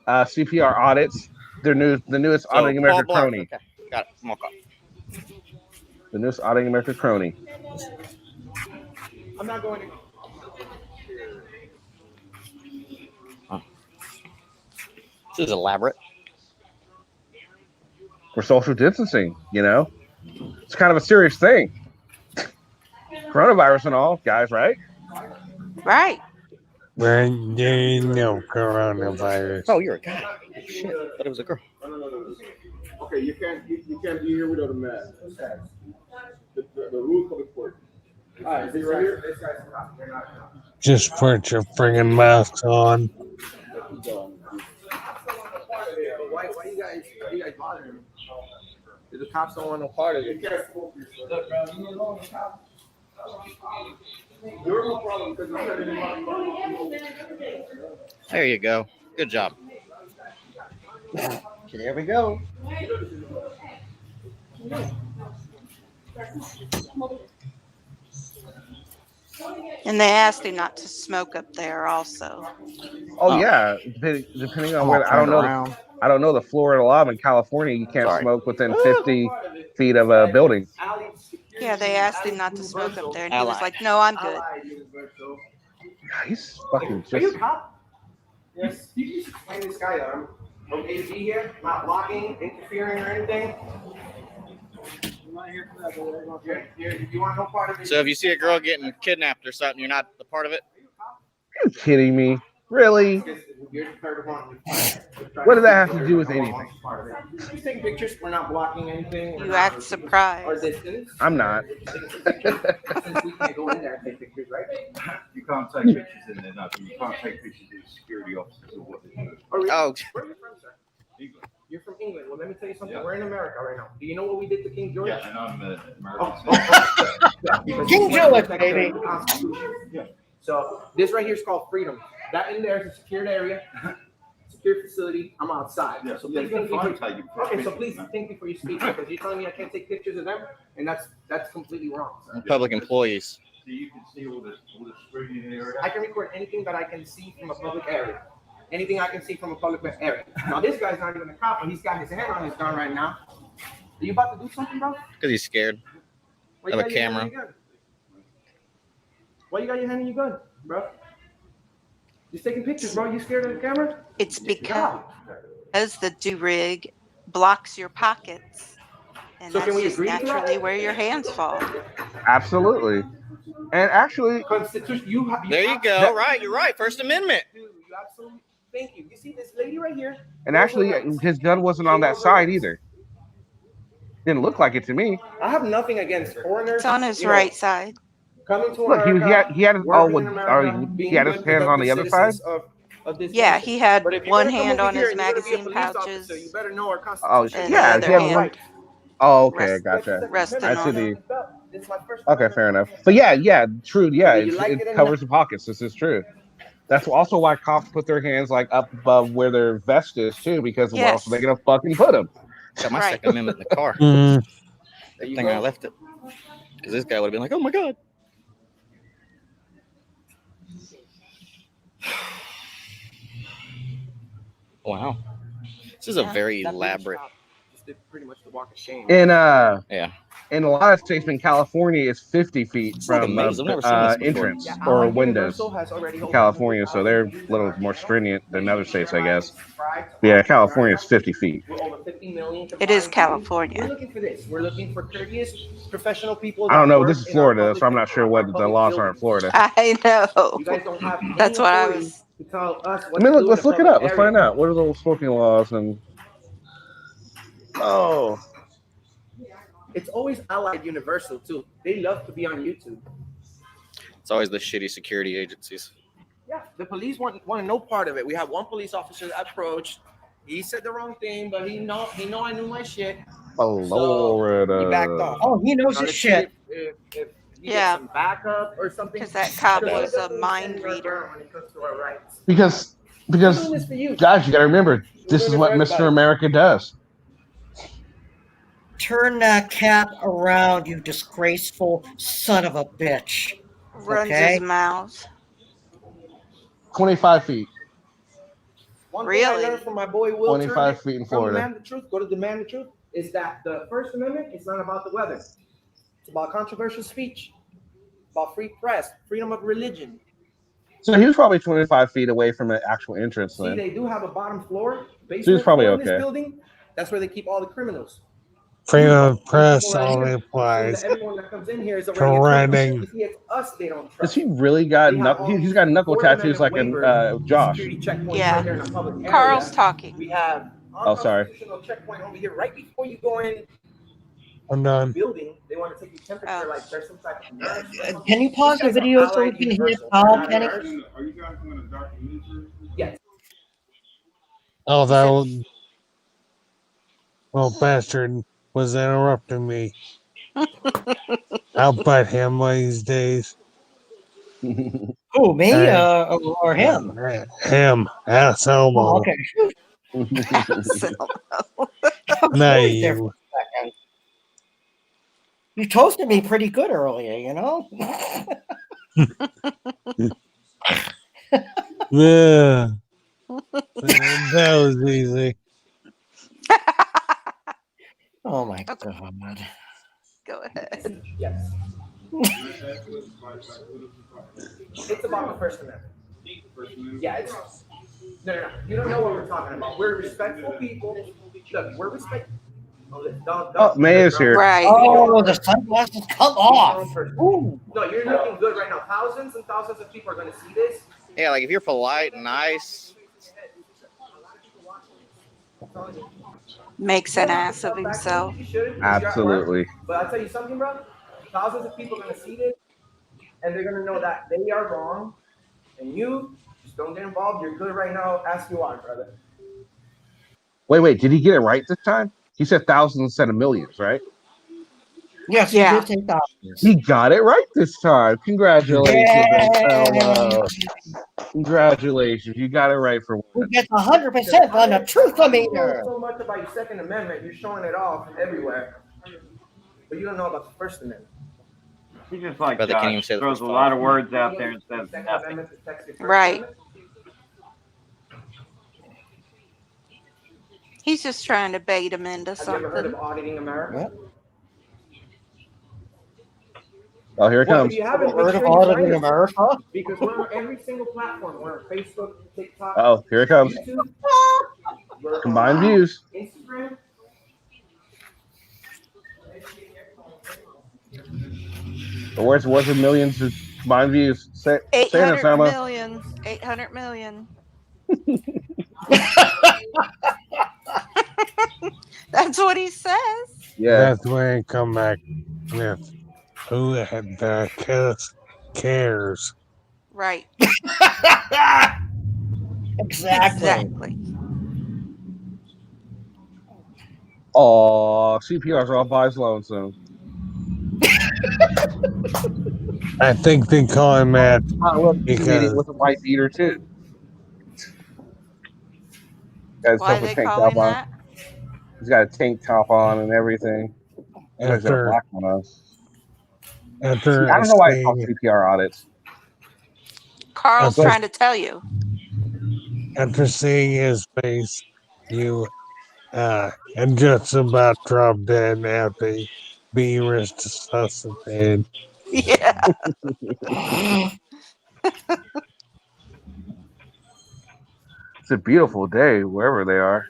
CPR audits. The newest So, Auditing America Paul Blart. crony. Okay, got it. I'm all caught. The newest Auditing America crony. I'm not going to. This is elaborate. For social distancing, you know, it's kind of a serious thing. Coronavirus and all, guys, right? Right. There ain't no coronavirus. Oh, you're a guy. Shit, but it was a girl. No. Okay, you can't be here without a mask. The rules of the court. All right, this here. Just put your friggin' masks on. Why you guys bothering me? The cops don't want no part of it. You're no problem because There you go. Good job. There we go. And they asked him not to smoke up there also. Oh yeah, depending on I'm where all I don't know. turned around. I don't know the Florida law, but in California, you can't Sorry. smoke within 50 feet of a building. Yeah, they asked him not to smoke up there, and he was Allied. like, "No, I'm good." He's fucking Are you a just. cop? Yes, you just explain this guy that I'm okay to be here, not blocking, interfering, or anything. I'm not here for that, brother. You want no part of it. So if you see a girl getting kidnapped or something, you're not the part of it? Are you kidding me? Really? You're the third one. What does that have to do with anything? Just taking pictures. We're not blocking anything. You act surprised. I'm not. Since we can't go in there and take pictures, right? You can't take pictures in there, no. You can't take pictures of security officers or what they do. Oh. Where are you from, sir? England. You're from England. Well, let me tell you something. Yeah. We're in America right now. Do you know what we did to King George? Yeah, and I'm American. King George, baby. Yeah. So this right here is called freedom. That in there is a secured area, secure facility. I'm outside. Yeah. So please think so please think before you speak, because you're telling me I can't take pictures of them, and that's completely wrong, sir. Public employees. So you can see all the screening area. I can record anything that I can see from a public area. Anything I can see from a public area. Now this guy's not even a cop, but he's got his hand on his gun right now. Are you about to do something, bro? Because he's scared of a camera. Why you got your hand in your gun, bro? Just taking pictures, bro. You scared of the camera? It's because the do-rig blocks your pockets. And So that's can we just agree to that? naturally where your hands fall. Absolutely. And actually, Constitution. There you go. Right, you're right. First Amendment. Dude, you absolutely. Thank you. You see this lady right here? and actually, his gun wasn't on that side either. Didn't look like it to me. I have nothing against foreigners. It's on his right side. Coming to Look, America, he had his working in America, he had his being hands on the other side. Of this Yeah, nation. he had But if you're one gonna come hand over on here his and you're gonna be a magazine police pouches. officer, you better know our Oh, Constitution. And yeah, the he other had hand Oh, okay, rest- gotcha. resting I see on the. It's my first Okay, fair enough. But yeah, true. Yeah, Whether you like it it or covers the pockets. This is true. That's also why cops put their hands like up above where their vest is too, because where else are they gonna fucking put them? Got my Second Amendment in the car. Mhm. Good thing I left it. Because this guy would have been like, oh my God. Wow. This is a very elaborate. Just did pretty much the walk of shame. In in a lot of states in California, it's 50 feet It's like a from maze. I've never seen this before. entrance Yeah, or Allied windows Universal has already in opened California, so they're a little more stringent than other states, I guess. Yeah, California is 50 feet. We're over 50 million. It is We're California. looking for this. We're looking for courteous, professional people. I don't that know. work This is in our Florida, public- so I'm not sure what the public laws are in buildings. Florida. I know. You guys don't have any That's what I authority was. to tell us I what mean, to do let's in a look it public up. Let's area. find out. What are the smoking laws and? Oh, It's always Allied Universal too. They love to be on YouTube. It's always the shitty security agencies. Yeah, the police want no part of it. We have one police officer that approached. He said the wrong thing, but he know I knew my shit. Florida. He backed off. Oh, he knows Now, his let's see shit. If he Yeah. gets some backup or something. Because that cop Because was we're a definitely mind standing our reader. ground when it comes to our rights. Because We're doing this for you. guys, you got to remember, this doing is it what for Mr. everybody. America does. Turn that cap around, you disgraceful son of a bitch. Runs Okay? his mouth. 25 feet. One thing I Really? learned from my boy Will 25 Turner feet in from Florida. Demand the Truth, go to Demand the Truth, is that the First Amendment is not about the weather. It's about controversial speech, about free press, freedom of religion. So he was probably 25 feet away from the actual entrance See, then. they do have a bottom floor, So he's basement probably floor in this okay. building. That's where they keep all the criminals. Freedom of press People right only here, applies that everyone that comes in here is to already a criminal. renting. You see, it's us they don't Does trust. he really got They have knuckle? all He's got knuckle Fourth tattoos like Amendment an waivers, Josh. security checkpoints Yeah. right there in a public area. Carl's talking. We have Oh, sorry. unconstitutional checkpoint over here right before you go in I'm done. building. They want to take your temperature Oh. like there's some type of nurse. or something. Can you pause the These guys are video so we Allied can hear Universal. Paul, They're not a Kenny? nurse. Are you guys doing a documentary? Yes. Oh, that old, bastard was interrupting me. I'll butt him one of these days. Who, me Hey. or him? Him. Ass elbow. Oh, okay. So, I was Not worried there for you. a second. You toasted me pretty good earlier, you know? Yeah. That was easy. Oh my Okay. God. go ahead. Yes. It's about the First Amendment. Yeah, it's No. You don't know what we're talking about. We're respectful people. Look, we're respectful. Oh, May is here. Right. Oh, the sunglasses come off. Ooh. No, you're looking good right now. Thousands and thousands of people are going to see this. Yeah, like if you're polite and nice. Makes an ass of himself. Absolutely. But I'll tell you something, bro. Thousands of people are going to see this, and they're going to know that they are wrong, and you just don't get involved. You're good right now. Ask you are, brother. Wait. Did he get it right this time? He said thousands instead of millions, right? Yes, Yeah. he did say thousands. He got it right this time. Congratulations, Anselmo. Congratulations. You got it right for Who once. gets 100% on the truth-o-meter? So much about your Second Amendment. You're showing it off everywhere, but you don't know about the First Amendment. He just like Brother can't even say the throws first a part. lot of words out there and says nothing. Right. He's just trying to bait him into Have you ever heard of something. Auditing America? Oh, here it Well, comes. if you haven't, make Heard of sure you Auditing join us, America? because we're on every single platform. We're on Facebook, TikTok, Oh, here it comes. YouTube. We're Combined on views. Instagram. But where's the millions of combined views? Say it, 800 Anselmo. million. 800 million. That's what he says. Yeah. That's when I come back with who the cares. Right. Exactly. Oh, CPR's all by his lonesome. I think they call him that Oh, look, he's an idiot because with a white beater too. Got Why himself a they tank call top him on. that? He's got a tank top on and everything. He's got a after black one on. See, after I don't know why it's called seeing CPR audits. Carl's After- trying to tell you. after seeing his face, you and just about dropped dead after being resuscitated. Yeah. It's a beautiful day wherever they are.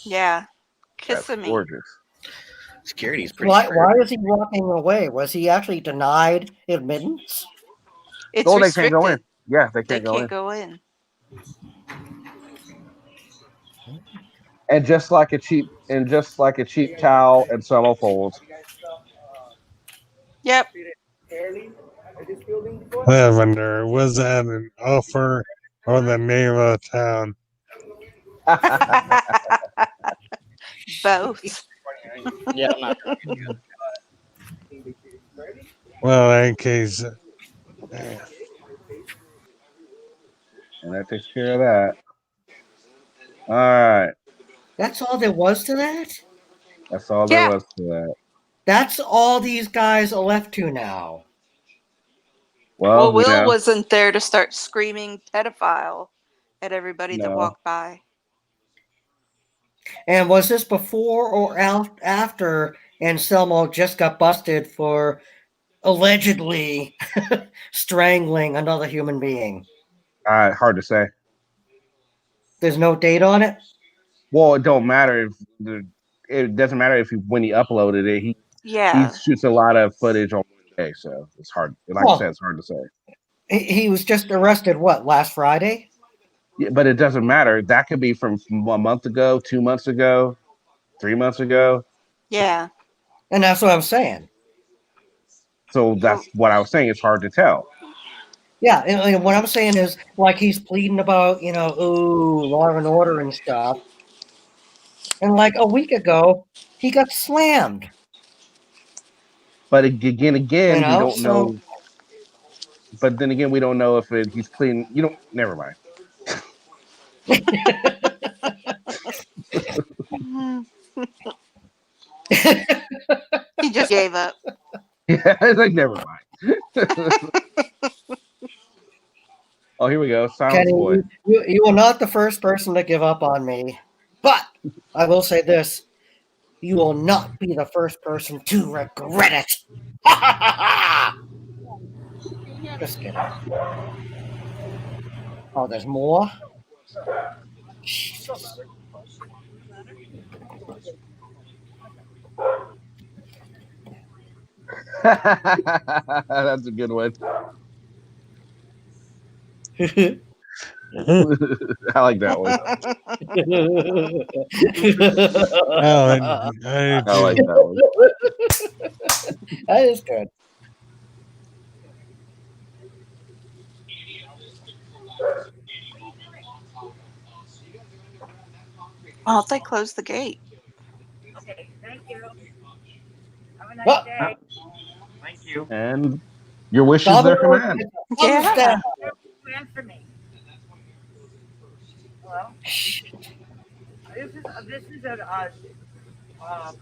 Yeah. That's Kissing me. gorgeous. Security's pretty Why is he walking away? Was he actually denied admittance? It's Oh, they can't go in. restricted. Yeah, they They can't go in. can't go in. And just like a cheap towel and summer folds. Yep. Lavender, was that an offer or the name of the town? Both. Yeah, I'm not. Well, in case. And that takes care of that. All right. That's all there was to that? That's all there was to that. That's all these guys are left to now. Well, Will wasn't there to start screaming pedophile at everybody that No. walked by. And was this before or after Anselmo just got busted for allegedly strangling another human being? Hard to say. There's no date on it? Well, it don't matter it doesn't matter when he uploaded it. He shoots a lot of footage on one day, so it's hard. Like I said, it's hard to say. He was just arrested, last Friday? Yeah, but it doesn't matter. That could be from 1 month ago, 2 months ago, 3 months ago. Yeah. And that's what I'm saying. So that's what I was saying. It's hard to tell. Yeah, and what I'm saying is, like, he's pleading about, law and order and stuff. And like a week ago, he got slammed. But again, we don't so- know. But then again, we don't know if he's pleading. Never mind. He just gave up. Yeah, it's like never mind. Oh, here we go. Silence Kenny, boy. you are not the first person to give up on me. But I will say this. You will not be the first person to regret it. Just kidding. Oh, there's more? That's a good one. I like that one. I like that one. That is good. Why don't they close the gate? Okay, thank you. Have a nice Oh. day. Thank you. And your wish is their Domino's command. is a thumbs Yeah. down. Plan for me. Hello. This is a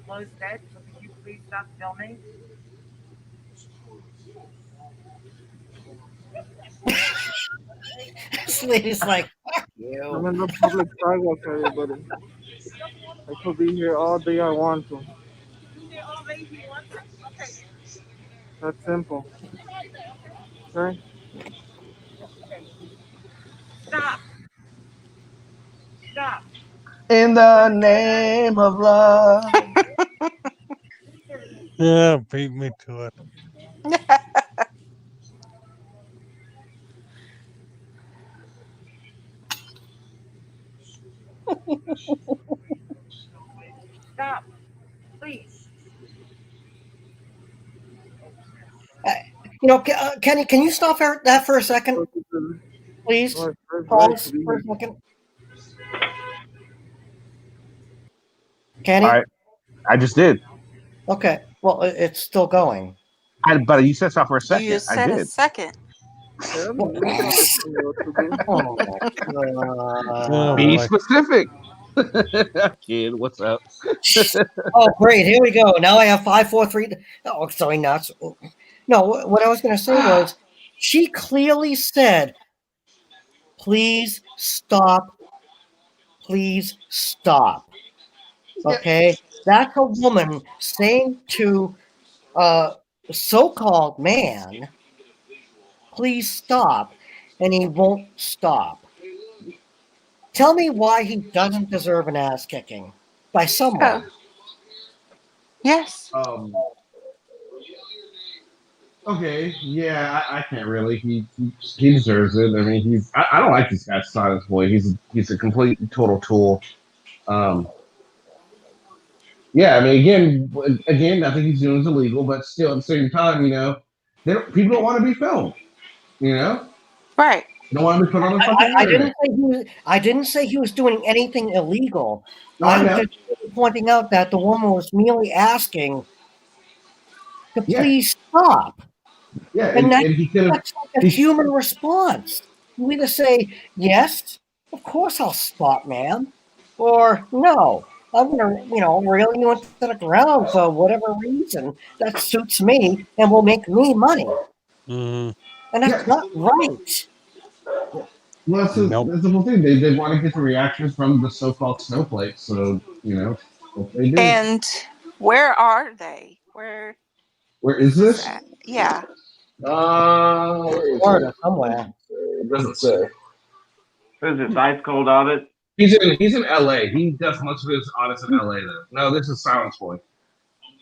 closed bed. So could you please stop filming? This lady's like, fuck I'm you. in the public sidewalk, everybody. I could be here all day I want to. That's simple. Okay? Stop. Stop. In the name of love. Yeah, beat me to it. Stop. Please. Kenny, can you stop that for a second, please? Pause for a second. Kenny? All right. I just did. Okay. Well, it's still going. But you said stop for a You second. just I said a did. second. Oh my God. Be specific. Kid, what's up? Oh, great. Here we go. Now I have 5, 4, 3. Oh, sorry, not. No, what I was going to say was she clearly said, please stop. Please stop. Okay? That's a woman saying to a so-called man, please stop. And he won't stop. Tell me why he doesn't deserve an ass kicking by someone. Yes. Okay, yeah, I can't really. He deserves it. I mean, I don't like this guy, Silence Boy. He's a complete total tool. Yeah, I mean, again, I think he's doing is illegal, but still, at the same time, people don't want to be filmed. Right. They don't want to be put on the fucking internet. I didn't say he was doing anything illegal. No, I I was know. just pointing out that the woman was merely asking to please stop. Yeah, And he could have. that's like a human response. You either say, yes, of course I'll stop, ma'am, or no, I'm going to reel you into the ground for whatever reason that suits me and will make me money. Mm-hmm. And that's not right. Well, that's the whole thing. They want to get the reactions from the so-called snowflakes. So what they do. And where are they? Where is this? at? Yeah. Where is Florida, it? somewhere. It doesn't say. Who's this? Ice Cold Audit? He's in LA. He does most of his audits in LA though. No, this is Silence Boy.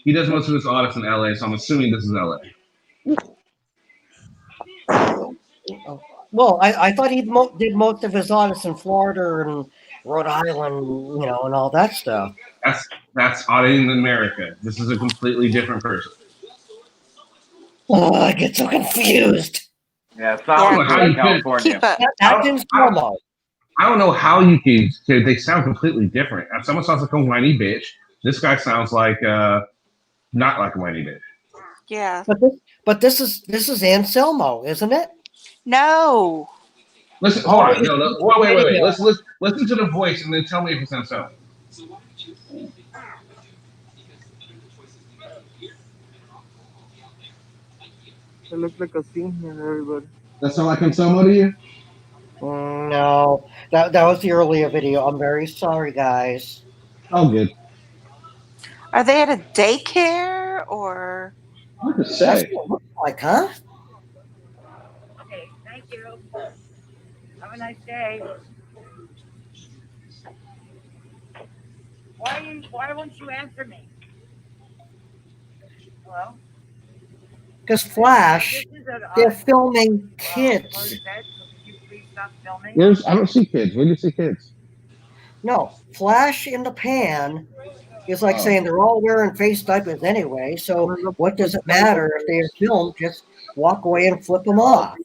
He does most of his audits in LA, so I'm assuming this is LA. Well, I thought he did most of his audits in Florida and Rhode Island, and all that stuff. That's Auditing America. This is a completely different person. Oh, I get so confused. Yeah, Silence Boy in California. That's in slow-mo. I don't know how you can. They sound completely different. Someone sounds like a whiny bitch. This guy sounds like not like a whiny bitch. Yeah. But this is Anselmo, isn't it? No. Listen, hold on. No, wait. Listen to the voice and then tell me if it's Anselmo. It looks like a scene here, everybody. That sound like Anselmo to you? No, that was the earlier video. I'm very sorry, guys. Oh, good. Are they at a daycare or? Hard to That's say. what it looks like, huh? Okay, thank you. Have a nice day. Why won't you answer me? Hello? Because Flash, This is a they're filming closed kids. set, so could you please stop filming? I don't see kids. Where do you see kids? No, Flash in the pan is like Oh. saying they're all wearing face diapers anyway, so what does it matter if they're filmed? Just walk away and flip them off.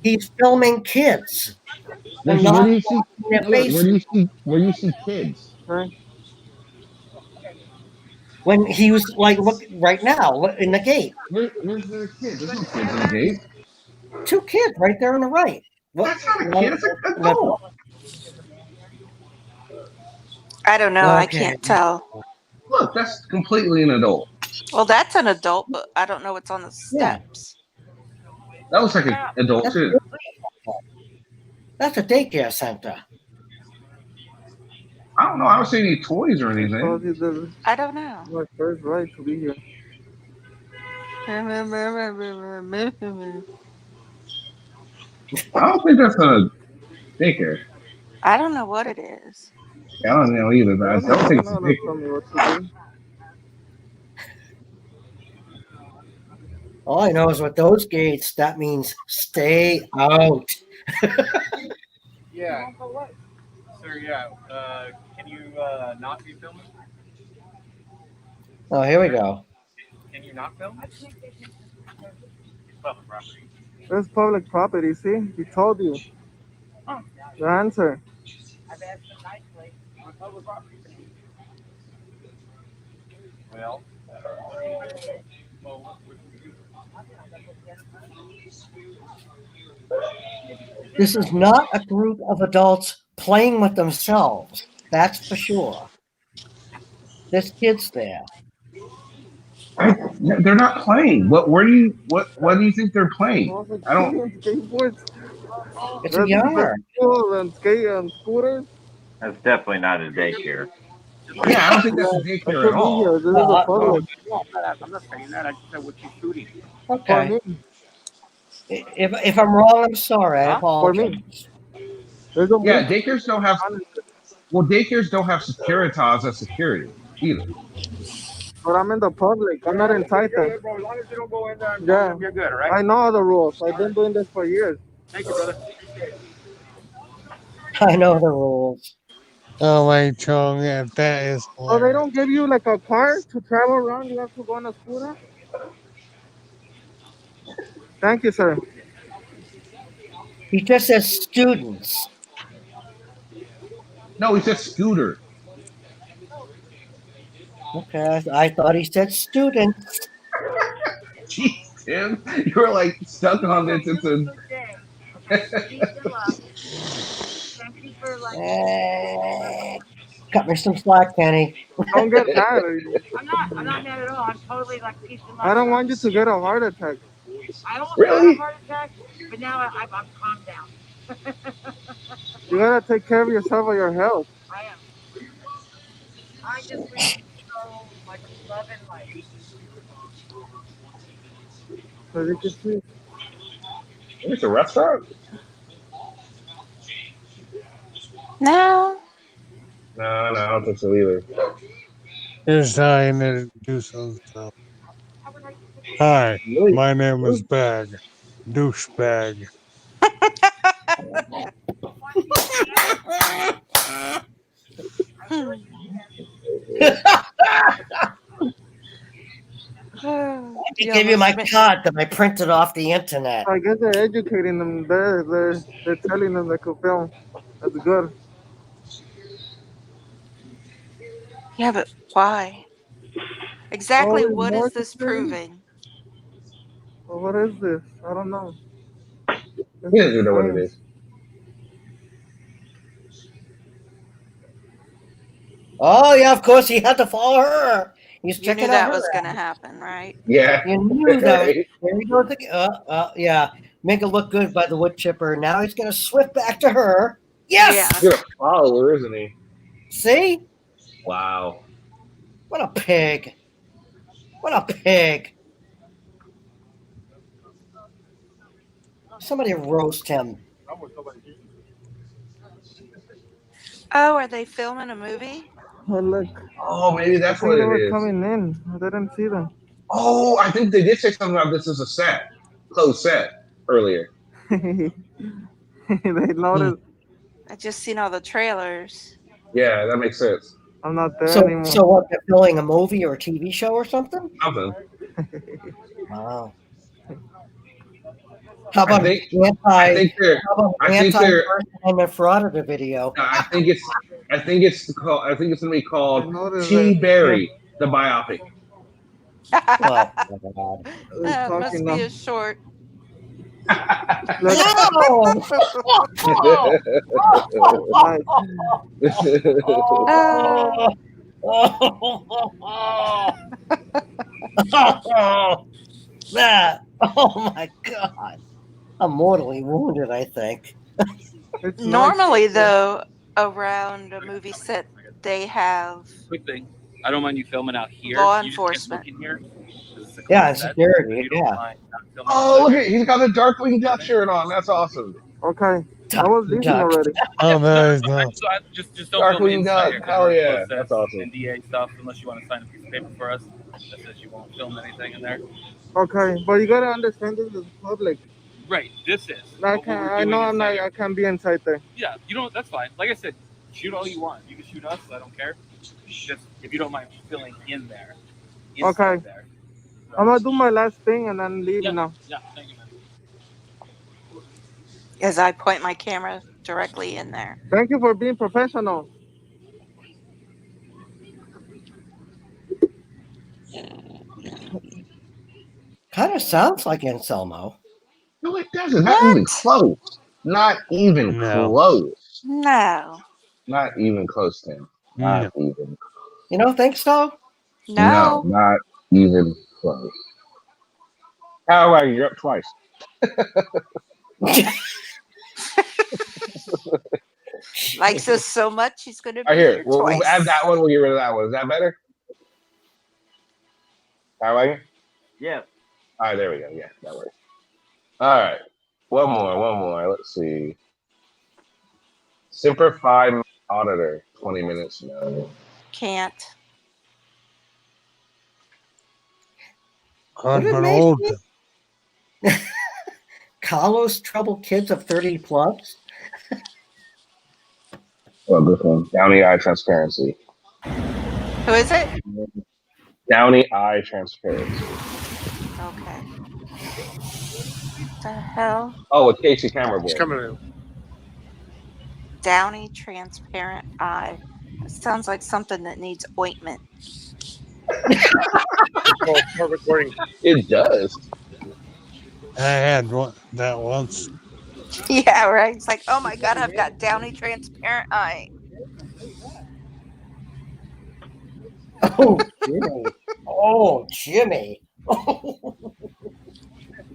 He's filming kids and Nikki, where not do you see? watching their Where faces. do you see? Where do you see kids? When he was like, look right now in the gate. Where's the kid? There's no kids in the gate. 2 kids right there on the right. What? That's not a kid. It's an adult. I don't know. I Okay. can't tell. Look, that's completely an adult. Well, that's an adult, but I don't know what's on the Yeah. steps. That looks like an adult too. That's a daycare center. I don't know. I don't see any toys or anything. I don't know. My first right to be here. I don't think that's a daycare. I don't know what it is. I don't know either, but I don't think it's a daycare. Tell me what to do. All I know is with those gates, that means stay out. Yeah. Sir, yeah. Can you not be filming? Oh, here we go. Can you not film? It's public property. That's public property, see? He told you. The answer. I've asked them nicely. On public property. Well, This is not a group of adults playing with themselves. That's for sure. There's kids there. They're not playing. What do you think they're playing? I don't. It's a yard. And skate and scooters. That's definitely not a daycare. Yeah, I don't think that's a daycare at all. This is a public. I'm not saying that. I just said what you're shooting. Okay. If I'm wrong, I'm sorry. I apologize. Yeah, daycares don't have. Well, daycares don't have Securitas as security either. But I'm in the public. I'm not inside Yeah, there. bro. As long as you don't go in there, Yeah. you're good, all right? I know the rules. I've been doing this for years. Thank you, brother. I know the rules. Oh my Chong, yeah, that is Oh, they don't give you like a car to travel around. You have to go on a scooter. Thank you, sir. He just says students. No, he said scooter. Okay, I thought he said students. Jeez, Tim, you were like stuck on this. It's a. Cut me some slack, Kenny. Don't get mad. I'm not mad at all. I'm totally like peace and love. I don't want you to get a heart attack. I almost Really? got a heart attack, but now I'm calmed down. You gotta take care of yourself or your health. I am. I just really so much love and life. As you can see. It's a restaurant. No. No, I don't think so either. Here's how I need to do some stuff. Hi, my name is Bag. Douchebag. I can give you my card that I printed off the internet. I guess they're educating them. They're telling them they could film. That's good. Yeah, but why? Exactly Oh, what more is this security? proving? Well, what is this? I don't know. He doesn't even know what it is. Oh yeah, of course he had to follow her. He's You checking knew out that her. was going to happen, right? Yeah. You knew that. There he goes again. Yeah. Make it look good by the wood chipper. Now he's gonna switch back to her. Yes. Yeah. He's a follower, isn't he? See? Wow. What a pig. What a pig. Somebody roast him. Oh, are they filming a movie? Oh, look. Oh, maybe I that's think what they it were is. coming in. I didn't see them. Oh, I think they did say something about this as a set, closed set earlier. They noticed. I just seen all the trailers. Yeah, that makes sense. I'm not there So, anymore. so what? They're filming a movie or a TV show or something? Something. Wow. How I about think an I think they're First Amendment fraud video? I think it's gonna be called noticed T. that. Berry, the biopic. Oh, God. Must be a short. That. Oh my God. I'm mortally wounded, I think. Normally, though, around a movie set, they have Quick thing. I don't mind you filming out here. law You just can't enforcement. look in here. 'Cause it's a Yeah, closed and set. security, If you don't yeah. mind not filming Oh, look outside. at he's got a Darkwing Duck shirt on. That's awesome. Okay. I was leaving Duck. already. Oh, nice, nice. So just don't film Darkwing inside Duck. here. 'Cause Hell it's yeah, closed set, that's awesome. NDA stuff, unless you want to sign a piece of paper for us that says you won't film anything in there. Okay, but you gotta understand this is public. Right. This is. I But what can't. we're I doing know I'm inside not. here- I can't be inside there. Yeah, you don't. That's fine. Like I said, shoot all you want. You can shoot us. I don't care. Just if you don't mind filling in there. Inside Okay. there. I'm gonna do my last thing and then leave now. Yeah. Thank you, man. As I point my camera directly in there. Thank you for being professional. Kind of sounds like Anselmo. No, it doesn't. Not even close. Not even No. close. No. Not even close, Tim. Not even. You don't think so? No, not even close. How are you? You're up twice. Likes us so much, he's going to be Right here. here We'll twice. add that one. We'll get rid of that one. Is that better? How are you? Yes. All right, there we go. Yeah, that works. All right. One more. Let's see. Semper Fi Auditor, 20 minutes. No. Can't. I've been old. Carlos Trouble Kids of 30 plus? Well, this one. Downy Eye Transparency. Who is it? Downy Eye Transparency. Okay. What the hell? Oh, with Casey Cameron. It's coming in. Downy transparent eye. That sounds like something that needs ointment. Recording. It does. I had that once. Yeah, right. It's like, oh my God, I've got downy transparent eye. Oh, Jimmy. Oh, Jimmy.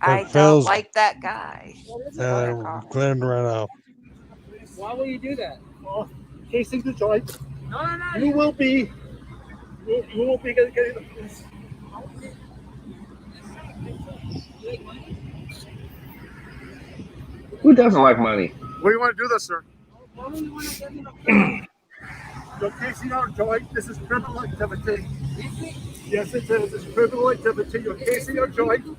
I don't like that guy. Glenn right off. Why will you do that? Well, casing the joint. No. You will be. You won't be getting this. Who doesn't like money? What do you want to do this, sir? You're casing our joint. This is criminal activity. Yes, it is. It's criminal activity. You're casing our joint.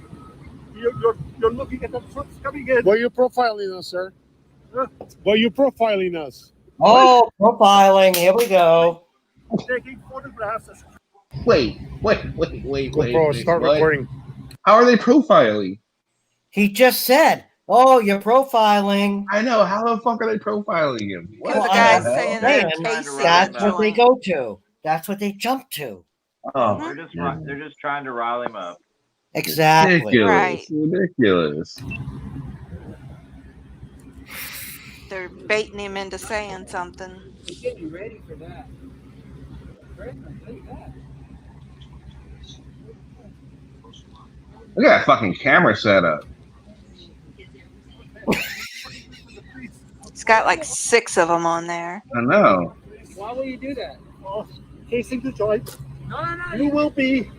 You're looking at the trucks coming in. Why are you profiling us, sir? Why are you profiling us? Oh, profiling. Here we go. Taking photographs. Wait. Start recording. How are they profiling? He just said, oh, you're profiling. I know. How the fuck are they profiling him? Because the guy's saying they're Man, casing that's the what they joint. go to. That's what they jump to. Oh, They're just trying to rile him up. Exactly. Ridiculous. Right. Ridiculous. They're baiting him into saying something. He's getting ready for that. Look at that fucking camera setup. It's got like 6 of them on there. I know. Why will you do that? Well, casing the joint. No. You will be.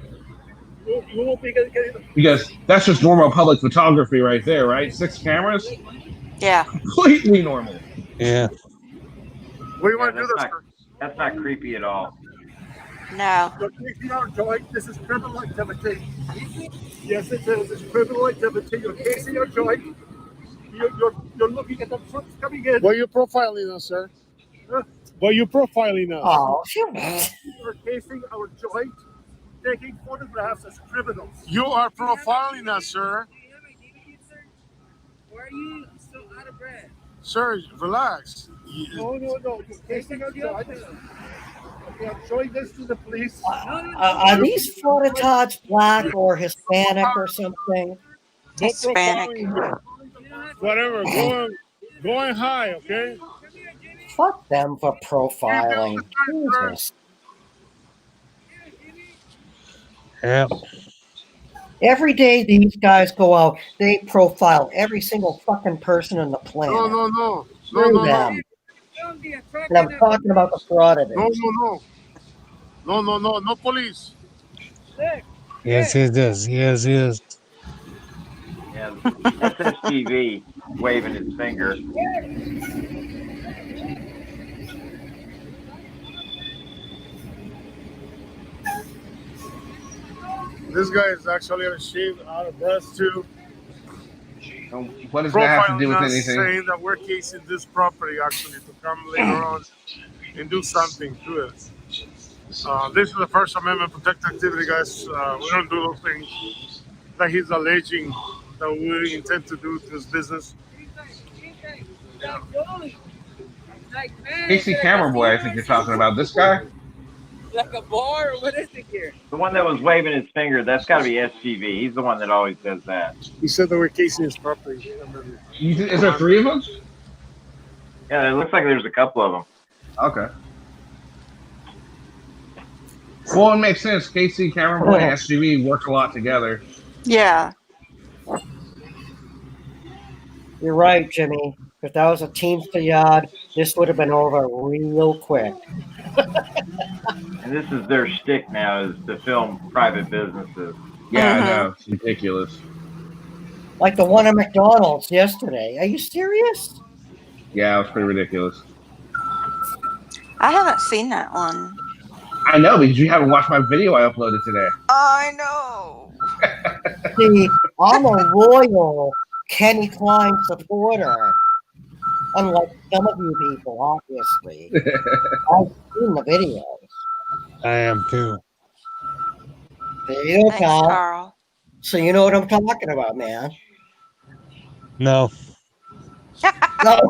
You won't be getting this. Because that's just normal public photography right there, right? 6 cameras? Yeah. Completely normal. Yeah. What do you want to do this, sir? That's not creepy at all. No. You're casing our joint. This is criminal activity. Yes, it is. It's criminal activity. You're casing our joint. You're looking at the trucks coming in. Why are you profiling us, sir? Huh? Why are you profiling us? Oh, You're casing our joint, taking photographs as criminals. You are profiling us, sir. Why are you so out of breath? Sir, relax. No. You're casing our joint. Okay, I'm showing this to the police. Are these phototards black or Hispanic or something? No Hispanic. profiling. Whatever. Going high, okay? Fuck them for profiling. Jesus. Yeah. Every day these guys go out, they profile every single fucking person on the planet. No. Screw them. And I'm talking about the fraud of it. No police. Yes, he does. Yes, he is. Yeah, SSTV waving his finger. This guy is actually ashamed, out of breath too. What does that have to do with Profiling us, anything? saying that we're casing this property actually to come later on and do something to it. This is the First Amendment protected activity, guys. We don't do those things that he's alleging that we intend to do to his business. Casey Camera Boy, I think you're talking about. This guy? Like a bar, or what is it here? The one that was waving his finger, that's got to be SGV. He's the one that always does that. He said that we're casing his property. Is there 3 of them? Yeah, it looks like there's a couple of them. Okay. Well, it makes sense. Casey Camera Boy and SGV work a lot together. Yeah. You're right, Jimmy. If that was a Teamster yard, this would have been over real quick. And this is their shtick now, is to film private businesses. Yeah, I know. It's ridiculous. Like the one at McDonald's yesterday. Are you serious? Yeah, it was pretty ridiculous. I haven't seen that one. I know, because you haven't watched my video I uploaded today. I know. See, I'm a loyal Kenny Klein supporter. Unlike some of you people, obviously. I've seen the videos. I am too. There you go, Thanks, pal. Carl. So you know what I'm talking about, man. No. No.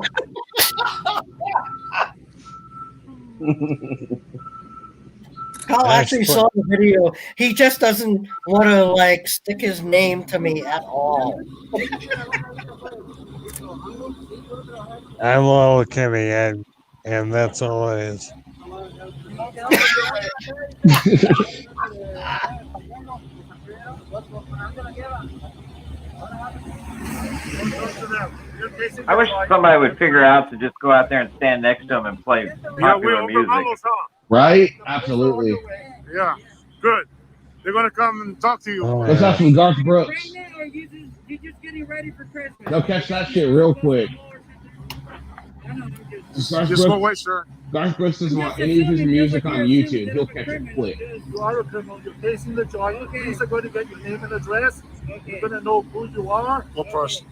Carl actually saw the video. He just doesn't want to like stick his name to me at all. I'm loyal to Kenny, and that's all it is. I wish somebody would figure out to just go out there and stand next to him and play popular music. Right? Absolutely. Yeah, good. They're gonna come and talk to you. Let's have some Garth Brooks. Or you just getting ready for Christmas? They'll catch that shit real quick. Just go away, sir. Garth Brooks doesn't want any of his music on YouTube. He'll catch it quick. You are a criminal. You're facing the joint. Police are going to get your name and address. You're going to know who you are. Go first.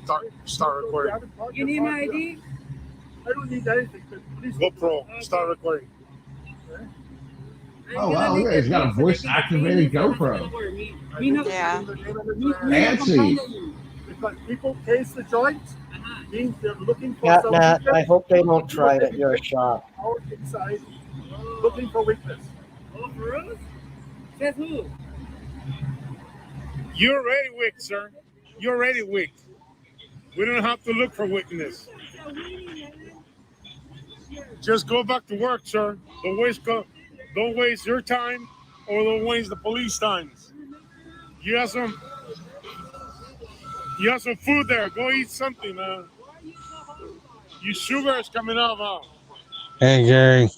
Start recording. You need my ID? I don't need anything. Please GoPro. Start recording. Oh, wow. Look at it. He's got a voice-activated GoPro. Yeah. Fancy. Because people case the joint, means they're looking for Yeah, something. Nat, I hope they don't try it at your shop. Out inside, looking for weakness. Oh, for us? Says who? You're already weak, sir. You're already weak. We don't have to look for weakness. Just go back to work, sir. Don't waste your time or don't waste the police time. You have some food there. Go eat something, man. Your sugar is coming up, huh? Hey, Gary.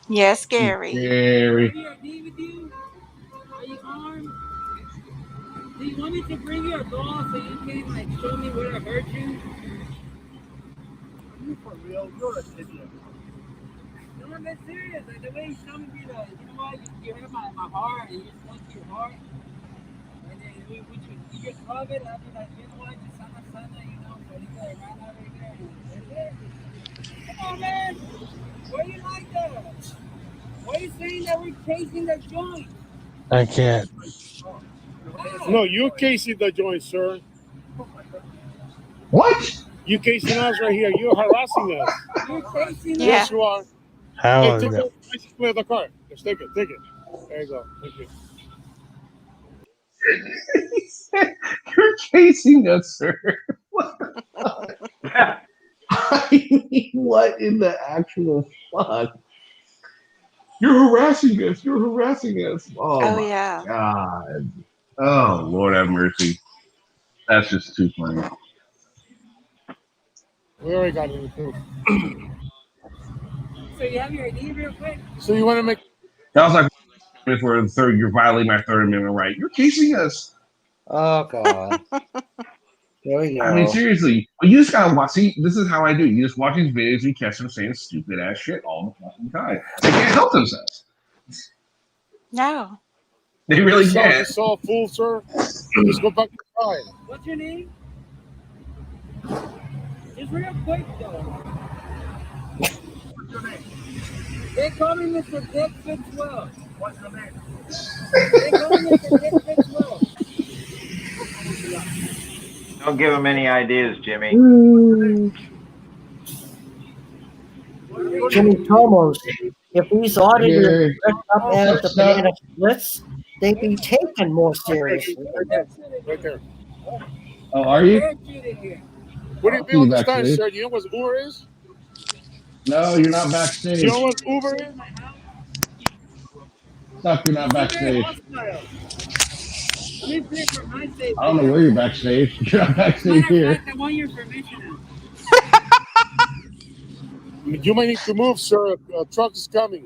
Yes, Gary. Gary. Are you armed? Do you want me to bring you a doll so you can like show me where I hurt you? You for real? You're an idiot. I'm not serious. Like, the way he's telling me that, you know what? You hit my heart, and you just want your heart. And then you just love it. I'll be like, you know what? Just sana, you know, but he's like, right now, right there. And that's it. Come on, man. Why you like that? Why are you saying that we're chasing the joint? I can't. No, you're casing the joint, sir. What? You casing us right here. You're harassing us. You're chasing us? Yes, you are. How Hey, is take it? the license plate of the car. Just take it. Take it. There you go. Thank you. You're chasing us, sir. What the fuck? I mean, what in the actual fuck? You're harassing us. You're harassing us. Oh, Oh my yeah. God. Oh, Lord have mercy. That's just too funny. We already got it approved. So you have your ID real quick? So you want to make... That was like for the third. You're violating my Third Amendment right. You're casing us. Oh God. There we go. I mean, seriously, you just gotta watch. See, this is how I do. You just watch these videos. You catch them saying stupid ass shit all the fucking time. They can't help themselves. No. They really So can't. you saw a fool, sir. Just go back to the car. What's your name? Just real quick, though. What's your name? They call me Mr. Dick Fitzwell. What's your name? They call me Mr. Dick Fitzwell. Don't give him any ideas, Jimmy. Jimmy Tomos, if these auditors Hey. dressed up as the banana splits, they'd be taken more seriously. Right there. Oh, are you? What do you I'll be see you understand, backstage. sir? Do you know what Uber is? No, you're not Do backstage. you know what Uber is? Stop, you're not backstage. Let me pay for my safety. I don't know where you're backstage. You're not backstage here. I want your permission. You might need to move, sir. A truck is coming.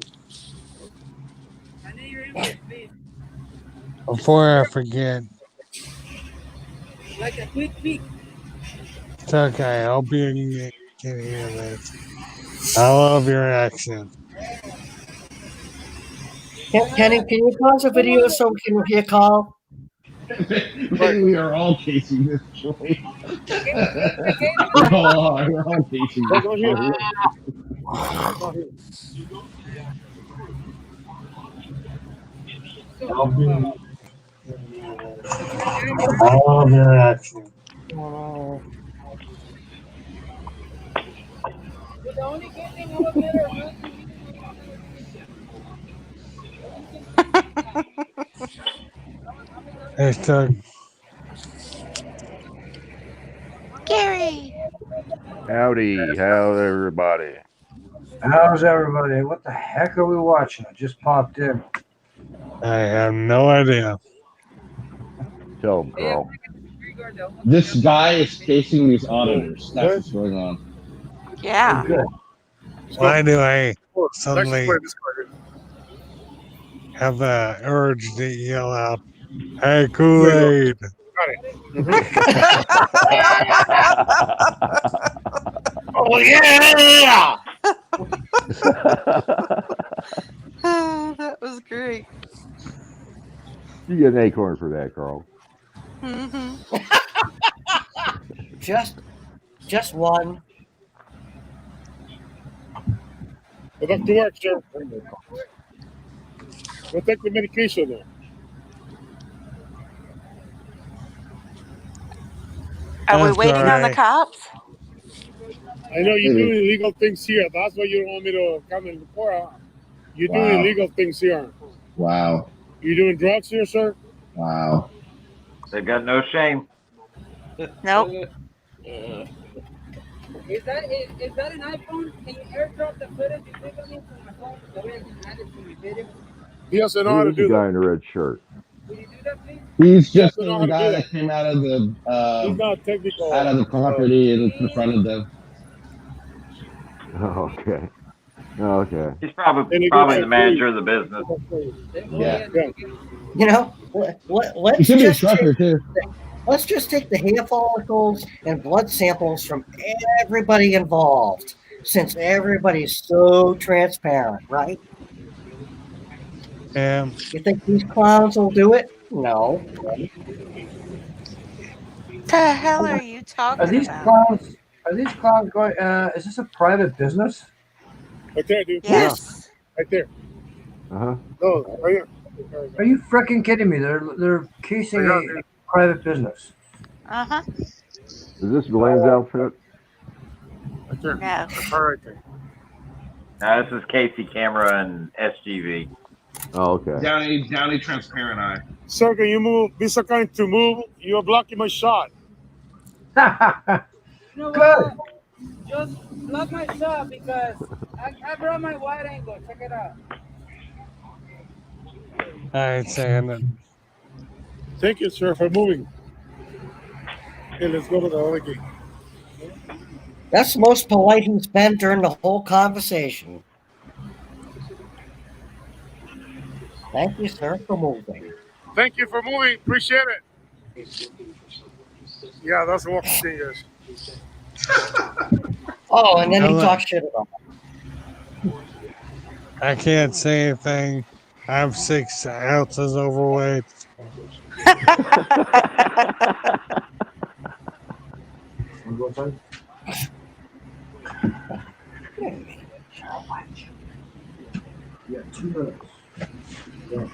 I need your input, please. Before I forget, Like a quick peek. it's okay. I'll be in can hear this. I love your accent. Kenny, can you pause the video so we can hear Carl? Maybe we are all casing this joint. We're all casing this joint. I love your accent. The only good thing about better Hashtag Gary. Howdy, how's everybody? How's everybody? What the heck are we watching? I just popped in. I have no idea. Tell them, Carl. This guy is casing these auditors. That's what's going on. Yeah. Why do I suddenly have the urge to yell out, "Hey, Kool-Aid"? Oh yeah! Oh, that was great. You get an acorn for that, Carl. Mm-hmm. Just one. Go back to work, sir. Go take the medication there. Are we That's waiting on the right. cops? I know you're doing illegal things here. That's why you don't want me to come in the court. Huh? You're doing Wow. illegal things here. Wow. You doing drugs here, sir? Wow. They've got no shame. Nope. Is that an iPhone? Can you airdrop the footage you took on me from my phone? That way I can add it to my video. He doesn't know how to Who's the do guy that. in the red shirt? Will you do that, please? He's just Doesn't know the how to guy do that came out of the He's not technical. out of the property and confronted them. Oh, okay. Okay. He's probably the manager of the business. Yeah. You know, He could be a trucker too. let's just take the hair follicles and blood samples from everybody involved. since everybody's so transparent, right? Yeah. You think these clowns will do it? No. The hell are you Are talking these about? clowns? Are these clowns going? Is this a private business? Right there, dude. Yes. Right there. Uh-huh. No, right here. Are you freaking kidding me? They're casing Yeah, a dude. private business. Uh-huh. Is this Glenn's outfit? Right there. No. That's all right there. Now this is Casey Camera and SGV. Oh, okay. Downy transparent eye. Sir, can you move? Be so kind to move. You're blocking my shot. Good. Just block my shot because I brought my wide angle. Check it out. I ain't saying it. Thank you, sir, for moving. Okay, let's go to the other gate. That's the most polite he's been during the whole conversation. Thank you, sir, for moving. Thank you for moving. Appreciate it. Yeah, that's what walking thing is. Oh, and then he Hello. talks shit about I can't say anything. I'm 6 ounces overweight. Yeah, 2 minutes. Yeah.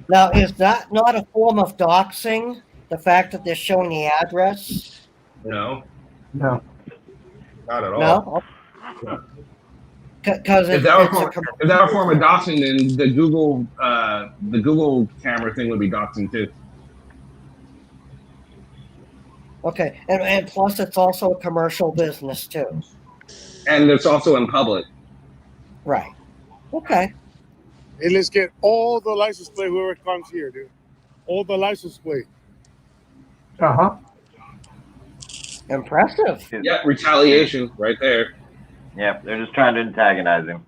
Now, is that not a form of doxing? The fact that they're showing the address? No, No. not at all. No? Because If it's that were a a form of doxing, then the Google camera thing would be doxing too. Okay, and plus it's also a commercial business too. And it's also in public. Right. Okay. Hey, let's get all the license plate, whoever comes here, dude. All the license plate. Uh-huh. Impressive. Yep, retaliation right there. Yep, they're just trying to antagonize him.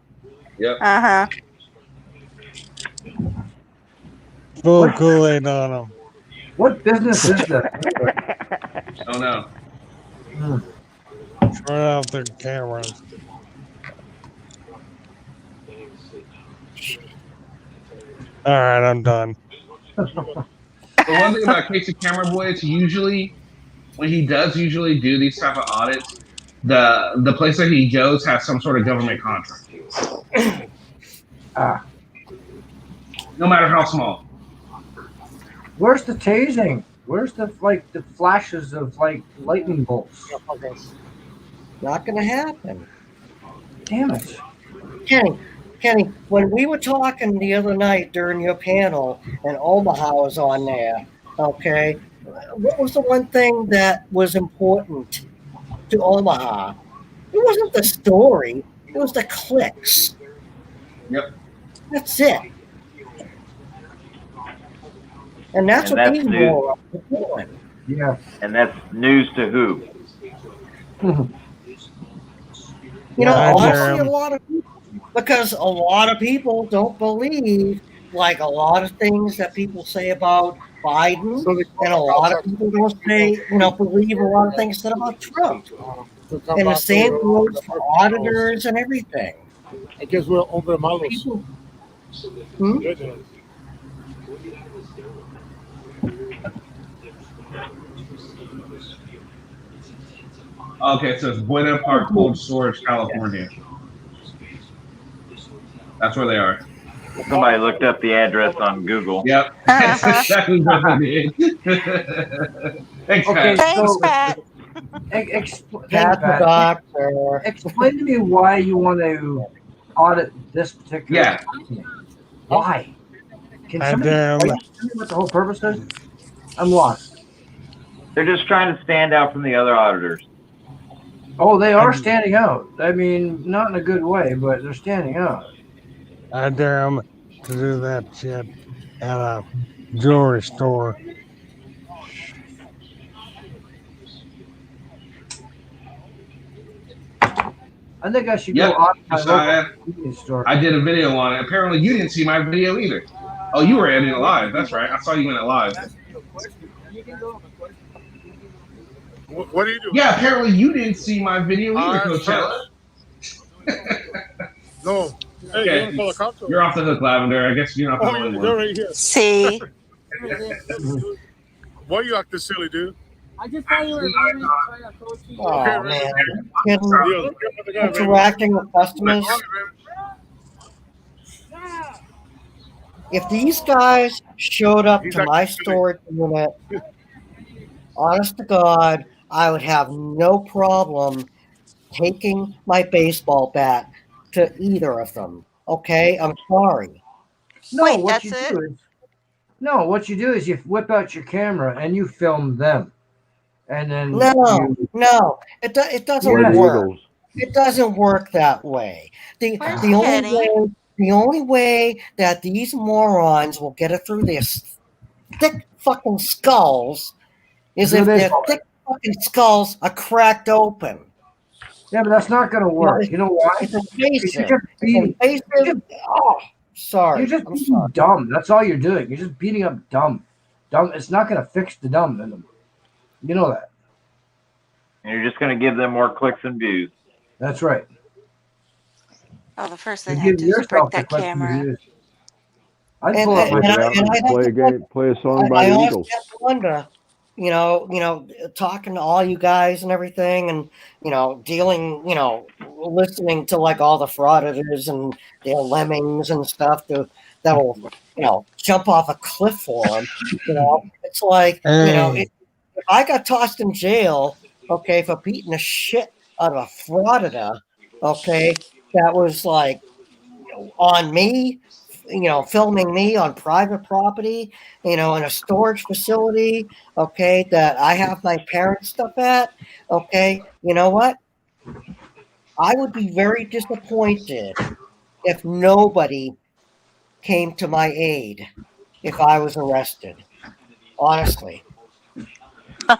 Yep. Uh-huh. Full Kool-Aid on them. What business is that? Oh no. Turn off the cameras. All right, I'm done. The one thing about Casey Camera Boy is usually when he does usually do these type of audits, the place that he goes has some sort of government contract. No matter how small. Where's the tasing? Where's the flashes of lightning bolts? Not gonna happen. Damn it. Kenny, when we were talking the other night during your panel and Omaha was on there, okay, what was the one thing that was important to Omaha? It wasn't the story, it was the clicks. Yep. That's it. And that's what these news. morons are doing. Yeah. And that's news to who? You know, Yeah, honestly, because a lot of people don't believe like a lot of things that people say about Biden, and a lot of people don't believe a lot of things said about Trump. And the same goes for auditors and everything. I guess we're over malos. Okay, so it's Buena Park Cold Storage, California. That's where they are. Somebody looked up the address on Google. Yep. That's exactly what they did. Thanks, Okay, Pat. so Pat. Explain to me why you want to audit this particular company. Why? Can somebody tell me what the whole purpose is? I'm lost. They're just trying to stand out from the other auditors. Oh, they are standing out. I mean, not in a good way, but they're standing out. I dare them to do that shit at a jewelry store. I think I should Yep. go audit my Josiah, local convenience store. I did a video on it. Apparently, you didn't see my video either. Oh, you were in it live. That's right. I saw you in it live. What do you do? Yeah, apparently you didn't see my video either, Coachella. No. Hey, you want to call a cop? You're off the hook, Lavender. I guess you're not the Oh, only they're one. right here. See? Why you acting silly, dude? I just thought you were leaving. Oh man, Deal. interacting with customers. If these guys showed up to my storage unit, honest to God, I would have no problem taking my baseball bat to either of them. Okay, I'm sorry. No, Wait, what you do is what you do is you whip out your camera and you film them, and then it doesn't work. It doesn't work that way. The only way that these morons will get it through their thick fucking skulls is if their thick fucking skulls are cracked open. Yeah, but that's not going to work. You know why? It's invasive. Oh, sorry. You're just being dumb. That's all you're doing. You're just beating up dumb. It's not going to fix the dumb in them. You know that. And you're just going to give them more clicks and views. That's right. Oh, the first thing I have to do is break that camera. I'd pull up my play a song by the Eagles. I just wonder, you know, talking to all you guys and everything, and dealing, listening to like all the frauditors and their lemmings and stuff that will, jump off a cliff for them. It's like, if I got tossed in jail, okay, for beating the shit out of a frauditor, okay, that was like on me, filming me on private property, in a storage facility, okay, that I have my parents' stuff at, okay, you know what? I would be very disappointed if nobody came to my aid if I was arrested. Honestly.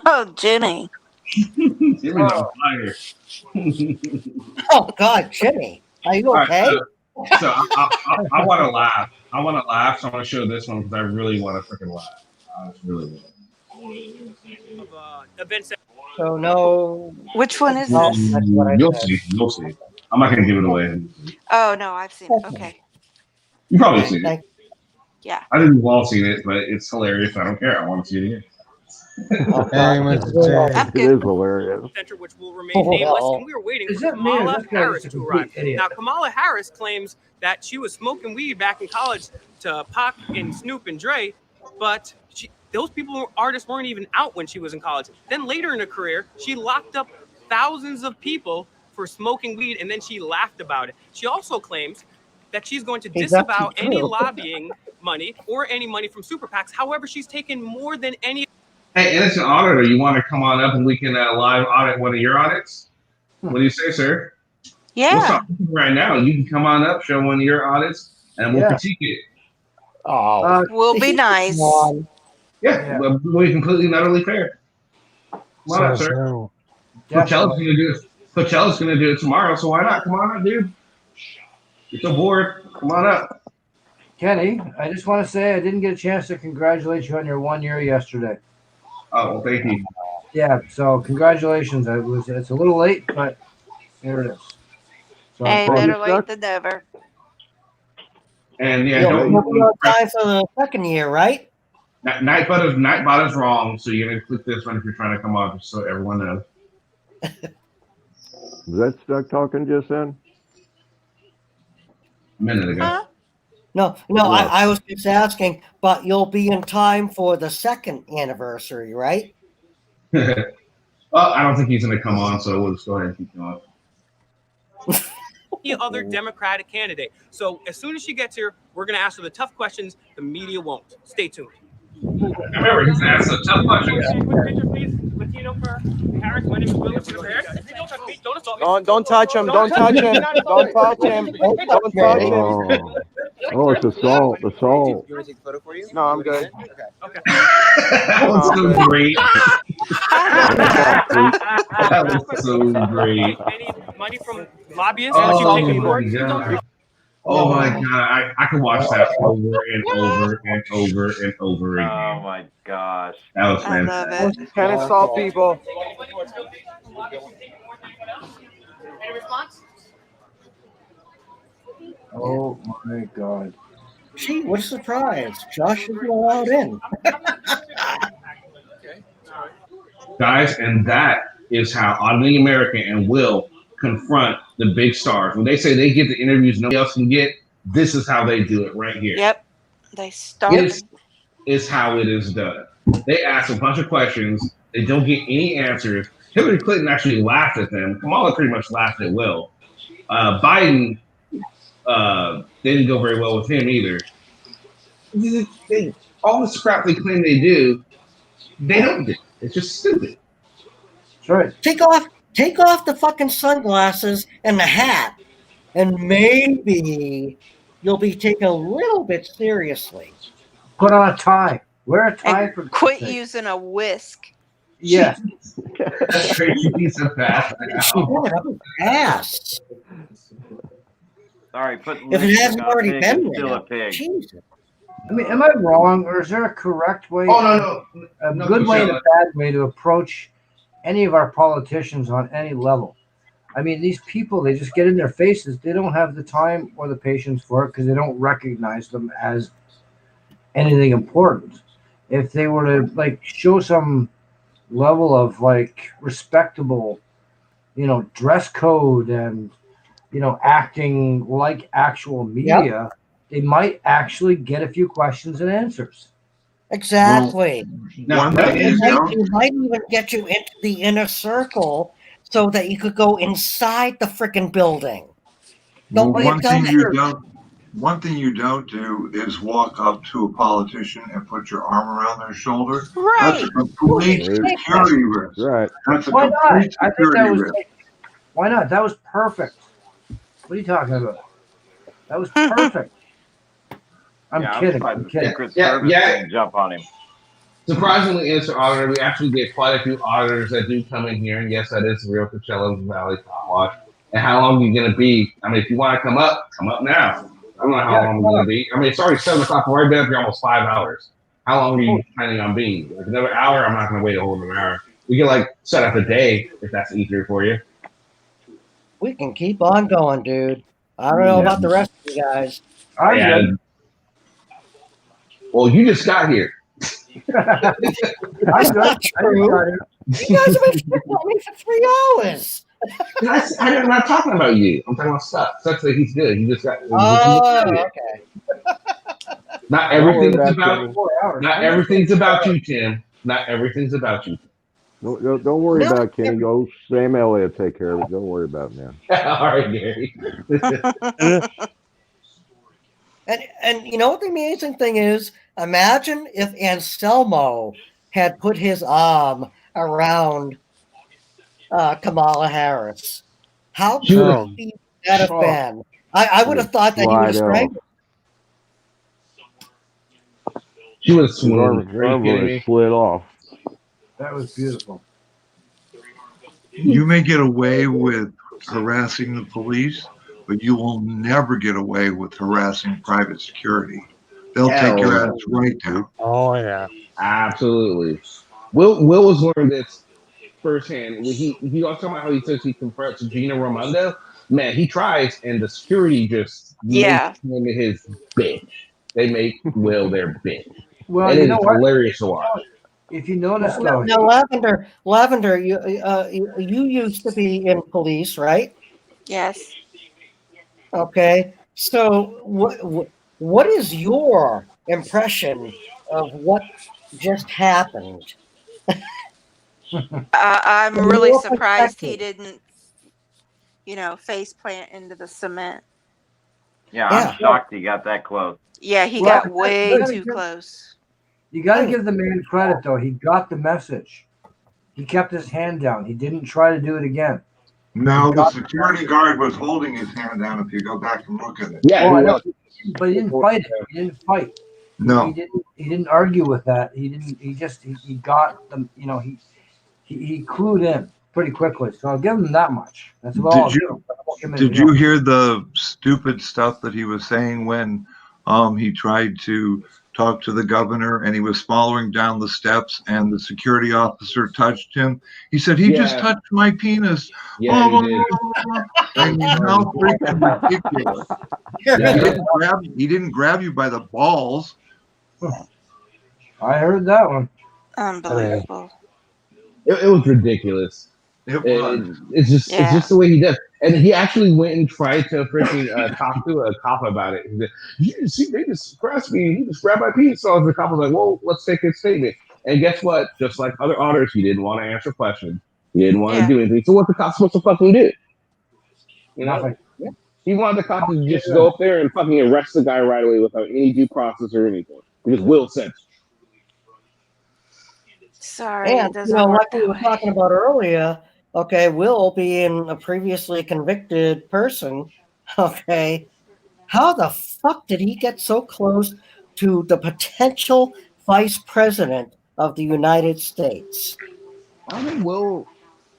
Oh, Jimmy. Jimmy's on fire. Oh, God, Jimmy. Are you okay? So I want to laugh. I want to laugh, so I'm going to show this one because I really want to freaking laugh. I really want. So no. Which one is No, this? that's what I You'll said. see. You'll see. I'm not going to give it away. Oh no, I've seen it. Okay. You probably seen it. Yeah. I think we've all seen it, but it's hilarious. I don't care. I want to see it again. It is hilarious. Which will remain nameless, and we are waiting for Kamala Harris to arrive. Now, Kamala Harris claims that she was smoking weed back in college to Pac and Snoop and Dre, but those artists weren't even out when she was in college. Then later in her career, she locked up thousands of people for smoking weed, and then she laughed about it. She also claims that she's going to disavow any lobbying money or any money from super PACs. However, she's taken more than any. Hey, innocent auditor, you want to come on up and we can live audit one of your audits? What do you say, sir? Yeah. We'll stop right now. You can come on up, show one of your audits, and we'll critique it. Oh, we'll be nice. Yeah, we'll be completely and utterly fair. Come on up, sir. Coachella's going to do it tomorrow, so why not? Come on up, dude. Get so bored. Come on up. Kenny, I just want to say I didn't get a chance to congratulate you on your 1 year yesterday. Oh, well, thank you. Yeah, so congratulations. It's a little late, but here it is. So, Hey, better late than never. And we'll be on time for the second year, right? Nightbot is wrong, so you're gonna click this one if you're trying to come on, just so everyone knows. Was that Stuck talking just then? A minute ago. No, I was just asking, but you'll be in time for the second anniversary, right? Well, I don't think he's going to come on, so we'll just go ahead and keep going. Any other Democratic candidate. So as soon as she gets here, we're going to ask her the tough questions. The media won't. Stay tuned. Remember, he's going to ask the tough questions. Don't touch him. Don't touch him. Don't touch him. Don't touch him. Oh, it's assault. Assault. You want to take a photo for you? No, I'm good. Okay. That was so great. That was so great. Any money from lobbyists? Oh, my God. Oh my god, I could watch that over and over and over and over again. Oh my gosh. That was I love fantastic. it. Tennis salt people. Any response? Oh my god. Gee, what a surprise. Josh isn't allowed in. Guys, and that is how Auditing America and Will confront the big stars. When they say they get the interviews nobody else can get, this is how they do it right here. Yep. They start. This is how it is done. They ask a bunch of questions. They don't get any answers. Hillary Clinton actually laughed at them. Kamala pretty much laughed at Will. Biden didn't go very well with him either. All the crap they claim they do, they don't do. It's just stupid. That's right. Take off the fucking sunglasses and the hat, and maybe you'll be taken a little bit seriously. Put on a tie. Wear a tie And for quit God's sake. using a whisk. Yeah. That's crazy piece of fast. Ass. Sorry, put If it lipstick hasn't on already pig, been it's still a there. pig. Jesus. I mean, am I wrong, or is there a correct way? Oh, no. A No, good way and a Michelle. bad way to approach any of our politicians on any level. I mean, these people, they just get in their faces. They don't have the time or the patience for it because they don't recognize them as anything important. If they were to like show some level of like respectable, dress code and acting like actual media, they might actually get a few questions and answers. Exactly. Now, It might even get you into the inner circle so that you could go inside the freaking building. Don't be a One thing dumpster. you don't do is walk up to a politician and put your arm around their shoulder. Right. That's a complete security risk. Right. That's a Why not? complete I think security that was. risk. Why not? That was perfect. What are you talking about? That was perfect. I'm kidding. I'm kidding. Secret Service didn't jump on him. Surprisingly, Mr. Auditor, we actually get quite a few auditors that do come in here, and yes, that is real Coachella Valley Wash. And how long are you going to be? I mean, if you want to come up now. I don't know how long I'm going to be. I mean, it's already 7 o'clock. We've already been up here almost 5 hours. How long are you planning on being? Like another hour? I'm not going to wait a whole another hour. We can like set up a day if that's easier for you. We can keep on going, dude. I don't know about the rest of you guys. Well, you just got here. That's not true. You guys have been shitting on me for 3 hours. I'm not talking about you. I'm talking about stuff. Stuff that he's good. He just got. Oh, okay. Not everything's about. Not everything's about you, Tim. Not everything's about you. Don't worry about Kenny. Go Sam Elliott take care of it. Don't worry about it now. All right, Gary. And you know what the amazing thing is? Imagine if Anselmo had put his arm around Kamala Harris. How creepy would that have been? I would have thought that he would have strangled. She would have His arm would have slid off. That was beautiful. You may get away with harassing the police, but you will never get away with harassing private security. They'll take your ass right down. Oh yeah, absolutely. Will was learning this firsthand. He was talking about how he says he confronts Gina Raimondo. Man, he tries, and the security just makes him his bitch. They make Will their bitch. Well, and you it know is what? hilarious to watch. If you notice, though, Now, Lavender, you used to be in police, right? Yes. Okay. So, what is your impression of what just happened? I'm From really your surprised he perspective. didn't face plant into the cement. Yeah, I'm shocked he got that close. Yeah, he got way too close. You got to give the man credit, though. He got the message. He kept his hand down. He didn't try to do it again. No, the security guard was holding his hand down if you go back and look at it. Yeah, I know. But he didn't fight it. He didn't fight. No. He didn't argue with that. He got them, he clued in. pretty quickly. So I'll give him that much. That's about all I'll give him. I won't give him Did anything you else. hear the stupid stuff that he was saying when he tried to talk to the governor and he was following down the steps and the security officer touched him? He said, he just touched my penis. Yeah, he did. I mean, how freaking ridiculous. He didn't grab you by the balls. I heard that one. Unbelievable. It was ridiculous. It's just the way he does. And he actually went and tried to freaking talk to a cop about it. He said, you see, they just grabbed me. He just grabbed my penis. So the cop was like, well, let's take his statement. And guess what? Just like other auditors, he didn't want to answer questions. He didn't want to do anything. So what the cop supposed to fucking do? You know? Nothing. He wanted the cop to just go up there and fucking arrest the guy right away without any due process or anything. Because Will said Sorry, And it doesn't work like we that were way. talking about earlier, okay, Will being a previously convicted person, okay, how the fuck did he get so close to the potential vice president of the United States? I don't think Will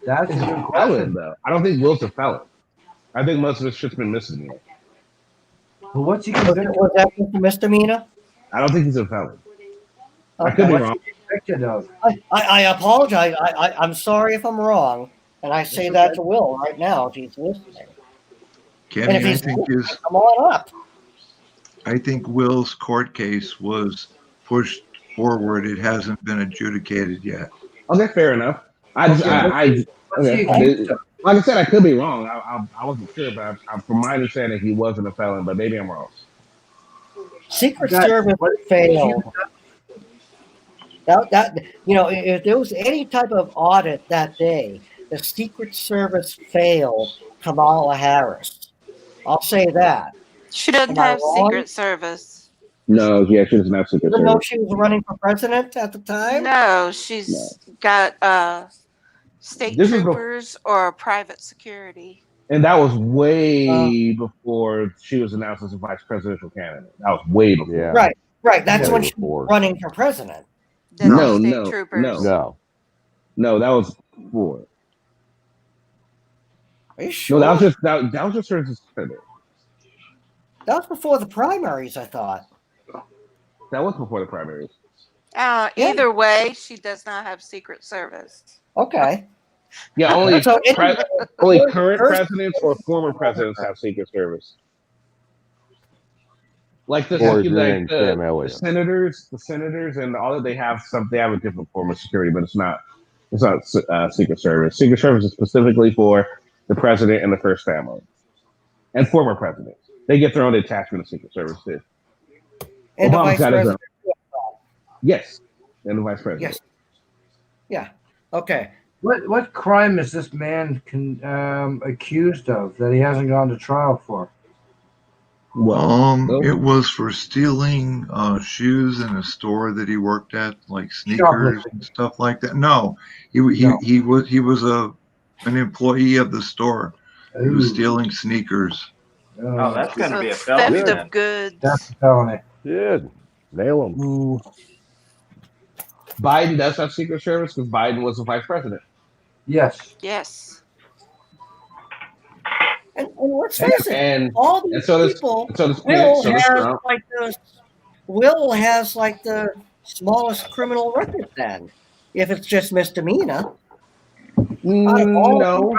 That's is a good a question. felon, though. I don't think Will's a felon. I think most of his shit's been misdemeanor. But what's he Was that just a misdemeanor? I don't think he's a felon. I Okay. could be What's wrong. he convicted of? I apologize. I'm sorry if I'm wrong. And I say that to Will right now if he's listening. Kenny, And if he's listening, come on up. I think Will's court case was pushed forward. It hasn't been adjudicated yet. Okay, fair enough. Like I said, I could be wrong. I wasn't sure, but from my understanding, he wasn't a felon. But maybe I'm wrong. Secret Service failed. That if there was any type of audit that day, the Secret Service failed Kamala Harris. I'll say that. She doesn't Am I have wrong? Secret Service. No, yeah, she doesn't have Secret Even though Service. she was running for president at the time? No, she's got state This is troopers or private security. And that was way before she was announced as a vice presidential candidate. That was way before. Yeah. Right. That's Way when she before. was running for president. No, No. that was before. Are you sure? No, that was just her as senator. That was before the primaries, I thought. That was before the primaries. Either way, she does not have Secret Service. Okay. Yeah, only So only current presidents or former presidents have Secret Service. Like the senators, and all that they have they have a different form of security, but it's not Secret Service. Secret Service is specifically for the president and the first family, and former presidents. They get their own attachment of Secret Service too. And Obama's the vice got his own. president. Yes, and the vice president. Yes. Yeah. Okay. What crime is this man accused of that he hasn't gone to trial for? It was for stealing shoes in a store that he worked at, like sneakers and stuff like that. No, he was an employee of the store. He was stealing sneakers. Oh, that's going to be a Theft felony. of goods. That's a felony. Good. Nail him. Biden does have Secret Service because Biden was the vice president. Yes. Yes. And let's face it, all these people, Will has like the smallest criminal record then, if it's just misdemeanor. No,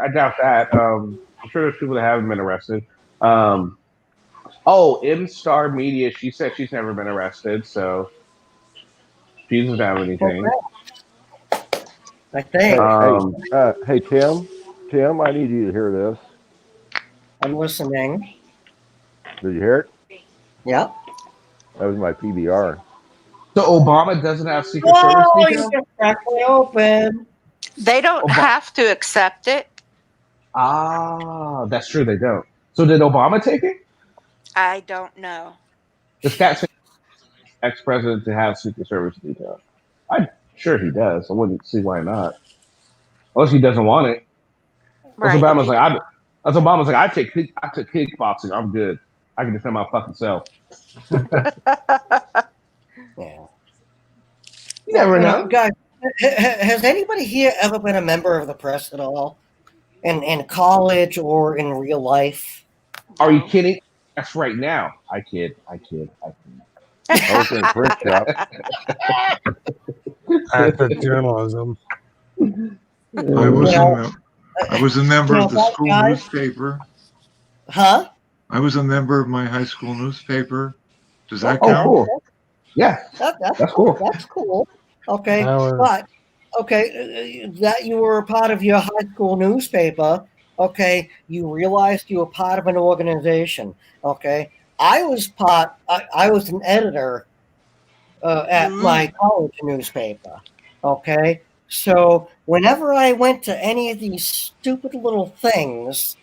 I doubt that. I'm sure there's people that haven't been arrested. M-Star Media, she said she's never been arrested, so she doesn't have anything. I think. Hey, Tim, I need you to hear this. I'm listening. Did you hear it? Yeah. That was my PBR. So Obama doesn't have Secret Oh, Service you detail? just cracked me open. They don't have to accept it. Ah, that's true. They don't. So did Obama take it? I don't know. Does Cat say ex-president to have Secret Service detail? I'm sure he does. I wouldn't see why not. Unless he doesn't want it. Right. Obama's like, I took kickboxing. I'm good. I can defend my fucking self. Yeah. You never know. Guys, Has anybody here ever been a member of the press at all? In college or in real life? Are you kidding? That's right now. I kid. I was in print shop. Active journalism. I was a member of the school guys, newspaper. huh? I was a member of my high school newspaper. Does that Oh, count? cool. Yeah, That's cool. That's cool. Okay, was- but that you were a part of your high school newspaper. Okay, you realized you were part of an organization. Okay, I was part. I was an editor at my college newspaper. Okay, so whenever I went to any of these stupid little things,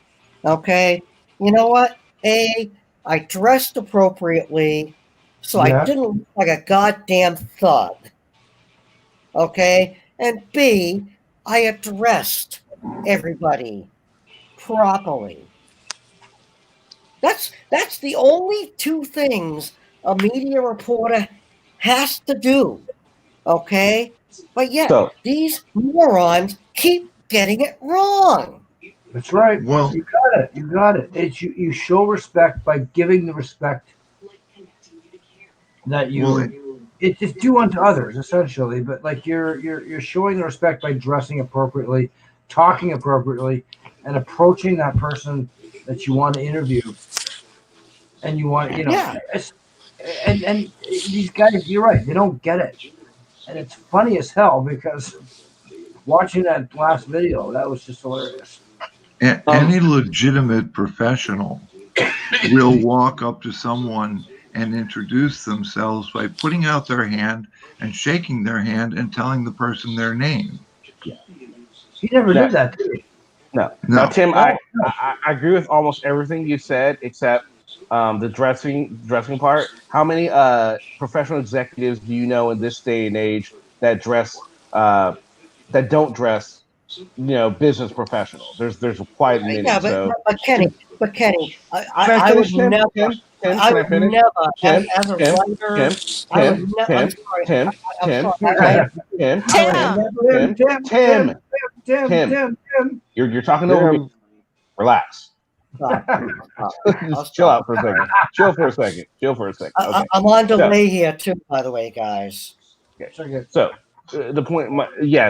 okay, you know what? I dressed appropriately, so I Yeah. didn't look like a goddamn thug. Okay, and B, I addressed everybody properly. That's the only two things a media reporter has to do. Okay? But yet, So these morons keep getting it wrong. That's right. Well, You got it. You got it. It's you show respect by giving the respect that it's just due unto others, essentially. But like you're showing the respect by dressing appropriately, talking appropriately, and approaching that person that you want to interview. And you want, Yeah. and these guys, you're right, they don't get it. And it's funny as hell because watching that last video, that was just hilarious. Any legitimate professional will walk up to someone and introduce themselves by putting out their hand and shaking their hand and telling the person their name. He never did that, did he? No. No. Now, Tim, No, I agree with almost everything you said except the dressing part. How many professional executives do you know in this day and age that that don't dress, business professional? There's quite many. Yeah, So but Kenny, can I I would finish, Tim? never, Tim, I can I would finish? never, Tim, as a Tim, writer, Tim, I would Tim, never. I'm Tim, sorry, Tim, I'm Tim, sorry. Tim, I would Tim, never. Tim. You're talking over me. Relax. Just chill out for a second. Chill for a second. Okay. I'm on So, delay here too, by the way, guys. okay. So the point,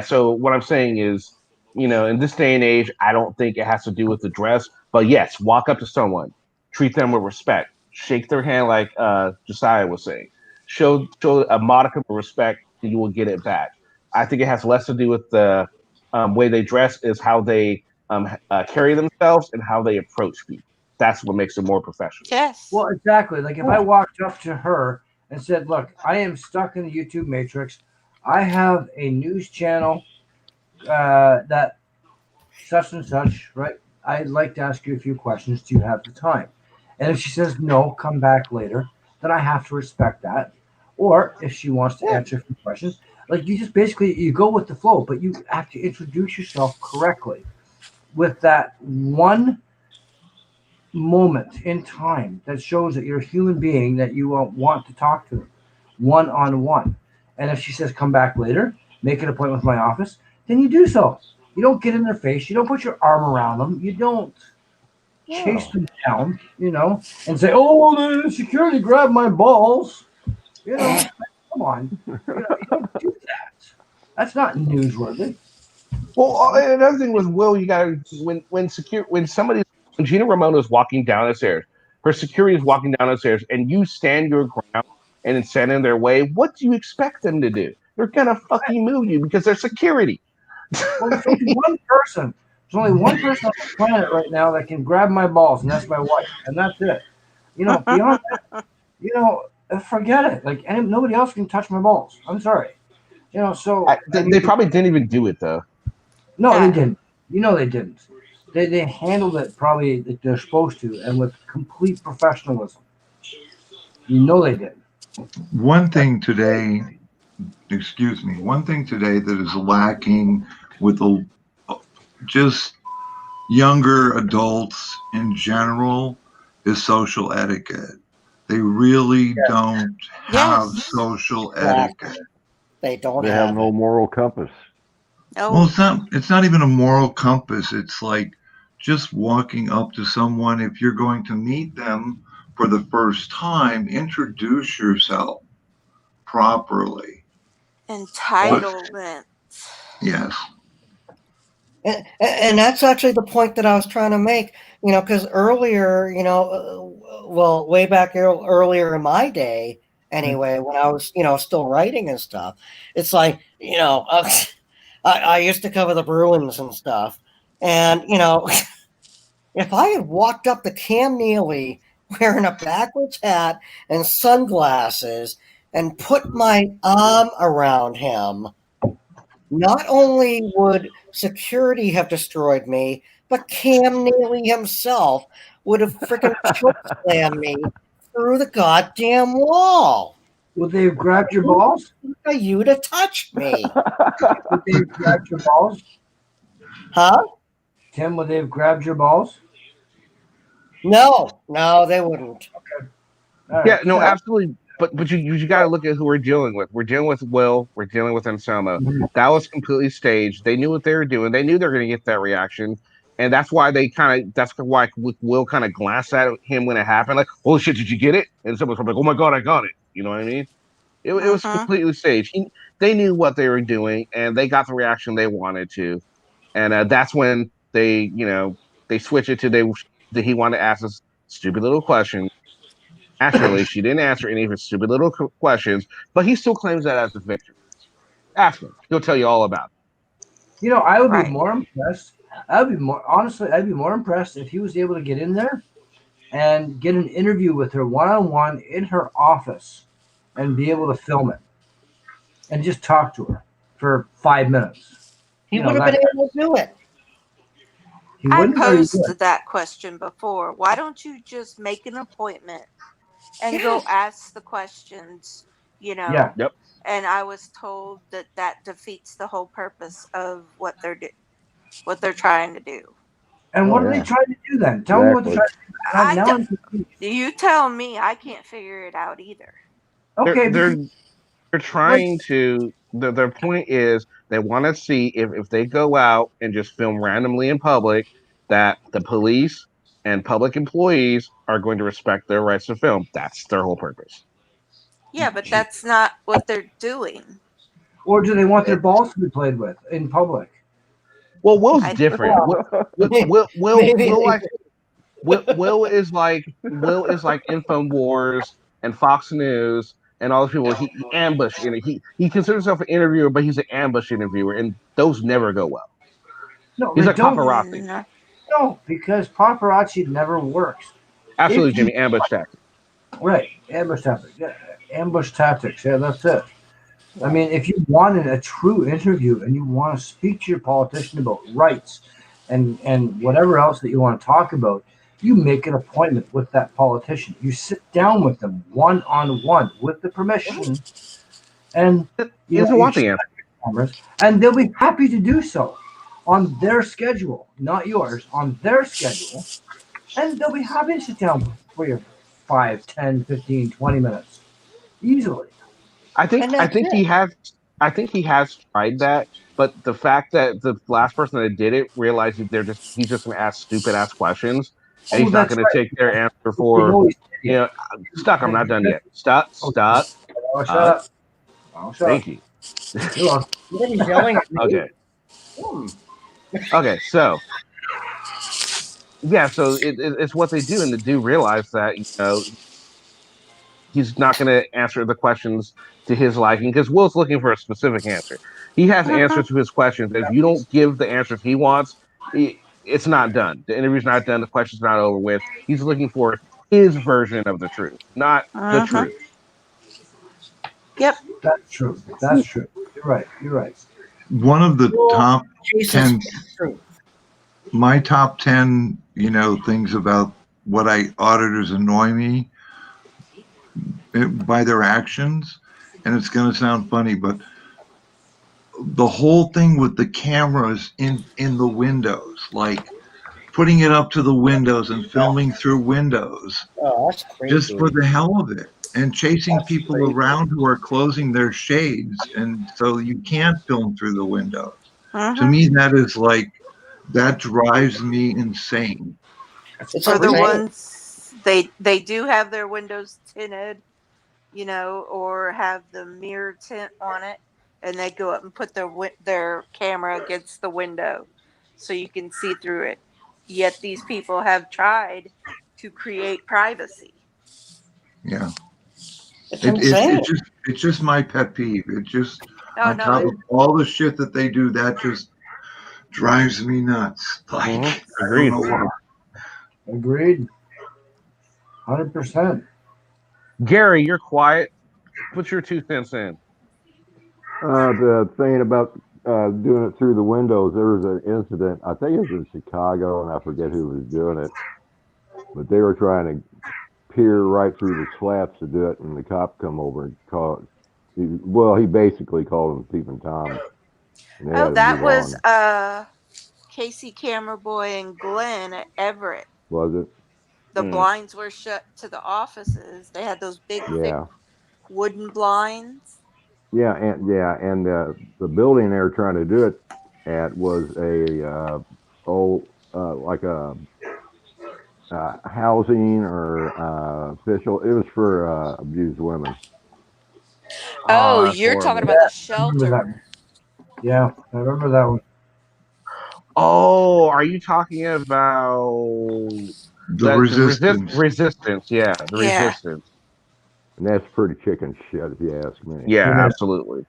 So what I'm saying is, in this day and age, I don't think it has to do with the dress, but yes, walk up to someone, treat them with respect, shake their hand like Josiah was saying, show a modicum of respect, and you will get it back. I think it has less to do with the way they dress, is how they carry themselves and how they approach people. That's what makes them more professional. Yes. Well, exactly. Like if I walked up to her and said, "Look, I am stuck in the YouTube matrix. I have a news channel that such and such, right? I'd like to ask you a few questions. Do you have the time?" And if she says no, come back later, then I have to respect that. Or if she wants to answer a few questions, like you just basically you go with the flow, but you have to introduce yourself correctly with that one moment in time that shows that you're a human being that you want to talk to one on one. And if she says come back later, make an appointment with my office, then you do so. You don't get in their face. You don't put your arm around them. You don't chase them down, and say, "Oh, the security grabbed my balls." Come on. You don't do that. That's not newsworthy. Well, another thing with Will, you got to when Gina Ramona is walking down the stairs, her security is walking down the stairs, and you stand your ground and stand in their way. What do you expect them to do? They're gonna fucking move you because they're security. Well, there's only one person. There's only one person on the planet right now that can grab my balls, and that's my wife, and that's it. Beyond that, forget it. Like, nobody else can touch my balls. I'm sorry. They probably didn't even do it though. No, they didn't. They didn't. They handled it probably like they're supposed to, and with complete professionalism. They did. One thing today that is lacking with just younger adults in general is social etiquette. They really don't have social etiquette. They don't They have have no it. moral compass. Well, it's not even a moral compass. It's like just walking up to someone. If you're going to meet them for the first time, introduce yourself properly. Entitlement. Yes. And that's actually the point that I was trying to make, because earlier, well, way back earlier in my day, anyway, when I was, still writing and stuff, it's like, I used to cover the Bruins and stuff. And, if I had walked up to Cam Neely wearing a backwards hat and sunglasses and put my arm around him, not only would security have destroyed me, but Cam Neely himself would have freaking chokeslammed me through the goddamn wall. Would they have grabbed your balls? You'd have touched me. Would they have grabbed your balls? Huh? Tim, would they have grabbed your balls? No, they wouldn't. Okay. Yeah, no, absolutely. But you got to look at who we're dealing with. We're dealing with Will. We're dealing with Anselmo. That was completely staged. They knew what they were doing. They knew they were going to get that reaction, and that's why that's why Will kind of glanced at him when it happened, like, "Oh shit, did you get it?" And someone's like, "Oh my god, I got it." You know what I mean? It was completely staged. They knew what they were doing, and they got the reaction they wanted to, and that's when they switch it to he wanted to ask this stupid little question. Naturally, she didn't answer any of his stupid little questions, but he still claims that as a victory. Ask him; he'll tell you all about it. I would be more impressed. I'd be more impressed if he was able to get in there and get an interview with her one-on-one in her office and be able to film it and just talk to her for 5 minutes. He would have been able to do it. I posed that question before. Why don't you just make an appointment and go ask the questions, Yeah. Yep. And I was told that defeats the whole purpose of what they're trying to do. And what are they trying to do then? Tell me what they're trying to do. You tell me. I can't figure it out either. Okay. They're trying to. Their point is they want to see if they go out and just film randomly in public, that the police and public employees are going to respect their rights to film. That's their whole purpose. Yeah, but that's not what they're doing. Or do they want their balls to be played with in public? Well, Will's different. Will is like InfoWars and Fox News and all those people. He ambush, he considers himself an interviewer, but he's an ambush interviewer, and those never go well. No, he's they like don't. paparazzi. No, because paparazzi never works. Absolutely, Jimmy. Ambush tactics. Right, ambush tactics. Yeah, ambush tactics. Yeah, that's it. I mean, if you wanted a true interview and you want to speak to your politician about rights and whatever else that you want to talk about, you make an appointment with that politician. You sit down with them one-on-one with the permission, and he doesn't want the answer. Cameras, and they'll be happy to do so on their schedule, not yours, on their schedule, and they'll be happy to sit down for you 5, 10, 15, 20 minutes easily. I think he has tried that, but the fact that the last person that did it realized that he's just gonna ask stupid ass questions, and he's not gonna take their answer for stuck. I'm not done yet. Stop. Shut up. Thank you. He's yelling at me. Okay. Okay, so so it's what they do, and they do realize that he's not going to answer the questions to his liking, because Will's looking for a specific answer. He has answers to his questions. If you don't give the answers he wants, it's not done. The interview's not done. The question's not over with. He's looking for his version of the truth, not the truth. Yep. That's true. That's true. You're right. One of the top 10, my top 10, things about what auditors annoy me by their actions, and it's going to sound funny, but the whole thing with the cameras in the windows, like putting it up to the windows and filming through windows, that's crazy. just for the hell of it. and chasing people around who are closing their shades, and so you can't film through the windows. To me, that is like, that drives me insane. Or the ones they do have their windows tinted, you know, or have the mirror tint on it, and they go up and put their camera against the window so you can see through it. Yet these people have tried to create privacy. Yeah. It's It's just my pet peeve. It just, Oh, on no, top of all the shit that they do, that just drives me nuts. Like, I don't know why. Agreed. 100%. Gary, you're quiet. Put your 2 cents in. The thing about doing it through the windows, there was an incident, I think it was in Chicago, and I forget who was doing it, but they were trying to peer right through the slats to do it, and the cop come over and he basically called him Thief and Tom. And they had Oh, to that move was on. Casey Cameraboy and Glenn at Everett. Was it? The blinds were shut to the offices. They had those big, thick Yeah. wooden blinds. And the building they were trying to do it at was a like a housing or official. It was for abused women. Oh, that's you're talking horrible. about the I remember that shelter. one. Yeah, I remember that one. Oh, are you talking about The resistance? Resistance, yeah, the Yeah. resistance. And that's pretty chicken shit, if you ask me. Yeah, It is. absolutely.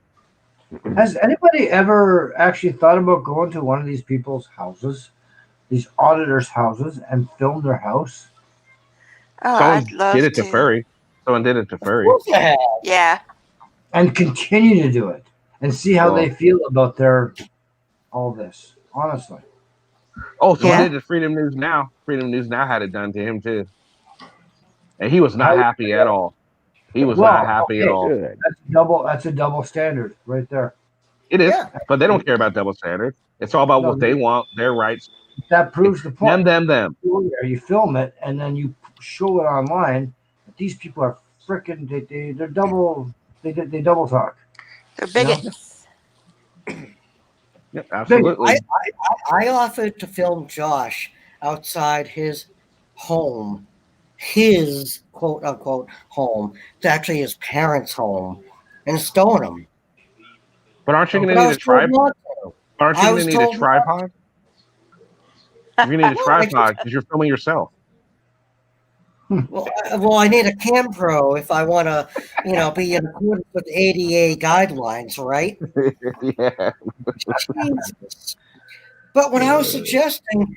Has anybody ever actually thought about going to one of these people's houses, these auditors' houses, and film their house? Oh, Someone I'd love did it to to. Furry. Someone did it to Of Furry. course they have. Yeah. And continue to do it and see how they feel about all this. Honestly. Oh, someone Yeah. did it to Freedom News Now. Freedom News Now had it done to him too, and he was How not happy at all. He was well, not happy at okay. all. That's a double standard right there. It is, Yeah. but they don't care about double standards. It's all about No, what they want, their rights. that proves the point. Them. You film it and then you show it online. These people are freaking. They're double. They double talk. They're bigots. Yeah, absolutely. I offered to film Josh outside his home, his quote unquote home. It's actually his parents' home, and stone him. But aren't you going But I to need was a told tripod? not to. Aren't you I going was to need a told not tripod? You're going to need a Well, I tripod because you're filming yourself. Well, I need a Cam Pro if I want to, be in accordance with ADA guidelines, right? Yeah. Jesus. But when I was suggesting,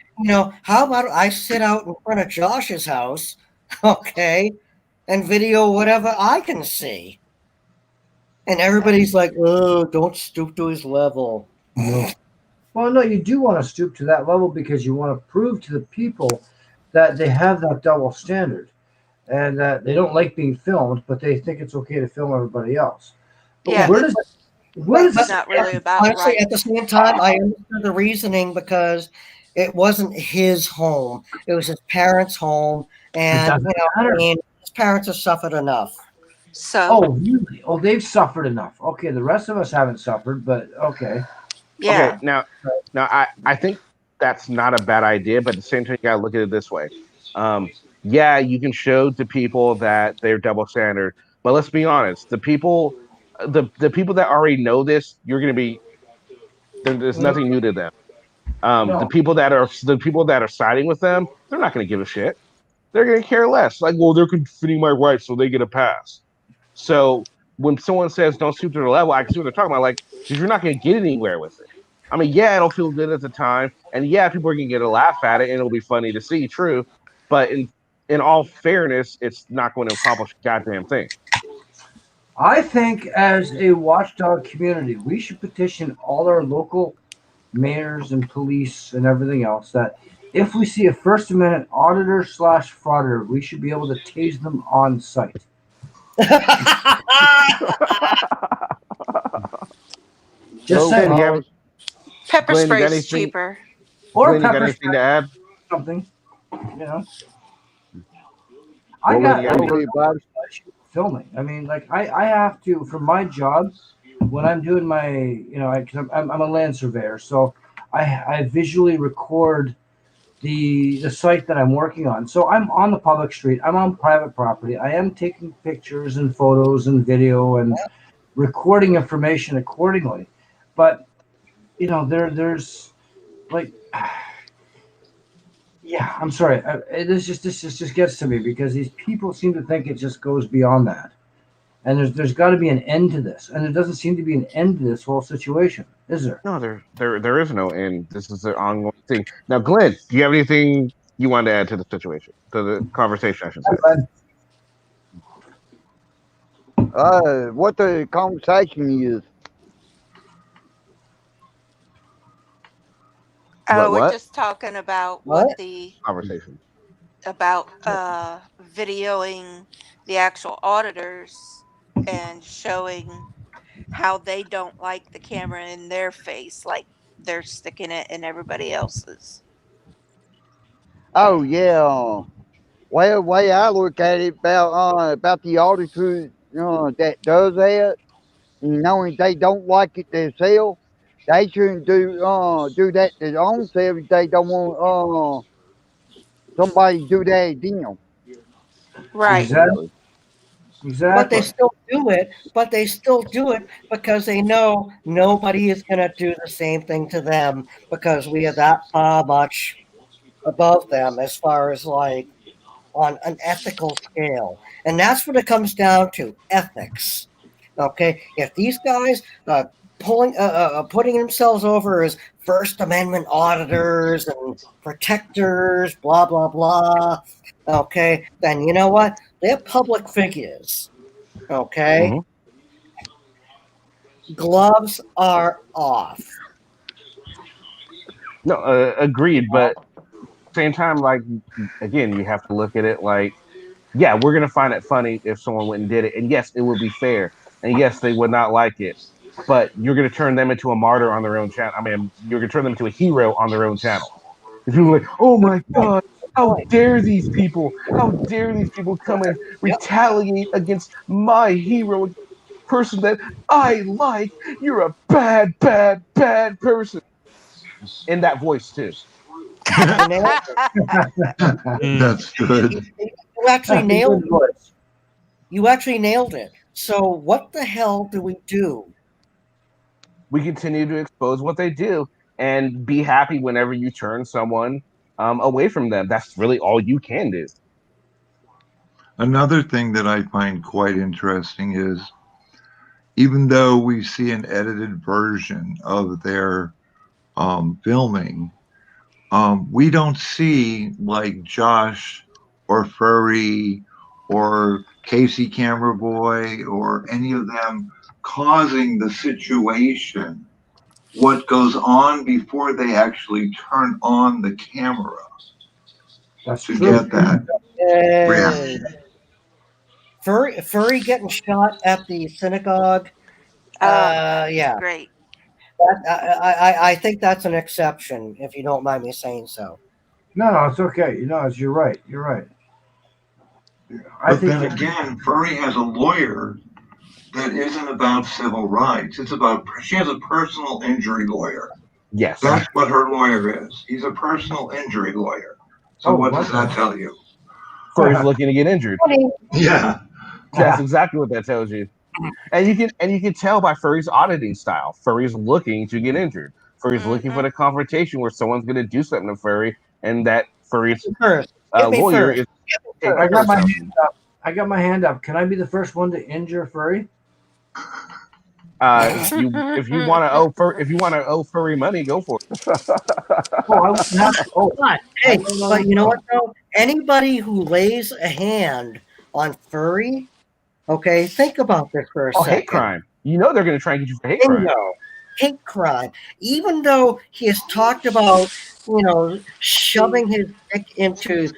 how about I sit out in front of Josh's house, okay, and video whatever I can see? And everybody's like, oh, don't stoop to his level. Well, no, you do want to stoop to that level because you want to prove to the people that they have that double standard and that they don't like being filmed, but they think it's okay to film everybody else. But Yeah, where does it's not really about Honestly, rights. at the same time, I understood the reasoning because it wasn't his home; it was his parents' home, and his parents have suffered enough. So. Oh, really? Oh, they've suffered enough. Okay, the rest of us haven't suffered, but okay. Okay, now I think that's not a bad idea, but at the same time, you gotta look at it this way. Yeah, you can show to people that they're double standard, but let's be honest, the people that already know this, you're gonna be there's nothing new to them. The people that are siding with them, they're not gonna give a shit. They're gonna care less. Like, well, they're confiding my rights, so they get a pass. So when someone says don't stoop to their level, I can see what they're talking about. Like, because you're not going to get anywhere with it. I mean, yeah, it'll feel good at the time, and yeah, people are going to get a laugh at it, and it'll be funny to see. True, but in all fairness, it's not going to accomplish a goddamn thing. I think as a watchdog community, we should petition all our local mayors and police and everything else that if we see a First Amendment auditor / frauder, we should be able to tase them on site. Just saying. Pepper Glenn, spray's cheaper. Or Glenn, you got pepper anything to add? Something, I Glenn, got you got anything? filming. I mean, like I have to for my job when I'm doing my, cause I'm a land surveyor, so I visually record the site that I'm working on. So I'm on the public street. I'm on private property. I am taking pictures and photos and video and recording information accordingly. But there's like, yeah, I'm sorry. This just gets to me because these people seem to think it just goes beyond that. And there's got to be an end to this, and there doesn't seem to be an end to this whole situation, is there? No, there is no end. This is an ongoing thing. Now, Glenn, do you have anything you want to add to the situation, to the conversation, I should say? What the conversation is? Oh, we're What? just talking about what the Conversation. about videoing the actual auditors and showing how they don't like the camera in their face, like they're sticking it in everybody else's. Oh yeah. Well, way I look at it about the auditor that does that, and knowing they don't like it themselves, they shouldn't do that to their own self if they don't want somebody to do that to them. Right. Exactly. But they Exactly. still do it. But they still do it because they know nobody is going to do the same thing to them because we are that far much above them as far as like on an ethical scale. And that's what it comes down to, ethics. Okay, if these guys putting themselves over as First Amendment auditors and protectors, blah blah blah, okay, then you know what? They're public figures. Okay, gloves are off. No, agreed. But same time, like again, you have to look at it like, yeah, we're gonna find it funny if someone went and did it, and yes, it would be fair, and yes, they would not like it. But you're gonna turn them into a martyr on their own channel. I mean, you're gonna turn them into a hero on their own channel. If people are like, oh my god, how dare these people? How dare these people come and retaliate against my hero, person that I like? You're a bad, bad, bad person. In that voice too. You nailed it. That's good. You actually nailed it. You actually nailed it. So what the hell do we do? We continue to expose what they do and be happy whenever you turn someone away from them. That's really all you can do. Another thing that I find quite interesting is even though we see an edited version of their filming, we don't see like Josh or Furry or Casey Camera Boy or any of them causing the situation. What goes on before they actually turn on the camera That's to true. get that reaction. Furry getting shot at the synagogue. Yeah, great. I think that's an exception, if you don't mind me saying so. No, it's okay. You're right. You're right. But then again, Furry has a lawyer that isn't about civil rights. She has a personal injury lawyer. Yes. That's what her lawyer is. He's a personal injury lawyer. So what does that tell you? Furry's looking to get injured. Yeah. That's exactly what that tells you. And you can tell by Furry's auditing style. Furry's looking to get injured. Furry's looking for the confrontation where someone's going to do something to Furry, and that Furry's lawyer is. I got my hand up. Can I be the first one to injure Furry? If you want to owe Furry money, go for it. Hey, but you know what though? Anybody who lays a hand on Furry, okay, think about this for a second. Hate crime. You know they're going to try and get you for hate crime. Hate crime. Even though he has talked about, shoving his dick into,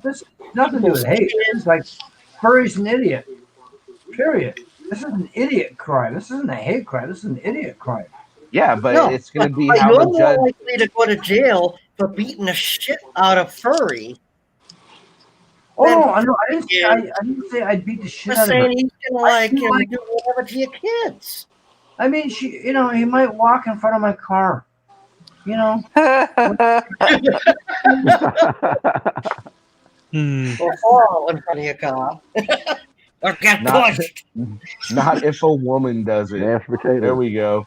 this nothing to do with hate. It's like Furry's an idiot. Period. This is an idiot crime. This isn't a hate crime. This is an idiot crime. Yeah, but it's going to be but how you're the judge. more likely to go to jail for beating the shit out of Furry. Oh no, I didn't say I didn't say I'd beat the shit Just out of her. saying he's gonna like do whatever to your kids. I mean, he might walk in front of my car. Or fall in front of your car. Or get pushed. Not if a woman does it. Mashed potatoes. There we go.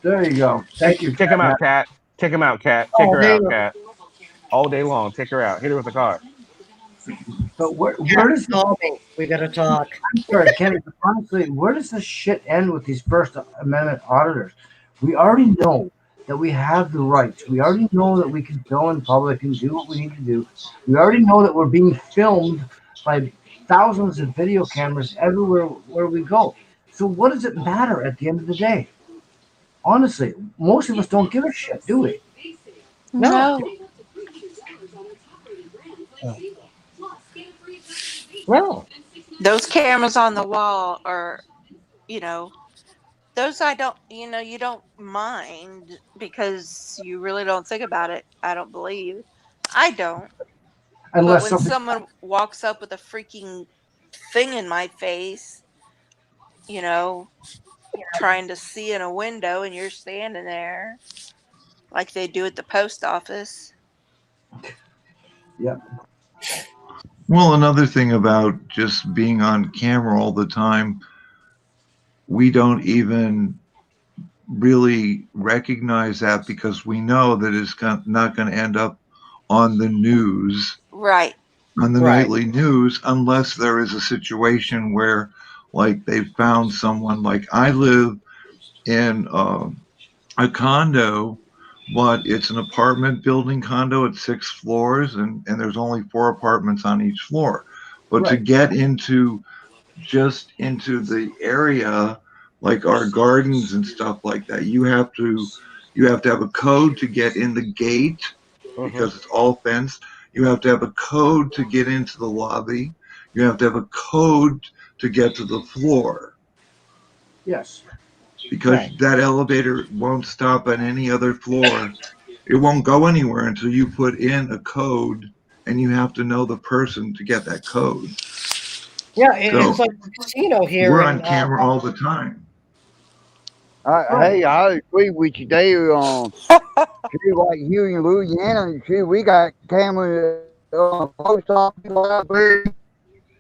There you go. Thank you. Check him out, Cat. Check him out, Cat. Check her out, Cat. All day long. Take her out. Hit her with a car. But where does call me? We gotta talk. I'm sorry, Kenny. But honestly, where does this shit end with these First Amendment auditors? We already know that we have the rights. We already know that we can go in public and do what we need to do. We already know that we're being filmed by thousands of video cameras everywhere where we go. So what does it matter at the end of the day? Honestly, most of us don't give a shit, do we? No. Well, those cameras on the wall are, those you don't mind because you really don't think about it. I don't believe. I don't. Unless but when someone walks up with a freaking thing in my face, trying to see in a window and you're standing there like they do at the post office. Yeah. Well, another thing about just being on camera all the time, we don't even really recognize that because we know that it's not going to end up on the news. Right. On the nightly news, unless there is a situation where, like, they found someone. Like, I live in a condo, but it's an apartment building condo at 6 floors, and there's only 4 apartments on each floor. But to get into the area, like our gardens and stuff like that, you have to have a code to get in the gate because it's all fenced. You have to have a code to get into the lobby. You have to have a code to get to the floor. Yes. Because that elevator won't stop on any other floor. It won't go anywhere until you put in a code, and you have to know the person to get that code. Yeah, it's like a casino here. We're on camera all the time. Hey, I agree with you there. Like here in Louisiana, we got cameras, post office, library,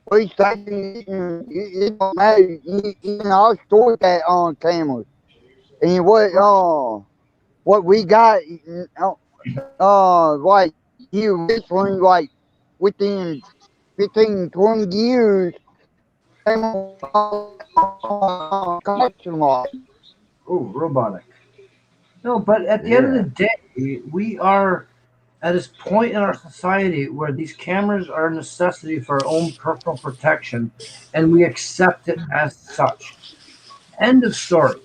police station. It don't matter. Even our store got on cameras. And what we got, like here recently, like within 15, 20 years, Oh, robotic. No, but at the end of the day, we are at this point in our society where these cameras are a necessity for our own personal protection, and we accept it as such. End of story.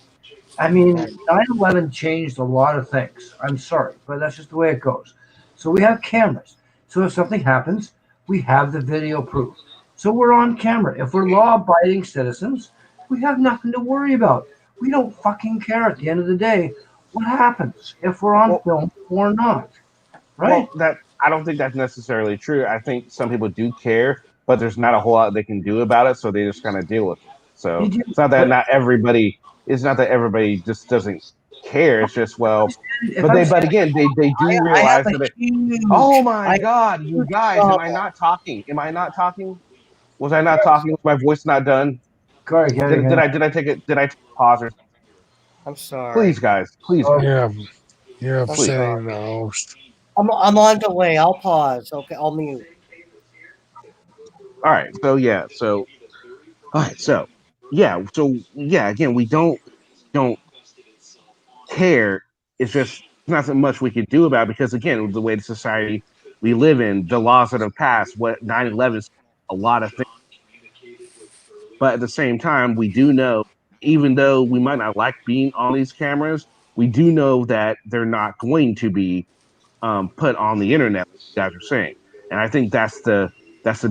I mean, 9/11 changed a lot of things. I'm sorry, but that's just the way it goes. So we have cameras. So if something happens, we have the video proof. So we're on camera. If we're law-abiding citizens, we have nothing to worry about. We don't fucking care at the end of the day what happens if we're on film or not. Right? Well, I don't think that's necessarily true. I think some people do care, but there's not a whole lot they can do about it, so they just kind of deal with it. So it's not that everybody just doesn't care. It's just but again, they do realize that. Oh my God, you guys! Am I not talking? Am I not talking? Was I not talking? Was my voice not done? Did I take it? Did I pause or? I'm sorry. Please, guys, please. You're upsetting the host. I'm on the way. I'll pause. Okay, I'll mute. All right. So all right. So again, we don't care. It's just not so much we could do about it because again, the way the society we live in, the laws that have passed, what 9/11 is a lot of things. But at the same time, we do know, even though we might not like being on these cameras, we do know that they're not going to be put on the internet, like you guys are saying. And I think that's the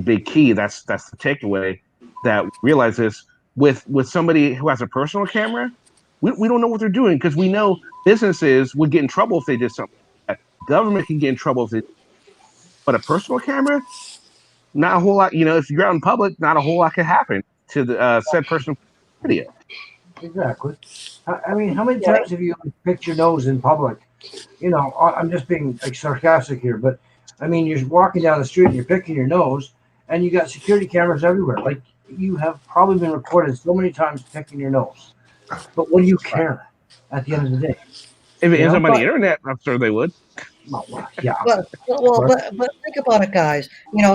big key. That's the takeaway that realize this with somebody who has a personal camera, we don't know what they're doing because we know businesses would get in trouble if they did something like that. Government can get in trouble if they, but a personal camera, not a whole lot. If you're out in public, not a whole lot can happen to the said person video. Exactly. I mean, how many times have you picked your nose in public? I'm just being like sarcastic here, but I mean, you're walking down the street and you're picking your nose, and you got security cameras everywhere. Like you have probably been recorded so many times picking your nose. But what do you care at the end of the day? If it ends up on the But- internet, I'm sure they would. Yeah. But think about it, guys.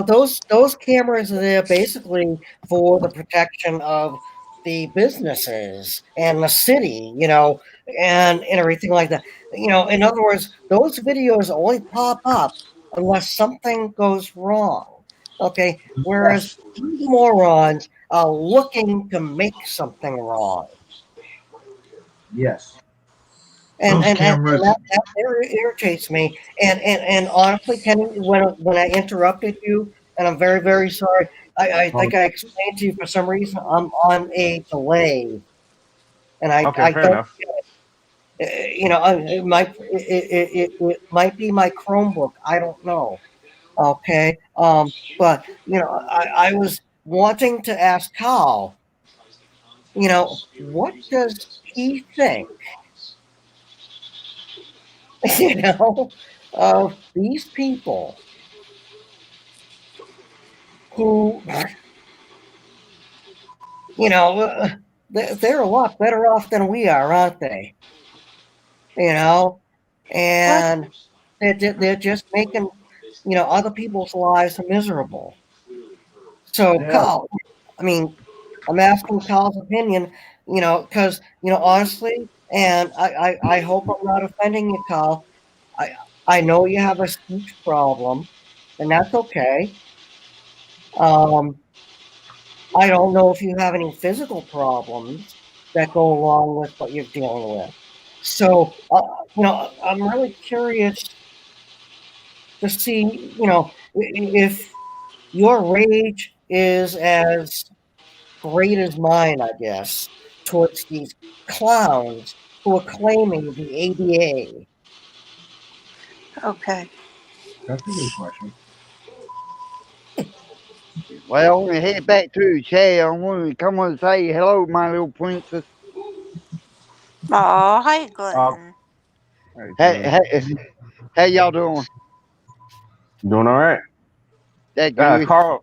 Those cameras are there basically for the protection of the businesses and the city, and everything like that. In other words, those videos only pop up unless something goes wrong. Okay, whereas these morons are looking to make something wrong. Yes. And Those cameras. that irritates me. And honestly, Kenny, when I interrupted you, and I'm very, very sorry. I think I explained to you for some reason I'm on a delay, and I Okay, fair don't enough. it might be my Chromebook. I don't know. Okay, but I was wanting to ask Carl. What does he think? Of these people who, they're a lot better off than we are, aren't they? And they're just making, other people's lives miserable. So, Yeah. Carl, I mean, I'm asking Carl's opinion, because, honestly, and I hope I'm not offending you, Carl. I know you have a speech problem, and that's okay. I don't know if you have any physical problems that go along with what you're dealing with. So, I'm really curious to see, if your rage is as great as mine, I guess, towards these clowns who are claiming the ADA. Okay. That's a good question. Well, I want to head back to the chair. I want to come and say hello, my little princess. Oh, hi, Glenn. How y'all doing? Doing all right. That good. Carl,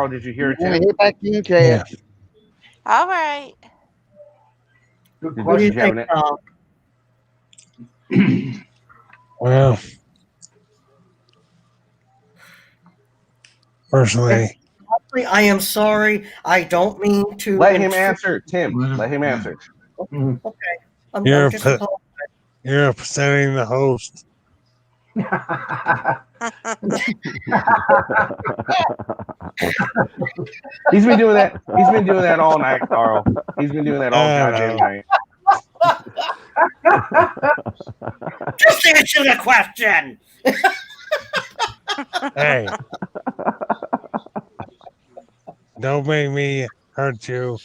did you hear I want to Tim? head back in the chair. All right. Good Did What do you you have think, an- Carl? Well, personally, Honestly, I am sorry. I don't mean to. Let him answer, Tim. Let him answer. Okay. I'm you're just you're upsetting the host. He's been doing that. He's been doing that all night, Carl. He's been doing that all goddamn night. Just answer the question. Hey, don't make me hurt you.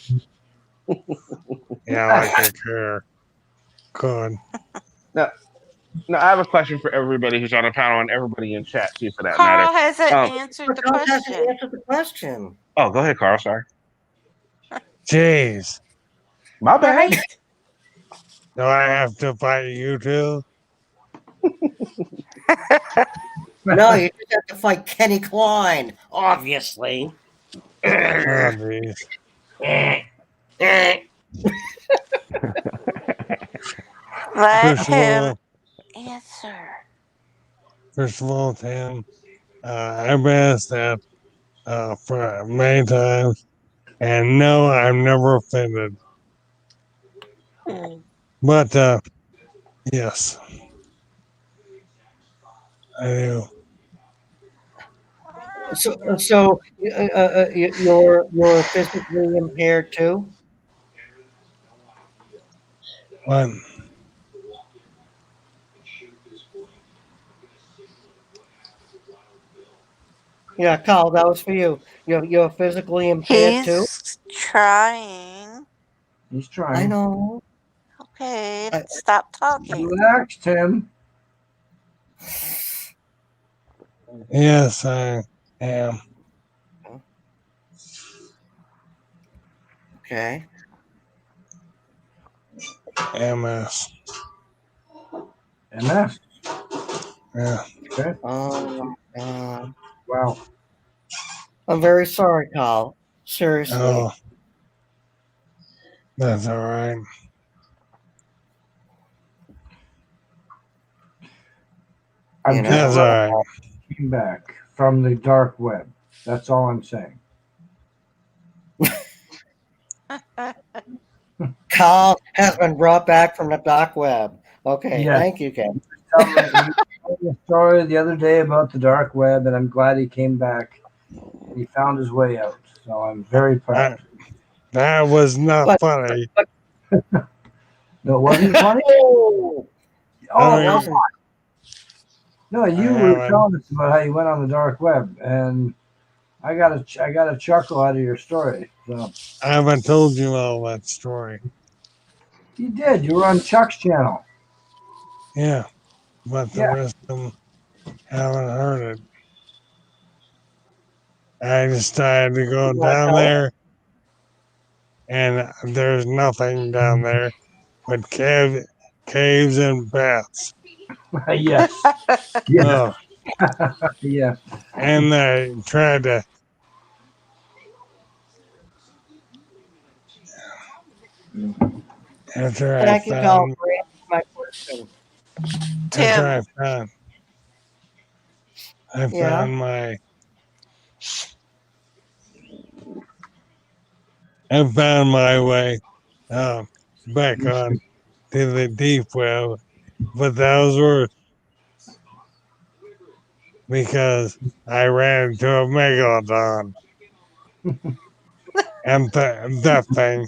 Yeah, like I care. God. Now, I have a question for everybody who's on the panel and everybody in chat too, for that Carl matter. hasn't answered the Carl hasn't question. answered the question. Oh, go ahead, Carl. Sorry. Jeez. My bad. Right? Do I have to fight you too? No, you just have to fight Kenny Klein, obviously. Oh, jeez. Let First of him all, answer. Tim, I've been asked that for many times, and no, I'm never offended. But yes, I do. So you're physically impaired too? What? Yeah, Carl, that was for you. You're physically impaired too? He's trying. He's trying. I know. Okay, stop talking. Relax, Tim. Yes, I am. Okay. MS. MS. Yeah. Okay. Oh my God. Wow. I'm very sorry, Carl. Seriously. Oh, that's all right. I'm just That's all right. came back from the dark web. That's all I'm saying. Carl has been brought back from the dark web. Okay, Yes. thank you, Ken. He told me a story the other day about the dark web, and I'm glad he came back. He found his way out. So I'm very proud. That was not funny. No, it wasn't funny. Oh, Oh, it come wasn't. on. No, you were telling us about how you went on the dark web, and I got a chuckle out of your story. So I haven't told you all that story. you did. You were on Chuck's channel. Yeah, but the Yeah. rest of them haven't heard it. I decided to go down there, and there's nothing down there but caves and baths. Yes. Yeah. Oh, Yeah. and I tried to. After I Thank you, Carl, found, for answering my question. after Tim. I Yeah. found my, I found my way, back on to the deep web, but that was worse because I ran into a megalodon, and that thing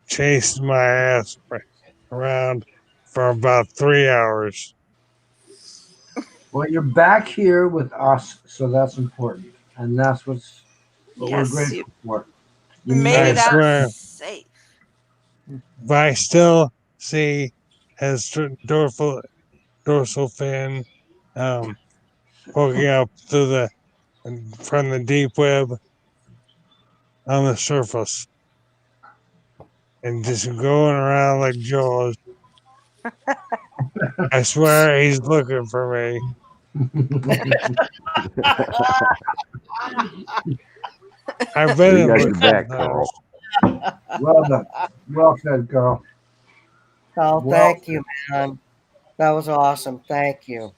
chased my ass around for about 3 hours. Well, you're back here with us, so that's important, and that's what we're Yes, you grateful for. You made I it out swear, safe. but I still see his dorsal fin, um, poking up through from the deep web on the surface and just going around like Jaws. I swear he's looking for me. I've been We in got the your back, clubhouse. Carl. Well done. Well said, Carl. Carl, Well thank you, man. That was awesome. Thank you.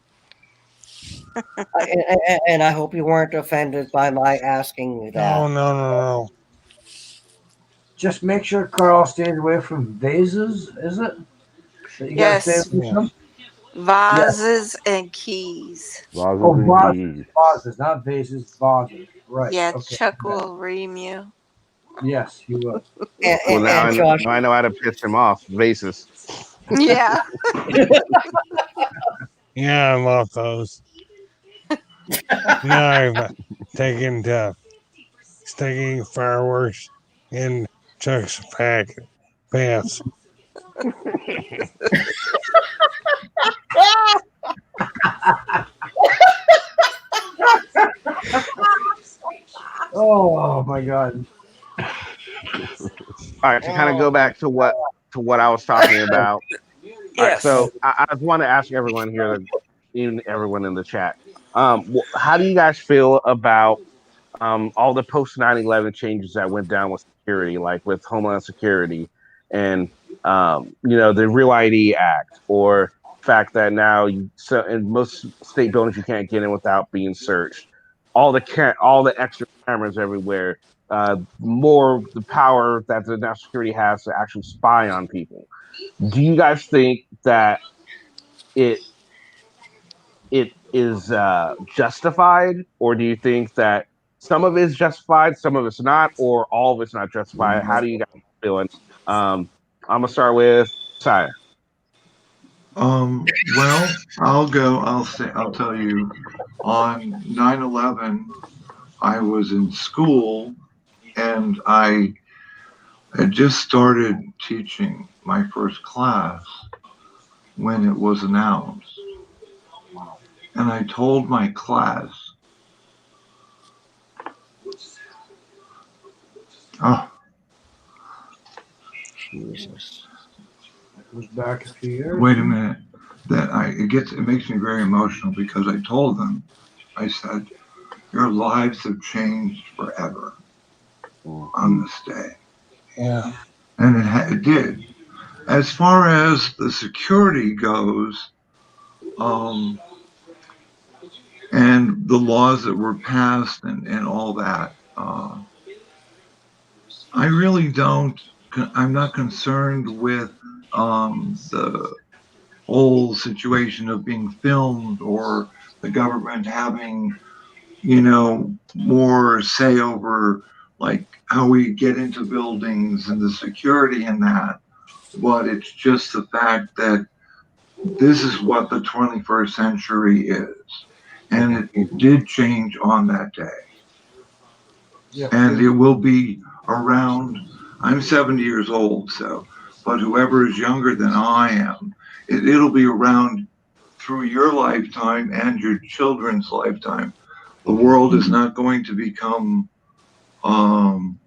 And I hope you weren't offended by my asking you that. No, no, no, no. just make sure Carl stays away from vases, is it? That you got to stay Yes, away from? Yes. vases and keys. Vases Oh, and vases. keys. Vases, not vases, vases. Right. Yeah, Okay. Chuck Yeah. will ream you. Yes, he will. Well, And Josh, now I know how to piss him off. Vases. Yeah. Yeah, I'm off those. Now I've taken to sticking fireworks in Chuck's pants. Oh my God. All right, to kind of go back to what I was talking about. All right, Yes. so I just want to ask everyone here, even everyone in the chat, how do you guys feel about all the post 9/11 changes that went down with security, like with Homeland Security and the Real ID Act, or fact that now in most state buildings you can't get in without being searched, all the extra cameras everywhere, more the power that the national security has to actually spy on people. Do you guys think that it it is justified, or do you think that some of it is justified, some of it's not, or all of it's not justified? How do you guys feeling? I'm gonna start with Sire. Well, I'll go. I'll tell you. On 9/11, I was in school, and I had just started teaching my first class when it was announced, and I told my class, "Oh, Jesus. It was back a few years. Wait a minute. It makes me very emotional because I told them, I said, your lives have changed forever on this day. Yeah. And it did. As far as the security goes, and the laws that were passed and all that, I really don't, I'm not concerned with the whole situation of being filmed or the government having, more say over like how we get into buildings and the security and that. But it's just the fact that this is what the 21st century is. And it did change on that day. Yeah. And it will be around, I'm 70 years old, but whoever is younger than I am, it'll be around through your lifetime and your children's lifetime. The world is not going to become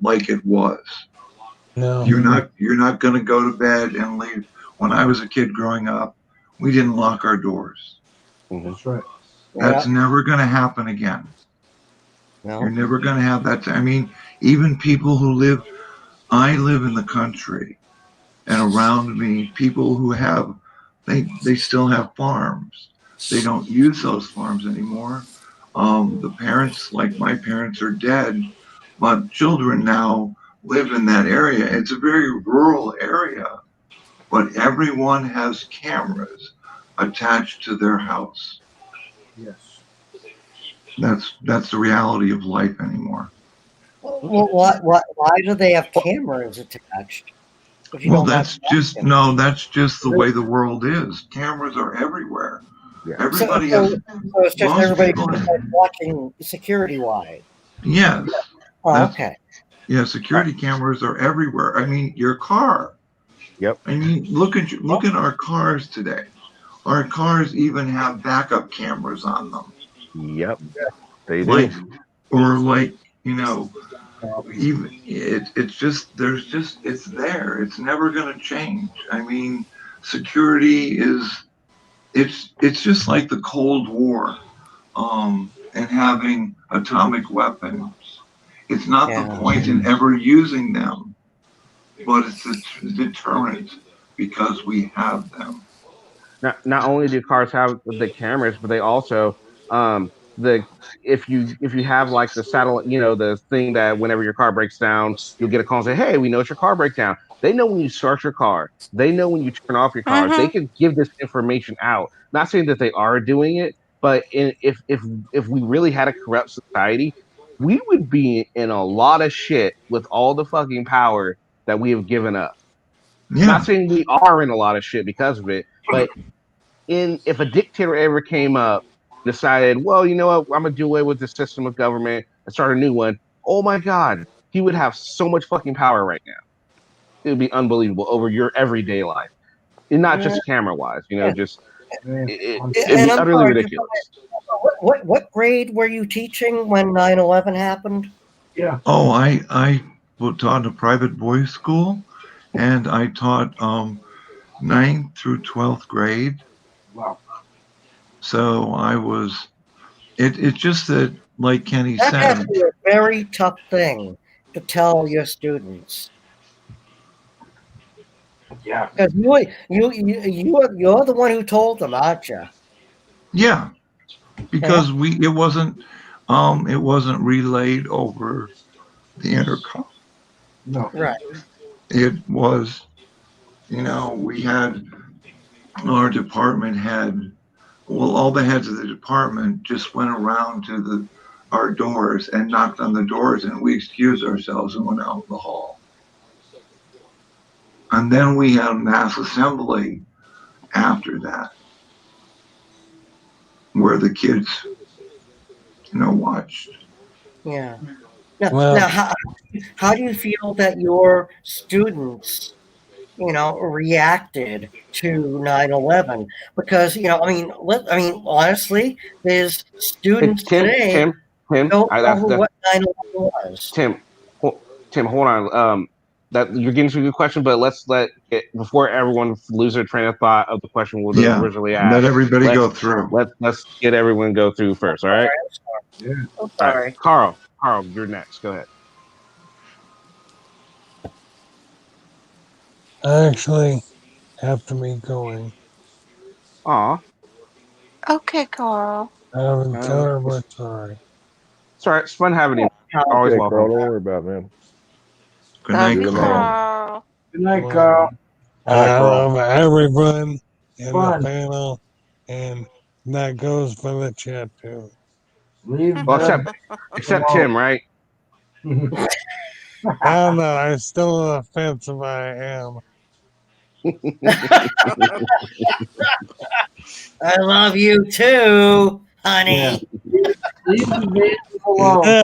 like it was. No. You're not going to go to bed and leave. When I was a kid growing up, we didn't lock our doors. That's right. That's never going to happen again. No. You're never going to have that. I mean, even people who I live in the country, and around me, people who they still have farms. They don't use those farms anymore. The parents, like my parents, are dead, but children now live in that area. It's a very rural area, but everyone has cameras attached to their house. Yes. That's the reality of life anymore. Well, why do they have cameras attached? If you Well, don't that's just the way the world is. Cameras are everywhere. Everybody has. So it's just Most everybody people. watching security wise. Yes. Oh, okay. Yeah, security cameras are everywhere. I mean, your car. Yep. I mean, look at our cars today. Our cars even have backup cameras on them. Yep. They Like, do. or like, even it's there. It's never going to change. I mean, security it's just like the Cold War, and having atomic weapons. It's not the point in ever using them, but it's a deterrent because we have them. Not only do cars have the cameras, but they also the if you have like the satellite, the thing that whenever your car breaks down, you'll get a call and say, "Hey, we know it's your car breaks down." They know when you start your car. They know when you turn off your car. They can give this information out. Not saying that they are doing it, but if we really had a corrupt society, we would be in a lot of shit with all the fucking power that we have given up. Yeah. Not saying we are in a lot of shit because of it, but if a dictator ever came up, decided, well, you know what, I'm gonna do away with the system of government and start a new one. Oh my God, he would have so much fucking power right now. It would be unbelievable over your everyday life, and not just camera wise. Just it'd And be I'm utterly sorry, ridiculous. what grade were you teaching when 9/11 happened? Yeah. Oh, I taught a private boys school, and I taught 9th through 12th grade. Wow. So I was. It's just that, like Kenny That has said. to be a very tough thing to tell your students. Yeah. Because you're the one who told them, aren't you? Yeah, because it wasn't relayed over the intercom. No. Right. It was, we had our department all the heads of the department just went around to our doors and knocked on the doors, and we excused ourselves and went out in the hall. And then we had a mass assembly after that, where the kids, watched. Yeah. Now, how do you feel that your students, reacted to 9/11? Because honestly, there's students today Tim, don't know that's what 9/11 was. Tim, hold on. that you're getting to a good question, but let's before everyone lose their train of thought of the question we'll originally ask. Let everybody go through. Let's get everyone go through first. All right. Yeah. I'm All right, sorry. Carl, you're next. Go ahead. I actually have to be going. Aw. Okay, Carl. I'm terribly sorry. It's all right. It's fun having you. Always Okay, welcome. Carl, don't worry about it, man. Good Love night, you, Carl. Carl. Good night, Carl. I love everyone in the Fun. panel, and that goes for the chat too. Leave Well, the except Tim, right? I don't know. I'm still offensive. I am. I love you too, honey. Yeah. Leave the vapors alone.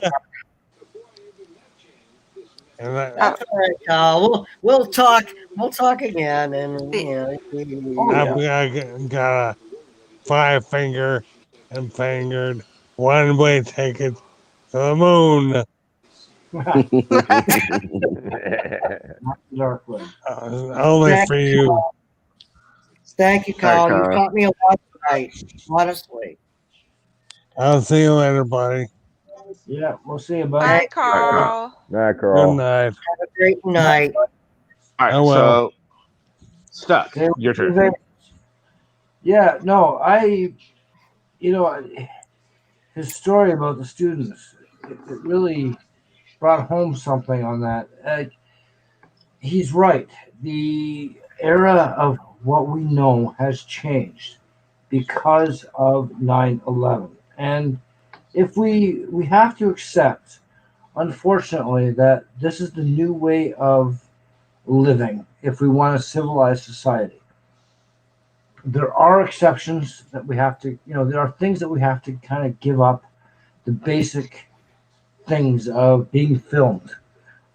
That's all right, Carl. We'll talk. We'll talk again, and I got a 5-finger and fingered one-way ticket to the moon. Only Thank for you, you. Carl. Thank you, All right, Carl. You Carl. taught me a lot tonight. Honestly. I'll see you later, buddy. Yeah, we'll see you, buddy. Bye, Carl. Night, Good Carl. night. Have a great night. All right, Oh, well. so Stuck. They- Your turn. they- Yeah, no, his story about the students, it really brought home something on that. He's right. The era of what we know has changed because of 9/11, and if we have to accept, unfortunately, that this is the new way of living if we want a civilized society. There are exceptions that we have to, there are things that we have to kind of give up the basic things of being filmed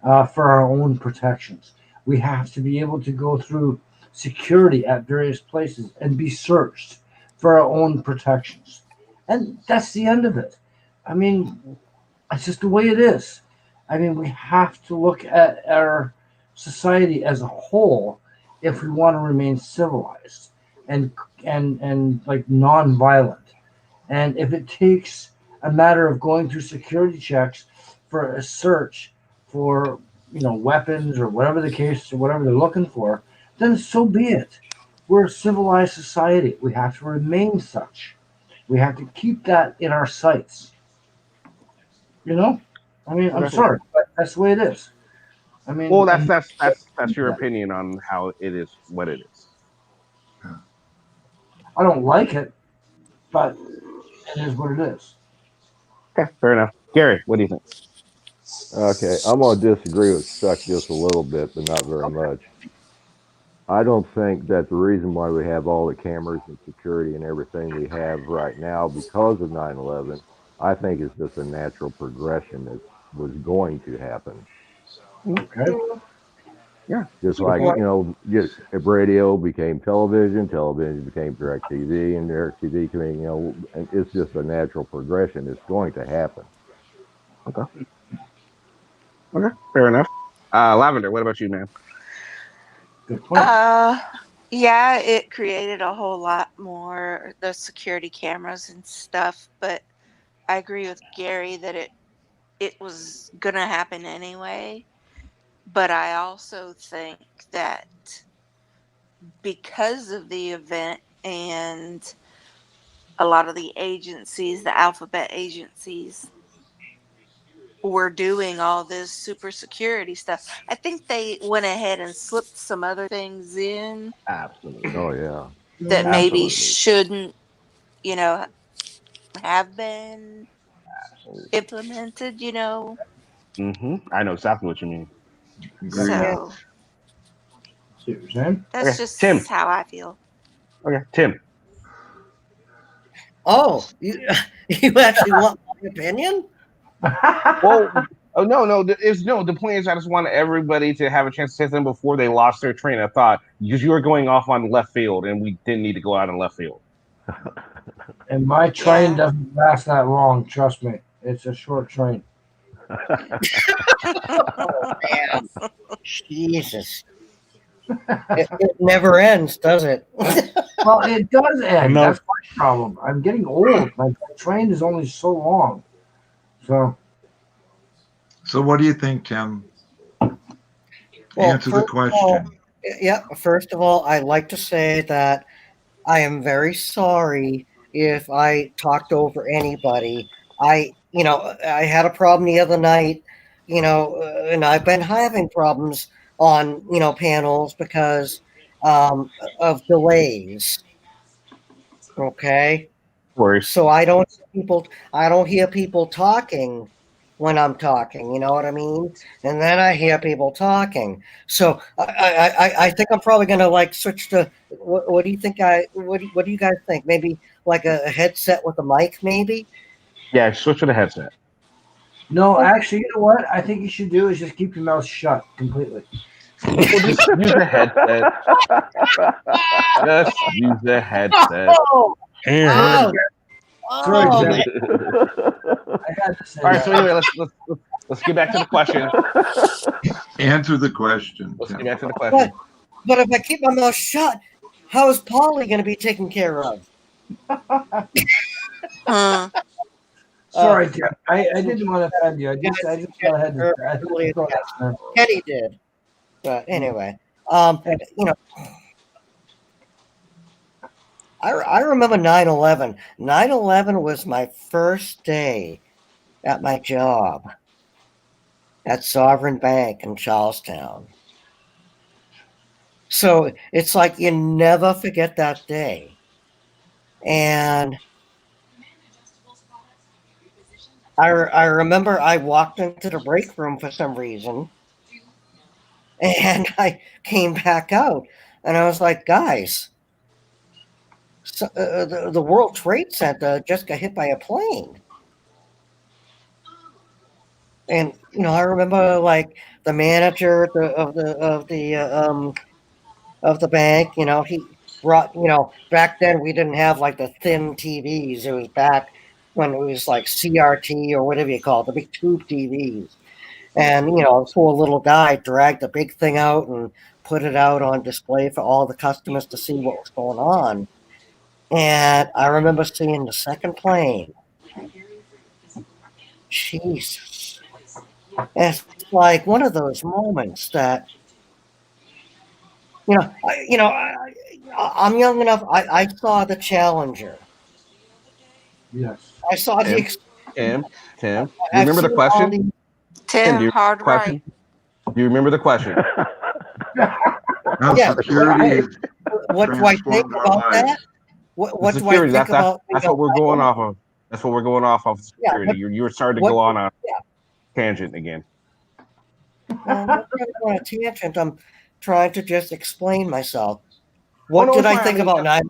for our own protections. We have to be able to go through security at various places and be searched for our own protections. And that's the end of it. I mean, it's just the way it is. I mean, we have to look at our society as a whole if we want to remain civilized and like non-violent. And if it takes a matter of going through security checks for a search for weapons or whatever the case or whatever they're looking for, then so be it. We're a civilized society. We have to remain such. We have to keep that in our sights. I mean, I'm Okay. sorry, but that's the way it is. I mean, Well, that's your opinion on how it is, what it is. I don't like it, but it is what it is. Okay, fair enough. Gary, what do you think? Okay, I'm going to disagree with Stuck just a little bit, but not very much. I don't think that the reason why we have all the cameras and security and everything we have right now because of 9/11, I think it's just a natural progression that was going to happen. Okay. Yeah. Just like, if radio became television, television became DirecTV, and DirecTV became, and it's just a natural progression. It's going to happen. Okay, fair enough. Lavender, what about you, man? Good point. Yeah, it created a whole lot more the security cameras and stuff, but I agree with Gary that it was gonna happen anyway. But I also think that because of the event and a lot of the agencies, the alphabet agencies, were doing all this super security stuff. I think they went ahead and slipped some other things in Absolutely. Oh, yeah. that maybe Absolutely. shouldn't, have been implemented, Mm-hmm. I know exactly what you mean. So See what you're saying? that's Okay, just Tim. how I feel. Okay, Tim. Oh, you actually want my opinion? Well, no. The point is, I just want everybody to have a chance to say something before they lost their train of thought, because you were going off on left field, and we didn't need to go out in left field. And my train doesn't last that long. Trust me, it's a short train. Oh, man. Jesus. It never ends, does it? Well, it does end. No. That's my problem. I'm getting old. My train is only so long. So what do you think, Tim? Well, Answer the first of all, question. yeah, first of all, I'd like to say that I am very sorry if I talked over anybody. I had a problem the other night, and I've been having problems on, panels because of delays. Okay. Worries. So I don't hear people talking when I'm talking, you know what I mean? And then I hear people talking. So I think I'm probably gonna like switch to what do you think what do you guys think? Maybe like a headset with a mic, maybe? Yeah, switch to the headset. No, actually, you know what? I think you should do is just keep your mouth shut completely. Well, just use the headset. Just use the headset. Oh, Sorry, oh, Tim. man. I had to say All right. that. So anyway, let's get back to the question. Answer the question. Let's get back to the question. But if I keep my mouth shut, how is Polly going to be taken care of? Sorry, Tim. I didn't want to offend you. I just got ahead. I Totally thought that's fair. Kenny did. But anyway, I remember 9/11. 9/11 was my first day at my job at Sovereign Bank in Charlestown. So it's like you never forget that day. And I remember I walked into the break room for some reason, and I came back out, and I was like, guys, so, the World Trade Center just got hit by a plane. And I remember like the manager of the bank. He brought. Back then we didn't have like the thin TVs. It was back when it was like CRT or whatever you call it, the big tube TVs. And poor little guy dragged the big thing out and put it out on display for all the customers to see what was going on. And I remember seeing the second plane. Jesus. It's like one of those moments that, I'm young enough. I saw the Challenger. Yes. I saw Tim, the. Tim, do you remember the question? The, Tim, do you hard remember the question? Do you remember the question? How security what do I think about that? What do I think about? That's what we're going off of. That's what we're going off of security. Yeah, you were starting to go on a tangent again. I'm not on a tangent. I'm trying to just explain myself. What did I think about 9/11?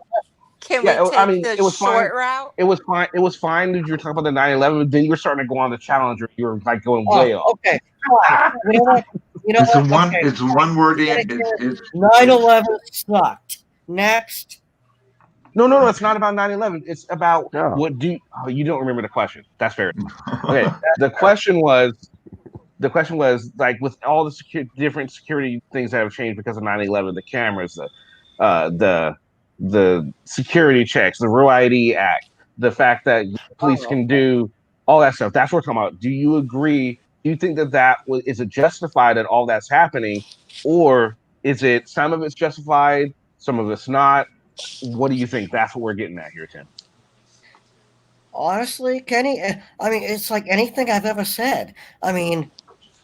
Can we take the it was short fine. route? It was fine. It was fine that you were talking about the 9/11, but then you were starting to go on the Challenger. You were like going way off. Okay. You know what? It's one word. It's 9/11 sucked. Next. No, it's not about 9/11. It's about what do you don't remember the question. That's fair. Okay. The question was like with all the different security things that have changed because of 9/11, the cameras, the security checks, the Real ID Act, the fact that police can do all that stuff. That's what we're talking about. Do you agree? Do you think that is it justified that all that's happening, or is it some of it's justified, some of it's not? What do you think? That's what we're getting at here, Tim. Honestly, Kenny, I mean, it's like anything I've ever said. I mean,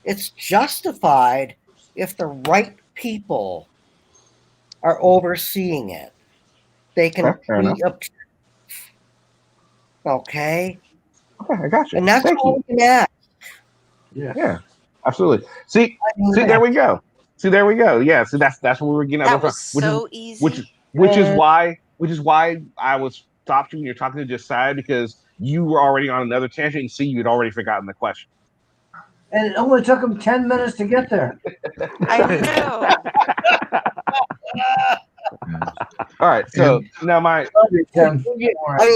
it's justified if the right people are overseeing it. They can be okay. Okay, I got you. And that's all we can ask. Yeah, absolutely. See, there we go. There we go. Yeah, see, that's what we were getting at. That was so easy. Which is why I was stopped you when you're talking to just side, because you were already on another tangent. And see, you'd already forgotten the question. And it only took him 10 minutes to get there. I know. All right, so now my. I mean,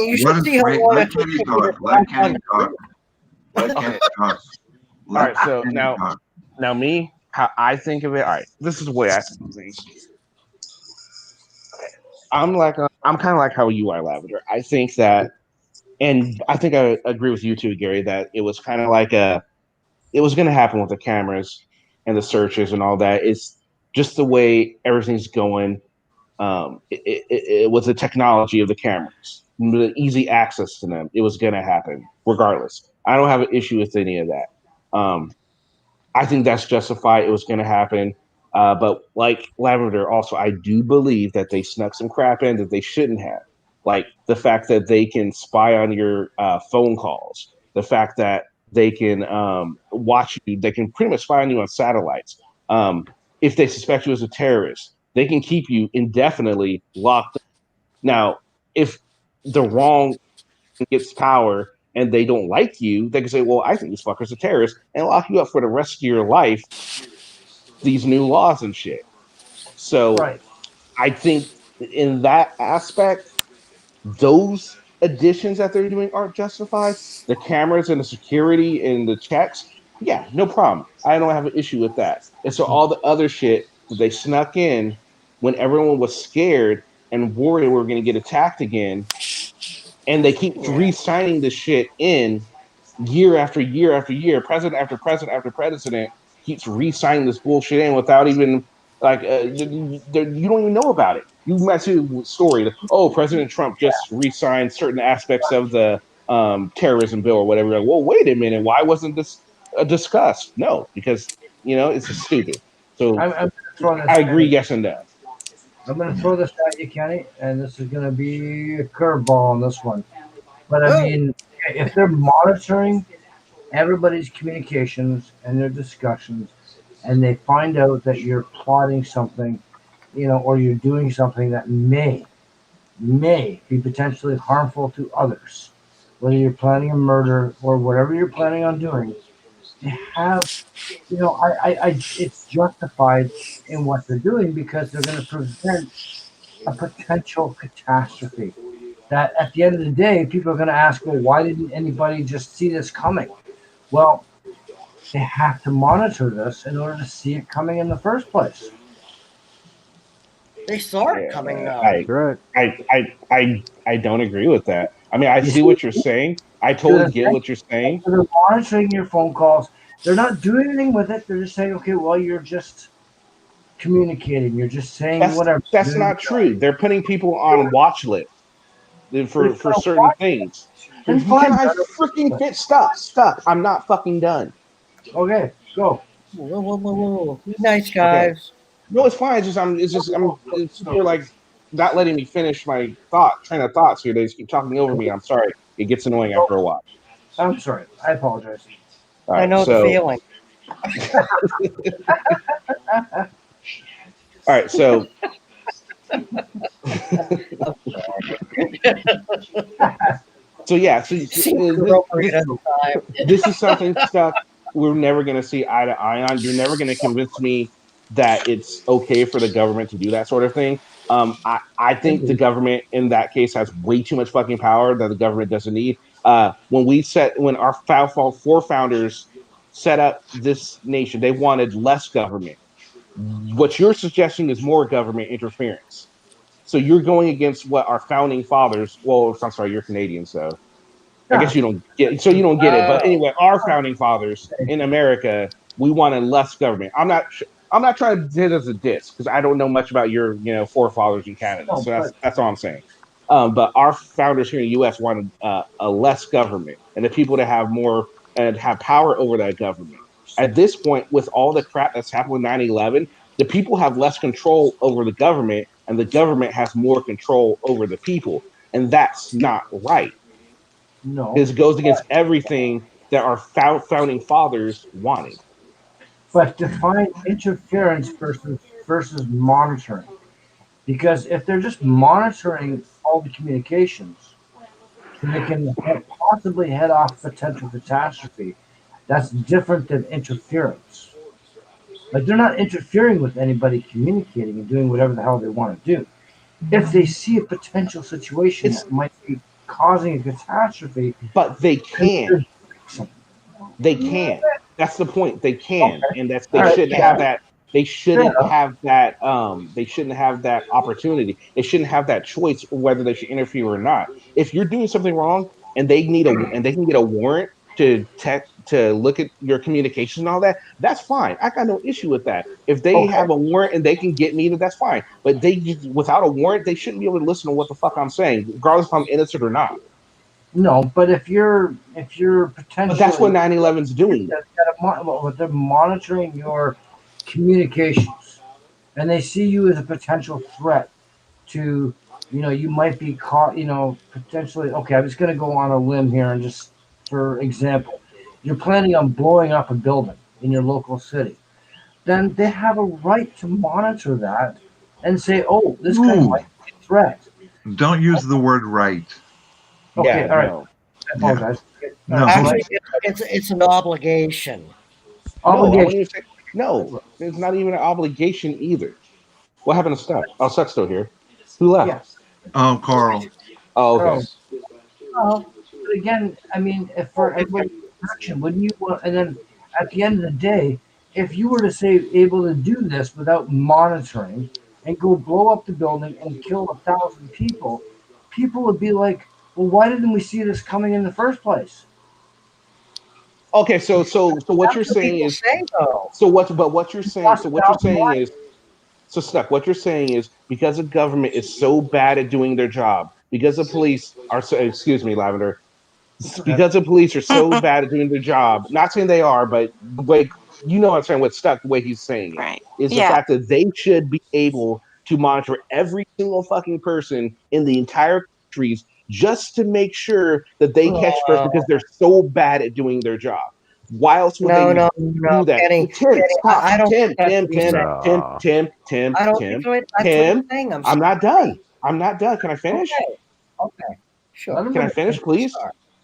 you should see how long it took me. Let Kenny talk. Let Kenny talk. All right, so now me, how I think of it. All right, this is the way I think of things. I'm kind of like how you are, Lavender. I think that, and I think I agree with you too, Gary, that it was kind of like it was going to happen with the cameras and the searches and all that. It's just the way everything's going. It was the technology of the cameras, the easy access to them. It was going to happen regardless. I don't have an issue with any of that. I think that's justified. It was going to happen. But like Lavender, also, I do believe that they snuck some crap in that they shouldn't have. Like the fact that they can spy on your phone calls, the fact that they can watch you, they can pretty much spy on you on satellites. If they suspect you as a terrorist, they can keep you indefinitely locked up. Now, if the wrong gets power and they don't like you, they can say, well, I think this fucker's a terrorist and lock you up for the rest of your life, these new laws and shit. So Right. I think in that aspect, those additions that they're doing aren't justified. The cameras and the security and the checks, yeah, no problem. I don't have an issue with that. And so all the other shit that they snuck in when everyone was scared and worried we were going to get attacked again, and they keep re-signing this shit in year after year after year, president after president after president keeps re-signing this bullshit in without even like you don't even know about it. You might see a story that, oh, President Trump just re-signed certain aspects of the terrorism bill or whatever. You're like, well, wait a minute, why wasn't this discussed? No, because it's just stupid. So I'm throwing this I agree, yes and no. I'm going to throw this at you, Kenny, and this is going to be a curveball on this one. But I mean, if they're monitoring everybody's communications and their discussions, and they find out that you're plotting something, or you're doing something that may be potentially harmful to others, whether you're planning a murder or whatever you're planning on doing, they have, it's justified in what they're doing because they're going to prevent a potential catastrophe. That at the end of the day, people are going to ask, well, why didn't anybody just see this coming? Well, they have to monitor this in order to see it coming in the first place. They saw it coming though. I don't agree with that. I mean, I see what you're saying. I totally get what you're saying. So they're monitoring your phone calls. They're not doing anything with it. They're just saying, okay, well, you're just communicating. You're just saying whatever. That's not true. They're putting people on watch lists for certain things. Then Can fine. I freaking get stuck? I'm not fucking done. Okay, go. Whoa. Be nice, guys. Okay. No, it's fine. You're like not letting me finish my train of thoughts here. They just keep talking over me. I'm sorry. It gets annoying after a while. I'm sorry. I apologize. All right, I know the feeling. All right, so this is something stuff we're never going to see eye to eye on. You're never going to convince me that it's okay for the government to do that sort of thing. I think the government in that case has way too much fucking power that the government doesn't need. When our four founders set up this nation, they wanted less government. What you're suggesting is more government interference. So you're going against what our founding fathers. Well, I'm sorry, you're Canadian, so I guess you don't get it. But anyway, our founding fathers in America, we wanted less government. I'm not trying to hit as a diss because I don't know much about your forefathers in Canada. So that's all I'm saying. But our founders here in the U.S. wanted a less government and the people to have more and have power over that government. At this point, with all the crap that's happened with 9/11, the people have less control over the government, and the government has more control over the people, and that's not right. No, because it goes against everything that our founding fathers wanted. But define interference versus monitoring, because if they're just monitoring all the communications, so they can possibly head off potential catastrophe, that's different than interference. Like they're not interfering with anybody communicating and doing whatever the hell they want to do. If they see a potential situation that might be causing a catastrophe, but they can't. They can't. That's the point. They can, Okay. and that's All they right. shouldn't have that. They shouldn't enough. have that. They shouldn't have that opportunity. They shouldn't have that choice whether they should interfere or not. If you're doing something wrong and they can get a warrant to look at your communications and all that, that's fine. I got no issue with that. If they Okay. have a warrant and they can get me, that's fine. But they just, without a warrant, they shouldn't be able to listen to what the fuck I'm saying, regardless if I'm innocent or not. No, but if you're potentially, But that's what 9/11's doing. They're monitoring your communications, and they see you as a potential threat to, you might be caught, potentially. Okay, I'm just going to go on a limb here and just, for example, you're planning on blowing up a building in your local city. Then they have a right to monitor that and say, "Oh, this guy might be a threat." Don't use the word right. Okay, Yeah, all right. no. I apologize. No. Actually, it's an obligation. No, I Obligation. wouldn't even say no. It's not even an obligation either. What happened to Stuck? Oh, Stuck's still here. Who left? Yes. Oh, Carl. Oh, okay. Well, but again, I mean, if for everybody's protection, wouldn't you want? And then at the end of the day, if you were to say able to do this without monitoring and go blow up the building and kill 1,000 people, people would be like, "Well, why didn't we see this coming in the first place?" Okay, so what you're That's what saying people is say, though. what you're saying so Stuck, what you're saying is because the government is so bad at doing their job, because the police are so, excuse me, Lavender, because the police are so bad at doing their job, not saying they are, but like what I'm saying, what's Stuck, the way he's saying it, Right. is the Yeah. fact that they should be able to monitor every single fucking person in the entire countries just to make sure that they catch first because they're so bad at doing their job. Why else would they No, do that? Kenny. Tim, stop. I don't Tim, think that's Tim, what he's Tim, saying. Tim, Tim, Tim, I don't Tim, think that's what he's Tim. saying. I'm I'm not sorry. done. I'm not done. Can I finish? Okay. Sure. Can I finish, please?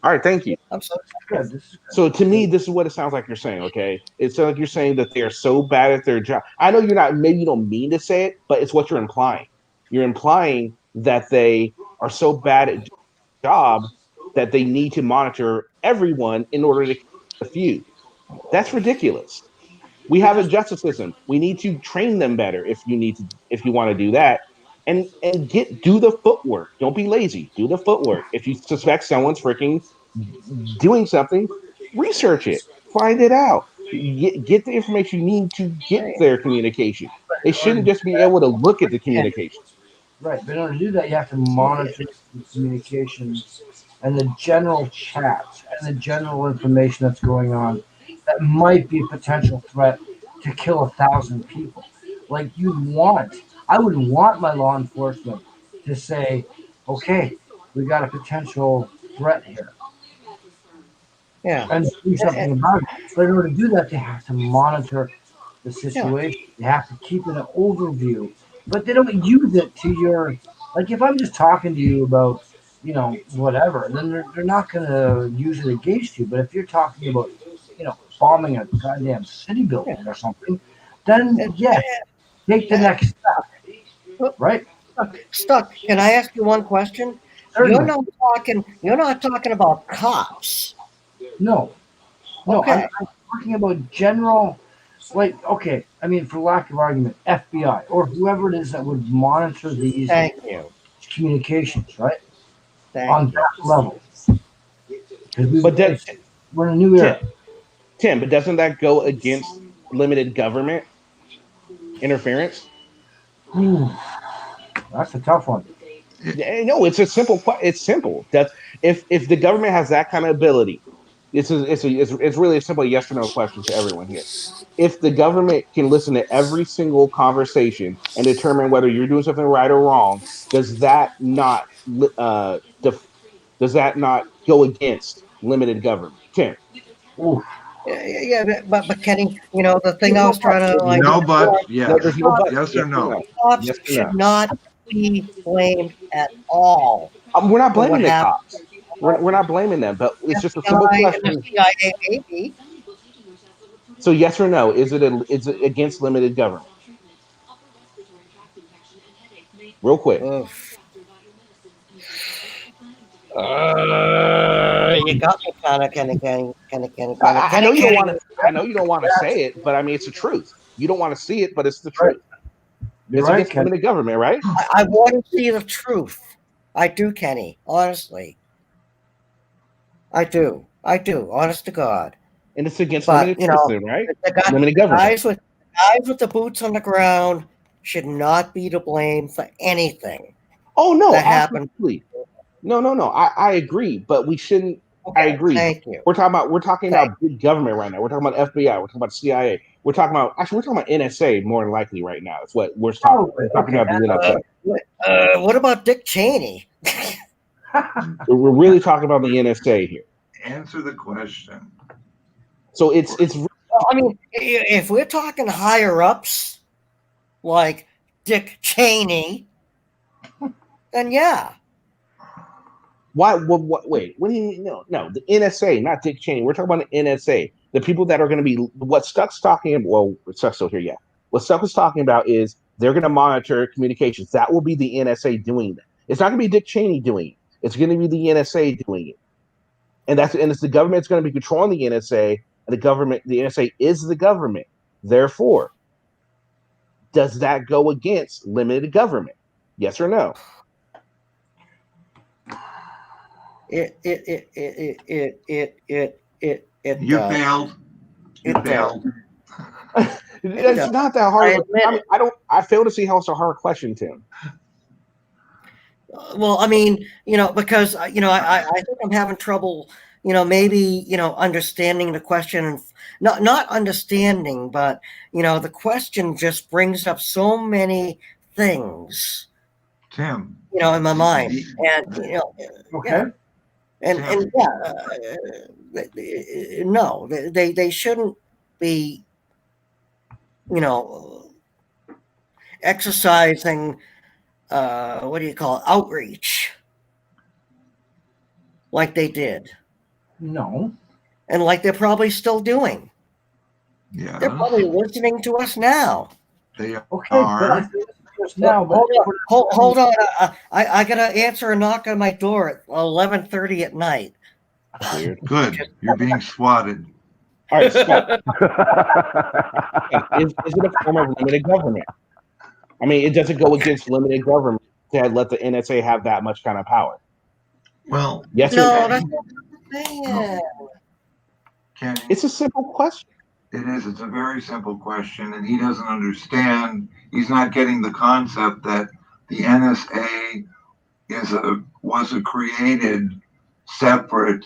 All right, thank you. I'm so good. So to me, this is what it sounds like you're saying. Okay, it sounds like you're saying that they are so bad at their job. I know you're not. Maybe you don't mean to say it, but it's what you're implying. You're implying that they are so bad at job that they need to monitor everyone in order to keep a few. That's ridiculous. We have a justice system. We need to train them better if you want to do that. And do the footwork. Don't be lazy. Do the footwork. If you suspect someone's freaking doing something, research it. Find it out. Get the information you need to get their communication. They shouldn't just be able to look at the communication. Right, but in order to do that, you have to monitor the communications and the general chats and the general information that's going on that might be a potential threat to kill 1,000 people. Like I would want my law enforcement to say, "Okay, we got a potential threat here," Yeah. and do something about it. But in order to do that, they have to monitor the situation. They have to keep an overview, but they don't use it to your, like, if I'm just talking to you about, whatever, then they're not going to use it against you. But if you're talking about, bombing a goddamn city building or something, then yes, take the next step. Right? Stuck. Can I ask you one question? Certainly. You're not talking about cops. No. Okay. I'm talking about general, like, okay, I mean, for lack of argument, FBI or whoever it is that would monitor these Thank you. communications, right? Thank On you. that level. But We're in a new era. Tim, but doesn't that go against limited government interference? That's a tough one. No, it's a simple. It's simple. That's if the government has that kind of ability, it's really a simple yes or no question to everyone here. If the government can listen to every single conversation and determine whether you're doing something right or wrong, does that not does that not go against limited government? Tim. Yeah, but Kenny, the thing I was trying to No, but No, yes. there's no but. Yes or no? cops Yes or should no? not be blamed at all. We're not for what blaming the happened. cops. We're not blaming them, but it's just a simple FBI and the question. CIA, maybe. So yes or no? Is it against limited government? Real quick. You got me kind of. I know you don't want to. I know you don't want to say it, but I mean, it's the truth. You don't want to see it, but it's the truth. It's right, against limited government, right? I want to see the truth. I do, Kenny. Honestly, I do. Honest to God. And it's against But limited you know, system, right? the Limited government. guys with the boots on the ground should not be to blame for anything. Oh no, that happened. absolutely. No. I agree, but we shouldn't. Okay, I agree. Thank you. We're talking about big government right now. We're talking about FBI. We're talking about CIA. We're talking about NSA more than likely right now. It's what we're talking. We're talking about the NSA. What about Dick Cheney? We're really talking about the NSA here. Answer the question. So it's. I mean, if we're talking higher ups, like Dick Cheney, then yeah. Why? Wait. What do you mean? No. The NSA, not Dick Cheney. We're talking about the NSA. The people that are going to be what Stuck's talking about. Well, Stuck's still here. Yeah. What Stuck was talking about is they're going to monitor communications. That will be the NSA doing that. It's not going to be Dick Cheney doing it. It's going to be the NSA doing it. And it's the government that's going to be controlling the NSA. And the NSA is the government. Therefore, does that go against limited government? Yes or no? You failed. You failed. It's not that hard. I fail to see how it's a hard question, Tim. Well, I mean, because I think I'm having trouble, maybe understanding the question, and not understanding, but the question just brings up so many things, Tim, in my mind, and okay. And no, they shouldn't be, exercising what do you call it, outreach, like they did. No. And like they're probably still doing. Yeah. They're probably listening to us now. They are. But now, hold on. I got to answer a knock on my door at 11:30 at night. Weird. Good. You're being swatted. All right, Scott. Is it a form of limited government? I mean, it doesn't go against limited government to let the NSA have that much kind of power. Well, yes. No, that's what I'm saying. It's a simple question. It is. It's a very simple question, and he doesn't understand. He's not getting the concept that the NSA was a created separate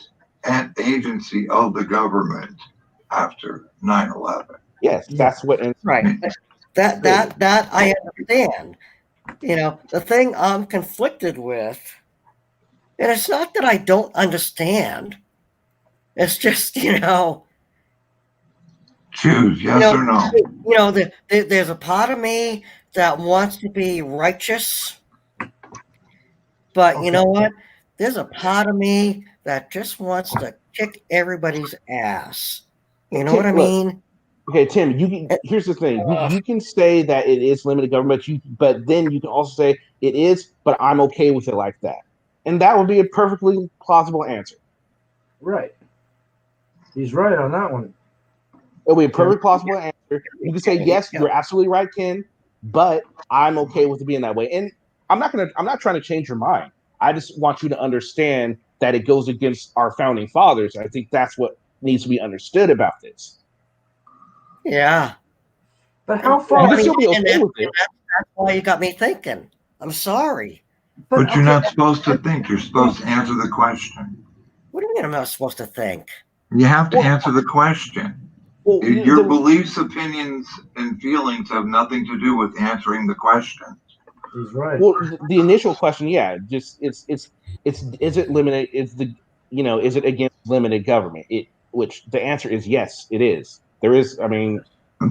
agency of the government after 9/11. Yes, that's what. Right. That I understand. The thing I'm conflicted with, and it's not that I don't understand. It's just, choose yes or no. There's a part of me that wants to be righteous, but you know what? There's a part of me that just wants to kick everybody's ass. You know what I mean? Okay, Tim. Here's the thing. You can say that it is limited government, but then you can also say it is, but I'm okay with it like that, and that would be a perfectly plausible answer. Right. He's right on that one. It'll be a perfect plausible answer. You can say yes, you're absolutely right, Ken, but I'm okay with it being that way. And I'm not trying to change your mind. I just want you to understand that it goes against our founding fathers. I think that's what needs to be understood about this. Yeah. But how far? You can still be okay with it. That's why you got me thinking. I'm sorry. But you're not supposed to think. You're supposed to answer the question. What do you mean I'm not supposed to think? You have to answer the question. Your beliefs, opinions, and feelings have nothing to do with answering the question. He's right. Well, the initial question, yeah, just is it limited? Is it against limited government? Which the answer is yes, it is. There is. I mean,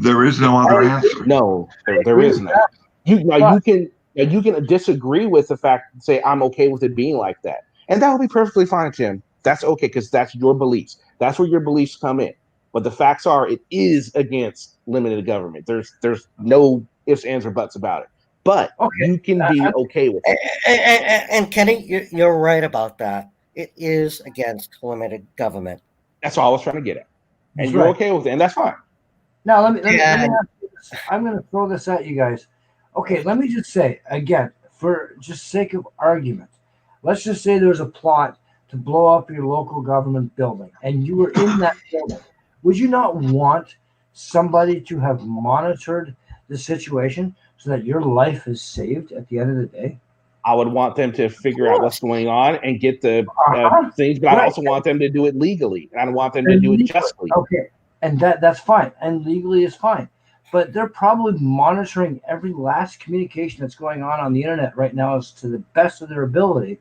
there is no other answer. No, there is not. You can disagree with the fact and say I'm okay with it being like that, and that will be perfectly fine, Tim. That's okay because that's your beliefs. That's where your beliefs come in. But the facts are, it is against limited government. There's no ifs, ands, or buts about it. But you can be okay with it. And Kenny, you're right about that. it is against limited government. That's all I was trying to get at. And That's you're right. okay with it, and that's fine. Now let me ask you this. I'm going to throw this at you guys. Okay, let me just say again, for just sake of argument, let's just say there's a plot to blow up your local government building, and you were in that building. Would you not want somebody to have monitored the situation so that your life is saved at the end of the day? I would want them to figure out what's going on and get the things, but I also want them to do it legally. And I don't want them to do it justly. Okay, and that's fine, and legally is fine. But they're probably monitoring every last communication that's going on the internet right now as to the best of their ability,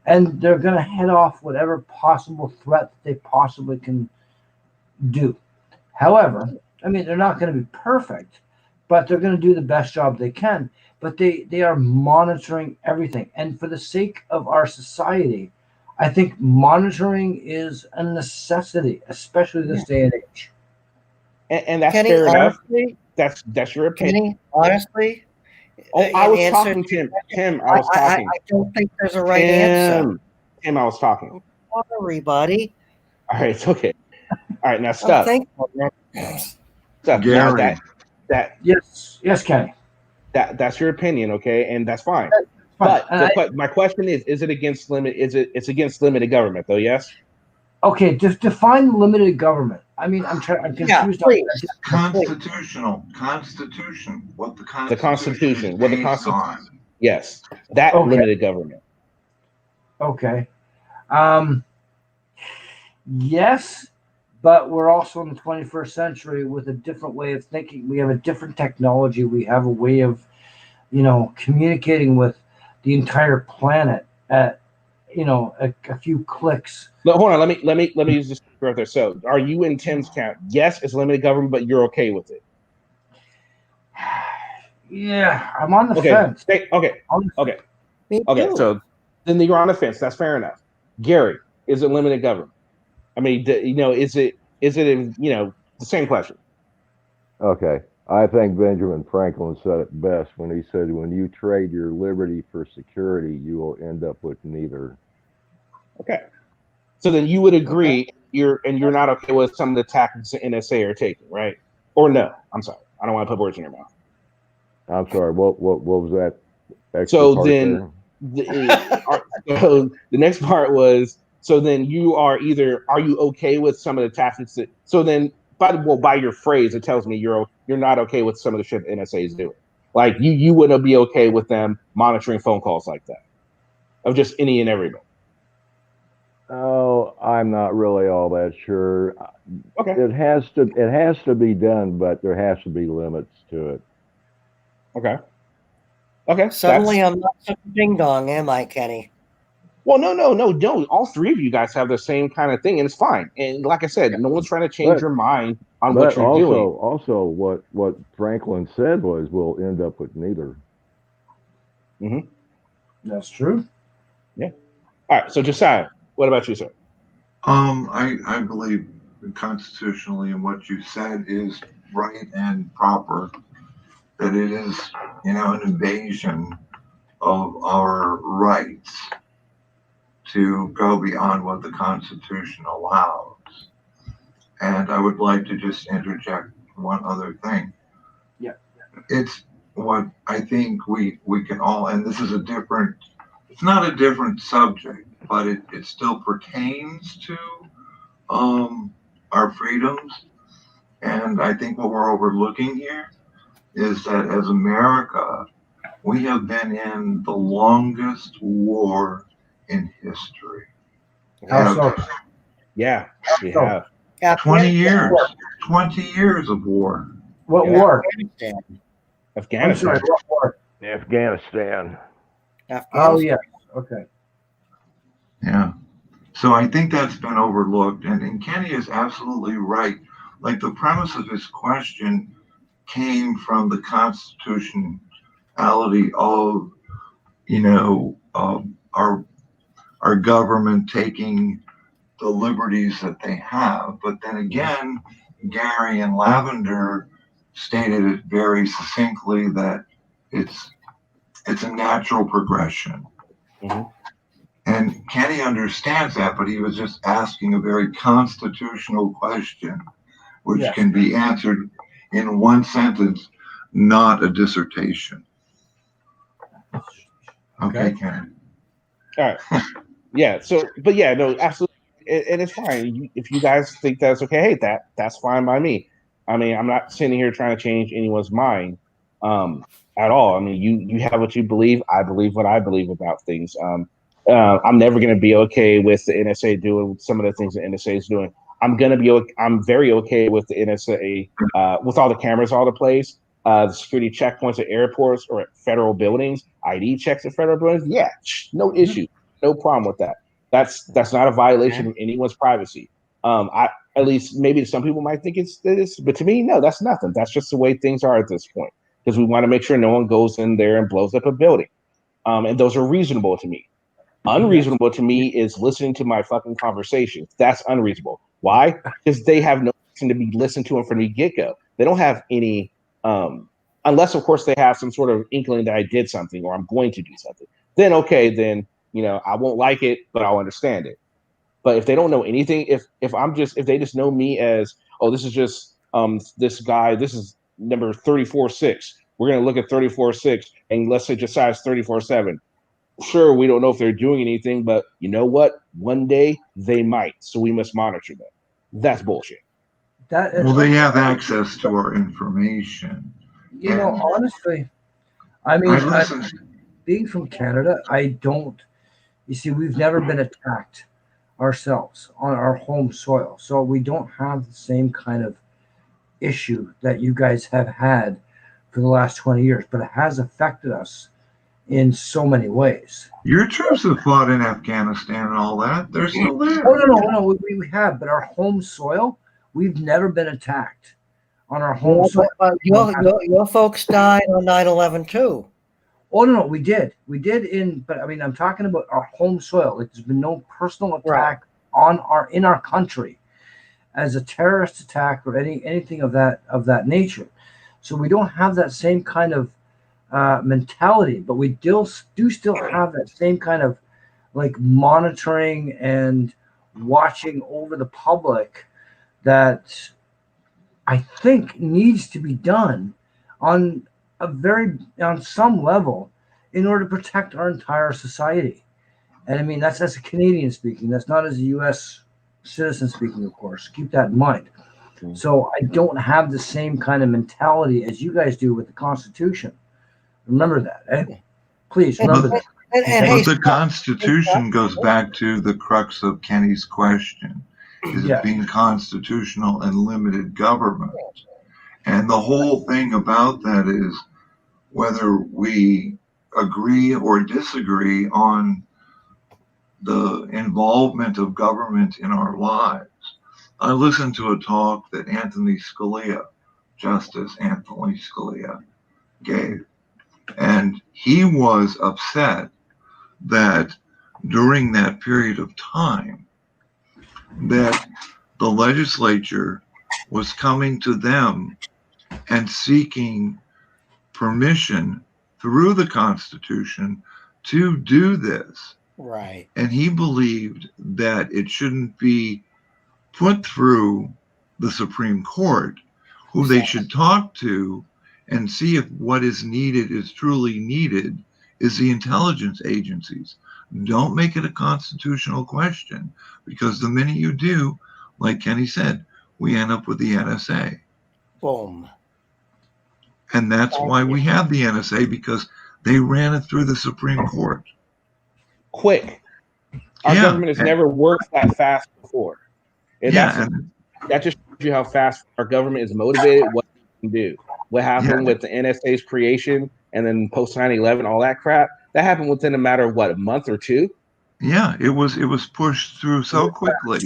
and they're going to head off whatever possible threat that they possibly can do. However, I mean, they're not going to be perfect, but they're going to do the best job they can. But they are monitoring everything. And for the sake of our society, I think monitoring is a necessity, especially this day and age. And that's Kenny, fair enough. honestly, That's your opinion. Kenny, honestly, Oh, I was answer talking, to Tim. your Tim, I was talking. I don't think there's a right answer. Tim, I was talking. Sorry, buddy. All right, it's okay. All right, now I'm stuff. thankful, man. Stuff. Now that yes, Kenny. That's your opinion, okay, and that's fine. Fine. But my question is it against limit? It's against limited government though? Yes. Okay, define limited government. I mean, I'm confused. Constitutional. What the Constitution. What the Constitution. Yes, that limited government. Okay. Yes, but we're also in the 21st century with a different way of thinking. We have a different technology. We have a way of, communicating with the entire planet at, a few clicks. Look, hold on. Let me just right there. So, are you in Tim's camp? Yes, it's limited government, but you're okay with it. Yeah, I'm on the fence. Okay. So then you're on the fence. That's fair enough. Gary, is it limited government? I mean, is it the same question? Okay. I think Benjamin Franklin said it best when he said, when you trade your liberty for security, you will end up with neither. Okay. So then you would agree you're not okay with some of the tactics the NSA are taking, right? Or no? I'm sorry. I don't want to put words in your mouth. I'm sorry. What was that? So then so the next part was, so then are you okay with some of the tactics that, so then by your phrase, it tells me you're not okay with some of the shit the NSA is doing. Like you wouldn't be okay with them monitoring phone calls like that of just any and everybody. Oh, I'm not really all that sure. Okay. It has to be done, but there has to be limits to it. Okay. Suddenly I'm not such a ding dong, am I, Kenny? Well, no. All three of you guys have the same kind of thing, and it's fine. And like I said, no one's trying to change your mind on what you're doing. Also, what Franklin said was, we'll end up with neither. Mm-hmm. That's true. Yeah. All right. So, Josiah, what about you, sir? I believe constitutionally, and what you said is right and proper. That it is, an invasion of our rights to go beyond what the Constitution allows. And I would like to just interject one other thing. Yeah. It's what I think we can all, and this is it's not a different subject, but it still pertains to our freedoms. And I think what we're overlooking here is that as America, we have been in the longest war in history. Yeah, we have. 20 years. 20 years of war. What war? Afghanistan. I'm sorry, what war? Afghanistan. Oh, yeah. Okay. Yeah. So I think that's been overlooked. And Kenny is absolutely right. Like the premise of his question came from the constitutionality of, our government taking the liberties that they have. But then again, Gary and Lavender stated it very succinctly that it's a natural progression. Mm-hmm. And Kenny understands that, but he was just asking a very constitutional question, which Yes. can be answered in one sentence, not a dissertation. Okay, Kenny. All right. Yeah. So, but yeah, no, absolutely, and it's fine. If you guys think that's okay, hey, that's fine by me. I mean, I'm not sitting here trying to change anyone's mind at all. I mean, you have what you believe. I believe what I believe about things. I'm never going to be okay with the NSA doing some of the things the NSA is doing. I'm very okay with the NSA with all the cameras all the place, the security checkpoints at airports or at federal buildings, ID checks at federal buildings. Yeah, no issue, no problem with that. That's not a violation of anyone's privacy. I at least maybe some people might think it's this, but to me, no, that's nothing. That's just the way things are at this point because we want to make sure no one goes in there and blows up a building. And those are reasonable to me. Unreasonable to me is listening to my fucking conversations. That's unreasonable. Why? Because they have no reason to be listened to them from the get-go. They don't have any, unless of course they have some sort of inkling that I did something or I'm going to do something. Then okay, then I won't like it, but I'll understand it. But if they don't know anything, if they just know me as, oh, this is just this guy, this is number 34-6. We're gonna look at 34-6 and let's say just size 34-7. Sure, we don't know if they're doing anything, but you know what? One day they might, so we must monitor them. That's bullshit. Well, they have access to our information. Honestly, I mean, being from Canada, you see, we've never been attacked ourselves on our home soil, so we don't have the same kind of issue that you guys have had for the last 20 years, but it has affected us in so many ways. Your troops have fought in Afghanistan and all that. They're still there. Oh, no, we have, but our home soil, we've never been attacked on our home soil. But your folks died on 9/11 too. Oh no, we did, but I mean, I'm talking about our home soil. Like, there's been no personal attack in our country as a terrorist attack or anything of that nature. So we don't have that same kind of mentality, but we do still have that same kind of like monitoring and watching over the public that I think needs to be done on some level in order to protect our entire society. And I mean, that's as a Canadian speaking, that's not as a US citizen speaking, of course. Keep that in mind. So I don't have the same kind of mentality as you guys do with the Constitution. Remember that, eh? Please remember that. But the Constitution goes back to the crux of Kenny's question. Is it being constitutional and limited government? And the whole thing about that is whether we agree or disagree on the involvement of government in our lives. I listened to a talk that Justice Anthony Scalia gave. And he was upset that during that period of time that the legislature was coming to them and seeking permission through the Constitution to do this. Right. And he believed that it shouldn't be put through the Supreme Court, who they should talk to and see if what is needed is truly needed is the intelligence agencies. Don't make it a constitutional question, because the minute you do, like Kenny said, we end up with the NSA. Boom. And that's why we have the NSA, because they ran it through the Supreme Court. Quick. Our government has never worked that fast before. And that just shows you how fast our government is motivated, what they can do. What happened with the NSA's creation and then post 9/11, all that crap, that happened within a matter of what, a month or two? Yeah, it was pushed through so quickly.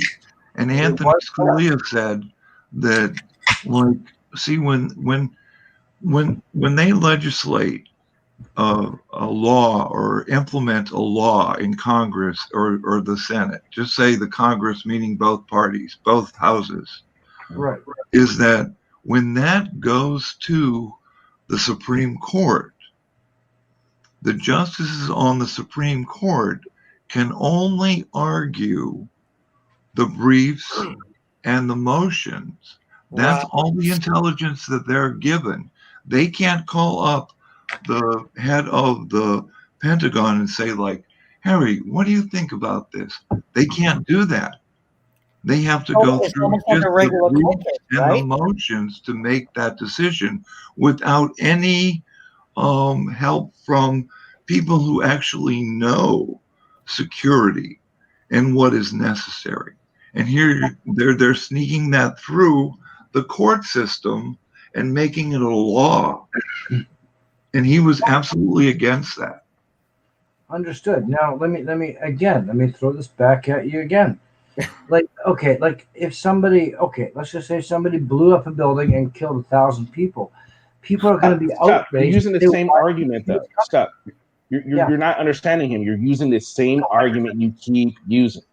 And Anthony Scalia said that, like, see, when they legislate a law or implement a law in Congress or the Senate, just say the Congress meaning both parties, both houses, right, is that when that goes to the Supreme Court, the justices on the Supreme Court can only argue the briefs and the motions. That's all the intelligence that they're given. They can't call up the head of the Pentagon and say, like, Harry, what do you think about this? They can't do that. They have to go It's through almost like just a the regular court briefs case, and right? the motions to make that decision without any help from people who actually know security and what is necessary. And here they're sneaking that through the court system and making it a law. And he was absolutely against that. Understood. Now let me throw this back at you again. Like, okay, like if somebody, okay, let's just say somebody blew up a building and killed 1,000 people. People are going to be Stop. You're outraged. using the same argument, though. Stop. Yeah. You're not understanding him. You're using the same argument you keep using.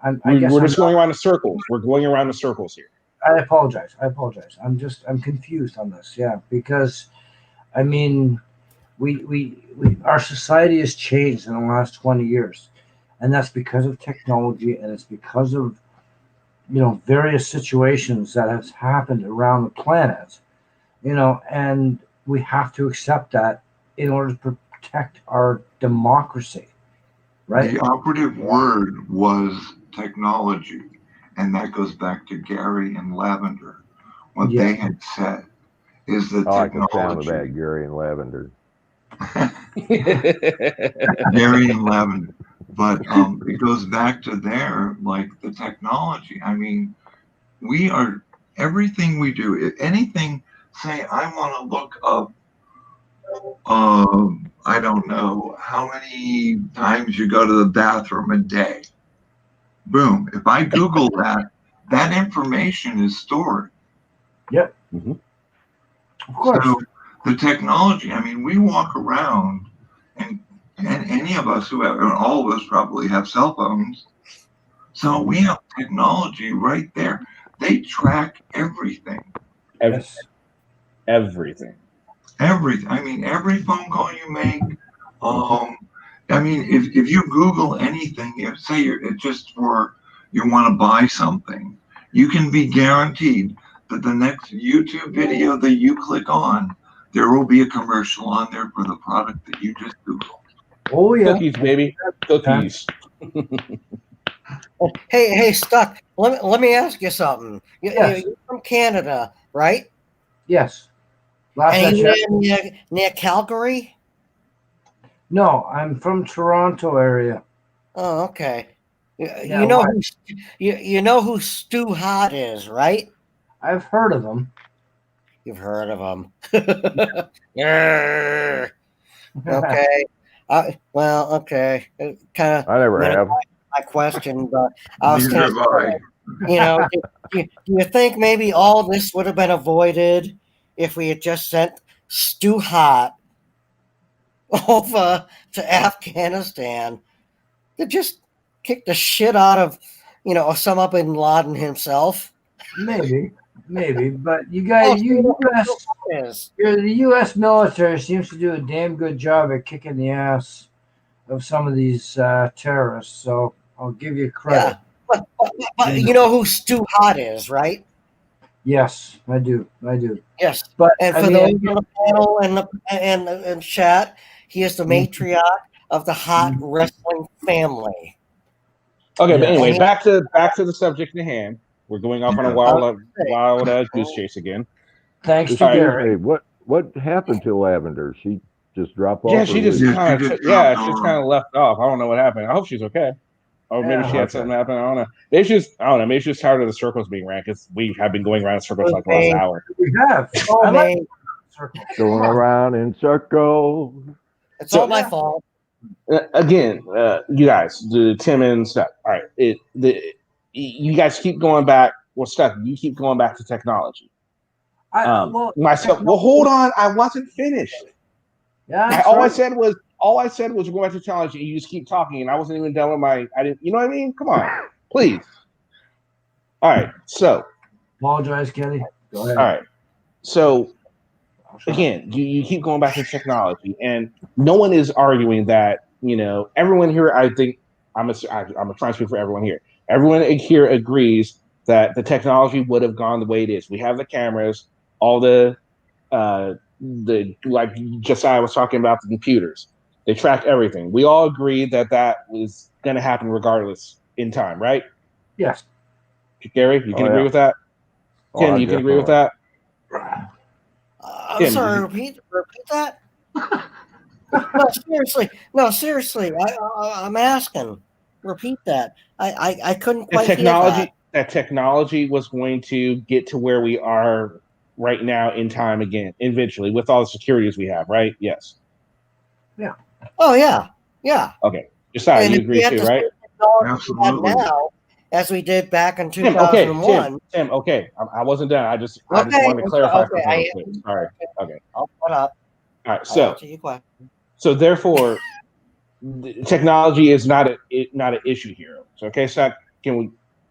I guess We're I'm just going around in circles. We're going around in circles here. I apologize. I'm confused on this. Yeah, because I mean, we our society has changed in the last 20 years, and that's because of technology, and it's because of various situations that has happened around the planet, and we have to accept that in order to protect our democracy, right? The operative word was technology. And that goes back to Gary and Lavender. What they had said is that I like the sound of technology. that, Gary and Lavender. Gary and Lavender. But it goes back to the technology. I mean, we are, everything we do, if anything, say I want to look up, I don't know, how many times you go to the bathroom a day. Boom. If I Google that, that information is stored. Yep. Mm-hmm. Of course. So the technology, I mean, we walk around and any of us who have, and all of us probably have cell phones. So we have technology right there. They track everything. Everything. Everything. I mean, every phone call you make. I mean, if you Google anything, if say it's just for you want to buy something, you can be guaranteed that the next YouTube video that you click on, there will be a commercial on there for the product that you just Googled. Oh yeah, cookies, baby, cookies. Hey, Stuck. Let me ask you something. Yes. You're from Canada, right? Yes. Last I Anywhere checked. near Calgary? No, I'm from Toronto area. Oh, okay. Yeah, You know why? you know who Stu Hart is, right? I've heard of him. You've heard of him. Okay. Well, okay. Kind of. I never have. My question, but I was Neither kind have of, do you think maybe all this would have been avoided if we had just sent Stu Hart over to Afghanistan to just kick the shit out of, Osama bin Laden himself? Maybe, but you guys, the U.S. military seems to do a damn good job at kicking the ass of some of these terrorists. So I'll give you credit. Yeah, but you know who Stu Hart is, right? Yes, I do. Yes, but and for those on the panel and chat, he is the matriarch of the Hart wrestling family. Okay, but anyway, back to the subject at hand. We're going off on a wild goose chase again. Thanks to Gary. What happened to Lavender? She just dropped off. Yeah, she just kind of left off. I don't know what happened. I hope she's okay. Or maybe she had something happen. I don't know. Maybe she's tired of the circles being ran because we have been going around in circles like the last hour. We have. Going around in circles. It's all my fault. Again, you guys, the Tim and stuff. All right, you guys keep going back. Well, stuff. You keep going back to technology. Well, hold on. I wasn't finished. Yeah. All I said was we're going back to technology. And you just keep talking, and I wasn't even done with my. I didn't. You know what I mean? Come on, please. All right. So. Apologize, Kenny. Go ahead. All right. So. Again, you keep going back to technology, and no one is arguing that. Everyone here, I think, I'm trying to speak for everyone here. Everyone here agrees that the technology would have gone the way it is. We have the cameras, all the like Josiah was talking about, the computers. They track everything. We all agree that that was going to happen regardless in time, right? Yes. Gary, you can agree with that? Tim, you can agree with that? I'm sorry. Repeat that. No, seriously. I'm asking. Repeat that. I couldn't quite hear that. That technology was going to get to where we are right now in time again, eventually, with all the securities we have, right? Yes. Yeah. Oh yeah. Yeah. Okay. Josiah, you agree too, right? Absolutely. Now, as we did back in 2001. Tim, okay. I wasn't done. I just wanted to clarify something real quick. Sorry. Okay. I'll put up. All right. I'll answer your question. So therefore, technology is not an issue here. So okay, so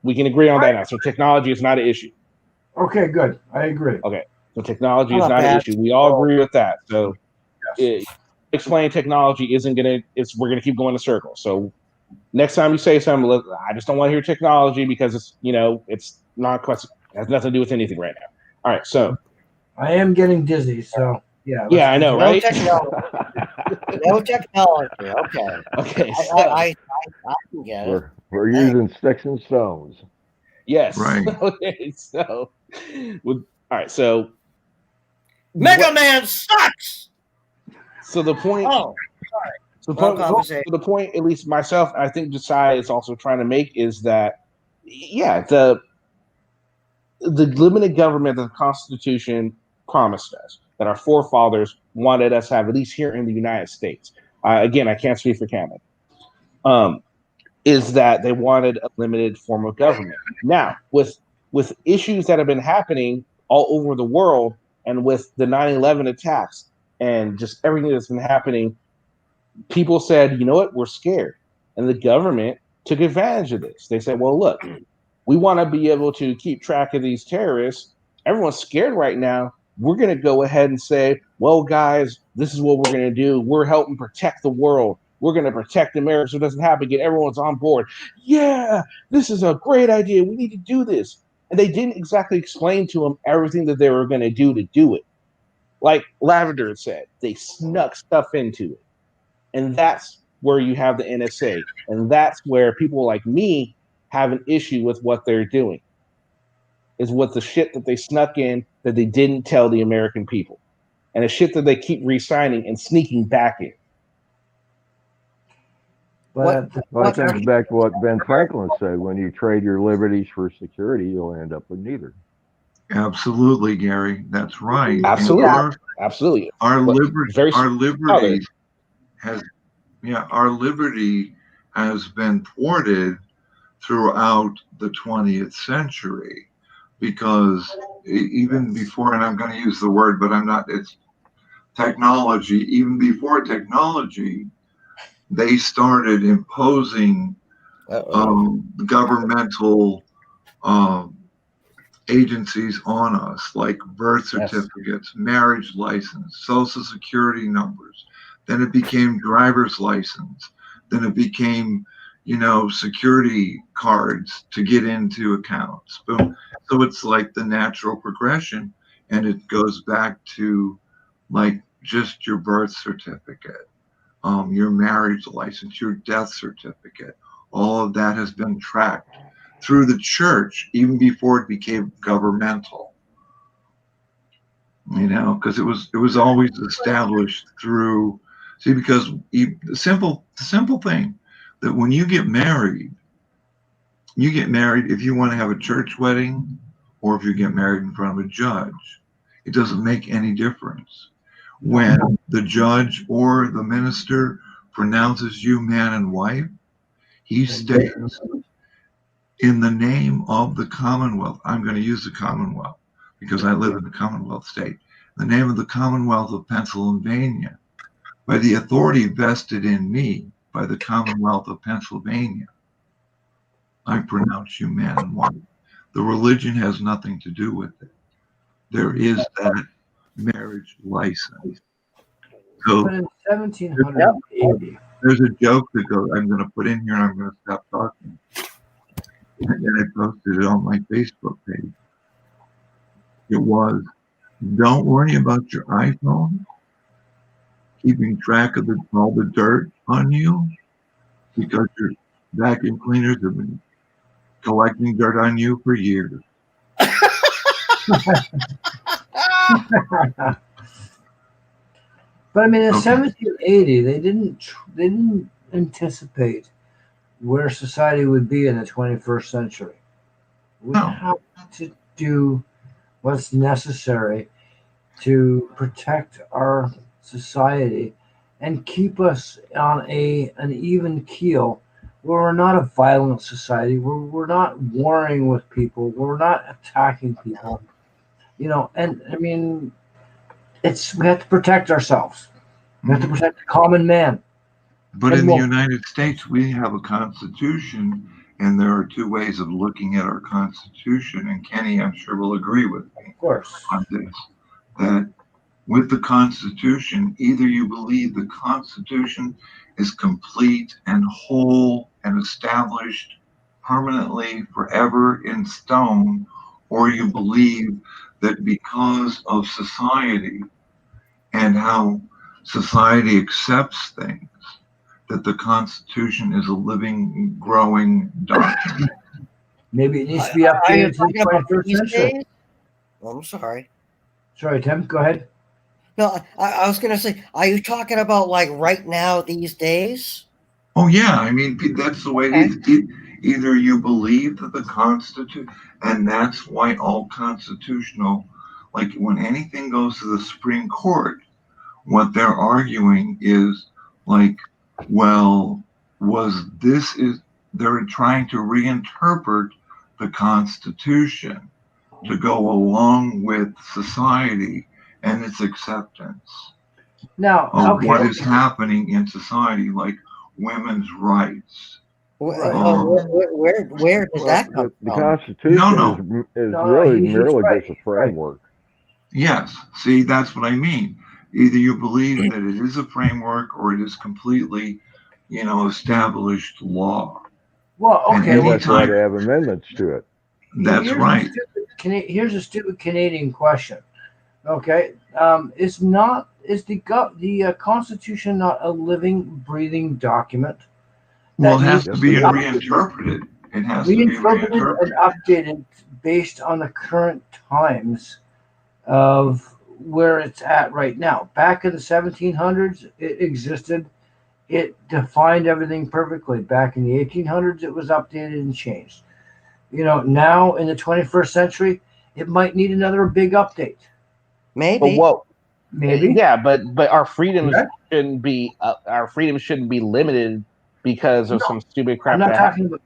we can agree on that now. So technology is not an issue. Okay, good. I agree. Okay. So technology is not an issue. We all agree with that. So explaining technology we're gonna keep going in circles. So next time you say something, look, I just don't want to hear technology because it's not question. It has nothing to do with anything right now. All right, so I am getting dizzy, so yeah. Yeah, I know, right? No technology. Okay. Okay. I can get it. We're using sticks and stones. Yes. Right. Okay. So, all right. So, Mega Man sucks. So the point. Oh, sorry. So the point, at least myself, I think Josiah is also trying to make is that, yeah, the limited government that the Constitution promised us, that our forefathers wanted us to have, at least here in the United States. Again, I can't speak for Canada. Is that they wanted a limited form of government. Now, with issues that have been happening all over the world, and with the 9/11 attacks and just everything that's been happening, people said, you know what, we're scared. And the government took advantage of this. They said, well, look, we want to be able to keep track of these terrorists. Everyone's scared right now. We're going to go ahead and say, well, guys, this is what we're going to do. We're helping protect the world. We're going to protect America so it doesn't happen again. Everyone's on board. Yeah, this is a great idea. We need to do this. And they didn't exactly explain to them everything that they were going to do it. Like Lavender said, they snuck stuff into it. And that's where you have the NSA. And that's where people like me have an issue with what they're doing, is what the shit that they snuck in that they didn't tell the American people. And the shit that they keep re-signing and sneaking back in. Well, it comes back to what Ben Franklin said: when you trade your liberties for security, you'll end up with neither. Absolutely, Gary. That's right. Absolutely. Absolutely. Our liberty has been thwarted throughout the 20th century, because even before, and I'm going to use the word, but I'm not, it's technology. Even before technology, they started imposing governmental agencies on us, like birth certificates, marriage license, social security numbers. Then it became driver's license. Then it became, security cards to get into accounts. Boom. So it's like the natural progression, and it goes back to like just your birth certificate, your marriage license, your death certificate. All of that has been tracked through the church even before it became governmental. Because it was always established through. See, because the simple thing that when you get married if you want to have a church wedding or if you get married in front of a judge. It doesn't make any difference. When the judge or the minister pronounces you man and wife, he states, in the name of the Commonwealth. I'm going to use the Commonwealth because I live in the Commonwealth state. The name of the Commonwealth of Pennsylvania, by the authority vested in me by the Commonwealth of Pennsylvania, I pronounce you man and wife. The religion has nothing to do with it. There is that marriage license. So, but in 1780, There's a joke that goes, I'm going to put in here and I'm going to stop talking. And I posted it on my Facebook page. It was, don't worry about your iPhone keeping track of all the dirt on you, because your vacuum cleaners have been collecting dirt on you for years. But I mean, in 1780, they didn't anticipate where society would be in the 21st century. We have to do what's necessary to protect our society and keep us on an even keel, where we're not a violent society, where we're not warring with people, where we're not attacking people. And I mean, we have to protect ourselves. We have to protect the common man. But in the United States, we have a constitution, and there are two ways of looking at our constitution. And Kenny, I'm sure, will agree with me on this, that with the constitution, either you believe the constitution is complete and whole and established permanently forever in stone, or you believe that because of society and how society accepts things, that the Constitution is a living, growing document. Maybe it needs to be updated to the 21st century. Oh, I'm sorry. Sorry, Tim, go ahead. No, I was going to say, are you talking about like right now, these days? Oh, yeah. I mean, that's the way it is. Either you believe that the Constitution, and that's why all constitutional, like when anything goes to the Supreme Court, what they're arguing is like, well, they're trying to reinterpret the Constitution to go along with society and its acceptance of what is happening in society, like women's rights. Where does that come from? The Constitution is really merely just a framework. Yes. See, that's what I mean. Either you believe that it is a framework or it is completely, established law. Well, okay. And that's why they have amendments to it. That's right. Here's a stupid Canadian question. Okay, is the Constitution not a living, breathing document? Well, it has to be reinterpreted. It has to be reinterpreted and updated based on the current times of where it's at right now. Back in the 1700s, it existed. It defined everything perfectly. Back in the 1800s, it was updated and changed. Now in the 21st century, it might need another big update. Maybe. Maybe. Yeah, but our freedoms shouldn't be limited because of some stupid crap. I'm not talking about.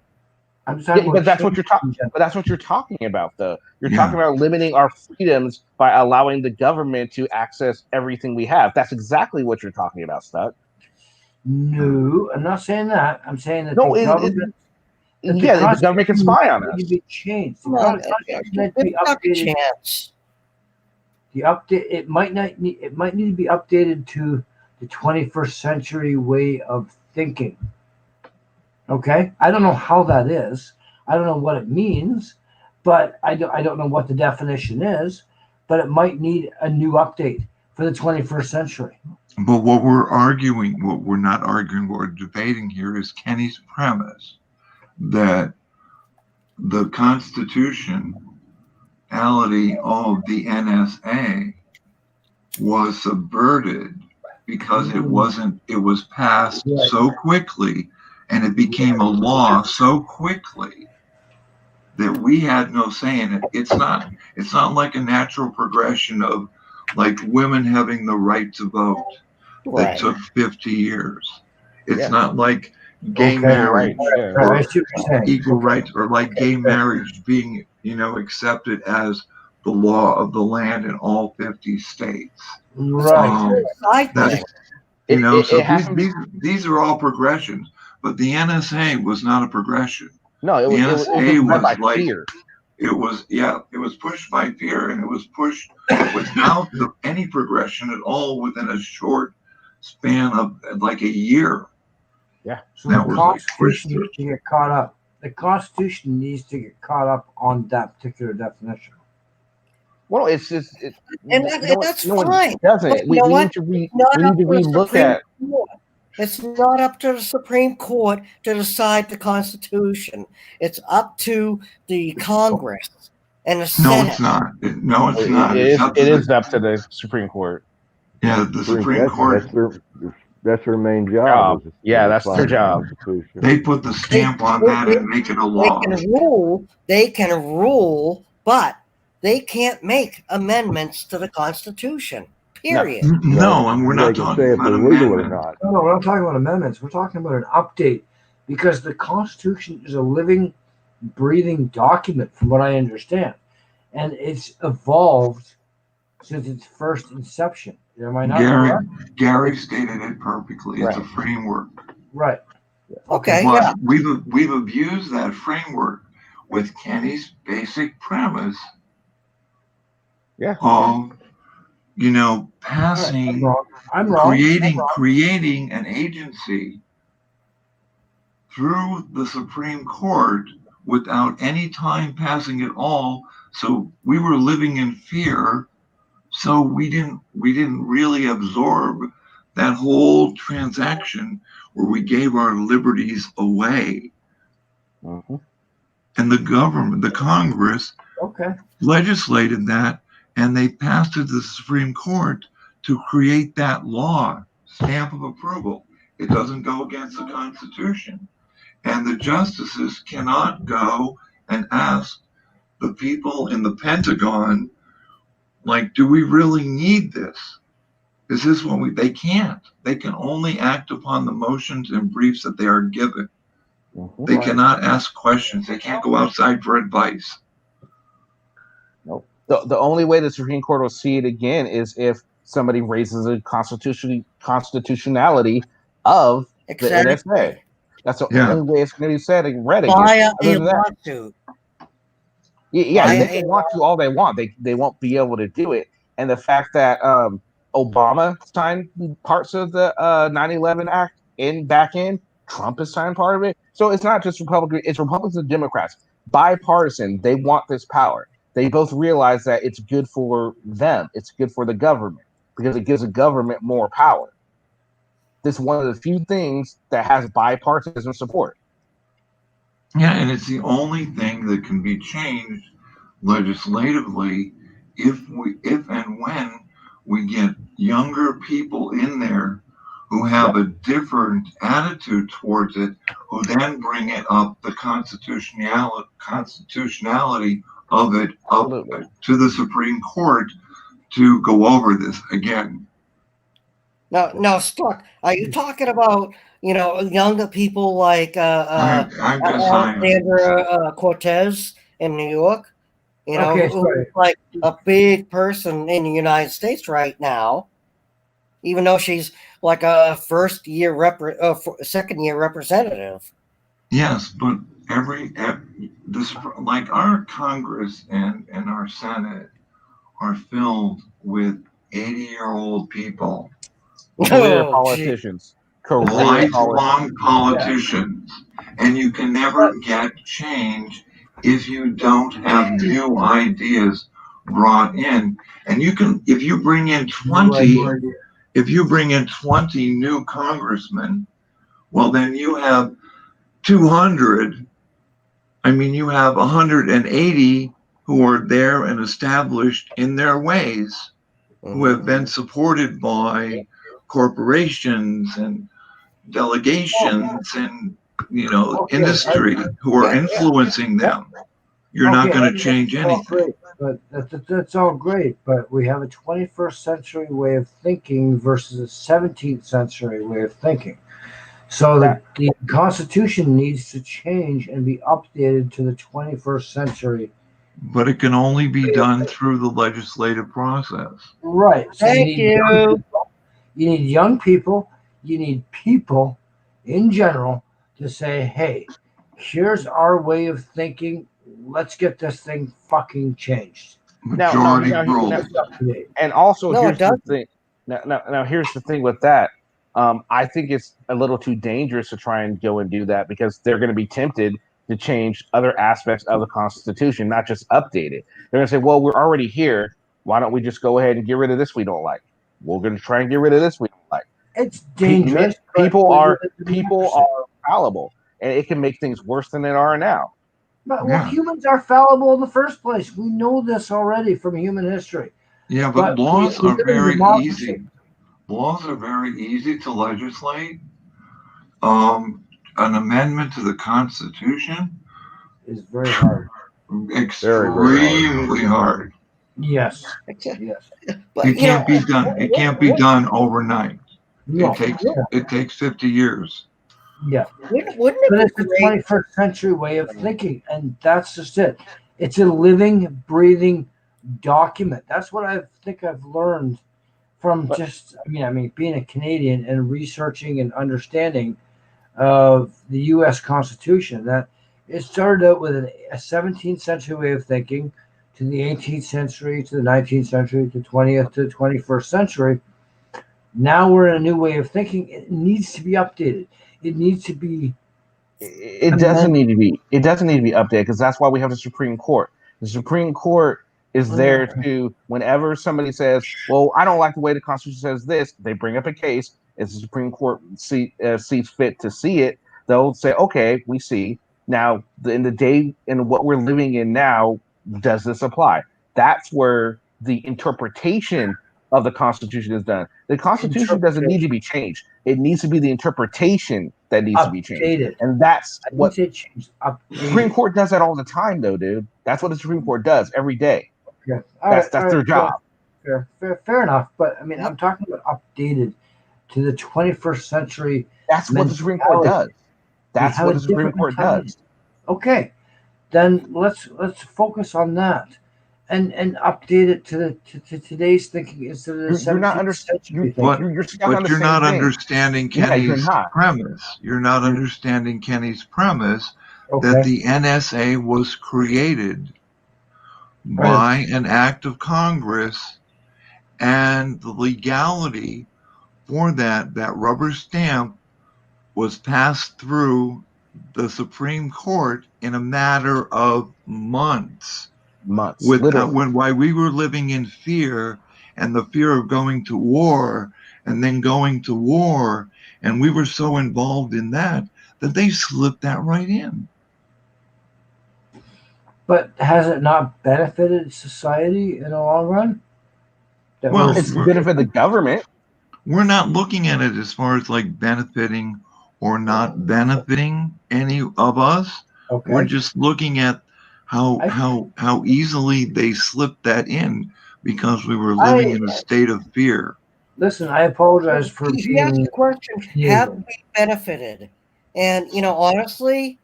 I'm just talking about. But that's what you're talking. But that's what you're talking about, though. You're talking about limiting our freedoms by allowing the government to access everything we have. That's exactly what you're talking about, Stuck. No, I'm not saying that. I'm saying that the government. The government can spy on us. Need to be changed. The Constitution needs to be updated. The update. It might need to be updated to the 21st century way of thinking. Okay, I don't know how that is. I don't know what it means, but I don't know what the definition is. But it might need a new update for the 21st century. But what we're not arguing, what we're debating here is Kenny's premise that the constitutionality of the NSA was subverted because it was passed so quickly and it became a law so quickly that we had no say in it. It's not like a natural progression of like women having the right to vote that took 50 years. It's not like gay marriage or equal rights, or like gay marriage being, accepted as the law of the land in all 50 states. Right. These are all progressions, but the NSA was not a progression. No, it was like fear. It was pushed by fear, and it was pushed without any progression at all within a short span of like a year. Yeah. So the That was like Constitution twisted. needs to get caught up. The Constitution needs to get caught up on that particular definition. Well, it's just And no that's one fine. But doesn't. you know We what? need to It's not up to the relook Supreme at. Court. It's not up to the Supreme Court to decide the Constitution. It's up to the Congress and the No, Senate. it's not. No, it's It not. It's is. up It to is the up to the Supreme Court. yeah, the Supreme Court. That's their main job. Is Yeah, to that's their define the job. Constitution. They put the stamp on that and make it a law. They can rule, but they can't make amendments to the Constitution. Period. No, and we're not talking about amendments. No, we're not talking about amendments. We're talking about an update because the Constitution is a living, breathing document, from what I understand, and it's evolved since its first inception. Am I not correct? Gary stated it perfectly. It's a framework. Right. Okay. But Yeah. we've abused that framework with Kenny's basic premise. Yeah. Of passing, I'm wrong. creating an agency through the Supreme Court without any time passing at all. So we were living in fear. So we didn't really absorb that whole transaction where we gave our liberties away. Mm-hmm. And the government, the Congress, legislated that, and they passed it to the Supreme Court to create that law, stamp of approval. It doesn't go against the Constitution. And the justices cannot go and ask the people in the Pentagon, like, do we really need this? Is this what they can't. They can only act upon the motions and briefs that they are given. Mm-hmm. They cannot ask questions. They can't go outside for advice. Nope. The only way the Supreme Court will see it again is if somebody raises a constitutionality of the NSA. That's the only way it's going to be said and read again. Via a Other than that, lawsuit. yeah, they can want to all they want. They won't be able to do it. And the fact that Obama signed parts of the 9/11 Act back in, Trump has signed part of it. So it's not just Republicans, it's Republicans and Democrats. Bipartisan, they want this power. They both realize that it's good for them. It's good for the government because it gives the government more power. This is one of the few things that has bipartisan support. Yeah, and it's the only thing that can be changed legislatively if and when we get younger people in there who have a different attitude towards it, who then bring it up the constitutionality of it up to the Supreme Court to go over this again. Now, Stuck, are you talking about, younger people like Alexander Cortez in New York? Who's like a big person in the United States right now, even though she's like a second year representative. Yes, but like our Congress and our Senate are filled with 80-year-old people. Career politicians. Lifelong politicians. And you can never get change if you don't have new ideas brought in. And if you bring in 20 new congressmen, well, then you have 200. I mean, you have 180 who are there and established in their ways, who have been supported by corporations and delegations and industry who are influencing them. You're not going to change anything. But that's all great, but we have a 21st century way of thinking versus a 17th century way of thinking. So the Constitution needs to change and be updated to the 21st century. But it can only be done through the legislative process. Right. So Thank you. You need young people. You need people in general to say, hey, here's our way of thinking. Let's get this thing fucking changed. Majority rule. And also, here's the thing. Now, here's the thing with that. I think it's a little too dangerous to try and go and do that because they're going to be tempted to change other aspects of the Constitution, not just update it. They're going to say, well, we're already here. Why don't we just go ahead and get rid of this we don't like? We're going to try and get rid of this we don't like. It's dangerous. People are fallible, and it can make things worse than they are now. But well, humans are fallible in the first place. We know this already from human history. Yeah, but laws we are live in very democracy. easy. Laws are very easy to legislate. An amendment to the Constitution is very hard. Extremely hard. Yes. Yes. But, It can't be done. It can't be done overnight. No. It takes 50 years. Yeah. Wouldn't But it it's the 21st century way of thinking, and that's just it. It's a living, breathing document. That's what I think I've learned from just, I mean, being a Canadian and researching and understanding of the U.S. Constitution, that it started out with a 17th century way of thinking, to the 18th century, to the 19th century, to 20th, to the 21st century. Now we're in a new way of thinking. It needs to be updated. It needs to be. It doesn't need to be. It doesn't need to be updated because that's why we have the Supreme Court. The Supreme Court is there to, whenever somebody says, "Well, I don't like the way the Constitution says this," they bring up a case. If the Supreme Court sees fit to see it, they'll say, "Okay, we see now in the day and what we're living in now. Does this apply?" That's where the interpretation of the Constitution is done. The Constitution doesn't need to be changed. It needs to be the interpretation that needs to be changed. And that's what the Supreme Court does that all the time, though, dude. That's what the Supreme Court does every day. Yeah. That's their job. Fair enough. But I mean, I'm talking about updated to the 21st century. That's what the Supreme Court does. That's what the Supreme Court does. Okay, then let's focus on that, and update it to today's thinking instead of the 17th century thinking. But you're not understanding Kenny's premise. You're not understanding Kenny's premise that the NSA was created by an act of Congress, and the legality for that rubber stamp was passed through the Supreme Court in a matter of months. While we were living in fear, and the fear of going to war, and then going to war, and we were so involved in that they slipped that right in. But has it not benefited society in the long run? Well, it's benefited the government. We're not looking at it as far as like benefiting or not benefiting any of us. Okay. We're just looking at how easily they slipped that in because we were living in a state of fear. Listen, I apologize for He asked the question, have we benefited? And, honestly,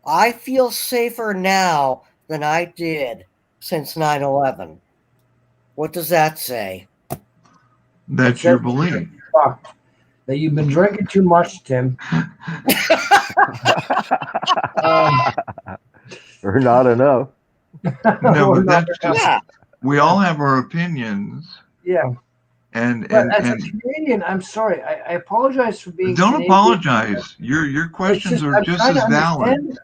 I feel safer now than I did since 9/11. What does that say? That's your belief. That you've been drinking too much, Tim. Or not enough. No, but that's just, we all have our opinions. Yeah. And as a Canadian, I'm sorry. I apologize for being. Don't Canadian. apologize. Your questions are just as valid.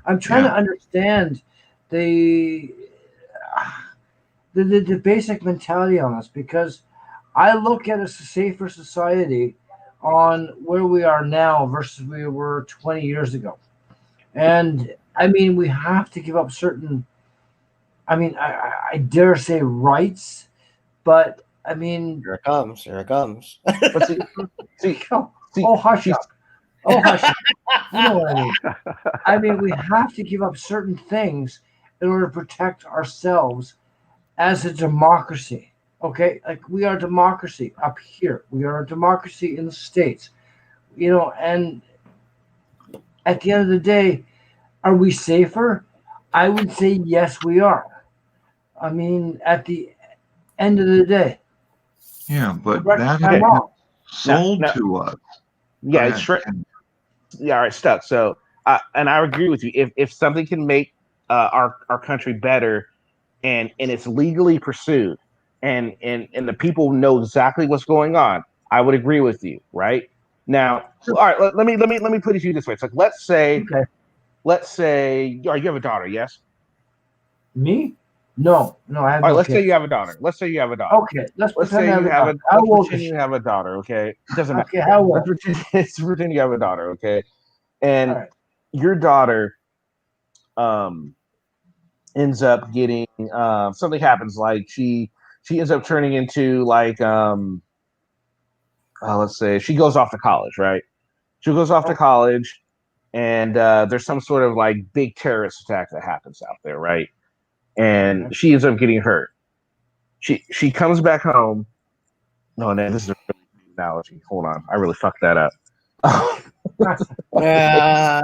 I'm trying to understand the basic mentality on this, because I look at a safer society on where we are now versus we were 20 years ago. And I mean, we have to give up certain, I dare say rights, but I mean. Here it comes. But oh, hush up. Oh, hush up. You know what I mean? I mean, we have to give up certain things in order to protect ourselves as a democracy. Okay, like we are a democracy up here. We are a democracy in the States. And at the end of the day, are we safer? I would say yes, we are. I mean, at the end of the day. Yeah, but that is sold to us. Yeah, it's true. Yeah, all right, stuck. So, and I agree with you. If something can make our country better, and it's legally pursued, and the people know exactly what's going on, I would agree with you, right? Now, all right, let me put it to you this way. It's like let's say, you have a daughter, yes? Me? No, I have all right, no let's kids. say you have a daughter. Okay, let's say pretend you have a how old pretend is you she? have a daughter, okay? It doesn't matter. Okay, how old? Let's pretend you have a daughter, okay? And All right. your daughter ends up getting something happens, like she ends up turning into like let's say she goes off to college, right? She goes off to college, and there's some sort of like big terrorist attack that happens out there, right? And she ends up getting hurt. She comes back home. No, this is a really good analogy. Hold on, I really fucked that up. Yeah.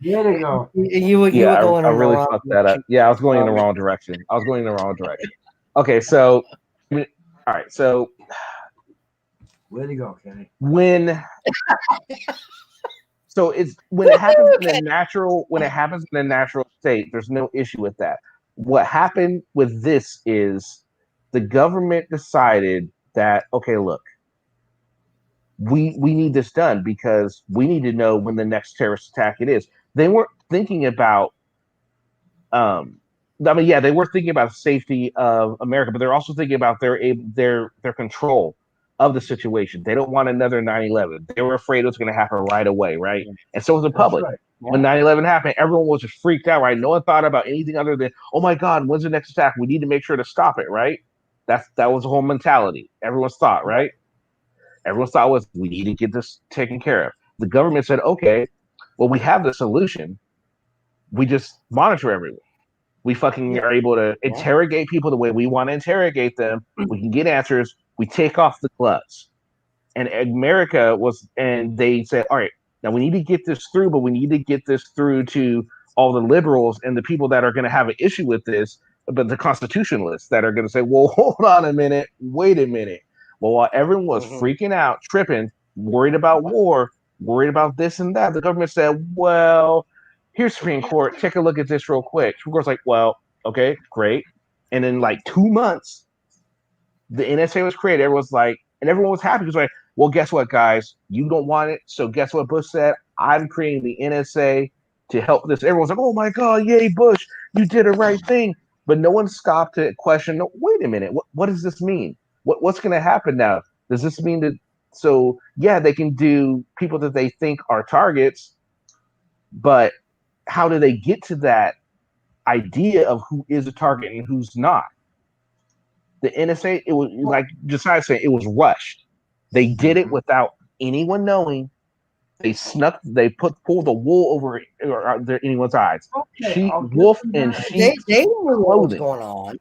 There you go. You were going I in the really wrong fucked that up. Yeah, I was going in the wrong direction. Okay, so all right, so Way to go, Kenny. So it's when it happens in a natural state, there's no issue with that. What happened with this is the government decided that, okay, look, we need this done because we need to know when the next terrorist attack it is. They weren't thinking about they were thinking about the safety of America, but they're also thinking about their control of the situation. They don't want another 9/11. They were afraid it was going to happen right away, right? And so was the public. Right. Yeah. When 9/11 happened, everyone was just freaked out, right? No one thought about anything other than, oh my God, when's the next attack? We need to make sure to stop it, right? That was the whole mentality. Everyone's thought, right? Everyone's thought was, we need to get this taken care of. The government said, okay, well, we have the solution. We just monitor everyone. We fucking are able to interrogate people the way we want to interrogate them. We can get answers. We take off the gloves. And America they said, all right, now we need to get this through, but we need to get this through to all the liberals and the people that are going to have an issue with this, but the constitutionalists that are going to say, well, hold on a minute, wait a minute. Well, while everyone was freaking out, tripping, worried about war, worried about this and that, the government said, well, here's Supreme Court, take a look at this real quick. Supreme Court's like, well, okay, great. And in like 2 months, the NSA was created. Everyone's like, and everyone was happy. It was like, well, guess what, guys? You don't want it. So guess what Bush said? I'm creating the NSA to help this. Everyone's like, oh my God, yay, Bush, you did the right thing. But no one stopped to question, no, wait a minute, what does this mean? What's going to happen now? Does this mean that, so yeah, they can do people that they think are targets, but how do they get to that idea of who is a target and who's not? The NSA, it was like Josiah said, it was rushed. They did it without anyone knowing. They pulled the wool over anyone's eyes. Wolf and sheep. They knew what was going on.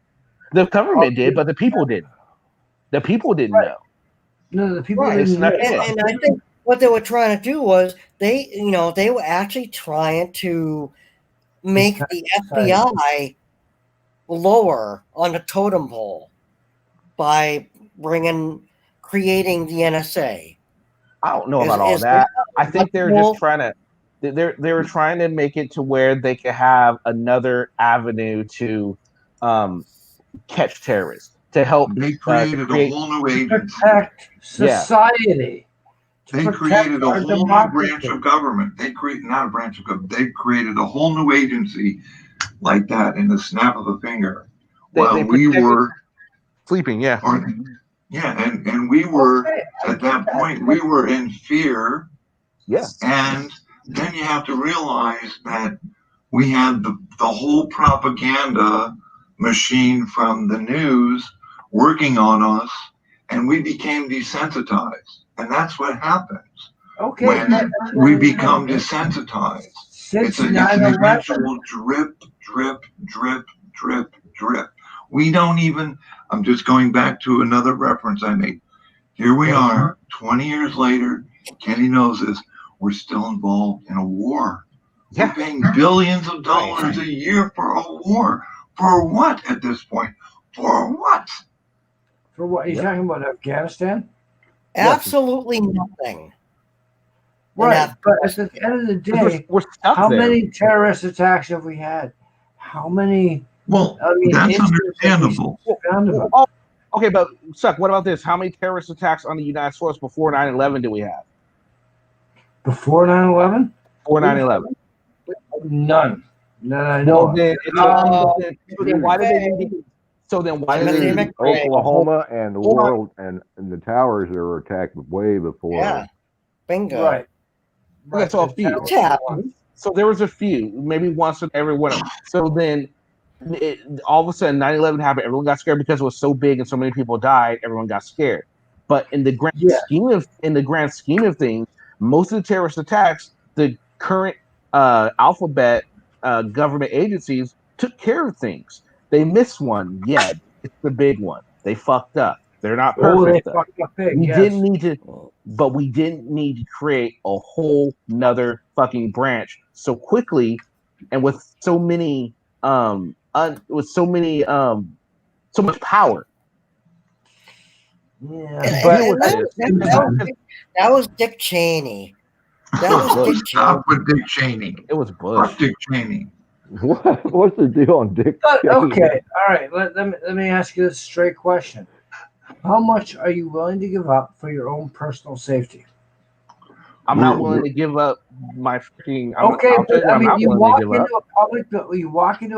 The government did, but the people didn't. The people didn't know. No, the people Right. didn't know. And I think what they were trying to do was they were actually trying to make the FBI lower on the totem pole by creating the NSA. I don't know about all that. I think they're just trying to. They were trying to make it to where they could have another avenue to catch terrorists, to help. They created a whole new agency. Protect society. They created a whole new branch of government. They created not a branch of government. They created a whole new agency like that in the snap of a finger. While we were sleeping, yeah. And we were at that point, we were in fear. Yes. And then you have to realize that we had the whole propaganda machine from the news working on us, and we became desensitized. And that's what happens when we become desensitized. It's an eventual drip, drip, drip, drip, drip. We don't even, I'm just going back to another reference I made. Here we are, 20 years later, Kenny knows this, we're still involved in a war. We're paying billions of dollars a year for a war. For what at this point? For what? For what? Are you talking about Afghanistan? Absolutely nothing. Right, but at the end of the day, how many terrorist attacks have we had? How many? Well, that's understandable. Okay, but Chuck, what about this? How many terrorist attacks on the United States before 9/11 do we have? Before 9/11? Before 9/11? None. None I know Well, of. then, so then why did they need to? So then why did they need Oklahoma and the world and the towers that were attacked way before. Yeah. Bingo. Right. Okay, so a few. So there was a few, maybe once in every one. So then, all of a sudden, 9/11 happened. Everyone got scared because it was so big and so many people died. Everyone got scared. But in the grand scheme of things, most of the terrorist attacks, the current alphabet government agencies took care of things. They missed one. Yeah, it's the big one. They fucked up. They're not perfect. They fucked up big. We Yes. didn't need to, but we didn't need to create a whole nother fucking branch so quickly, and with so many, so much power. Yeah, that was Dick Cheney. That was Dick Stop with Dick Cheney. It was Bush. Fuck Dick Cheney. What's the deal on Dick Cheney? Okay, all right. Let me ask you this straight question. How much are you willing to give up for your own personal safety? I'm not willing to give up my freaking. You walk into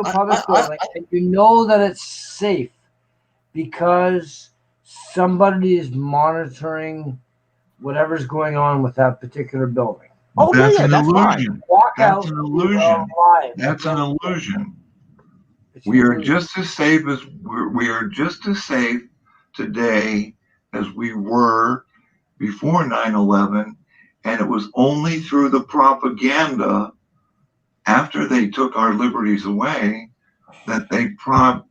a public building and you know that it's safe because somebody is monitoring whatever's going on with that particular building. Oh, that's yeah, an that's illusion. Walk That's out, an illusion. That's an illusion. We are just as safe as we are just as safe today as we were before 9/11, and it was only through the propaganda after they took our liberties away that they put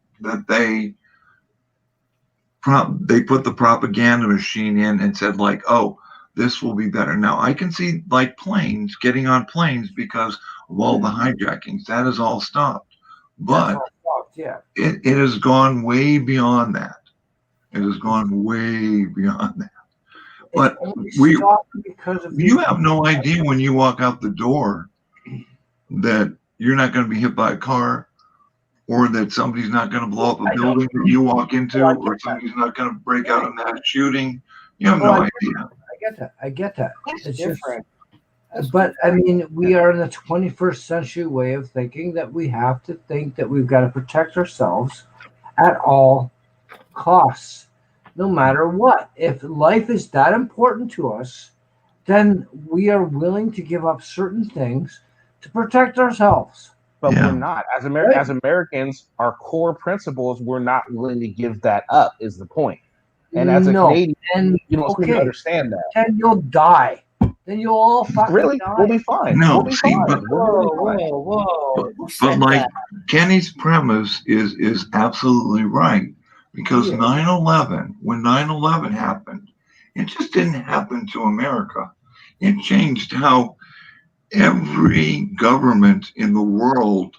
the propaganda machine in and said, like, oh, this will be better. Now I can see like planes getting on planes because of all the hijackings. That is all stopped. But it has gone way beyond that. It has gone way beyond that. But you have no idea when you walk out the door that you're not going to be hit by a car, or that somebody's not going to blow up a building that you walk into, or somebody's not going to break out in that shooting. You have no idea. I get that. It's different. But I mean, we are in the 21st century way of thinking that we have to think that we've got to protect ourselves at all costs, no matter what. If life is that important to us, then we are willing to give up certain things to protect ourselves. But we're not. As Americans, our core principles, we're not willing to give that up, is the point. And as a Canadian, you don't seem to understand that. And you'll die. Then you'll all fucking die. We'll be fine. No, we'll be fine. Whoa. But like Kenny's premise is absolutely right, because 9/11, when 9/11 happened, it just didn't happen to America. It changed how every government in the world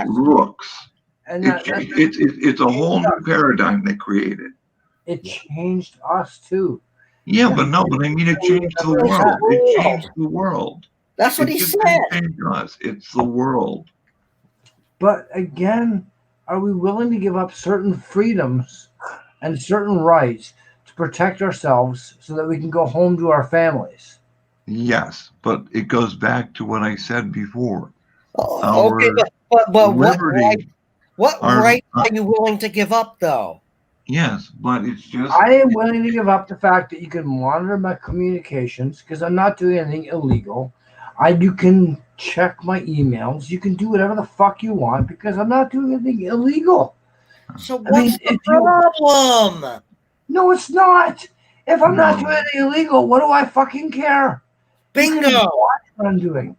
looks. And it's a whole new paradigm they created. It changed us too. Yeah, but I mean, it changed the world. It changed the world. That's what he just said. didn't change us. It's the world. But again, are we willing to give up certain freedoms and certain rights to protect ourselves so that we can go home to our families? Yes, but it goes back to what I said before. Okay, but what right are you willing to give up, though? Yes, but it's just... I am willing to give up the fact that you can monitor my communications because I'm not doing anything illegal. You can check my emails. You can do whatever the fuck you want because I'm not doing anything illegal. So what's the problem? No, it's not. If I'm not doing anything illegal, what do I fucking care? Bingo. Watch what I'm doing.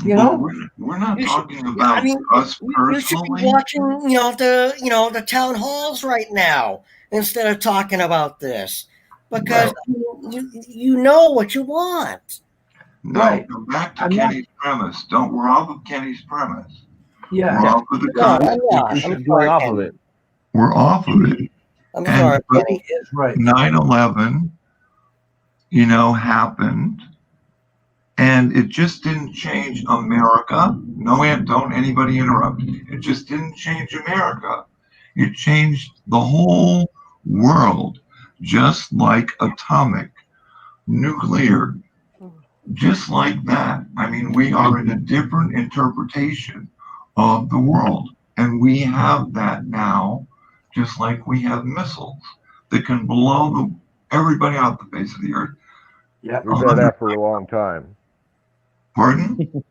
You know, we're not talking about us personally. You should be watching, the town halls right now instead of talking about this because you know what you want. No, go back to Kenny's premise. We're off of Kenny's premise. Yeah, we're off of the Constitution. We're off of it. We're off of it. I'm sorry, Kenny is right. 9/11, happened. And it just didn't change America. No, don't anybody interrupt. It just didn't change America. It changed the whole world, just like atomic, nuclear, just like that. I mean, we are in a different interpretation of the world. And we have that now, just like we have missiles that can blow everybody off the face of the earth. Yeah, we've had that for a long time. Pardon?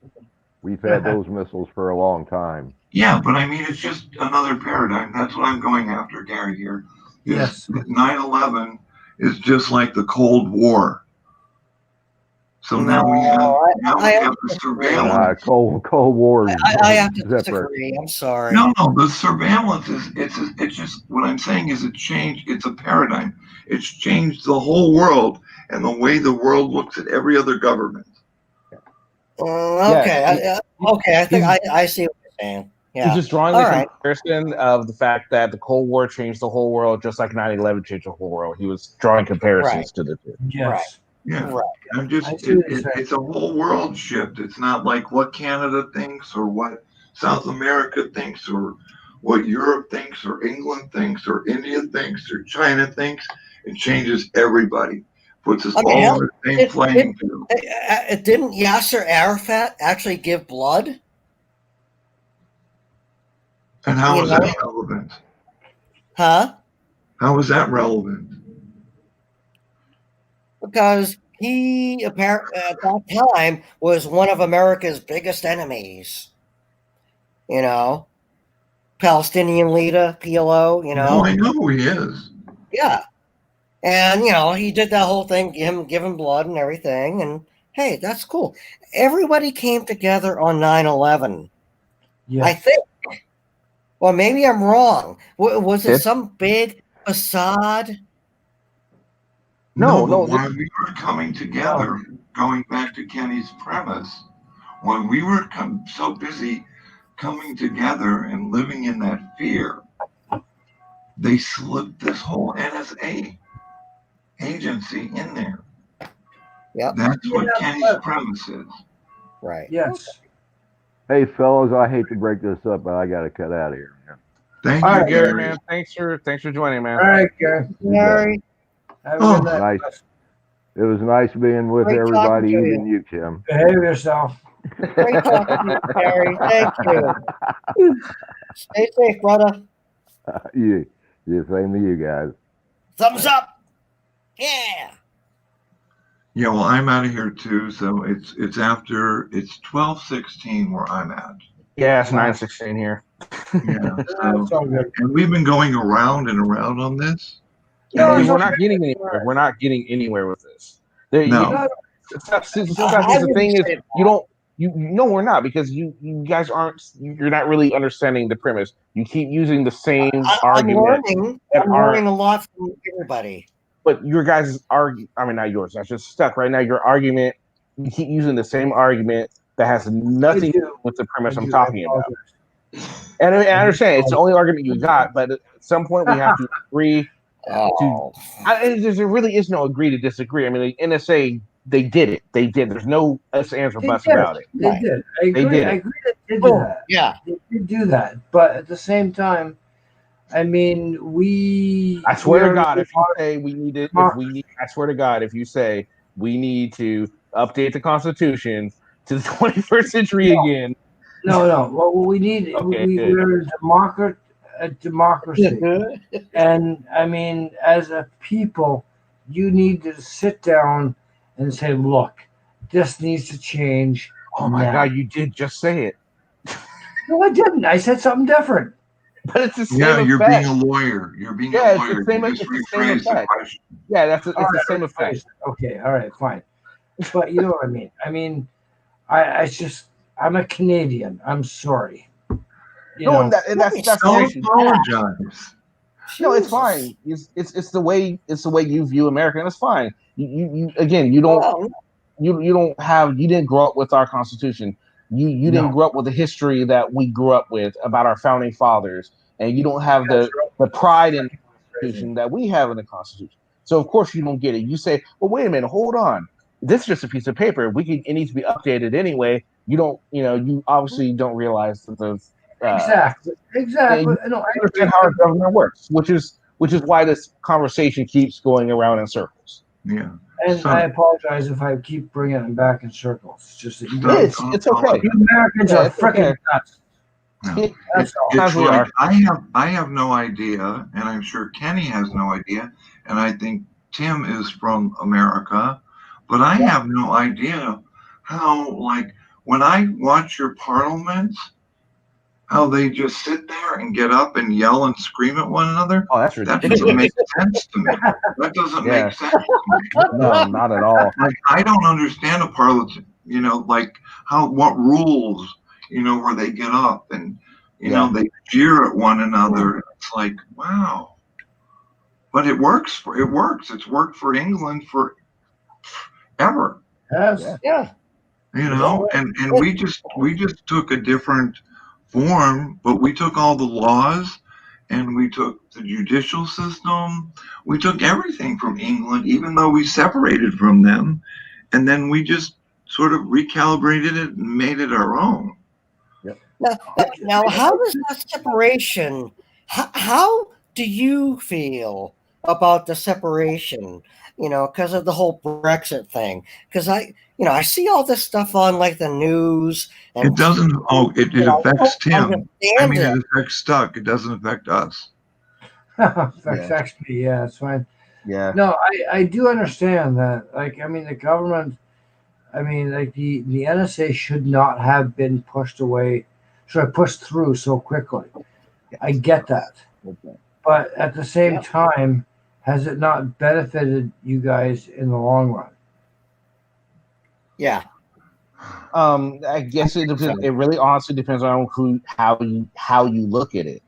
We've had those missiles for a long time. Yeah, but I mean, it's just another paradigm. That's what I'm going after, Gary, here. Yes. 9/11 is just like the Cold War. So now we have the surveillance. Cold War. I have to disagree. I'm sorry. No, the surveillance is it's just what I'm saying is it's a paradigm. It's changed the whole world and the way the world looks at every other government. Okay. Okay. I think I see what you're saying. Yeah. He's just drawing the comparison of the fact that the Cold War changed the whole world, just like 9/11 changed the whole world. He was drawing comparisons to the two. Yes. Right. Yeah. Right. I'm just it's a whole world shift. It's not like what Canada thinks or what South America thinks or what Europe thinks or England thinks or India thinks or China thinks. It changes everybody. Puts us all on the same playing field. Didn't Yasser Arafat actually give blood? And how is that relevant? Huh? How is that relevant? Because he apparently at that time was one of America's biggest enemies. You know, Palestinian leader, PLO. You know, I know who he is. Yeah, and he did that whole thing, him giving blood and everything. And hey, that's cool. Everybody came together on 9/11. Yes. I think. Well, maybe I'm wrong. Was it some big facade? No, when we were coming together, going back to Kenny's premise, when we were so busy coming together and living in that fear, they slipped this whole NSA agency in there. Yeah, that's what Kenny's premise is. Right. Yes. Hey, fellas, I hate to break this up, but I got to cut out of here. Thank All you, right, Gary, Gary. man. Thanks for joining, man. All right, Gary. Have a good night. Nice. It was nice being with Great talking everybody, to you. even you, Kim. Behave yourself. Great talking to you, Gary. Thank you. Stay safe, brother. You, same to you guys. Thumbs up. Yeah. Yeah, well, I'm out of here too, so it's 12:16 where I'm at. Yeah, it's 9:16 here. Yeah, and we've been going around and around on this. Yeah, we're not getting anywhere. We're not getting anywhere with this. No. The thing is, no, we're not, because you guys you're not really understanding the premise. You keep using the same argument. I'm learning a lot from everybody. But your guys' not yours. That's just stuck right now. Your argument, you keep using the same argument that has nothing to do with the premise I'm talking about. And I understand it's the only argument you got, but at some point we have to agree. There really is no agree to disagree. I mean, the NSA, they did it. They did. There's no ifs, ands, or buts about it. They did. I agree. They did. I agree that they did that. Yeah, they did do that. But at the same time, I mean, I swear to God, if you say we need it, I swear to God, if you say we need to update the Constitution to the 21st century again. No. What we need, we're a democracy. And I mean, as a people, you need to sit down and say, look, this needs to change. Oh my God, you did just say it. No, I didn't. I said something different. But it's the same you're effect. being a lawyer. You're being a lawyer. It's the same effect. Yeah, it's the same effect. Okay, all right, fine. But you know what I mean. I mean, I'm a Canadian. I'm sorry. That's don't apologize. No, it's fine. It's the way you view America, and it's fine. You again, you didn't grow up with our Constitution. You didn't grow up with the history that we grew up with about our founding fathers, and you don't have the pride in the Constitution that we have in the Constitution. So of course you don't get it. You say, well, wait a minute, hold on. This is just a piece of paper. It needs to be updated anyway. You obviously don't realize that exactly. You understand how our government works, which is which is why this conversation keeps going around in circles. Yeah. And I apologize if I keep bringing it back in circles. It's just that you guys, It's okay. you Americans Yeah, are it's freaking okay. nuts. No. That's all. It's like I have no idea, and I'm sure Kenny has no idea, and I think Tim is from America, but I have no idea how, like, when I watch your parliaments, how they just sit there and get up and yell and scream at one another. Oh, that's That ridiculous. doesn't make sense to me. That doesn't Yeah. make sense to me. No, not at all. Like, I don't understand a parliament, like what rules, where they get up and, they jeer at one another. It's like, wow. But it works. It's worked for England forever. Yes. Yeah. And we just took a different form, but we took all the laws and we took the judicial system. We took everything from England, even though we separated from them. And then we just sort of recalibrated it and made it our own. Now, how does that separation? How do you feel about the separation? Because of the whole Brexit thing. Because I see all this stuff on like the news. And, it doesn't. It affects Tim. I mean, it. it affects Stuck. It doesn't affect us. Affects me. Yeah, it's fine. Yeah. No, I do understand that. Like, I mean, the government. I mean, like the NSA should not have been pushed away. Should have pushed through so quickly. I get that, but at the same time, has it not benefited you guys in the long run? Yeah. I guess it depends. It really honestly depends on how you look at it.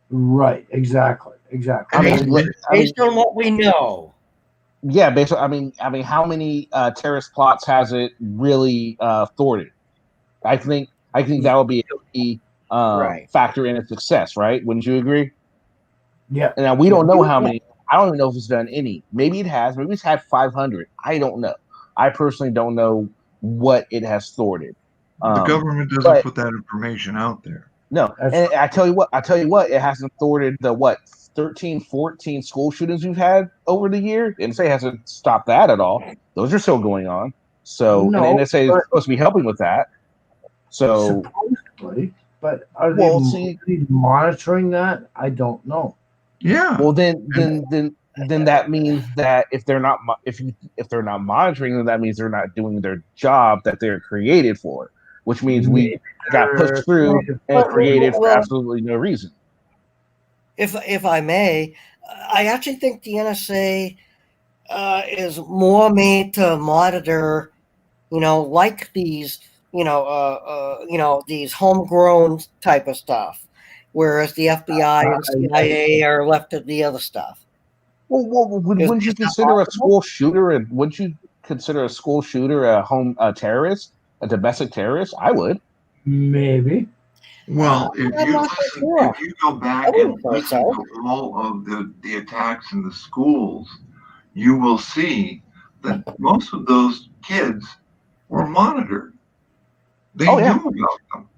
Right. Exactly. I mean, based on what we know. Yeah, based on, I mean, how many terrorist plots has it really thwarted? I think that would be a key factor in its success, right? Wouldn't you agree? Yeah. Now we don't know how many. I don't even know if it's done any. Maybe it has. Maybe it's had 500. I don't know. I personally don't know what it has thwarted. The government doesn't put that information out there. No, and I tell you what, it hasn't thwarted the 13, 14 school shootings we've had over the year. NSA hasn't stopped that at all. Those are still going on. So, and NSA is supposed to be helping with that. So, supposedly, but are they really monitoring that? I don't know. Yeah. Well, then that means that if they're not monitoring them, that means they're not doing their job that they're created for. Which means we got pushed through and created for absolutely no reason. If I may, I actually think the NSA is more made to monitor, like these, these homegrown type of stuff, whereas the FBI and CIA are left to the other stuff. Well, wouldn't you consider a school shooter a terrorist? A domestic terrorist? I would. Maybe. Well, if you go back and listen to all of the attacks in the schools, you will see that most of those kids were monitored. They knew about them.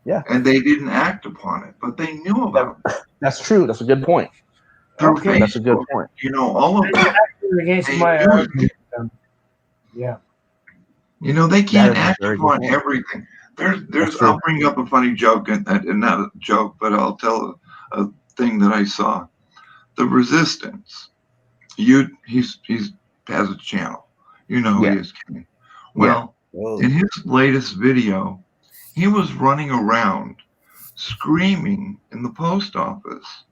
Yeah. And they didn't act upon it, but they knew about it. That's true. That's a good point. Okay. That's a good point. All of that. Against my argument. Yeah. They can't act upon everything. I'll bring up a funny joke, and not a joke, but I'll tell a thing that I saw. The Resistance. He has a channel. Who he is, Kenny. Well, in his latest video, he was running around screaming in the post office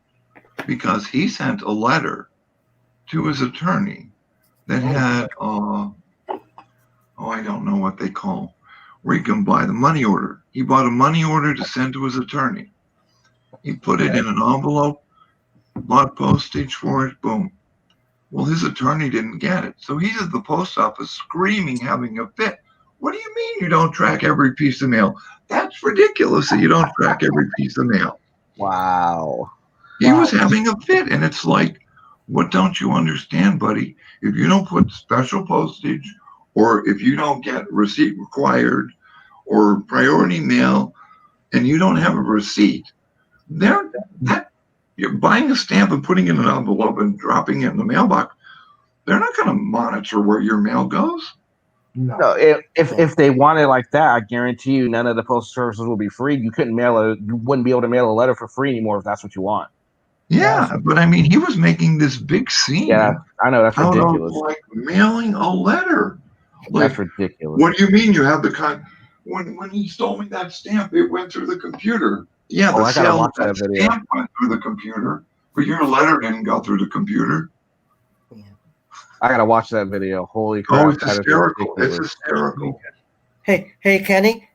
because he sent a letter to his attorney that had I don't know what they call, where you can buy the money order. He bought a money order to send to his attorney. He put it in an envelope, bought postage for it, boom. Well, his attorney didn't get it. So he's at the post office screaming, having a fit. What do you mean you don't track every piece of mail? That's ridiculous that you don't track every piece of mail. Wow. He was having a fit, and it's like, what don't you understand, buddy? If you don't put special postage, or if you don't get receipt required, or priority mail, and you don't have a receipt, that You're buying a stamp and putting it in an envelope and dropping it in the mailbox. They're not going to monitor where your mail goes. No, if they wanted like that, I guarantee you, none of the postal services will be free. You wouldn't be able to mail a letter for free anymore if that's what you want. Yeah, but I mean, he was making this big scene. Yeah, I know that's out ridiculous. of like mailing a letter. Like, That's ridiculous. what do you mean you have the when he stole me that stamp, it went through the computer. Yeah, the I gotta sale watch of that that video. stamp went through the computer, but your letter didn't go through the computer. I gotta watch that video. Holy crap! Oh, it's that is hysterical. It's ridiculous. hysterical. Hey, Kenny,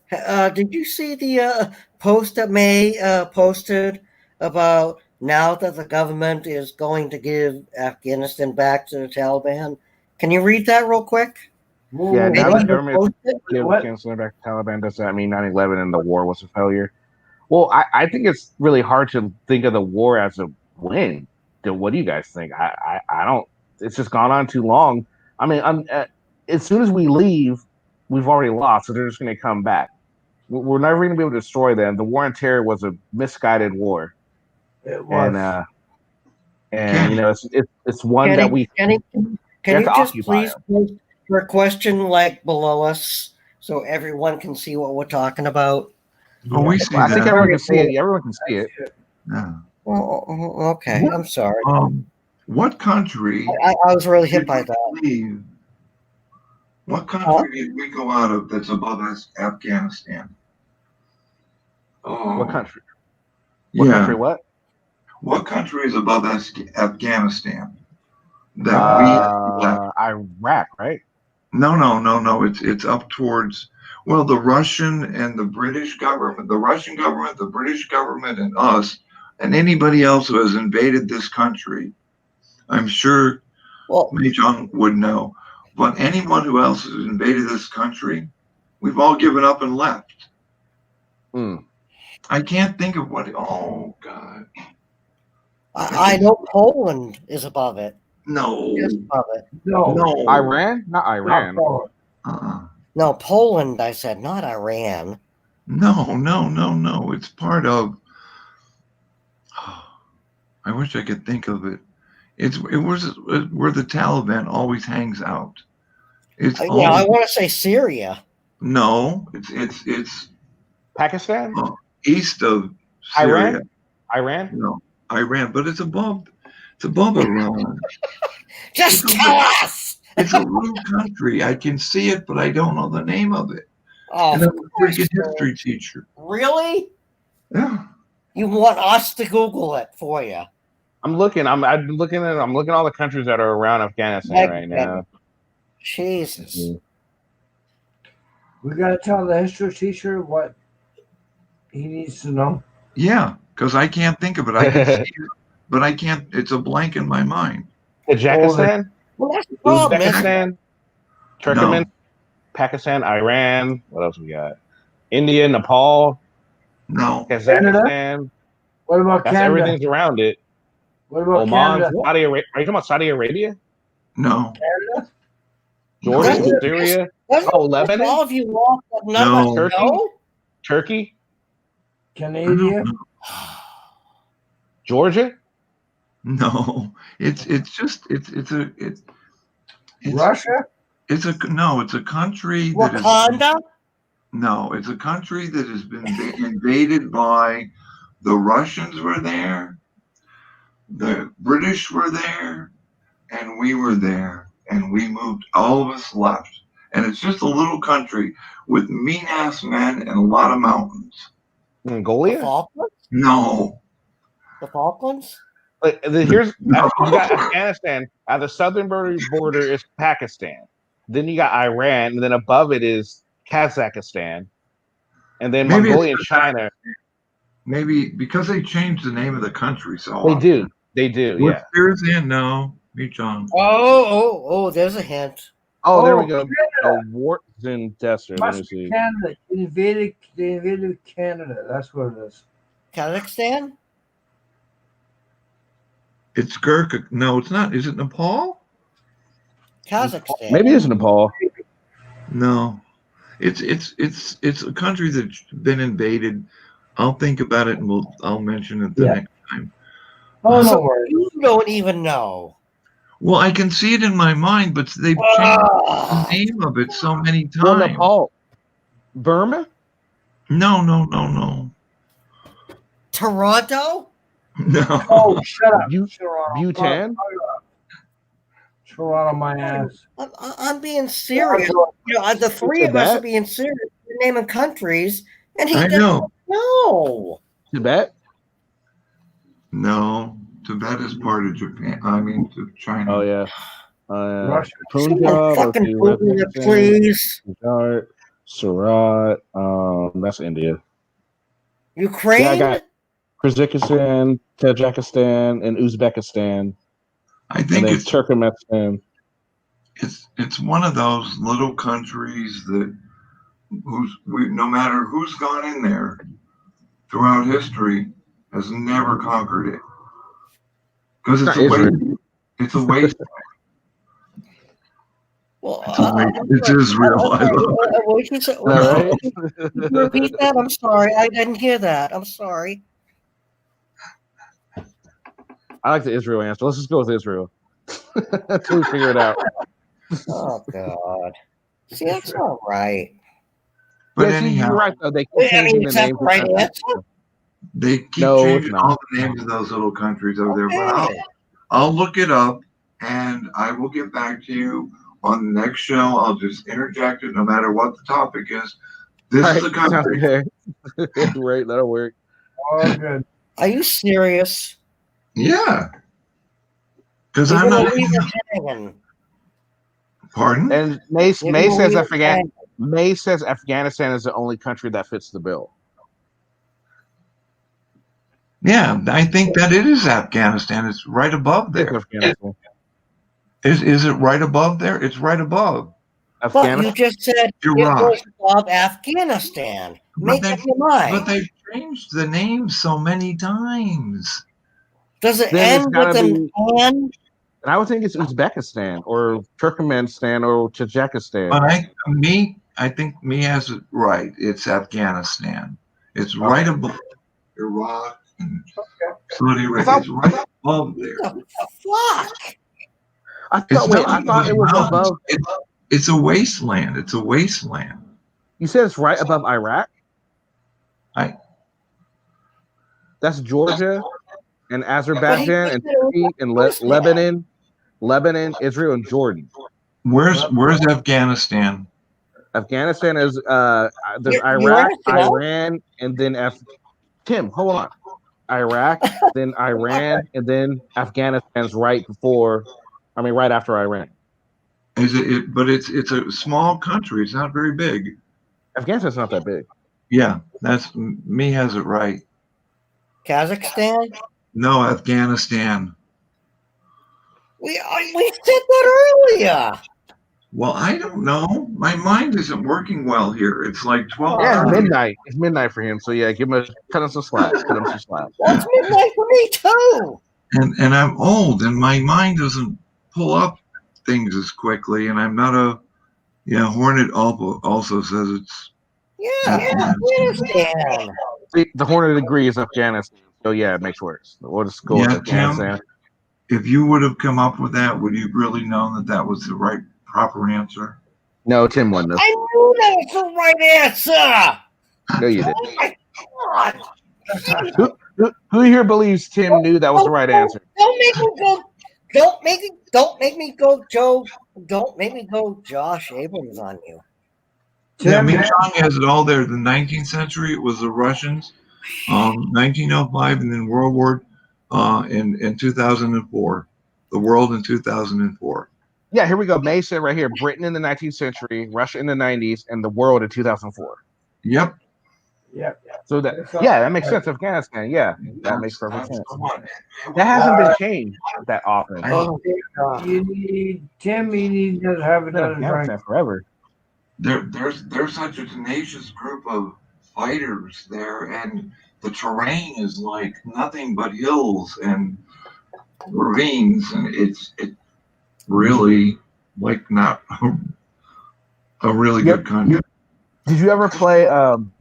did you see the post that May posted about now that the government is going to give Afghanistan back to the Taliban? Can you read that real quick? Yeah, now Maybe the government posted? give What? Afghanistan back to Taliban. Does that mean 9/11 and the war was a failure? Well, I think it's really hard to think of the war as a win. What do you guys think? I don't. It's just gone on too long. I mean, as soon as we leave, we've already lost, so they're just going to come back. We're never going to be able to destroy them. The war on terror was a misguided war. It was. And you know, it's one that we Kenny, we can have you to just occupy please post your question like below us so everyone can see what we're talking about? Oh, we see I think that. everyone can see it. Everyone can see it. Yeah. Oh, okay. I'm sorry. What country? I was really hit by that. Leave? What country did we go out of that's above us? Afghanistan. Oh. What country? What Yeah. country? What? What country is above us? Afghanistan. That we left. Iraq, right? No. It's up towards. Well, the Russian and the British government, the Russian government, the British government, and us, and anybody else who has invaded this country. I'm sure Mei Jung would know. But anyone who else has invaded this country, we've all given up and left. I can't think of what. Oh, God. I know Poland is above it. No. Just above it. No. Iran? Not Iran. No, Poland, I said, not Iran. No. It's part of. I wish I could think of it. It was where the Taliban always hangs out. It's I want to say Syria. No, it's Pakistan, east of Syria. Iran. No, Iran, but it's above Iran. Just tell us. It's a little country. I can see it, but I don't know the name of it. Oh, and I'm a freaking history teacher. Really? Yeah. You want us to Google it for you? I'm looking. I'm looking at all the countries that are around Afghanistan right now. Jesus. We got to tell the history teacher what he needs to know. Yeah, because I can't think of it. I can see it, but I can't. It's a blank in my mind. Tajikistan, well, that's the problem, Uzbekistan, Turkmenistan, Pakistan, Iran. What else we got? India, Nepal. No. Kazakhstan. Canada? What about That's Canada? everything's around it. What about Oman, Canada? Saudi Arabia. Are you talking about Saudi Arabia? No. Canada? Jordan, Syria. Lebanon. All of you want No. Turkey. Canada. Georgia. No. It's Russia. It's a country that is. Wakanda. No, it's a country that has been invaded by the Russians were there, the British were there, and we were there, and we moved. All of us left, and it's just a little country with mean-ass men and a lot of mountains. Mongolia? The Falklands? No. The Falklands? Here's you got Afghanistan. At the southern border is Pakistan. Then you got Iran, and then above it is Kazakhstan, and then Mongolia and China. Maybe because they changed the name of the country so They often. do. They do. What's Yeah. yours in? No, me, John. Oh, there's a hint. Oh, there we go. Warts and Desert. Let me Must be see. Canada. They invaded Canada. That's what it is. Kazakhstan? It's Gurkha. No, it's not. Is it Nepal? Kazakhstan. Maybe it's Nepal. No, it's a country that's been invaded. I'll think about it and I'll mention it the next time. Oh, no So worries. you don't even know. Well, I can see it in my mind, but they've changed the name of it so many Well, times. Nepal, Burma. No. Toronto? No. Oh, shut up. Bhutan. Toronto, my ass. I'm being serious. You know, the three of us are being serious. We're naming countries, and he I doesn't know. know. Tibet. No, Tibet is part of Japan. I mean, to China. Oh yeah. Russia. Punjab. Someone fucking let's see, Google it, please. Gujarat, Surat. That's India. Ukraine? Yeah, I got Kyrgyzstan, Tajikistan, and Uzbekistan. I think and it's Turkmenistan. It's one of those little countries that no matter who's gone in there throughout history has never conquered it because it's a waste. It's a waste. Well, It's Israel. I love it. Repeat that. I'm sorry. I didn't hear that. I'm sorry. I like the Israel answer. Let's just go with Israel until we figure it out. Oh God. See, that's all right. But yeah, anyhow, you're right though. They keep changing the names. Right answer? They keep changing all the names of those little countries over there. But I'll look it up and I will get back to you on the next show. I'll just interject it no matter what the topic is. This is a country. Right, that'll work. Oh, good. Are you serious? Yeah. Because You're I'm gonna not. leave it hanging. Pardon? And May says Afghanistan is the only country that fits the bill. Yeah, I think that it is Afghanistan. It's right above there. Is it right above there? It's right above. But you just said Iraq. it was above Afghanistan. Make up your mind. But they've changed the name so many times. Does it Then it's end gotta with an be- N? And I would think it's Uzbekistan or Turkmenistan or Tajikistan. But I think me has it right. It's Afghanistan. It's right above Iraq and Saudi Arabia. It's right above there. Fuck. I thought it was above. It's a wasteland. It's a wasteland. You said it's right above Iraq. That's Georgia and Azerbaijan and Turkey and Lebanon, Israel, and Jordan. Where's Afghanistan? Afghanistan is there's Iraq, Iran, and then Tim, hold on. Iraq, then Iran, and then Afghanistan's right after Iran. Is it? But it's a small country. It's not very big. Afghanistan's not that big. Yeah, that's me has it right. Kazakhstan? No, Afghanistan. We said that earlier. Well, I don't know. My mind isn't working well here. It's like 12. Yeah, it's midnight. It's midnight for him. So yeah, cut him some slack. Well, it's midnight for me too. And I'm old, and my mind doesn't pull up things as quickly. And I'm not a. Yeah, Hornet also says it's. Afghanistan. See, the Hornet agrees Afghanistan. So yeah, it makes worse. We'll just go with Afghanistan. If you would have come up with that, would you really know that was the right proper answer? No, Tim won this. I knew that was the right answer. No, you didn't. Oh my God. Who here believes Tim knew that was the right answer? Don't make me go. Don't make me go, Joe. Don't make me go, Josh Abrams on you. Yeah, Ming Chong has it all there. The 19th century, it was the Russians, 1905, and then World War in 2004. The world in 2004. Yeah, here we go. May said right here, Britain in the 19th century, Russia in the 90s, and the world in 2004. Yep. Yeah. So that makes sense. Afghanistan, that makes perfect sense. That hasn't been changed that often. Oh, you need Tim. You need to have another drink forever. There's such a tenacious group of fighters there, and the terrain is like nothing but hills and ravines, and it's really like not a really good country. Did you ever play?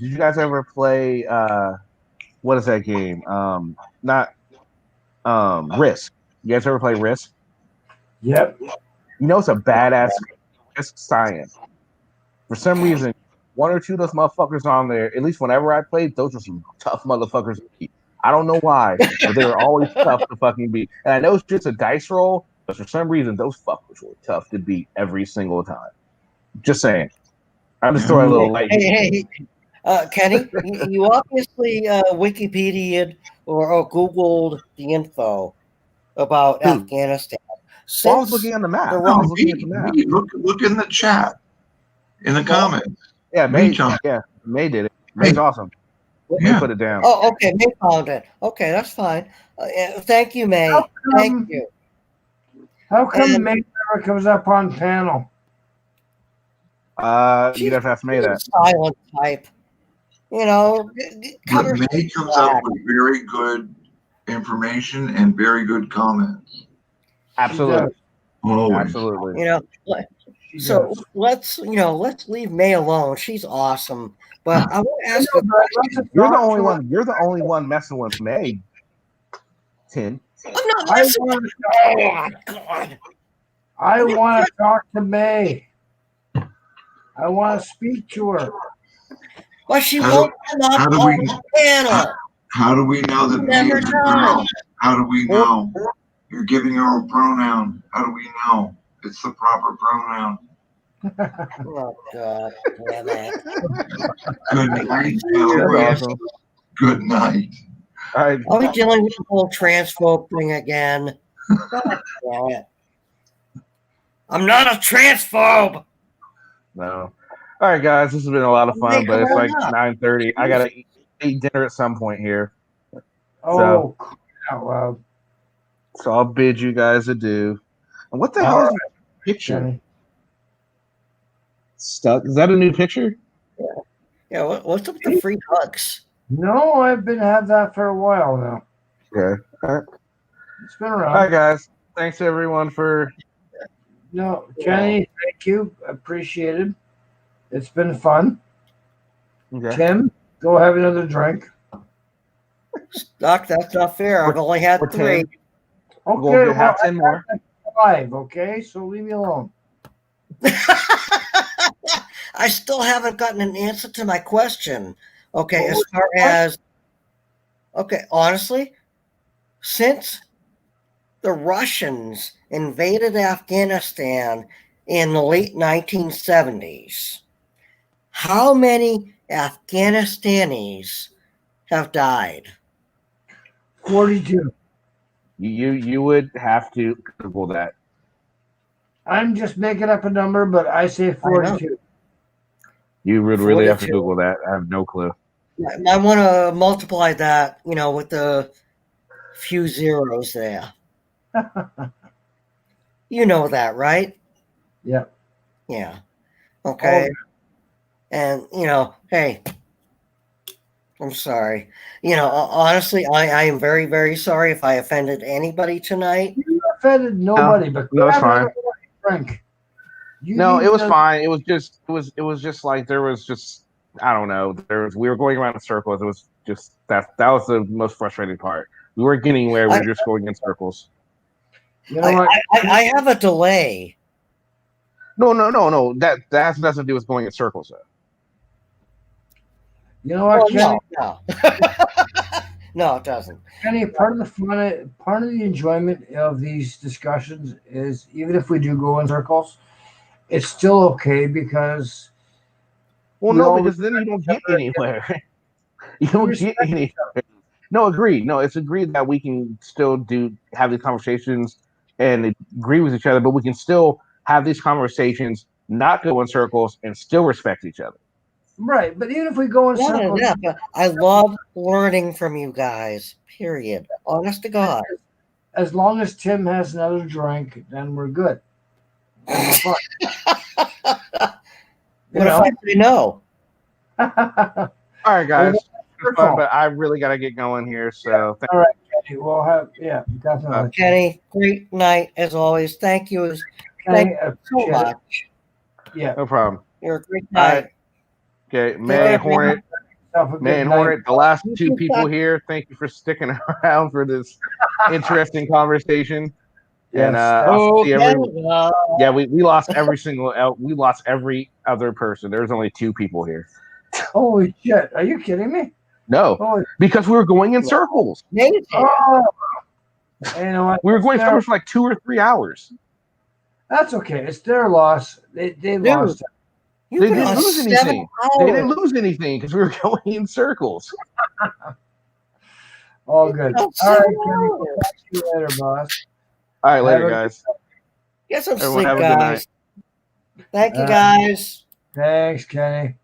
Did you guys ever play? What is that game? Not Risk. You guys ever play Risk? Yep. You know it's a badass Risk science. For some reason, one or two of those motherfuckers on there, at least whenever I played, those were some tough motherfuckers to beat. I don't know why, but they were always tough to fucking beat. And I know it's just a dice roll, but for some reason, those fuckers were tough to beat every single time. Just saying. I'm just throwing a little light. Hey, Kenny, you obviously Wikipedia'd or Googled the info about Afghanistan. Well, I was looking on the map. No, look in the chat, in the comments. Yeah, May. Reach on it. Yeah, May did it. May's awesome. May put it down. Oh, okay. May found it. Okay, that's fine. Thank you, May. Thank you. How come May never comes up on panel? You'd have to ask May that. Silent type. You know, But May comes up with very good information and very good comments. Absolutely. Always. Absolutely. You know, so let's leave May alone. She's awesome. But I want to ask a question. You're the only one. You're the only one messing with May. Tim. I'm not messing with Oh my God. I want to talk to May. I want to speak to her. Well, she won't come up on the panel. How do we know that May is a girl? How do we know? You're giving her a pronoun. How do we know? It's the proper pronoun. Oh, God damn it. Good night, Hillary. Good night. Are we dealing with the whole transphobe thing again? God damn it. I'm not a transphobe. No. All right, guys. This has been a lot of fun, but it's like 9:30. I gotta eat dinner at some point here. Oh, out loud. So I'll bid you guys adieu. And what the hell is that picture? Stuck? Is that a new picture? Yeah. What's up with the free hugs? No, I've been had that for a while now. Okay. All right. It's been around. All right, guys. Thanks everyone for. No, Kenny, thank you. Appreciated. It's been fun. Okay. Tim, go have another drink. Doc, that's not fair. I've only had 3. Okay, we'll have 10 more. 5, okay? So leave me alone. I still haven't gotten an answer to my question. Okay, as far as honestly, since the Russians invaded Afghanistan in the late 1970s, how many Afghanistanis have died? 42. You would have to Google that. I'm just making up a number, but I say 42. You would really have to 42. Google that. I have no clue. I want to multiply that, with the few zeros there. You know that, right? Yeah. Yeah. Okay. And, hey, I'm sorry. Honestly, I am very, very sorry if I offended anybody tonight. You offended nobody, but no, it's fine. Frank. No, it was fine. It was just like there was just I don't know. We were going around in circles. It was just that was the most frustrating part. We weren't getting anywhere. We were just going in circles. I have a delay. No. That has nothing to do with going in circles, though. You know what, Kenny? No. No, it doesn't. Kenny, part of the fun, part of the enjoyment of these discussions is even if we do go in circles, it's still okay because. Because then you don't get anywhere. You don't get anywhere. No, agreed. No, it's agreed that we can still have these conversations and agree with each other, but we can still have these conversations, not go in circles, and still respect each other. Right, but even if we go in circles, but I love learning from you guys. Period. Honest to God. As long as Tim has another drink, then we're good. What if I say no? All right, guys. It's fun, but I really got to get going here. So, all right, Kenny. We'll have definitely. Kenny, great night as always. Thank you. Thank you so much. Yeah, no problem. You're a great guy. Okay, May Hornet. Have a good Man, night. Hornet, the last You two too, people Cat. here, thank you for sticking around for this interesting conversation. And Yes. I'll see every. Canada. Yeah, we lost every single. We lost every other person. There's only 2 people here. Holy shit! Are you kidding me? No, Holy. because we were going in circles. Amazing. Oh. And you know what? We were going It's circles for like 2 or 3 hours. That's okay. It's their loss. They lost it. You They could didn't have lose 7 anything. They didn't hours. lose anything because we were going in circles. All good. Oh, All 7 right, Kenny. hours. Talk to you later, boss. All right, Have later, a- guys. Get some Everyone sleep, have a good night. guys. Thank you, guys. Thanks, Kenny.